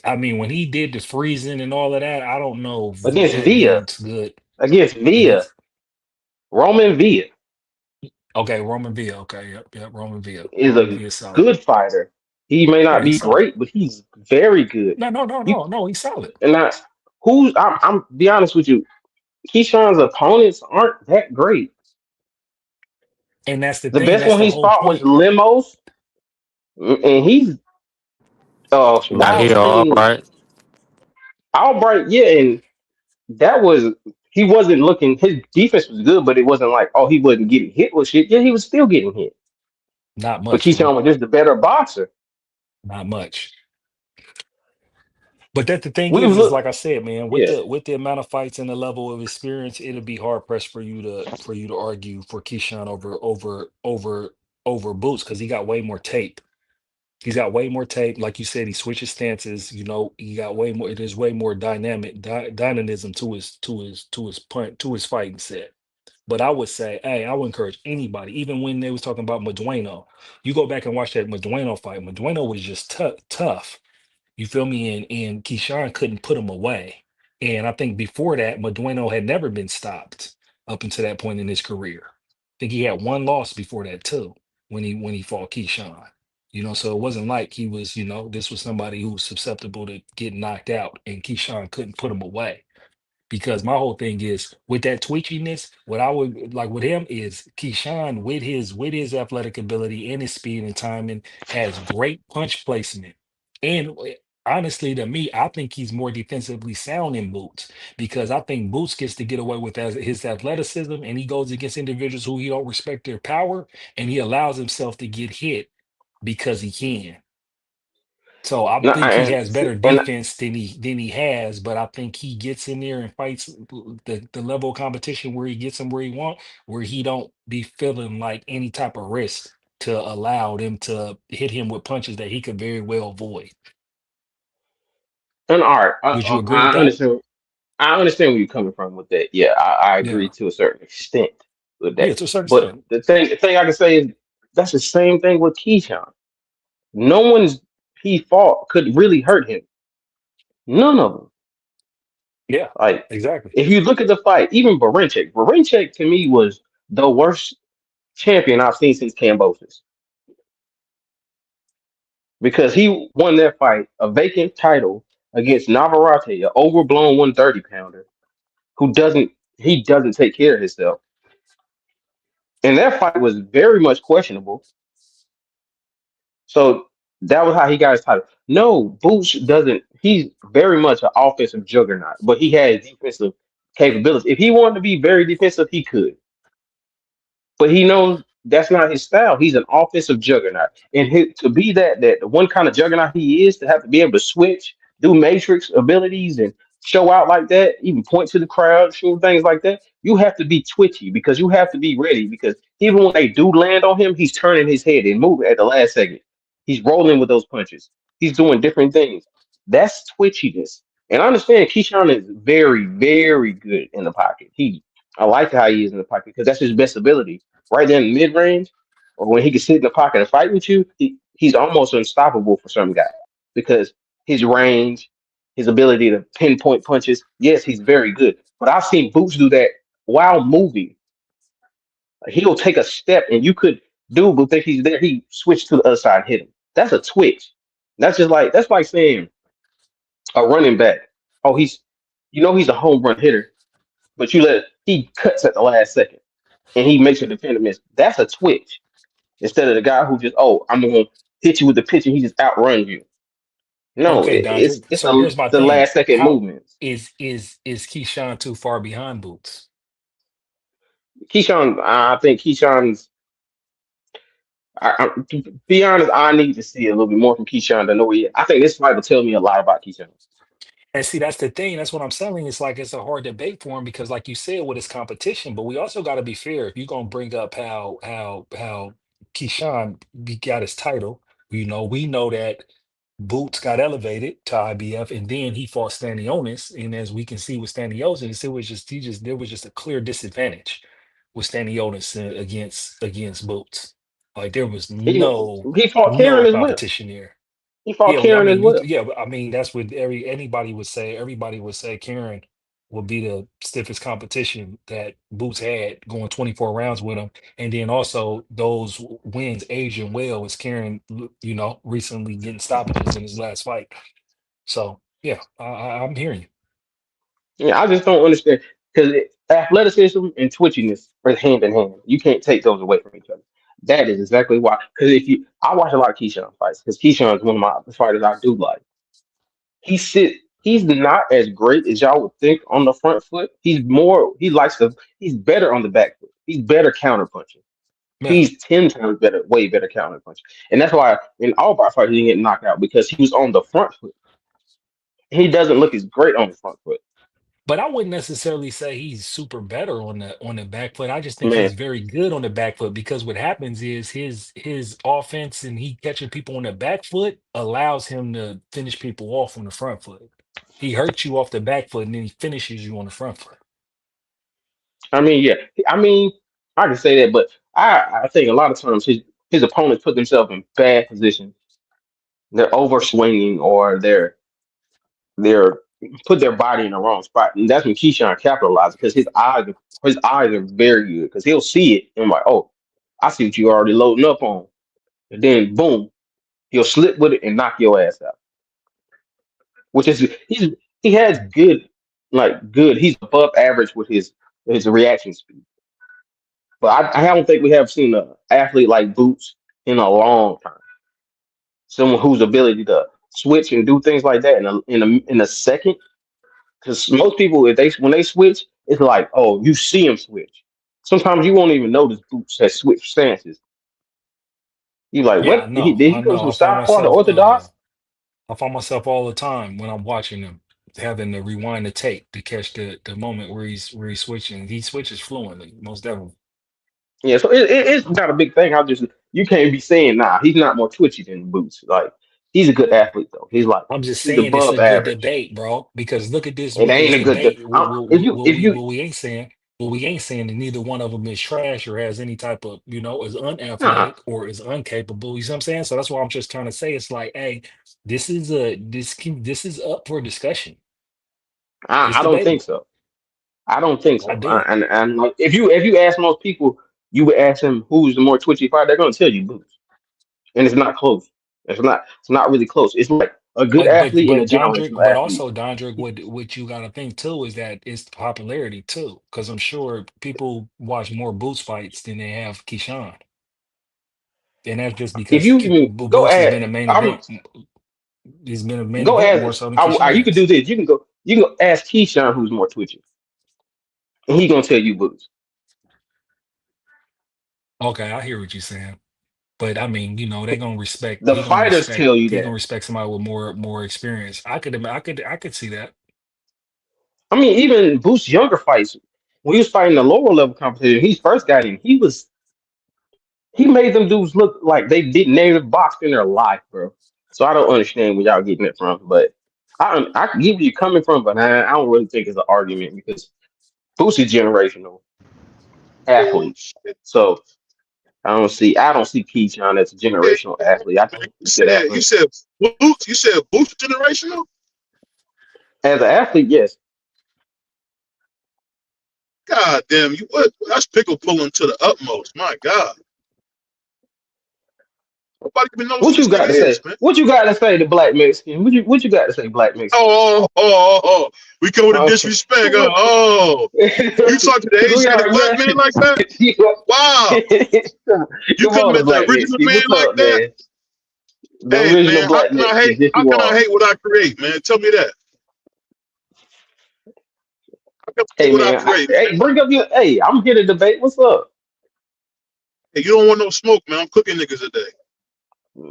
I mean, when he did the freezing and all of that, I don't know if against that Villa. dude's good Against Villa. against. Roman Villa Okay, Roman Villa. Okay, yep, Roman Villa. is Roman a Villa solid. good fighter. He may Yeah, not he's be solid. great, but he's very good. No, no, no, You no, no, he's solid. and I who's I'm be honest with you. Keyshawn's opponents aren't that great. And that's the The thing. best That's one the he's whole fought was point. Limos, and he's Like he all I mean right. Albright, yeah, and that was he wasn't looking. His defense was good, but it wasn't like he wasn't getting hit with shit. Yeah, he was still getting hit. Not But much Keyshawn though. was just the better boxer. Not much. But that the thing We was is look, like I said, man, with yeah, the amount of fights and the level of experience, it'll be hard pressed for you to argue for Keyshawn over Boots because he got way more tape. He's got way more tape. Like you said, he switches stances. You know, he got way more. There's way more dynamism to his fighting set. But I would say, hey, I would encourage anybody, even when they was talking about Madueno, you go back and watch that Madueno fight. Madueno was just tough. You feel me? And Keyshawn couldn't put him away. And I think before that, Madueno had never been stopped up until that point in his career. I think he had one loss before that too, when he fought Keyshawn. You know, so it wasn't like he was, you know, this was somebody who was susceptible to getting knocked out, and Keyshawn couldn't put him away. Because my whole thing is with that twitchiness, what I would like with him is Keyshawn with his athletic ability and his speed and timing has great punch placement. And honestly, to me, I think he's more defensively sound in Boots because I think Boots gets to get away with his athleticism and he goes against individuals who he don't respect their power and he allows himself to get hit because he can. So I No, think he and has better and defense than he has, but I think he gets in there and fights the level of competition where he gets him where he want, where he don't be feeling like any type of risk to allow them to hit him with punches that he could very well avoid. and all right, Would you agree with I that? understand. I understand where you're coming from with that. Yeah, I agree Yeah. to a certain extent with Yeah, that. to a certain But extent. the thing I can say is that's the same thing with Keyshawn. No one's he fought could really hurt him. None of them. Yeah, Like exactly. if you look at the fight, even Barinchik to me was the worst champion I've seen since Cambosis because he won that fight, a vacant title against Navarrete, an overblown 130 pounder who doesn't take care of himself. And that fight was very much questionable. So that was how he got his title. No, Boots doesn't. He's very much an offensive juggernaut, but he has defensive capabilities. If he wanted to be very defensive, he could. But he knows that's not his style. He's an offensive juggernaut, and to be that the one kind of juggernaut he is, to have to be able to switch, do matrix abilities, and show out like that, even point to the crowd, show things like that. You have to be twitchy because you have to be ready. Because even when they do land on him, he's turning his head and moving at the last second. He's rolling with those punches. He's doing different things. That's twitchiness. And I understand Keyshawn is very, very good in the pocket. I like how he is in the pocket because that's his best ability right there in mid range, or when he can sit in the pocket and fight with you, he's almost unstoppable for some guys because his range, his ability to pinpoint punches. Yes, he's very good. But I've seen Boots do that while moving. Like, he'll take a step and you could dude will think he's there. He switched to the other side and hit him. That's a twitch. That's like saying a running back. Oh, he's a home run hitter, but he cuts at the last second and he makes a defender miss. That's a twitch. Instead of the guy who just, oh, I'm gonna hit you with the pitch and he just outruns you. No, Okay, Dondre. So here's my the thing. last second How movements. is Keyshawn too far behind Boots? Keyshawn, I think Keyshawn's. To be honest, I need to see a little bit more from Keyshawn to know where he. I think this fight will tell me a lot about Keyshawn. And see, that's the thing. That's what I'm saying. It's like it's a hard debate for him because, like you said, with his competition. But we also got to be fair. If you're gonna bring up how Keyshawn got his title, we know that Boots got elevated to IBF, and then he fought Stanionis. And as we can see with Stanionis, it was just there was just a clear disadvantage with Stanionis against Boots. Like there was He, no he fought Karen no as well. competition there. He fought Yeah, well, I Karen as mean, well. yeah, but I mean, that's what anybody would say. Everybody would say Karen would be the stiffest competition that Boots had going 24 rounds with him. And then also those wins aging well as Karen, recently getting stoppages in his last fight. So yeah, I'm hearing you. Yeah, I just don't understand because athleticism and twitchiness are hand in hand. You can't take those away from each other. That is exactly why. Because I watch a lot of Keyshawn fights because Keyshawn is one of my fighters I do like. He's not as great as y'all would think on the front foot. He's better on the back foot. He's better counter punching. Yeah. He's 10 times better, way better counter punching. And that's why in all of our fights he didn't get knocked out because he was on the front foot. He doesn't look as great on the front foot. But I wouldn't necessarily say he's super better on the back foot. I just think Man, he's very good on the back foot because what happens is his offense and he catching people on the back foot allows him to finish people off on the front foot. He hurts you off the back foot and then he finishes you on the front foot. I mean, yeah, I mean, I can say that, but I think a lot of times his opponents put themselves in bad positions. They're overswinging or they're put their body in the wrong spot, and that's when Keyshawn capitalizes because his eyes are very good because he'll see it and like, oh, I see what you already loading up on, and then boom, he'll slip with it and knock your ass out. Which is he has good he's above average with his reaction speed. But I don't think we have seen an athlete like Boots in a long time. Someone whose ability to switch and do things like that in a second. Because most people, if they when they switch, it's like, oh, you see him switch. Sometimes you won't even notice Boots has switched stances. You like, Yeah, what? Did he I go know. from southpaw to orthodox? I find myself all the time when I'm watching him having to rewind the tape to catch the moment where he's switching. He switches fluently, most definitely. Yeah, so it's not a big thing. I just you can't be saying nah, he's not more twitchy than Boots. Like he's a good athlete though. I'm just He's saying it's above a good average. debate, bro. Because look at this It with ain't this a good. debate. If you if you What we ain't saying that neither one of them is trash or has any type of, is nah, unathletic or is incapable. You see what I'm saying? So that's why I'm just trying to say it's like, hey, this is up for discussion. It's I don't think debatable. so. I don't think I so. do. And like if you ask most people, you would ask them who's the more twitchy fighter, they're gonna tell you Boots, and it's not close. It's not really close. It's like a good athlete and a Dondrick, generational but athlete. also Dondrick, what you got to think too is that it's the popularity too, because I'm sure people watch more Boots fights than they have Keyshawn, and that's just If because you even go Boots has ask, been a main I'm event. He's been a main go event ask. more so than Keyshawn You could has. do this. You can go ask Keyshawn who's more twitchy, and he gonna tell you Boots. Okay, I hear what you're saying, but I mean, they're gonna respect. The He gonna fighters respect. tell you He gonna that. respect somebody with more experience. I could see that. I mean, even Boots younger fights, when he was fighting the lower level competition, he first got in. He made them dudes look like they didn't never boxed in their life, bro. So I don't understand where y'all getting it from, but I can get where you're coming from, but I don't really think it's an argument because Boots is generational athlete. So I don't see Keyshawn as a Hey, generational athlete. I think man, he's a good you athlete. said Boots. You said Boots generational. As an athlete, yes. God damn you! What? That's pickle pulling to the utmost. My God, nobody even knows who What this you got nigga to is, say? man. What you got to say to Black Mexican? What you got to say, Black Mexican? We come with the Okay. disrespect. You talk to the We Asiatic are, black yeah. man like that? Wow, you Come coming on, at the Black original Mexican. man What's like up, that? man? The Hey original man, how Black can I hate? Mexican. Yes, How you can I are. hate what I create, man? Tell me that. How can I hate Hey, what I man. create, man? Hey, bring up your. Hey, I'm here to debate. What's up? Hey, you don't want no smoke, man. I'm cooking niggas today.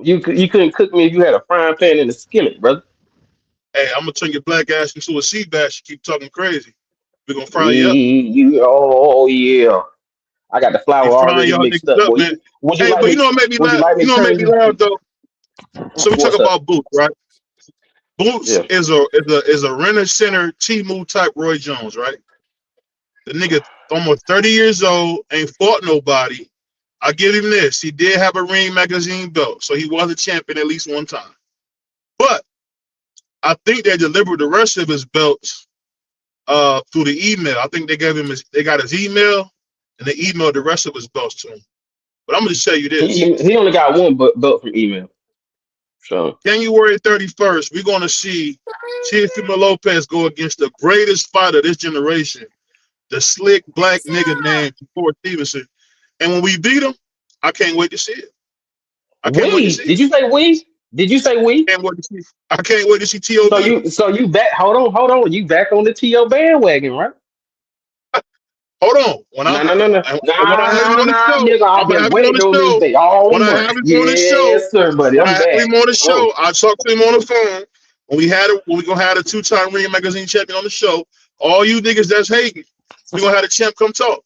You couldn't cook me if you had a frying pan and a skillet, brother. Hey, I'm gonna turn your black ass into a sea bass. You keep talking crazy. We're gonna fry you up. Oh yeah. I got the We flour frying already y'all mixed niggas up, up, boy. man. Would you Hey, like but you me? know what made me Would you laugh? like me You to know what made turn me you? laugh though? So we talk What's up? about Boots, right? Boots Yeah. is a Renner Center T-move type Roy Jones, right? The nigga almost 30 years old, ain't fought nobody. I give him this. He did have a Ring magazine belt, so he was a champion at least one time. But I think they delivered the rest of his belts through the email. I think they got his email and they emailed the rest of his belts to him. But I'm gonna just tell you this. He only got one belt from email. So January 31st, we're gonna see Teofimo Lopez go against the greatest fighter of this generation, the slick black nigga named Ford Stevenson. And when we beat him, I can't wait to see it. I can't wait to we? see Did it. you say we? Did you say we? Can't wait to see. I can't wait to see So T.O.B. you back? Hold on. You back on the TO bandwagon, right? Hold on. When No, no, no, no, I nah, have him nah, on the nah, show, nigga. I'm I've gonna been have him on waiting the on this show. day all When I month. have him on the show, Yes, sir, buddy. when I I'm have back. him on the Oh, show, I'll talk to him on the phone when we gonna have a 2-time Ring Magazine champion on the show, all you niggas that's hating, we gonna have the champ come talk.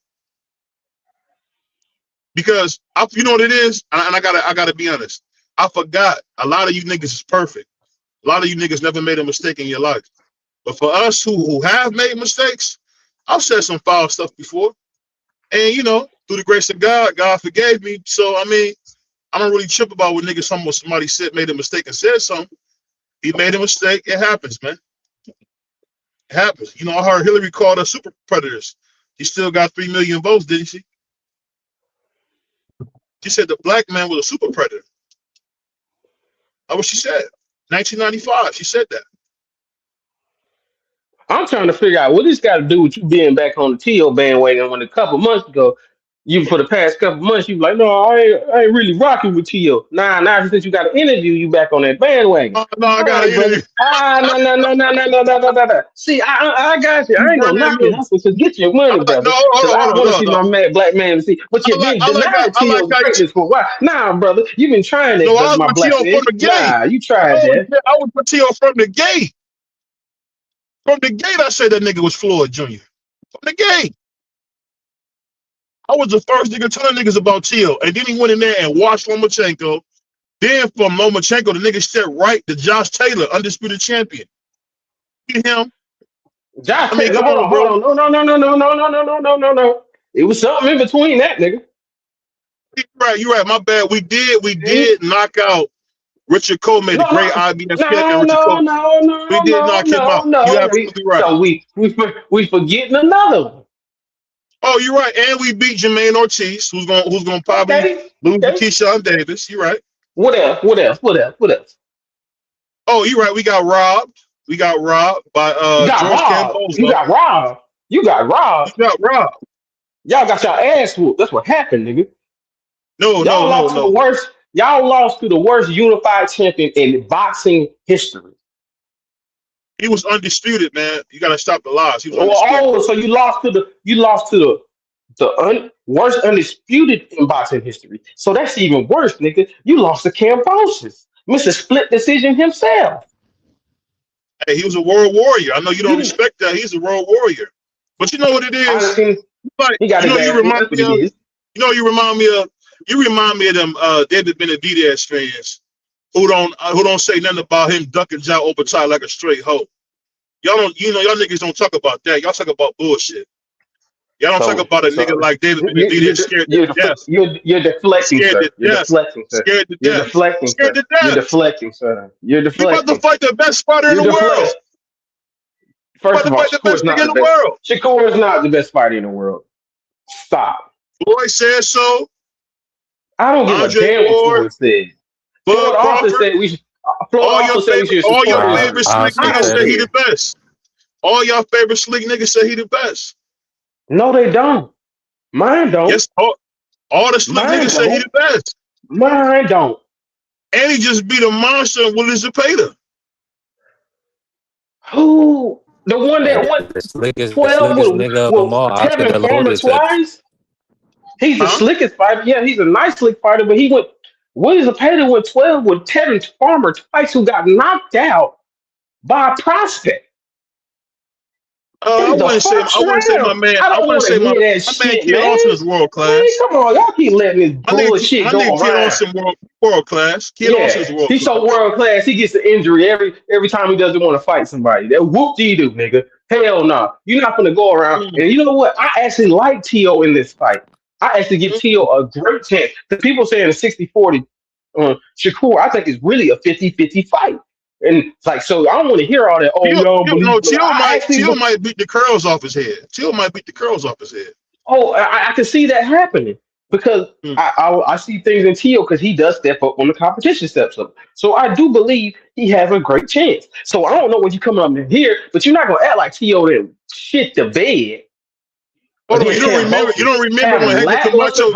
Because you know what it is, and I gotta be honest. I forgot a lot of you niggas is perfect. A lot of you niggas never made a mistake in your life. But for us who have made mistakes, I've said some foul stuff before. And through the grace of God, God forgave me. So I mean, I don't really trip about what niggas somebody said made a mistake and said something. He made a mistake. It happens, man. It happens. I heard Hillary called us super predators. He still got 3 million votes, didn't she? She said the black man was a super predator. That's what she said. 1995, she said that. I'm trying to figure out what this got to do with you being back on the T.O. bandwagon when a couple months ago, for the past couple months, you like, no, I ain't really rocking with T.O. Now since you got an interview, you back on that bandwagon. No, I got an interview. No. See, I got you. I ain't gonna knock it. So get your money, brother. No, I don't want to see my black man to see. But you've been denying T.O.'s greatness for a while. Nah, brother, you've been trying that. No, I was my with black T.O. man. from the gate. Nah, you tried that. I was with T.O. from the gate. From the gate, I said that nigga was Floyd Jr. From the gate. I was the first nigga telling niggas about T.O. And then he went in there and watched Lomachenko. Then from Lomachenko, the nigga stepped right to Josh Taylor, undisputed champion. See him? Josh Taylor, hold on. No. It was something in between that, nigga. You're right. My bad. We did knock out Richard Coleman, the great IBF champion. No. We did knock him out. You're absolutely right. So we forgetting another one. Oh, you're right. And we beat Jermaine Ortiz, who's gonna probably lose to Keyshawn Davis. You're right. What else? Oh, you're right. We got robbed. By George Campos. You got robbed. Y'all got your ass whooped. That's what happened, nigga. No. Y'all lost to the worst unified champion in boxing history. He was undisputed, man. You gotta stop the lies. He was undisputed. So you lost to the worst undisputed in boxing history. So that's even worse, nigga. You lost to Cambosis, Mr. Split Decision himself. Hey, he was a world warrior. I know you don't respect that. He's a world warrior. But you know what it is? You remind me of them David Benavidez fans who don't say nothing about him ducking Joe Obertai like a straight hoe. Y'all niggas don't talk about that. Y'all talk about bullshit. Y'all don't talk about a nigga like David Benavidez scared to death. You're deflecting, sir. You're deflecting, sir. Scared to death. You're deflecting, sir. You're deflecting. You're about to fight the best fighter in the world. First of all, Shakur is not the best fighter in the world. Stop. Floyd said so. I don't give a damn what Floyd said. Floyd also said we should. All your favorite slick niggas say he the best. All y'all favorite slick niggas say he the best. No, they don't. Mine don't. Yes, all the slick niggas say he the best. Mine don't. And he just beat a monster in Willie Zepeda. Who? The one that went the slickest 12 nigga of them all. Kevin Farmer twice? He's the slickest fighter. Yeah, he's a nice slick fighter, but he went. Willie Zepeda went 12 with Kevin Farmer twice, who got knocked out by a prospect. I wouldn't say my man. I wouldn't say my man Kid Austin is world class. Man, come on, y'all keep letting this bullshit go around. Kid Austin world class. Kid Austin is world class. He's so world class. He gets an injury every time he doesn't want to fight somebody. That whoop-dee-doo, nigga. Hell no. You're not gonna go around. And you know what? I actually like T.O. in this fight. I actually give T.O. a great chance. The people saying a 60-40 Shakur, I think it's really a 50-50 fight. And it's like, so I don't want to hear all that. Teal might beat the curls off his head. Teal might beat the curls off his head. Oh, I can see that happening because I see things in Teal because he does step up when the competition steps up. So I do believe he has a great chance. So I don't know what you coming up in here, but you're not gonna act like Teal didn't shit the bed. Hold on, you don't remember when Hector Camacho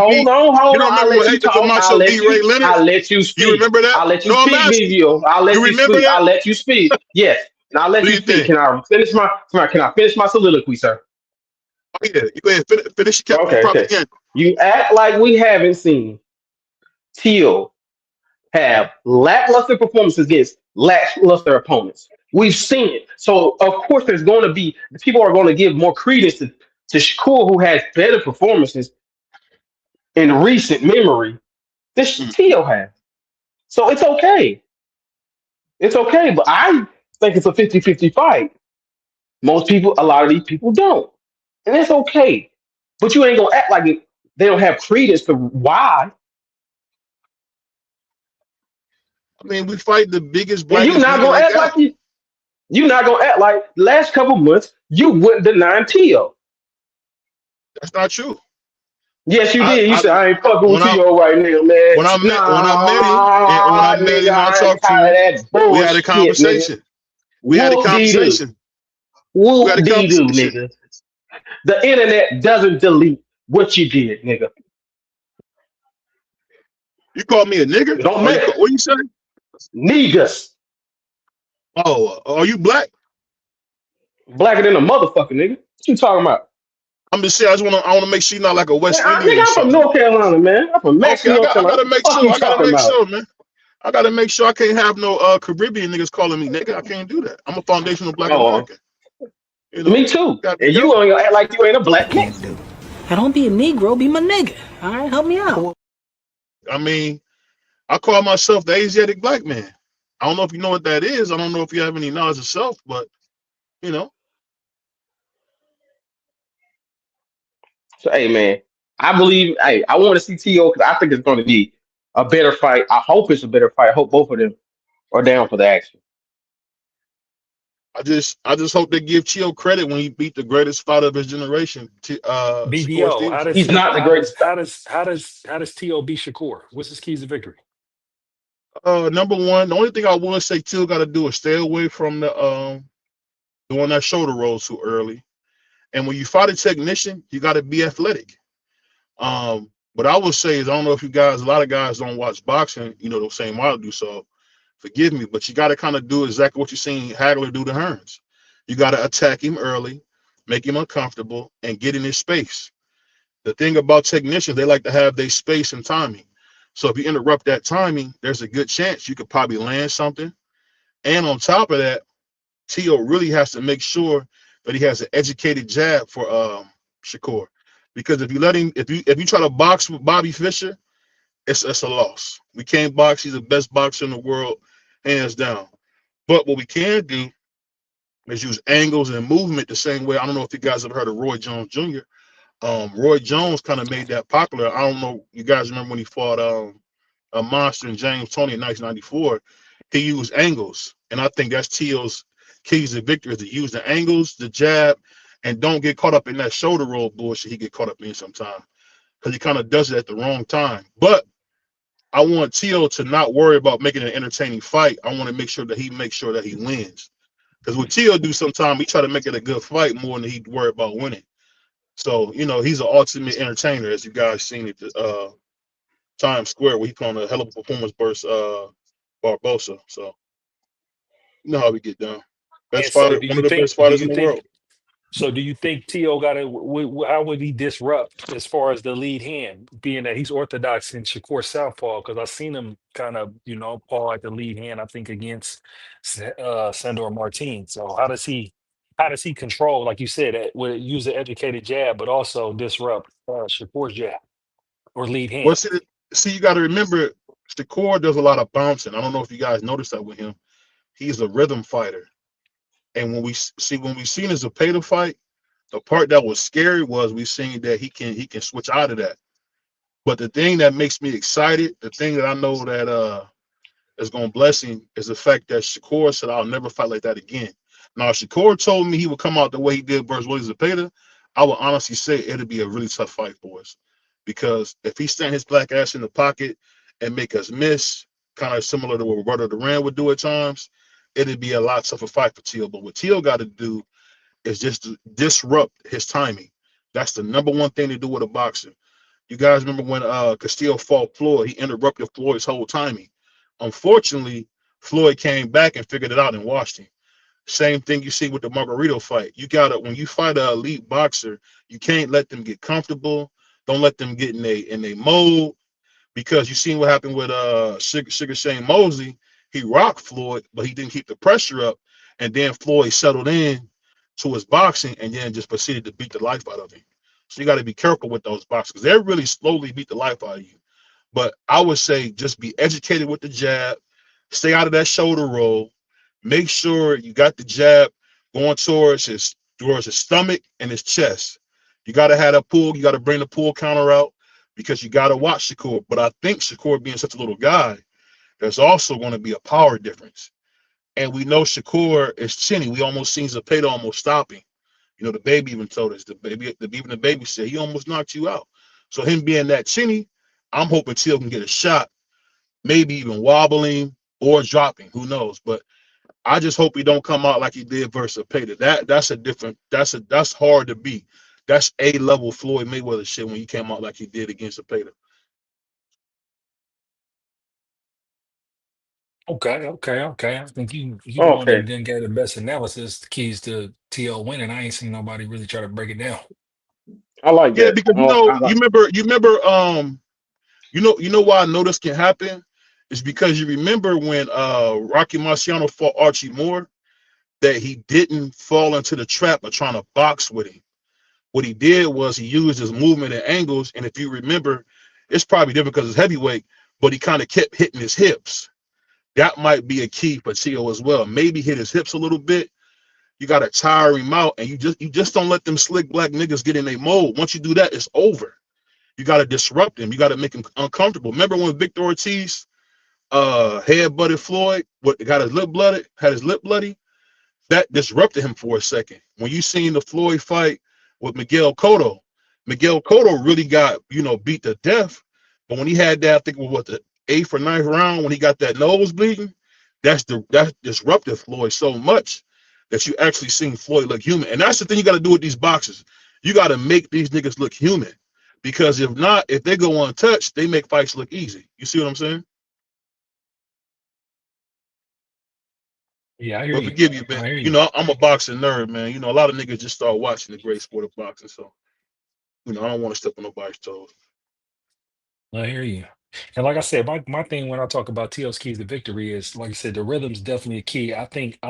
beat? Ray Leonard? I'll let you speak. You remember that? I'll let you speak, Vivio. I'll let you speak. Yes. And I'll let you speak. Can I finish my soliloquy, sir? Oh, yeah. You go ahead. Finish your propaganda. You act like we haven't seen Teal have lackluster performances against lackluster opponents. We've seen it. So of course there's going to be people are going to give more credence to Shakur, who has better performances in recent memory than Tio has. So it's okay. It's okay. But I think it's a 50-50 fight. Most people, a lot of these people don't. And it's okay. But you ain't gonna act like they don't have credence to why. I mean, we fight the biggest, And you blackest not gonna heavyweight act out. like you not gonna act like last couple months you wouldn't deny Tio. That's not true. Yes, you did. You I said I ain't fucking with when I Tio right now, man. when I met him and when I Nah, met nigga, him, I I ain't talked to tired him. of that We had a bullshit, nigga. conversation. We had a Whoop dee doo. conversation. We had a Whoop dee doo, conversation. nigga. The internet doesn't delete what you did, nigga. You called me a nigger? Don't make What you say? niggas Oh, are you black? blacker than a motherfucker, nigga. What you talking about? I'm just saying. I want to make sure you're not like a Man, West Indian nigga, or I'm from something. North Carolina, man. I'm from Okay, Maxie, North I Carolina. gotta What the make fuck sure. you I gotta talking make about? sure, man. I gotta make sure I can't have no Caribbean niggas calling me nigga. I can't do that. I'm a foundational black Oh, American. You know, me too. gotta be And you careful. ain't gonna act like you ain't a black Can't Mexican. do. I don't be a Negro, be my nigga. All right, help me out. I mean, I call myself the Asiatic black man. I don't know if you know what that is. I don't know if you have any knowledge of self, but you know, So, hey, man, I believe. Hey, I want to see T.O. because I think it's going to be a better fight. I hope it's a better fight. I hope both of them are down for the action. I just hope they give Chio credit when he beat the greatest fighter of his generation, Shakur BBO. How Stevenson. does He's he? not the greatest. How does To beat Shakur? What's his keys to victory? Number one, the only thing I would say Till got to do is stay away from the doing that shoulder roll too early. And when you fight a technician, you got to be athletic. What I would say is, I don't know if you guys, a lot of guys don't watch boxing, you know, the same way I do. So forgive me, but you got to kind of do exactly what you seen Hagler do to Hearns. You got to attack him early, make him uncomfortable, and get in his space. The thing about technicians, they like to have their space and timing. So if you interrupt that timing, there's a good chance you could probably land something. And on top of that, Tio really has to make sure that he has an educated jab for Shakur. Because if you let him, if you try to box with Bobby Fischer, it's a loss. We can't box. He's the best boxer in the world, hands down. But what we can do is use angles and movement the same way. I don't know if you guys have heard of Roy Jones Jr. Roy Jones kind of made that popular. I don't know. You guys remember when he fought a monster in James Toney in 1994? He used angles, and I think that's Tio's keys to victory: is to use the angles, the jab, and don't get caught up in that shoulder roll bullshit he get caught up in sometimes because he kind of does it at the wrong time. But I want Tio to not worry about making an entertaining fight. I want to make sure that he makes sure that he wins. Because what Tio do sometimes, he try to make it a good fight more than he worry about winning. So, you know, he's an ultimate entertainer, as you guys seen at Times Square, where he put on a hell of a performance versus Barbosa. So, you know how we get down. And Best so, fighter, do one you of the think? best fighters in the world. Do you think Tio got to? How would he disrupt as far as the lead hand, being that he's orthodox in Shakur Southpaw? Because I've seen him kind of, paw at the lead hand. I think against Sandor Martin. So how does he? How does he control, like you said, use an educated jab, but also disrupt Shakur's jab or lead Well, hand? see, you got to remember, Shakur does a lot of bouncing. I don't know if you guys noticed that with him. He's a rhythm fighter. And when we seen his Zepeda fight, the part that was scary was we seen that he can switch out of that. But the thing that makes me excited, the thing that I know that is gonna bless him is the fact that Shakur said I'll never fight like that again. Now if Shakur told me he would come out the way he did versus Willie Zepeda, I would honestly say it'd be a really tough fight for us. Because if he stand his black ass in the pocket and make us miss, kind of similar to what Roberto Duran would do at times, it'd be a lot tougher fight for Teal. But what Teal got to do is just to disrupt his timing. That's the number one thing to do with a boxer. You guys remember when Castillo fought Floyd, he interrupted Floyd's whole timing. Unfortunately, Floyd came back and figured it out and washed him. Same thing you see with the Margarito fight. You gotta, when you fight an elite boxer, you can't let them get comfortable. Don't let them get in a mode, because you seen what happened with Sugar Shane Mosley. He rocked Floyd, but he didn't keep the pressure up, and then Floyd settled in to his boxing and then just proceeded to beat the life out of him. So you got to be careful with those boxers because they really slowly beat the life out of you. But I would say just be educated with the jab, stay out of that shoulder roll, make sure you got the jab going towards his stomach and his chest. You got to have that pull. You got to bring the pull counter out because you got to watch Shakur. But I think Shakur being such a little guy, there's also going to be a power difference. And we know Shakur is chinny. We almost seen Zepeda almost stopping. You know, the baby even told us, even the baby said he almost knocked you out. So him being that chinny, I'm hoping Till can get a shot, maybe even wobbling or dropping. Who knows? But I just hope he don't come out like he did versus Zepeda. That's hard to beat. That's A-level Floyd Mayweather shit when he came out like he did against Zepeda. Okay. I think you the one Okay, that didn't get the best analysis, the keys to TL winning. I ain't seen nobody really try to break it down. I like Yeah, that. because I like. you know why I know this can happen is because you remember when Rocky Marciano fought Archie Moore that he didn't fall into the trap of trying to box with him. What he did was he used his movement and angles, and if you remember, it's probably different because it's heavyweight, but he kind of kept hitting his hips. That might be a key for Tio as well. Maybe hit his hips a little bit. You gotta tire him out, and you just don't let them slick black niggas get in their mold. Once you do that, it's over. You gotta disrupt him. You gotta make him uncomfortable. Remember when Victor Ortiz head butted Floyd, got his lip blooded, had his lip bloody? That disrupted him for a second. When you seen the Floyd fight with Miguel Cotto really got, beat to death. But when he had that, I think it was what, the 8th or 9th round, when he got that nose bleeding, that disrupted Floyd so much that you actually seen Floyd look human. And that's the thing you got to do with these boxers. You got to make these niggas look human. Because if not, if they go untouched, they make fights look easy. You see what I'm saying? Yeah, I hear But you. forgive you, man. I hear you. I'm a boxing nerd, man. A lot of niggas just start watching the great sport of boxing. So, I don't want to step on nobody's toes. I hear you. And like I said, my thing when I talk about TL's keys to victory is, like I said, the rhythm's definitely a key. I think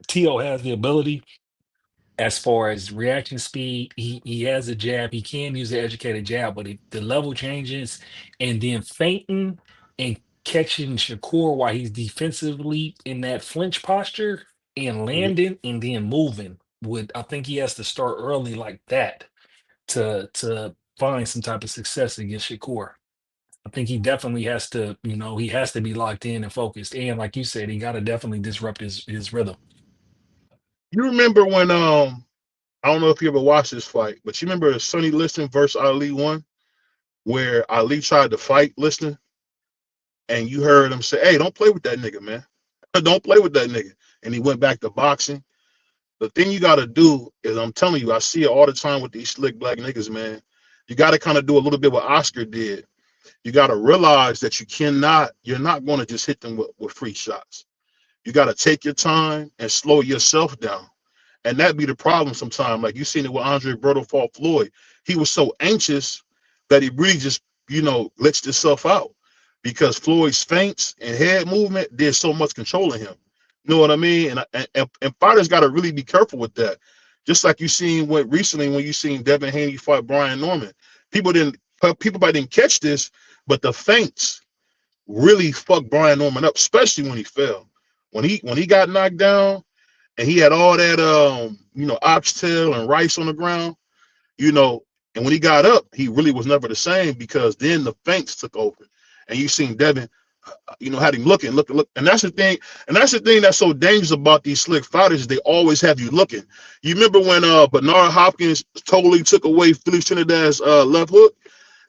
TL has the ability as far as reaction speed. He has a jab. He can use the educated jab, but if the level changes and then feinting and catching Shakur while he's defensively in that flinch posture and Mhm. landing and then moving, I think he has to start early like that to find some type of success against Shakur. I think he definitely has to, he has to be locked in and focused. And like you said, he got to definitely disrupt his rhythm. You remember when I don't know if you ever watched this fight, but you remember Sonny Liston versus Ali one, where Ali tried to fight Liston, and you heard him say, "Hey, don't play with that nigga, man. Don't play with that nigga." And he went back to boxing. The thing you got to do is, I'm telling you, I see it all the time with these slick black niggas, man. You got to kind of do a little bit what Oscar did. You got to realize that you're not going to just hit them with free shots. You got to take your time and slow yourself down. And that be the problem sometimes. Like you seen it with Andre Berto fought Floyd. He was so anxious that he really just, glitched himself out because Floyd's feints and head movement did so much controlling him. You know what I mean? And fighters got to really be careful with that. Just like you seen what recently when you seen Devin Haney fight Brian Norman. People probably didn't catch this, but the feints really fucked Brian Norman up, especially when he fell. When he got knocked down, and he had all that oxtail and rice on the ground, and when he got up, he really was never the same because then the feints took over. And you seen Devin, had him looking. And that's the thing, that's so dangerous about these slick fighters, they always have you looking. You remember when Bernard Hopkins totally took away Felix Trinidad's left hook?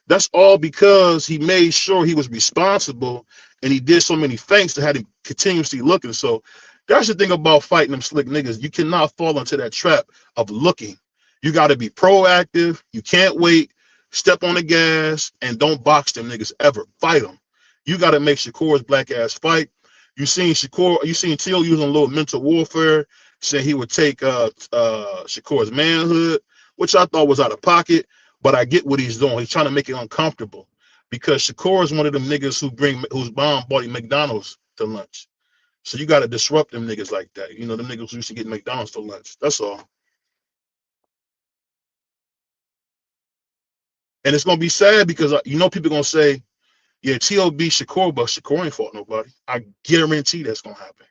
That's all because he made sure he was responsible and he did so many feints that had him continuously looking. So that's the thing about fighting them slick niggas. You cannot fall into that trap of looking. You got to be proactive. You can't wait. Step on the gas and don't box them niggas ever. Fight them. You got to make Shakur's black ass fight. You seen Till using a little mental warfare, saying he would take Shakur's manhood, which I thought was out of pocket. But I get what he's doing. He's trying to make it uncomfortable because Shakur is one of them niggas whose mom bought him McDonald's to lunch. So you got to disrupt them niggas like that. You know, them niggas who used to get McDonald's for lunch. That's all. And it's gonna be sad because you know people gonna say, yeah, T.O. beat Shakur, but Shakur ain't fought nobody. I guarantee that's gonna happen.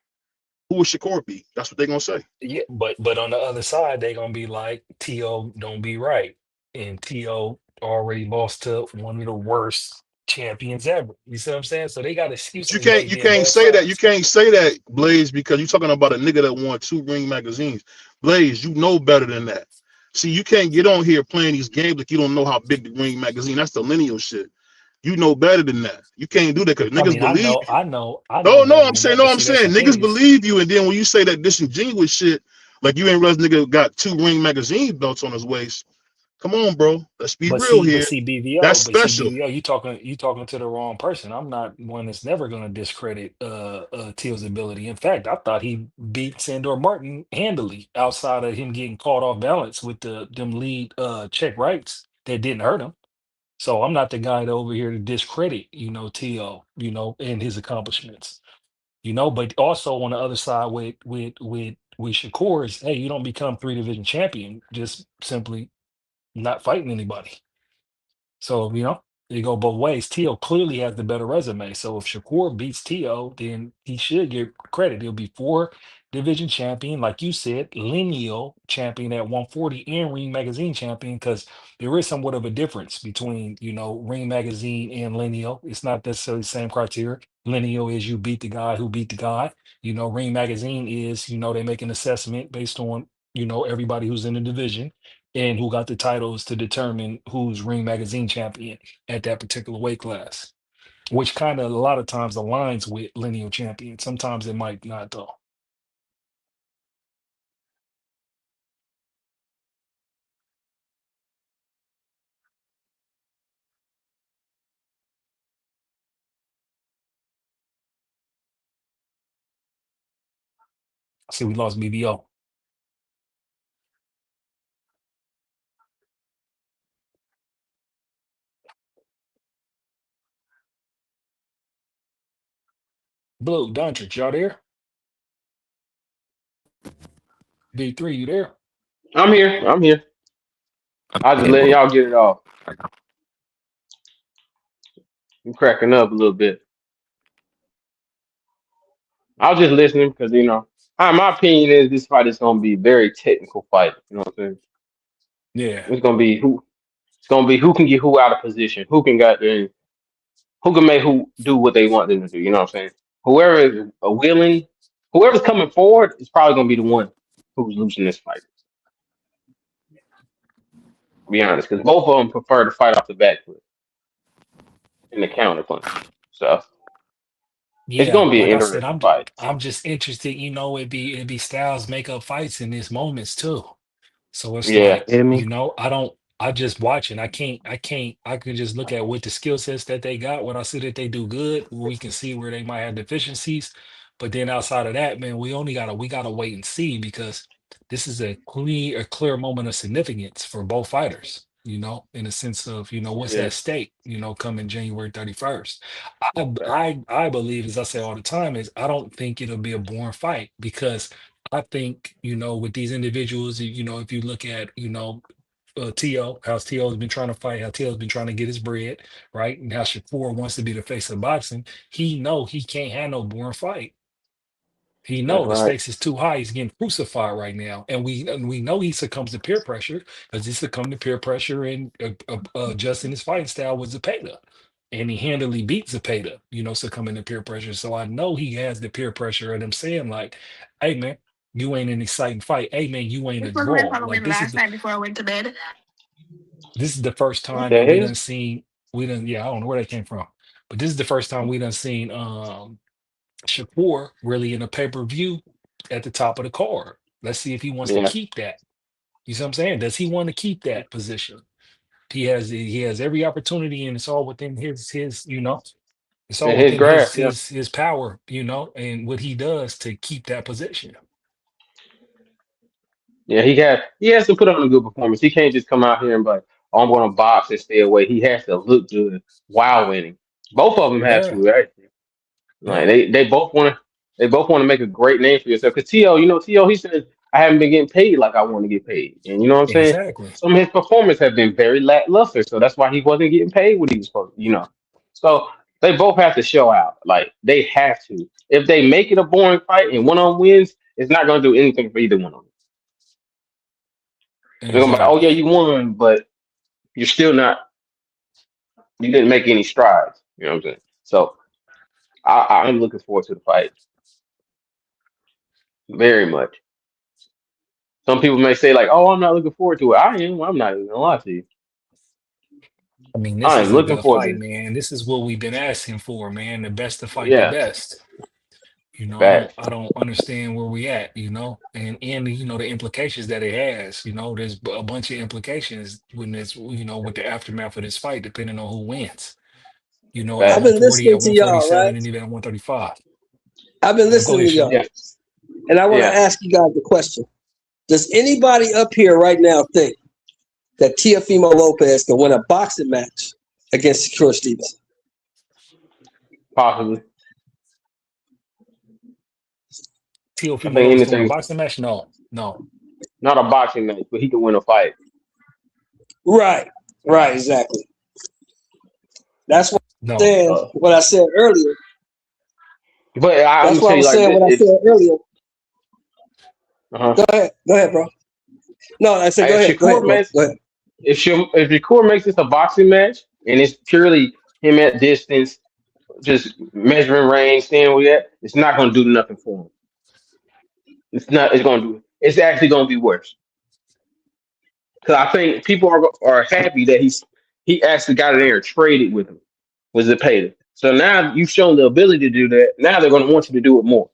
Who will Shakur beat? That's what they're gonna say. Yeah, but on the other side, they're gonna be like, T.O. don't be right. And T.O. already lost to one of the worst champions ever. You see what I'm saying? So they got But you excuses can't like you being can't both say that. You sides. can't say that, Blaze, because you're talking about a nigga that won 2 Ring magazines. Blaze, you know better than that. See, you can't get on here playing these games like you don't know how big the Ring magazine. That's the lineal shit. You know better than that. You can't do that because I niggas mean, I believe know, you. I know, I know No, better I'm than saying, that, no, but I'm see, that's the saying thing niggas is, believe you, and then when you say that disingenuous shit, like you ain't realize nigga got 2 Ring magazine belts on his waist. Come on, bro. Let's be real here. That's special. BVO, you talking to the wrong person. I'm not one that's never gonna discredit Teal's ability. In fact, I thought he beat Sandor Martin handily outside of him getting caught off balance with them lead check rights that didn't hurt him. So I'm not the guy over here to discredit, T.O., and his accomplishments. But also on the other side with Shakur is, hey, you don't become 3 division champion just simply not fighting anybody. So, you go both ways. Tio clearly has the better resume. So if Shakur beats Tio, then he should get credit. He'll be 4 division champion, like you said, lineal champion at 140 and Ring Magazine champion, because there is somewhat of a difference between, Ring Magazine and lineal. It's not necessarily the same criteria. Lineal is you beat the guy who beat the guy. Ring Magazine is, they make an assessment based on, everybody who's in the division and who got the titles to determine who's Ring Magazine champion at that particular weight class, which kind of a lot of times aligns with lineal champion. Sometimes it might not, though. I see we lost BBO. Blue, Dontrich, y'all there? B3, you there? I'm here. I'm here. I just Hey, letting bro. y'all get it off. I'm cracking up a little bit. I was just listening because my opinion is this fight is gonna be a very technical fight. You know what I'm saying? Yeah. It's gonna be who. It's gonna be who can get who out of position. Who can got there. Who can make who do what they want them to do. You know what I'm saying? Whoever is willing, whoever's coming forward is probably gonna be the one who's losing this fight. To be honest, because both of them prefer to fight off the back foot and the counter punch. So it's Yeah, gonna be an like I said, interesting fight. I'm just interested, it'd be Styles makeup fights in these moments too. So it's Yeah, like, Hear me? I just watching. I can just look at what the skill sets that they got. When I see that they do good, we can see where they might have deficiencies. But then outside of that, man, we gotta wait and see, because this is a clear moment of significance for both fighters, in the sense of, what's yeah, at stake, coming January 31st. I believe, as I say all the time, is I don't think it'll be a boring fight, because I think, with these individuals, if you look at, T.O., how T.O.'s been trying to fight, how T.O.'s been trying to get his bread, right? And how Shakur wants to be the face of boxing. He know he can't have no boring fight. He that's know the right. stakes is too high. He's getting crucified right now, and we know he succumbs to peer pressure, because he succumbed to peer pressure and adjusting his fighting style with Zepeda, and he handily beat Zepeda, succumbing to peer pressure. So I know he has the peer pressure of them saying like, "Hey man, you ain't an exciting fight. Hey man, you ain't a This was my draw." Halloween Like this is last the night before I went to bed. this is the first What time the that we hell? done seen yeah, I don't know where that came from, but this is the first time we done seen Shakur really in a pay-per-view at the top of the card. Let's see if he wants to Yeah, keep that. You see what I'm saying? Does he want to keep that position? He has every opportunity, and it's all within his it's all in his within grasp. his Yeah, his his power, and what he does to keep that position. yeah. He has to put on a good performance. He can't just come out here and be like, "Oh, I'm going to box and stay away." He has to look good while winning. Both of them have Yeah, to, right? Like yeah. they both want to. They both want to make a great name for yourself. Because T.O., he said, I haven't been getting paid like I want to get paid. And you know what I'm saying? Exactly. Some of his performance have been very lackluster. So that's why he wasn't getting paid what he was supposed. So they both have to show out. Like, they have to. If they make it a boring fight and one of them wins, it's not going to do anything for either one of them. They're going to be like, oh, yeah, Exactly. you won, but you're still not, you didn't make any strides. You know what I'm saying? So I'm looking forward to the fight very much. Some people may say, like, oh, I'm not looking forward to it. I am. I'm not even going to lie to you. I mean, this I is am a looking good forward fight, to it. man. This is what we've been asking for, man. The best to fight the Yeah, best. bad. I don't understand where we at, and the implications that it has. There's a bunch of implications when this, with the aftermath of this fight, depending on who wins. At I've Bad. been 140, listening at to y'all, right? 147, and even at 135. I've been Go listening ahead, to Sean. y'all, Yeah, and I want to yeah. ask you guys a question. Does anybody up here right now think that Teofimo Lopez can win a boxing match against Shakur Stevenson? Possibly. I Teofimo think Lopez can win a anything, boxing match? No. not a boxing match, but he can win a fight. Right, exactly. That's what I'm No. saying. Uh, What I said earlier. but I'm That's gonna why I tell you was like saying this: what I said it's earlier. uh-huh. Go ahead, bro. No, I said go If ahead, Shakur bro. makes Go ahead. if Shakur makes this a boxing match and it's purely him at distance, just measuring range, staying with that, it's not gonna do nothing for him. It's not. It's gonna do. It's actually gonna be worse. Because I think people are happy that he actually got in there and traded with him. Was it paid him? So now you've shown the ability to do that. Now they're going to want you to do it more.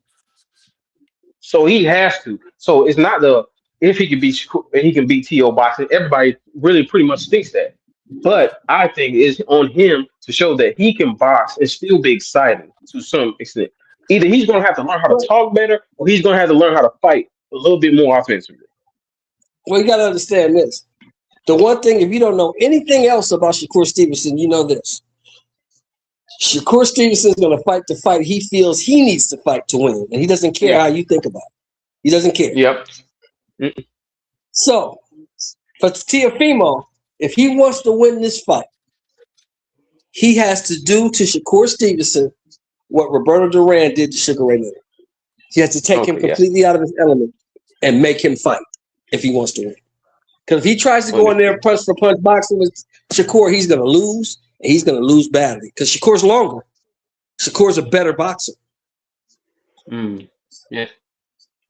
So he has to. So it's not the if he can beat T.O. boxing. Everybody really pretty much thinks that. But I think it's on him to show that he can box and still be exciting to some extent. Either he's going to have to learn how to talk better, or he's going to have to learn how to fight a little bit more offensively. Well, you got to understand this. The one thing, if you don't know anything else about Shakur Stevenson, you know this. Shakur Stevenson is going to fight the fight he feels he needs to fight to win, and he doesn't care Yeah. how you think about it. He doesn't care. Yep. So, for Teofimo, if he wants to win this fight, he has to do to Shakur Stevenson what Roberto Duran did to Sugar Ray Leonard. He has to take him completely out of his element and make him fight if he wants to win. Because if he tries to go in there punch for punch boxing with Shakur, he's going to lose, and he's going to lose badly. Because Shakur's longer. Shakur's a better boxer. Yeah,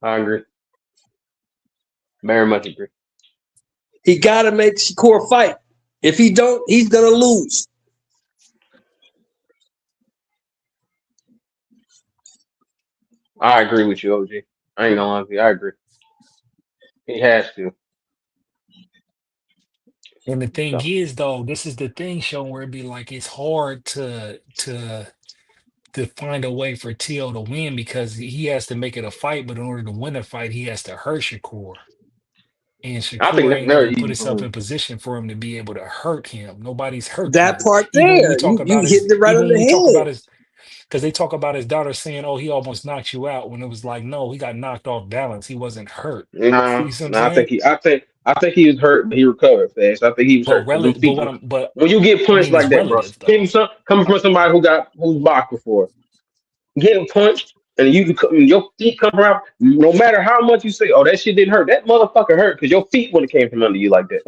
I agree. Very much agree. He got to make Shakur fight. If he don't, he's going to lose. I agree with you, OG. I ain't gonna lie to you. I agree. He has to. And the thing So is, though, this is the thing, Sean, where it'd be like it's hard to find a way for T.O. to win because he has to make it a fight, but in order to win a fight, he has to hurt Shakur. And I think Shakur that's ain't never very put easy for himself him. in position for him to be able to hurt him. Nobody's hurt That him. part Even when we there, talk you about hit it right on the head. because they talk about his daughter saying, "Oh, he almost knocked you out," when it was like, no, he got knocked off balance. He wasn't hurt. No, You see what I'm no, saying? I think he was hurt, but he recovered fast. I think he was hurt because them feet. When you get I punched mean, it's like that, bro, relative though. coming from somebody who's boxed before, getting punched and your feet come around, no matter how much you say, "Oh, that shit didn't hurt," that motherfucker hurt because your feet would have came from under you like that.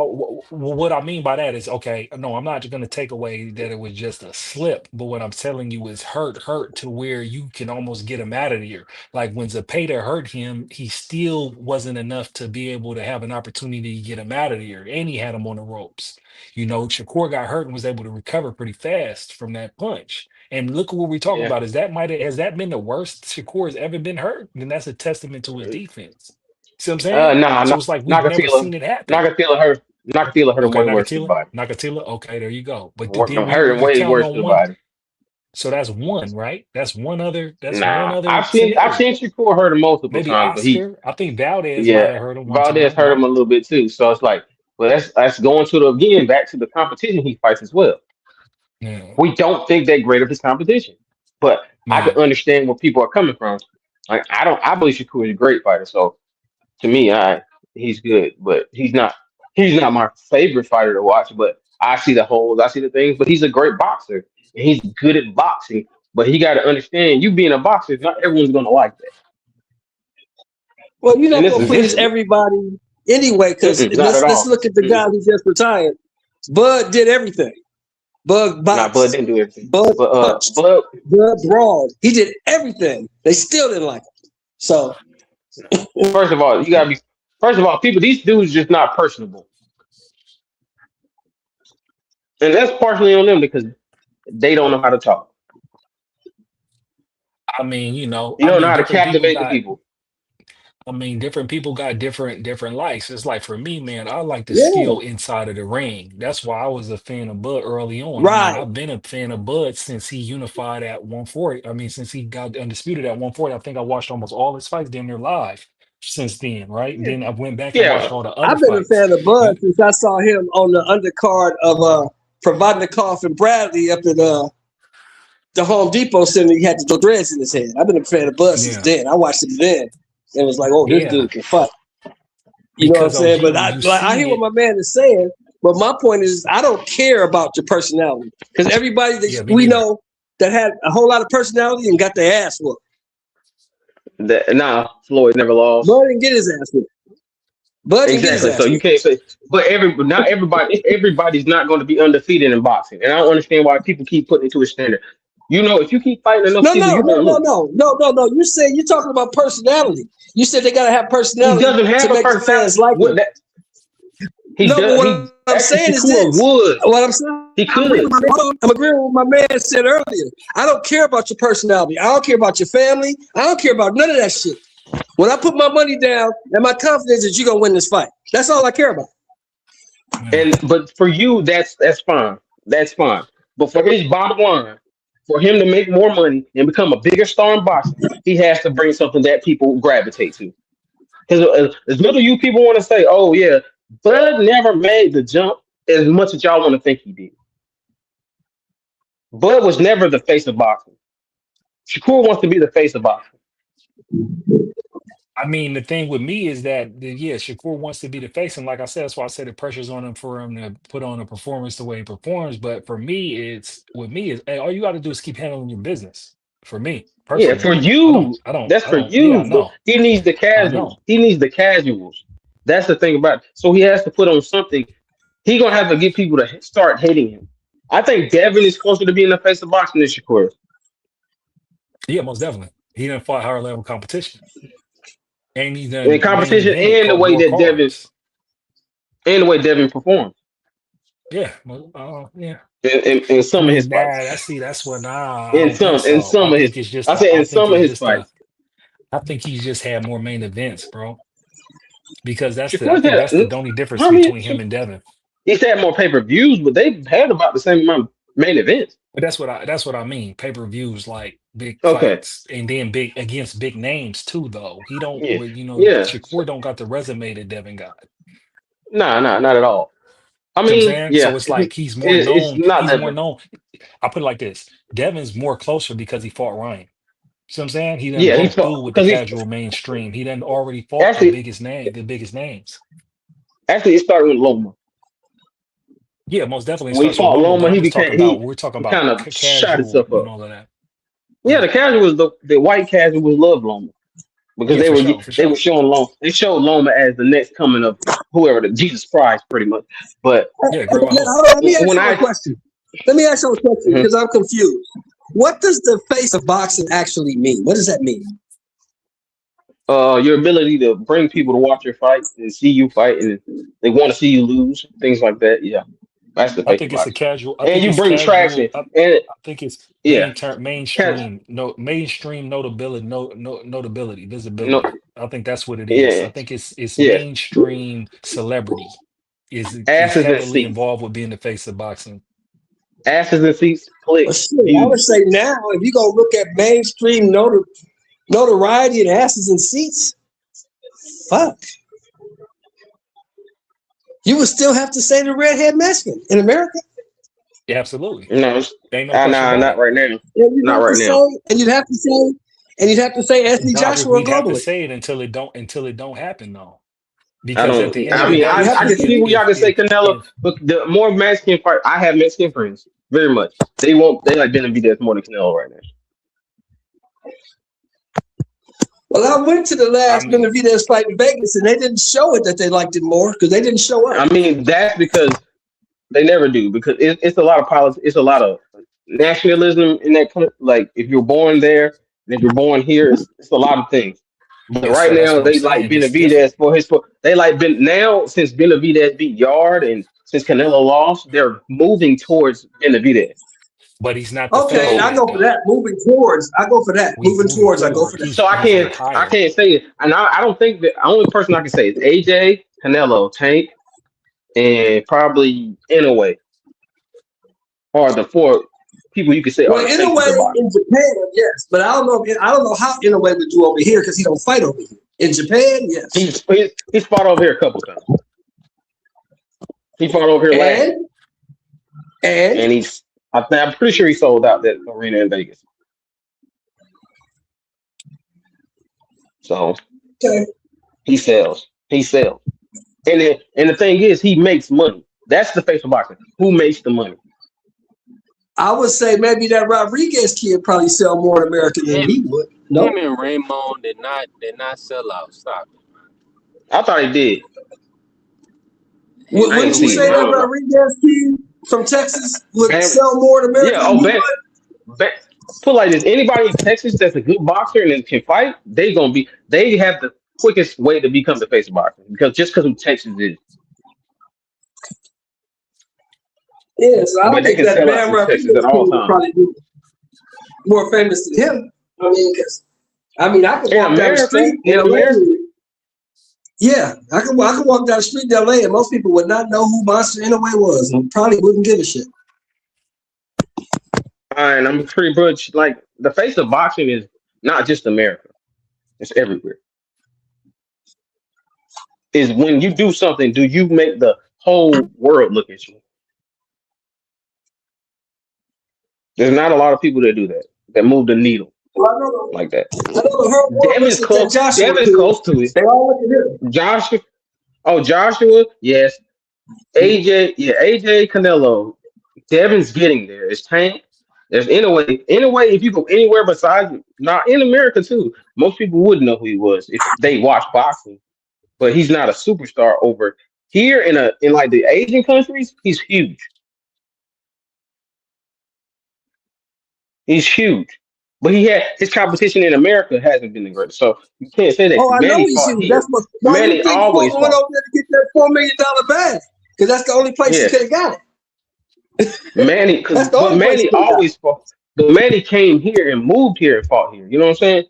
What I mean by that is, okay, no, I'm not going to take away that it was just a slip, but what I'm telling you is hurt to where you can almost get him out of here. Like when Zapata hurt him, he still wasn't enough to be able to have an opportunity to get him out of here, and he had him on the ropes. Shakur got hurt and was able to recover pretty fast from that punch. And look at what we're talking Yeah. about. Has that been the worst Shakur has ever been hurt? Then that's a testament to his defense. See what I'm saying? Nah, So it's like we've never Nakatila, seen it happen. Nakatila hurt him Okay, way worse to the body. Nakatila. Okay, there you go. But then Hurt him we way count worse to on the one. body. So that's one, right? That's one other. That's one Nah, other I've seen scenario. Shakur hurt him multiple Maybe times, but Oscar. I think Valdez might yeah, have hurt him one Valdez time, hurt him right? a little bit too. So it's like, well, that's going to back to the competition he fights as well. Yeah. We don't think that great of his competition, but I can Yeah. understand where people are coming from. Like I believe Shakur is a great fighter. So to me, he's good, but he's not my favorite fighter to watch. But I see the holes, I see the things. But he's a great boxer, and he's good at boxing. But he got to understand, you being a boxer, not everyone's gonna like that. Well, you're And not this gonna is please everybody anyway, because not at let's all. look at the guy who just retired. Bud did everything. Bud Not Bud boxed. didn't do everything. Bud But punched. Bud Bud brawled. He did everything. They still didn't like him. So first of all, people, these dudes just not personable. And that's partially on them because they don't know how to talk. I mean, You don't know how to captivate the people. different people got different likes. It's like for me, man, I like the yeah, skill inside of the ring. That's why I was a fan of Bud early on. I mean, right. I've been a fan of Bud since he unified at 140. I mean, since he got undisputed at 140. I think I watched almost all his fights damn near live since then, right? And then I went back and watched Yeah. all the other I've been a fights. fan of Bud since I saw him on the undercard of Provodnikov and Bradley up at the Home Depot Center. He had the dreads in his head. I've been a fan of Bud since Yeah. then. I watched him then and was like, oh, this Yeah. dude can fight. You know what I'm Because saying? OG, But when you I hear see what my man is saying. But my point is, I don't care about your personality, because everybody yeah, that me we neither. know that had a whole lot of personality and got their ass whooped. Floyd never lost. Bud didn't get his ass whooped. Bud didn't get his Exactly. ass So you whooped. can't say, but not everybody's not going to be undefeated in boxing. And I don't understand why people keep putting it to a standard. If you keep fighting enough No, people, no, you're no, going to no, lose. no, no, no, no. You said you're talking about personality. You said they gotta have He personality doesn't to have a make the fans personality. like him. He No, but does. what He I'm actually saying is Shakur this. would. What I'm saying, He I'm agreeing could. with what my man said earlier. I don't care about your personality. I don't care about your family. I don't care about none of that shit. When I put my money down and my confidence that you're gonna win this fight, that's all I care about. But for you, that's fine. That's fine. But for his bottom line, for him to make more money and become a bigger star in boxing, he has to bring something that people gravitate to. Because as little you people want to say, oh yeah, Bud never made the jump as much as y'all want to think he did. Bud was never the face of boxing. Shakur wants to be the face of boxing. I mean, the thing with me is that, Shakur wants to be the face, and like I said, that's why I said the pressure's on him for him to put on a performance the way he performs. But for me, hey, all you got to do is keep handling your business. For me Yeah, personally, for you, that's I for don't. Yeah, you. But no, he needs the I casuals. don't. He needs the casuals. That's the thing about it. So he has to put on something. He gonna have to get people to start hating him. I think Devin is closer to being the face of boxing than Shakur. Yeah, most definitely. He didn't fight higher level competition, and he's In done main competition evented and the way more that cards. Devin performed Yeah, well, yeah. in I some of his mean, fights. that's what I In don't think some in so. I some of his think it's just I said in some of his fights. I think he's just had more main events, bro. Because I Shakur's think that's the had only difference how many between him and Devin. he's had more pay-per-views, but they've had about the same amount of main events. But that's what I mean. Pay-per-views like big Okay. fights and then big against big names too, though. He don't Yeah. Yeah. Shakur don't got the resume that Devin got. Nah, not at all. I You know what I'm mean, saying? So yeah. it's like he's more It's known. not He's that more bad. known. I put it like this. Devin's more closer because he fought Ryan. See what I'm saying? He done Yeah, he broke through fought with the because he casual mainstream. He done already fought actually the biggest names. it started with Loma. Yeah, most definitely it When he starts with fought Loma, but Loma, I'm just talking about he we're talking he about kind of shot casual himself and up. all of that. Yeah, Yeah. the casuals, the white casuals love Loma because Yeah, for sure, they were showing Loma. They showed Loma as the next coming of whoever the Jesus Christ, pretty much. But Yeah, great white hope. Hold on, let me ask when you a question. Let me ask you a question because I'm confused. What does the face of boxing actually mean? What does that mean? your ability to bring people to watch your fight and see you fight, and they want to see you lose, things like that. Yeah, that's the I face of think it's a boxing. casual. I And think you it's bring traction, casual. and I think it's yeah, Cas- mainstream. No mainstream notability. Notability, no, visibility. I think that's what it is. I yeah, think it's yeah, mainstream celebrity is asses and heavily seats, involved with being the face of boxing. asses and seats, Well, clicks, shit, I would views. say now, if you go look at mainstream notoriety and asses and seats, fuck, you would still have to say the redhead Mexican in America. Yeah, absolutely. No, Ain't no question about not it. right now. And you'd Not have to right now. say, and you'd have to say Anthony Nah, Joshua we'd have to globally. say it until it don't happen though. I Because at don't. the end I of the mean, You day, have I to can get see where y'all can say Canelo, if but the more Mexican fight, I have Mexican friends very much. They like Benavidez more than Canelo right now. Well, I went to the I last mean, Benavidez fight in Vegas, and they didn't show it that they liked it more because they didn't show up. I mean, that's because they never do because it's a lot of politics. It's a lot of nationalism in that country. Like if you're born there and if you're born here, it's a lot of things. But and right so that's now what I'm they like saying. It's different. Benavidez they like Ben now since Benavidez beat Yard and since Canelo lost, they're moving towards Benavidez. But he's not the Okay, face So I yet, go for though. that. Moving towards, I go for that. We Moving moving towards, I go forward. for that. so He's I retired. can't say it, and I don't think the only person I can say is AJ, Canelo, Tank, and probably Inoue are the four people you could say are Well, the in a faces way, of boxing. in Japan, yes, but I don't know how in a way would do over here because he don't fight over here. In Japan, yes, He's fought over here a couple times. He fought over here last year, and and I'm pretty sure he sold out that arena in Vegas. So okay. he sells. And the thing is, he makes money. That's the face of boxing. Who makes the money? I would say maybe that Rodriguez kid probably sell more in America than he would. No, Him and Raymond did not sell out. Stop it. I thought he did. Him I wouldn't ain't you see say it. I that don't know. Rodriguez kid from Texas would Bam, sell more in America yeah. than Oh, he Bam, would? Bam, put like this: anybody in Texas that's a good boxer and can fight, they have the quickest way to become the face of boxing because who Texas is. Yeah, so I But don't they think can that sell out Bam in Texas Rodriguez at kid all would times. probably be more famous than him. I mean, I could In walk down the America, street in LA. Yeah, I could walk down the street in LA and most people would not know who Monster Inoue was and probably wouldn't give a shit. and I'm pretty much like the face of boxing is not just America; it's everywhere. Is when you do something, do you make the whole world look at you? There's not a lot of people that do that move the needle Well, I know like that. the whole world Devin's looks at that close. Joshua Devin's kid. close to it. They all look at him. Joshua, yes. AJ Canelo. Devin's getting there. It's Tank. There's Inoue. Inoue, if you go anywhere besides not in America too, most people wouldn't know who he was if they watch boxing. But he's not a superstar over here in like the Asian countries. He's huge. He's huge. But his competition in America hasn't been the greatest. So you can't say that Oh, I know Manny he's fought huge. here. Why do you Manny think always Fulton went fought. over there to get that $4 million bag? Because that's the only place he Yes. could have got it. Manny, That's the only place he Manny could have got it. always fought. But Manny came here and moved here and fought here. You know what I'm saying?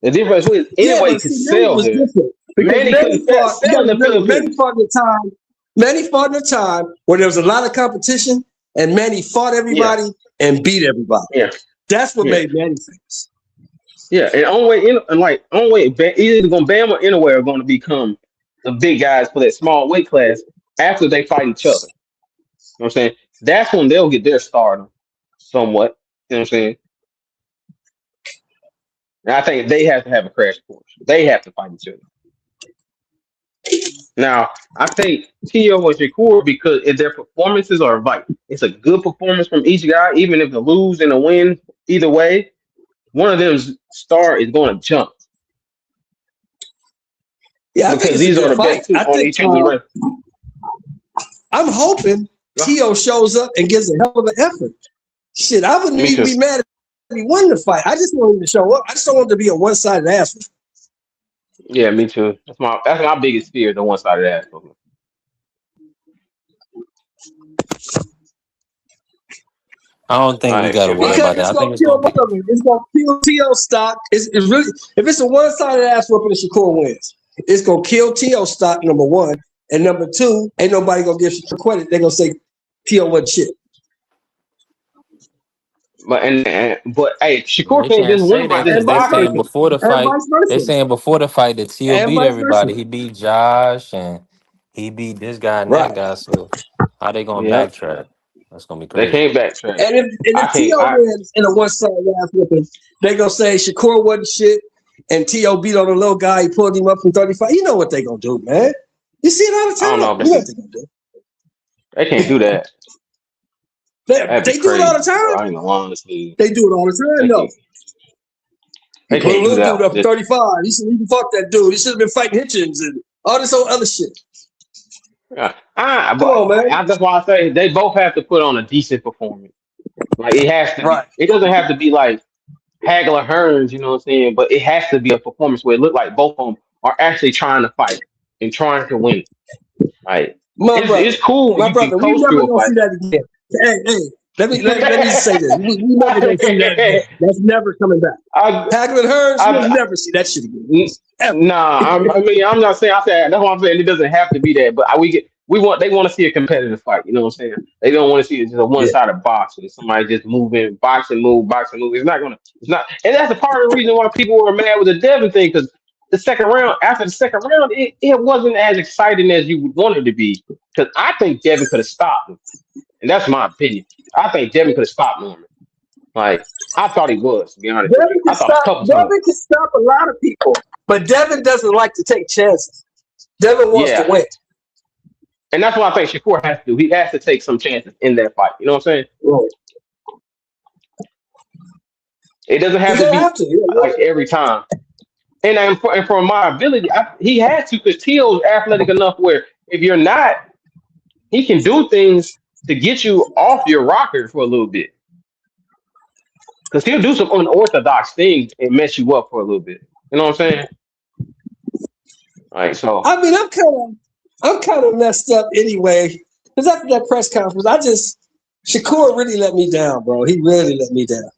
The difference was Yeah, anyway but could see, Manny sell was here. different. Because Manny Manny couldn't fought, you sell got in to the remember, Philippines. Manny fought in a time where there was a lot of competition and Manny fought everybody and beat everybody. Yeah. That's what Yeah. made Manny famous. Yeah, and either gonna Bam or Inoue are gonna become the big guys for that small weight class after they fight each other. You know what I'm saying? That's when they'll get their stardom somewhat. You know what I'm saying? And I think they have to have a crash course. They have to fight each other. Now, I think Tio and Shakur, because if their performances are right, it's a good performance from each guy, even if the lose and the win, either way, one of them's star is going to jump. Yeah, I think Because it's these a are good the fight. best two I on think each of the rest. I'm hoping Tio shows up and gives a hell of an effort. Shit, I wouldn't even be mad if he won the fight. I just want him to show up. I just don't want it to be a one-sided ass. Yeah, me too. That's my biggest fear, the one-sided ass. I don't think we got to worry Because about that. it's I think gonna it's kill going to one be. of them. It's gonna kill Tio stock. It's really, if it's a one-sided ass whooping, and Shakur wins. It's gonna kill Tio stock, number one, and number two, ain't nobody gonna give Shakur credit. They're gonna say Tio wasn't shit. But hey, Shakur They can't can't just win say by that this because they're boxing. saying before the And fight, vice versa. they're saying before the fight that Tio And beat vice versa. everybody. He beat Josh and he beat this guy and that Right. guy. So how they gonna Yeah. backtrack? That's gonna be They crazy. can't backtrack. And if T.O. wins in a one-side ass whipping, they gonna say Shakur wasn't shit, and T.O. beat on a little guy. He pulled him up from 35. You know what they gonna do, man. You see it all the time. I don't know if You know what they gonna do. they can't do that. They do it all the time. I ain't gonna honestly. They do it all the time, though. They He put a can't do little dude up that. from 35. He should even fuck that dude. He should have been fighting Hitchens and all this other shit. Come on, man. That's why I say they both have to put on a decent performance. Like it has to. Right. It doesn't have to be like Hagler Hearns, you know what I'm saying? But it has to be a performance where it look like both of them are actually trying to fight and trying to win. Like it's cool when My you brother, can we coach never to a gonna fight. see that again. Hey, let me just say this. We never gonna see that again. That's never coming back. Hagler Hearns, we'll never see that shit again. Nah, I mean, I'm not saying. I said that's what I'm saying. It doesn't have to be that, but they want to see a competitive fight. You know what I'm saying? They don't want to see it just a one-sided boxing. Somebody just moving, boxing move. It's not, and that's a part of the reason why people were mad with the Devin thing because after the second round, it wasn't as exciting as you would want it to be. Because I think Devin could have stopped him, and that's my opinion. I think Devin could have stopped Norman. Like I thought he was, to be honest. Devin can stop a lot of people, but Devin doesn't like to take chances. Devin wants to win. And that's what I think Shakur has to do. He has to take some chances in that fight. You know what I'm saying? Right. It doesn't have to be like every time. And for my ability, he had to because Teal's athletic enough where if you're not, he can do things to get you off your rocker for a little bit. Because he'll do some unorthodox things and mess you up for a little bit. You know what I'm saying? All right, so I mean, I'm kind of messed up anyway. Because after that press conference, Shakur really let me down, bro. He really let me down.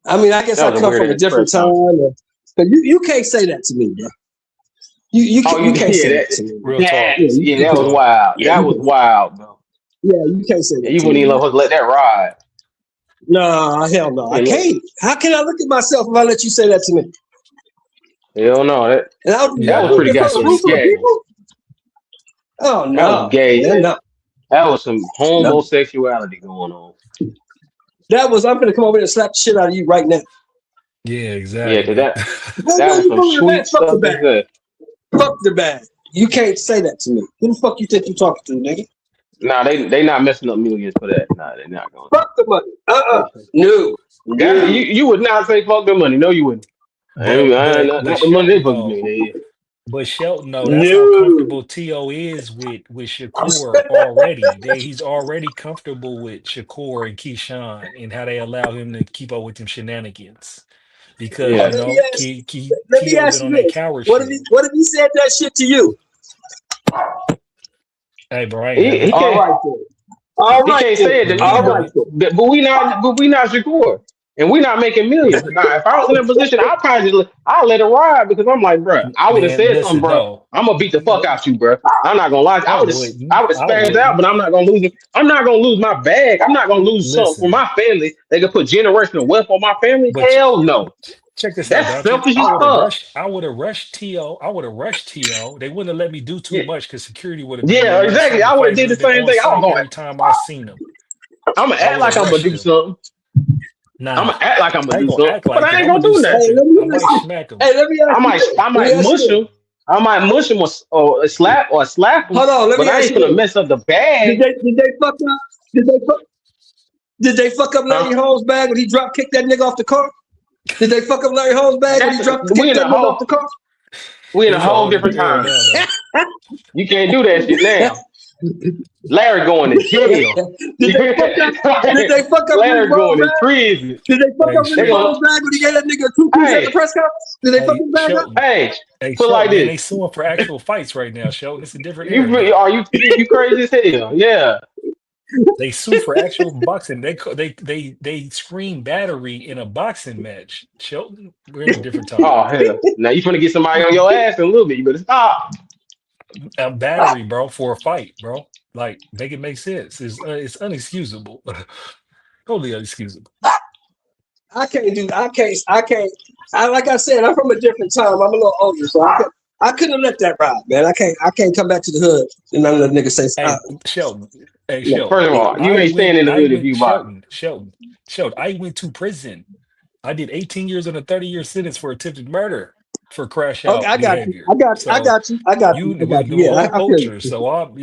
I mean, I guess I come from a different time. But you can't say that to me, bro. You can't say that to me. Real talk. That was wild. That was wild, bro. Yeah, you can't say that. You wouldn't even let that ride. No, hell no. I can't. How can I look at myself if I let you say that to me? Hell no. That was pretty goddamn gay. Oh no. That was gay. No. That was some homosexuality going on. I'm gonna come over here and slap the shit out of you right now. Yeah, exactly. Yeah, because that was some sweet stuff. Fuck the bag. You can't say that to me. Who the fuck you think you talking to, nigga? Nah, they not messing up millions for that. Nah, they're not going. Fuck the money. No. You would not say fuck the money. No, you wouldn't. Not the money they fucking me. But Shelton, that's how comfortable T.O. is with Shakur already. He's already comfortable with Shakur and Keyshawn and how they allow him to keep up with them shenanigans. Because T.O.'s been on that coward shit. What if he said that shit to you? Hey, bro, he can't. All right, he can't say it to me. But we not Shakur. And we're not making millions. Now, if I was in a position, I'll let it ride because I'm like, bro, I would have said something, bro. No. I'm gonna beat the fuck out you, bro. I'm not gonna lie. I would have spazzed out, but I'm not gonna lose it. I'm not gonna lose my bag. I'm not gonna lose something for my family. They could put generational wealth on my family. Hell no. Check this out. That's selfish as fuck. I would have rushed T.O. They wouldn't have let me do too much because security would have. Yeah, exactly. I would have did the same thing. I was going every time I seen them. I'm gonna act like I'm gonna do something. Nah, I'm gonna act like I'm gonna do something, but I ain't gonna do that. I might smack him. Hey, let me ask I might mush him. I might mush him or slap him. Hold on, let me but I ain't gonna mess up the bag. Did they fuck up? Did they fuck up Larry Holmes' bag when he drop kicked that nigga off the car? Did they fuck up Larry Holmes' bag when he dropped kicked that nigga off the car? We in a whole different time. You can't do that shit now. Larry going to jail. Did they fuck up Larry going to prison. Did they fuck up Larry Holmes' bag when he gave that nigga 2 piece at the press conference? Did they fuck his bag up? Hey, put like this. They suing for actual fights right now, Sheldon. It's a different area. Are you crazy as hell? Yeah. They sue for actual boxing. They screen battery in a boxing match. Shelton, we're in a different time. Oh hell! Now you finna get somebody on your ass in a little bit. You better stop. Battery, bro, for a fight, bro. Like, make it make sense. It's unexcusable. Totally unexcusable. I can't. Like I said, I'm from a different time. I'm a little older, so I I couldn't have let that ride, man. I can't come back to the hood and none of the niggas say, Hey, Sheldon. Hey, no. Sheldon. First of all, you ain't staying in the hood if you Bobby. Sheldon. I went to prison. I did 18 years and a 30-year sentence for attempted murder for crash Okay, out I got you. behavior. I got So you. the Yeah, whole I feel you. culture. So I'm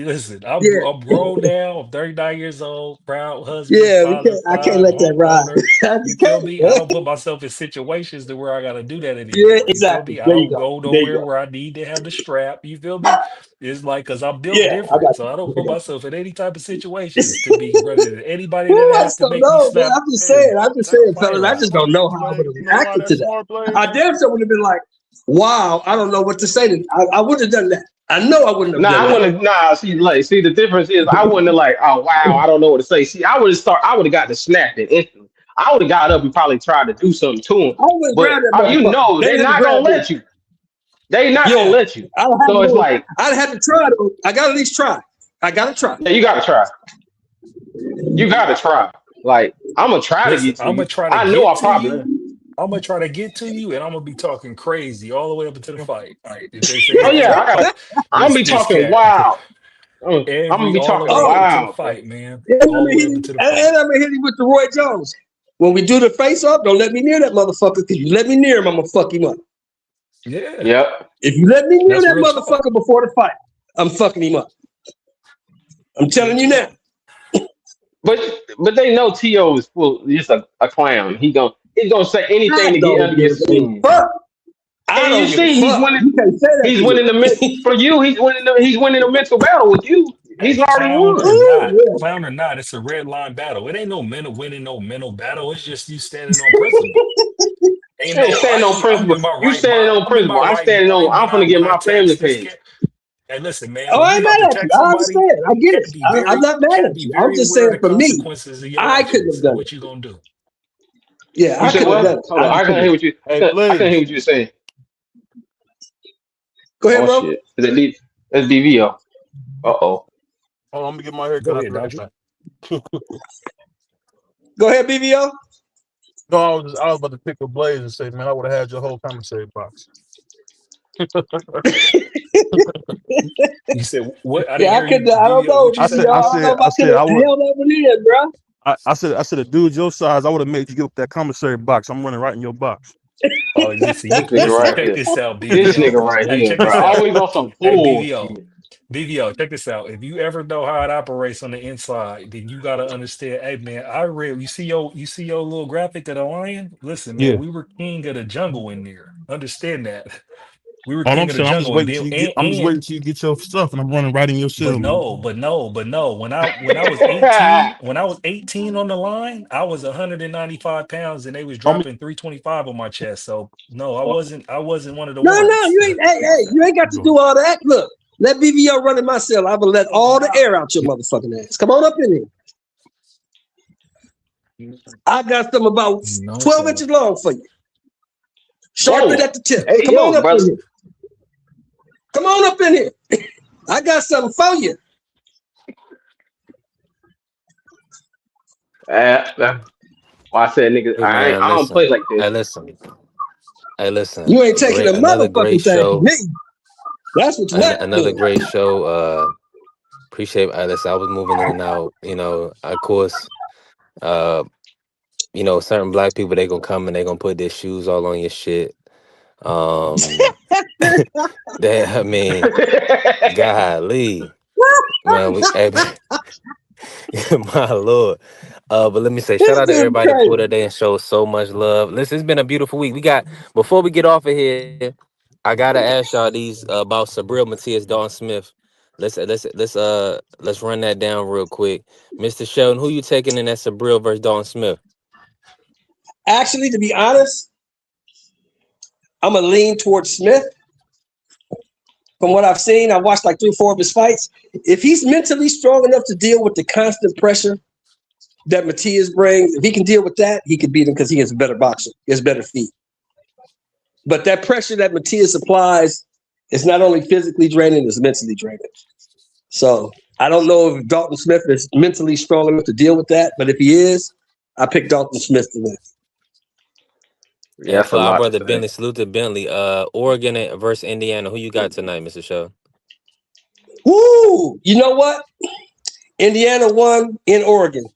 Yeah, grown now. I'm 39 years old, proud husband, yeah, father, I can't five, let that ride. homeowner. I You just feel can't. me? I don't put myself in situations to where I gotta do that Yeah, anymore. You feel exactly. me? I There you don't go. go There you nowhere go. where I need to have the strap. You feel me? It's like because I'm built Yeah, I different. got So I don't put you. myself in any type of situations to be running into anybody that Ooh, I have just to don't make me know, man. slap Hey, I'm just that saying, fellas. I that just slap. don't smart know how I would play. have You know why reacted that to that. smart play? I damn sure would have been like, wow, I don't know what to say to I would have done that. I know I wouldn't have Nah, done I that. wouldn't. Nah, see, the difference is I wouldn't have like, oh wow, I don't know what to say. See, I would have got to snap it instantly. I would have got up and probably tried to do something to him, I would have but grabbed that you motherfucker. know They they're had to not gonna grab him. let you. They not gonna Yeah, let you. I'd have So it's to. like, I'd have to try though. I got to at least try. I gotta try. yeah, you gotta try. You gotta try. Like I'm gonna try to Listen, get to I'm gonna you. try to I know get I to probably. you. I'm gonna try to get to you, and I'm gonna be talking crazy all the way up into the fight. If they say, Oh "Hey, yeah, I got. I'm gonna be this talking cat," wild. I'm gonna every be all the talking way Oh, up into the wild, bro. fight, man, and I'm all the gonna way hit up him. into the And fight. I'm gonna hit him with the Roy Jones. When we do the face off, don't let me near that motherfucker. Cause you let me near him, I'm gonna fuck him up. Yeah, Yep. If you let me near that's that real talk. motherfucker before the fight, I'm fucking him up. I'm Real telling you now. talk. But they know T.O. is full, just a clown. He's gonna say I anything to get don't under your give a skin. fuck. I And you don't give a see, he's fuck. winning. You can't say that He's to winning me. for you. He's winning a mental battle with you. He's Hey, already won. Ooh, clown or not, it's a red line battle. It ain't no mental winning, no mental battle. It's just you standing on principle. Ain't Hey, no, standing on I'm principle. in my You right standing mind. on I'm in my principle. I'm right standing on. mind I'm gonna get when I my family text this paid. cat. Hey, listen, man, oh, when I you ain't about to mad at you. text I somebody, understand. I get it. I'm not mad cat at be you. I'm very just aware of saying the for me, consequences of your I couldn't actions have and done it. what you gonna do. Yeah, You I said couldn't have what? done it. Hold I on, just I can't couldn't hear have. what you. Hey, I can't hear Blaze. what you're saying. Go ahead, Oh bro. shit! Is that that's DVO? Uh oh. Oh, I'm gonna get my hair cut Go after ahead, that. Dodger. Go ahead, BVO. No, I was about to pick a Blaze and say, man, I would have had your whole commissary box. You said what? I didn't Yeah, I hear you, couldn't. I don't BBO. know, What you I BVO. said, say? I I don't know said, if I I could said, have I would. held that one in, bro. I said, a dude your size, I would have made you get up that commissary box. I'm running right in your box. Oh, listen, This nigga listen. right Check here. this out, This BVO. nigga right Hey, here, check bro. this out. Always on some Hey, BVO. bullshit. BVO, check this out. If you ever know how it operates on the inside, then you gotta understand. Hey, man, I read. You see your little graphic of the lion. Listen, man, Yeah. we were king of the jungle in there. Understand that. We were All I'm king of the saying, jungle, and then I'm just waiting till you get your stuff, and I'm running right in your but cell, man. no, but no, but no. When I was 18, when I was 18 on the line, I was 195 pounds, and they was How many? dropping 325 on my chest. So no, Oh, I wasn't one of the No, ones. you ain't. Hey, you ain't got to do all that. Look, let BVO run in my cell. I will let all the air out your motherfucking ass. Come on up in here. I got some about No, 12 sir. inches long for you. Sharpened Damn. at the tip. Hey Come on yo, up brother. in here. Come on up in here. I got something for you. Well, I said nigga, Hey man, I don't play listen. like this. Hey, listen. You ain't taking a Another great motherfucking thing from show. me. That's what you not Another doing. great show. Appreciate. Listen, I was moving in and out. Of course. Uh, certain black people, they gonna come and they gonna put their shoes all on your shit. I mean, golly, man. My lord. But let me say, shout This out to dude everybody crazy. pulled up there and showed so much love. Listen, it's been a beautiful week. Before we get off of here, I gotta ask y'all these about Sabril Matias, Dalton Smith. Let's run that down real quick. Mr. Sheldon, who you taking in that Sabril versus Dalton Smith? Actually, to be honest, I'm going to lean towards Smith. From what I've seen, I've watched like 3 or 4 of his fights. If he's mentally strong enough to deal with the constant pressure that Matias brings, if he can deal with that, he can beat him because he is a better boxer. He has better feet. But that pressure that Matias applies is not only physically draining, it's mentally draining. So I don't know if Dalton Smith is mentally strong enough to deal with that, but if he is, I pick Dalton Smith to win. Yeah, Hey, that's a for our lot to brother say. Bentley, salute to Bentley. Oregon versus Indiana. Who you got tonight, Mr. Show? Woo! You know what? Indiana won in Oregon.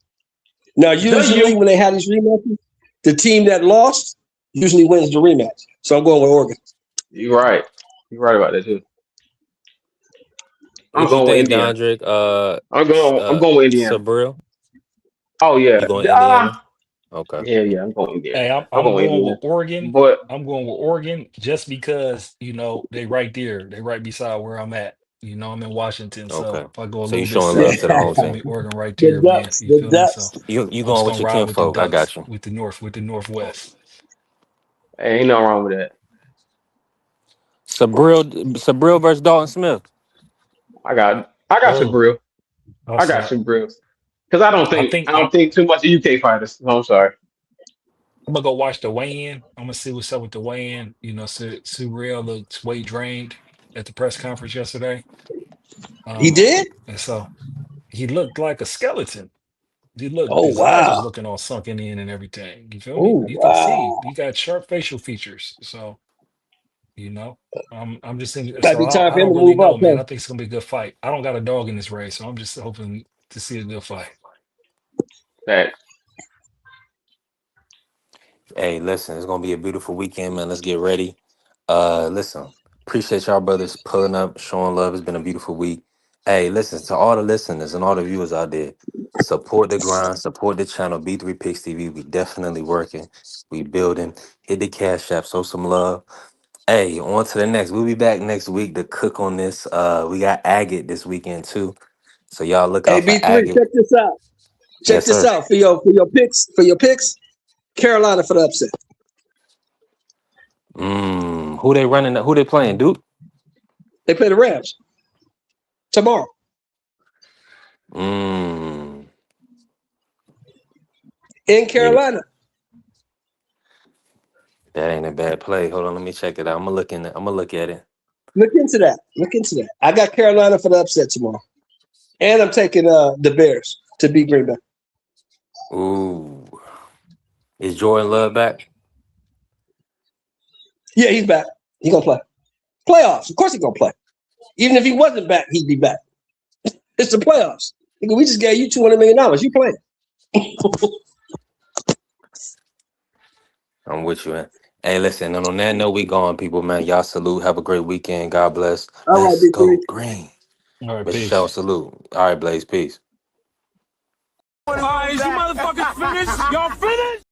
Now, usually W. when they have these rematches, the team that lost usually wins the rematch. So I'm going with Oregon. You're right. You're right about that too. I'm What you going with think, Indiana. Dondrick? I'm going with Indiana. Sabril? Oh You yeah. going Indiana? Okay. Yeah. I'm going Indiana. Hey, I'm I'm going going with Indiana. Oregon. But I'm going with Oregon just because, they right there. They right beside where I'm at. I'm in Washington. Okay. So if I go a So you little bit showing love south, to the man, you home feel team. me? Oregon right The there, man. Ducks. You The feel me? So Ducks. You I'm just going with gonna your ride with the kinfolk. I got Ducks, you. with the Northwest. hey, ain't nothing wrong with that. Sabril versus Dalton Smith. I got Oh, Sabril. I got upset. Sabril. Because I don't I think think I don't think too much of UK fighters. No, I'm sorry. I'm gonna go watch the weigh-in. I'm gonna see what's up with the weigh-in. Sue Real looks weight drained at the press conference yesterday. He Um, did? and so he looked like a skeleton. Oh, His eyes was wow. looking all sunken in and everything. You feel me? Oh, You could see wow. he got sharp facial features. So, you know, I'm just thinking. Might So be time I for him don't to really move up, know, man. huh? I think it's gonna be a good fight. I don't got a dog in this race, so I'm just hoping to see a good fight. That Hey, listen, it's gonna be a beautiful weekend, man. Let's get ready. Listen, appreciate y'all brothers pulling up, showing love. It's been a beautiful week. Hey, listen to all the listeners and all the viewers out there. Support the grind, support the channel. B3 Picks TV. We definitely working. We building. Hit the cash app, show some love. Hey, on to the next. We'll be back next week to cook on this. We got Agate this weekend too. So y'all look Hey, out for B3, Agate. check this out. Check Yes, this sir. out for your picks. For your picks, Carolina for the upset. Who they running? Who they playing? Duke? They play the Rams tomorrow Mm. in Yeah, Carolina. that ain't a bad play. Hold on, let me check it out. I'm gonna look at it. Look into that. Look into that. I got Carolina for the upset tomorrow, and I'm taking the Bears to beat Green Bay. Ooh, is Jordan Love back? Yeah, he's back. He gonna play playoffs. Of course, he gonna play. Even if he wasn't back, he'd be back. It's the playoffs. Nigga, we just gave you $200 million. You playing? I'm with you, man. Hey, listen, and on that note, we gone, people, man. Y'all salute. Have a great weekend. God bless. All right, Let's big three. go green. All right, Mr. peace. Show, salute. All right, Blaze, peace. All right, is you motherfuckers finished? Y'all finished?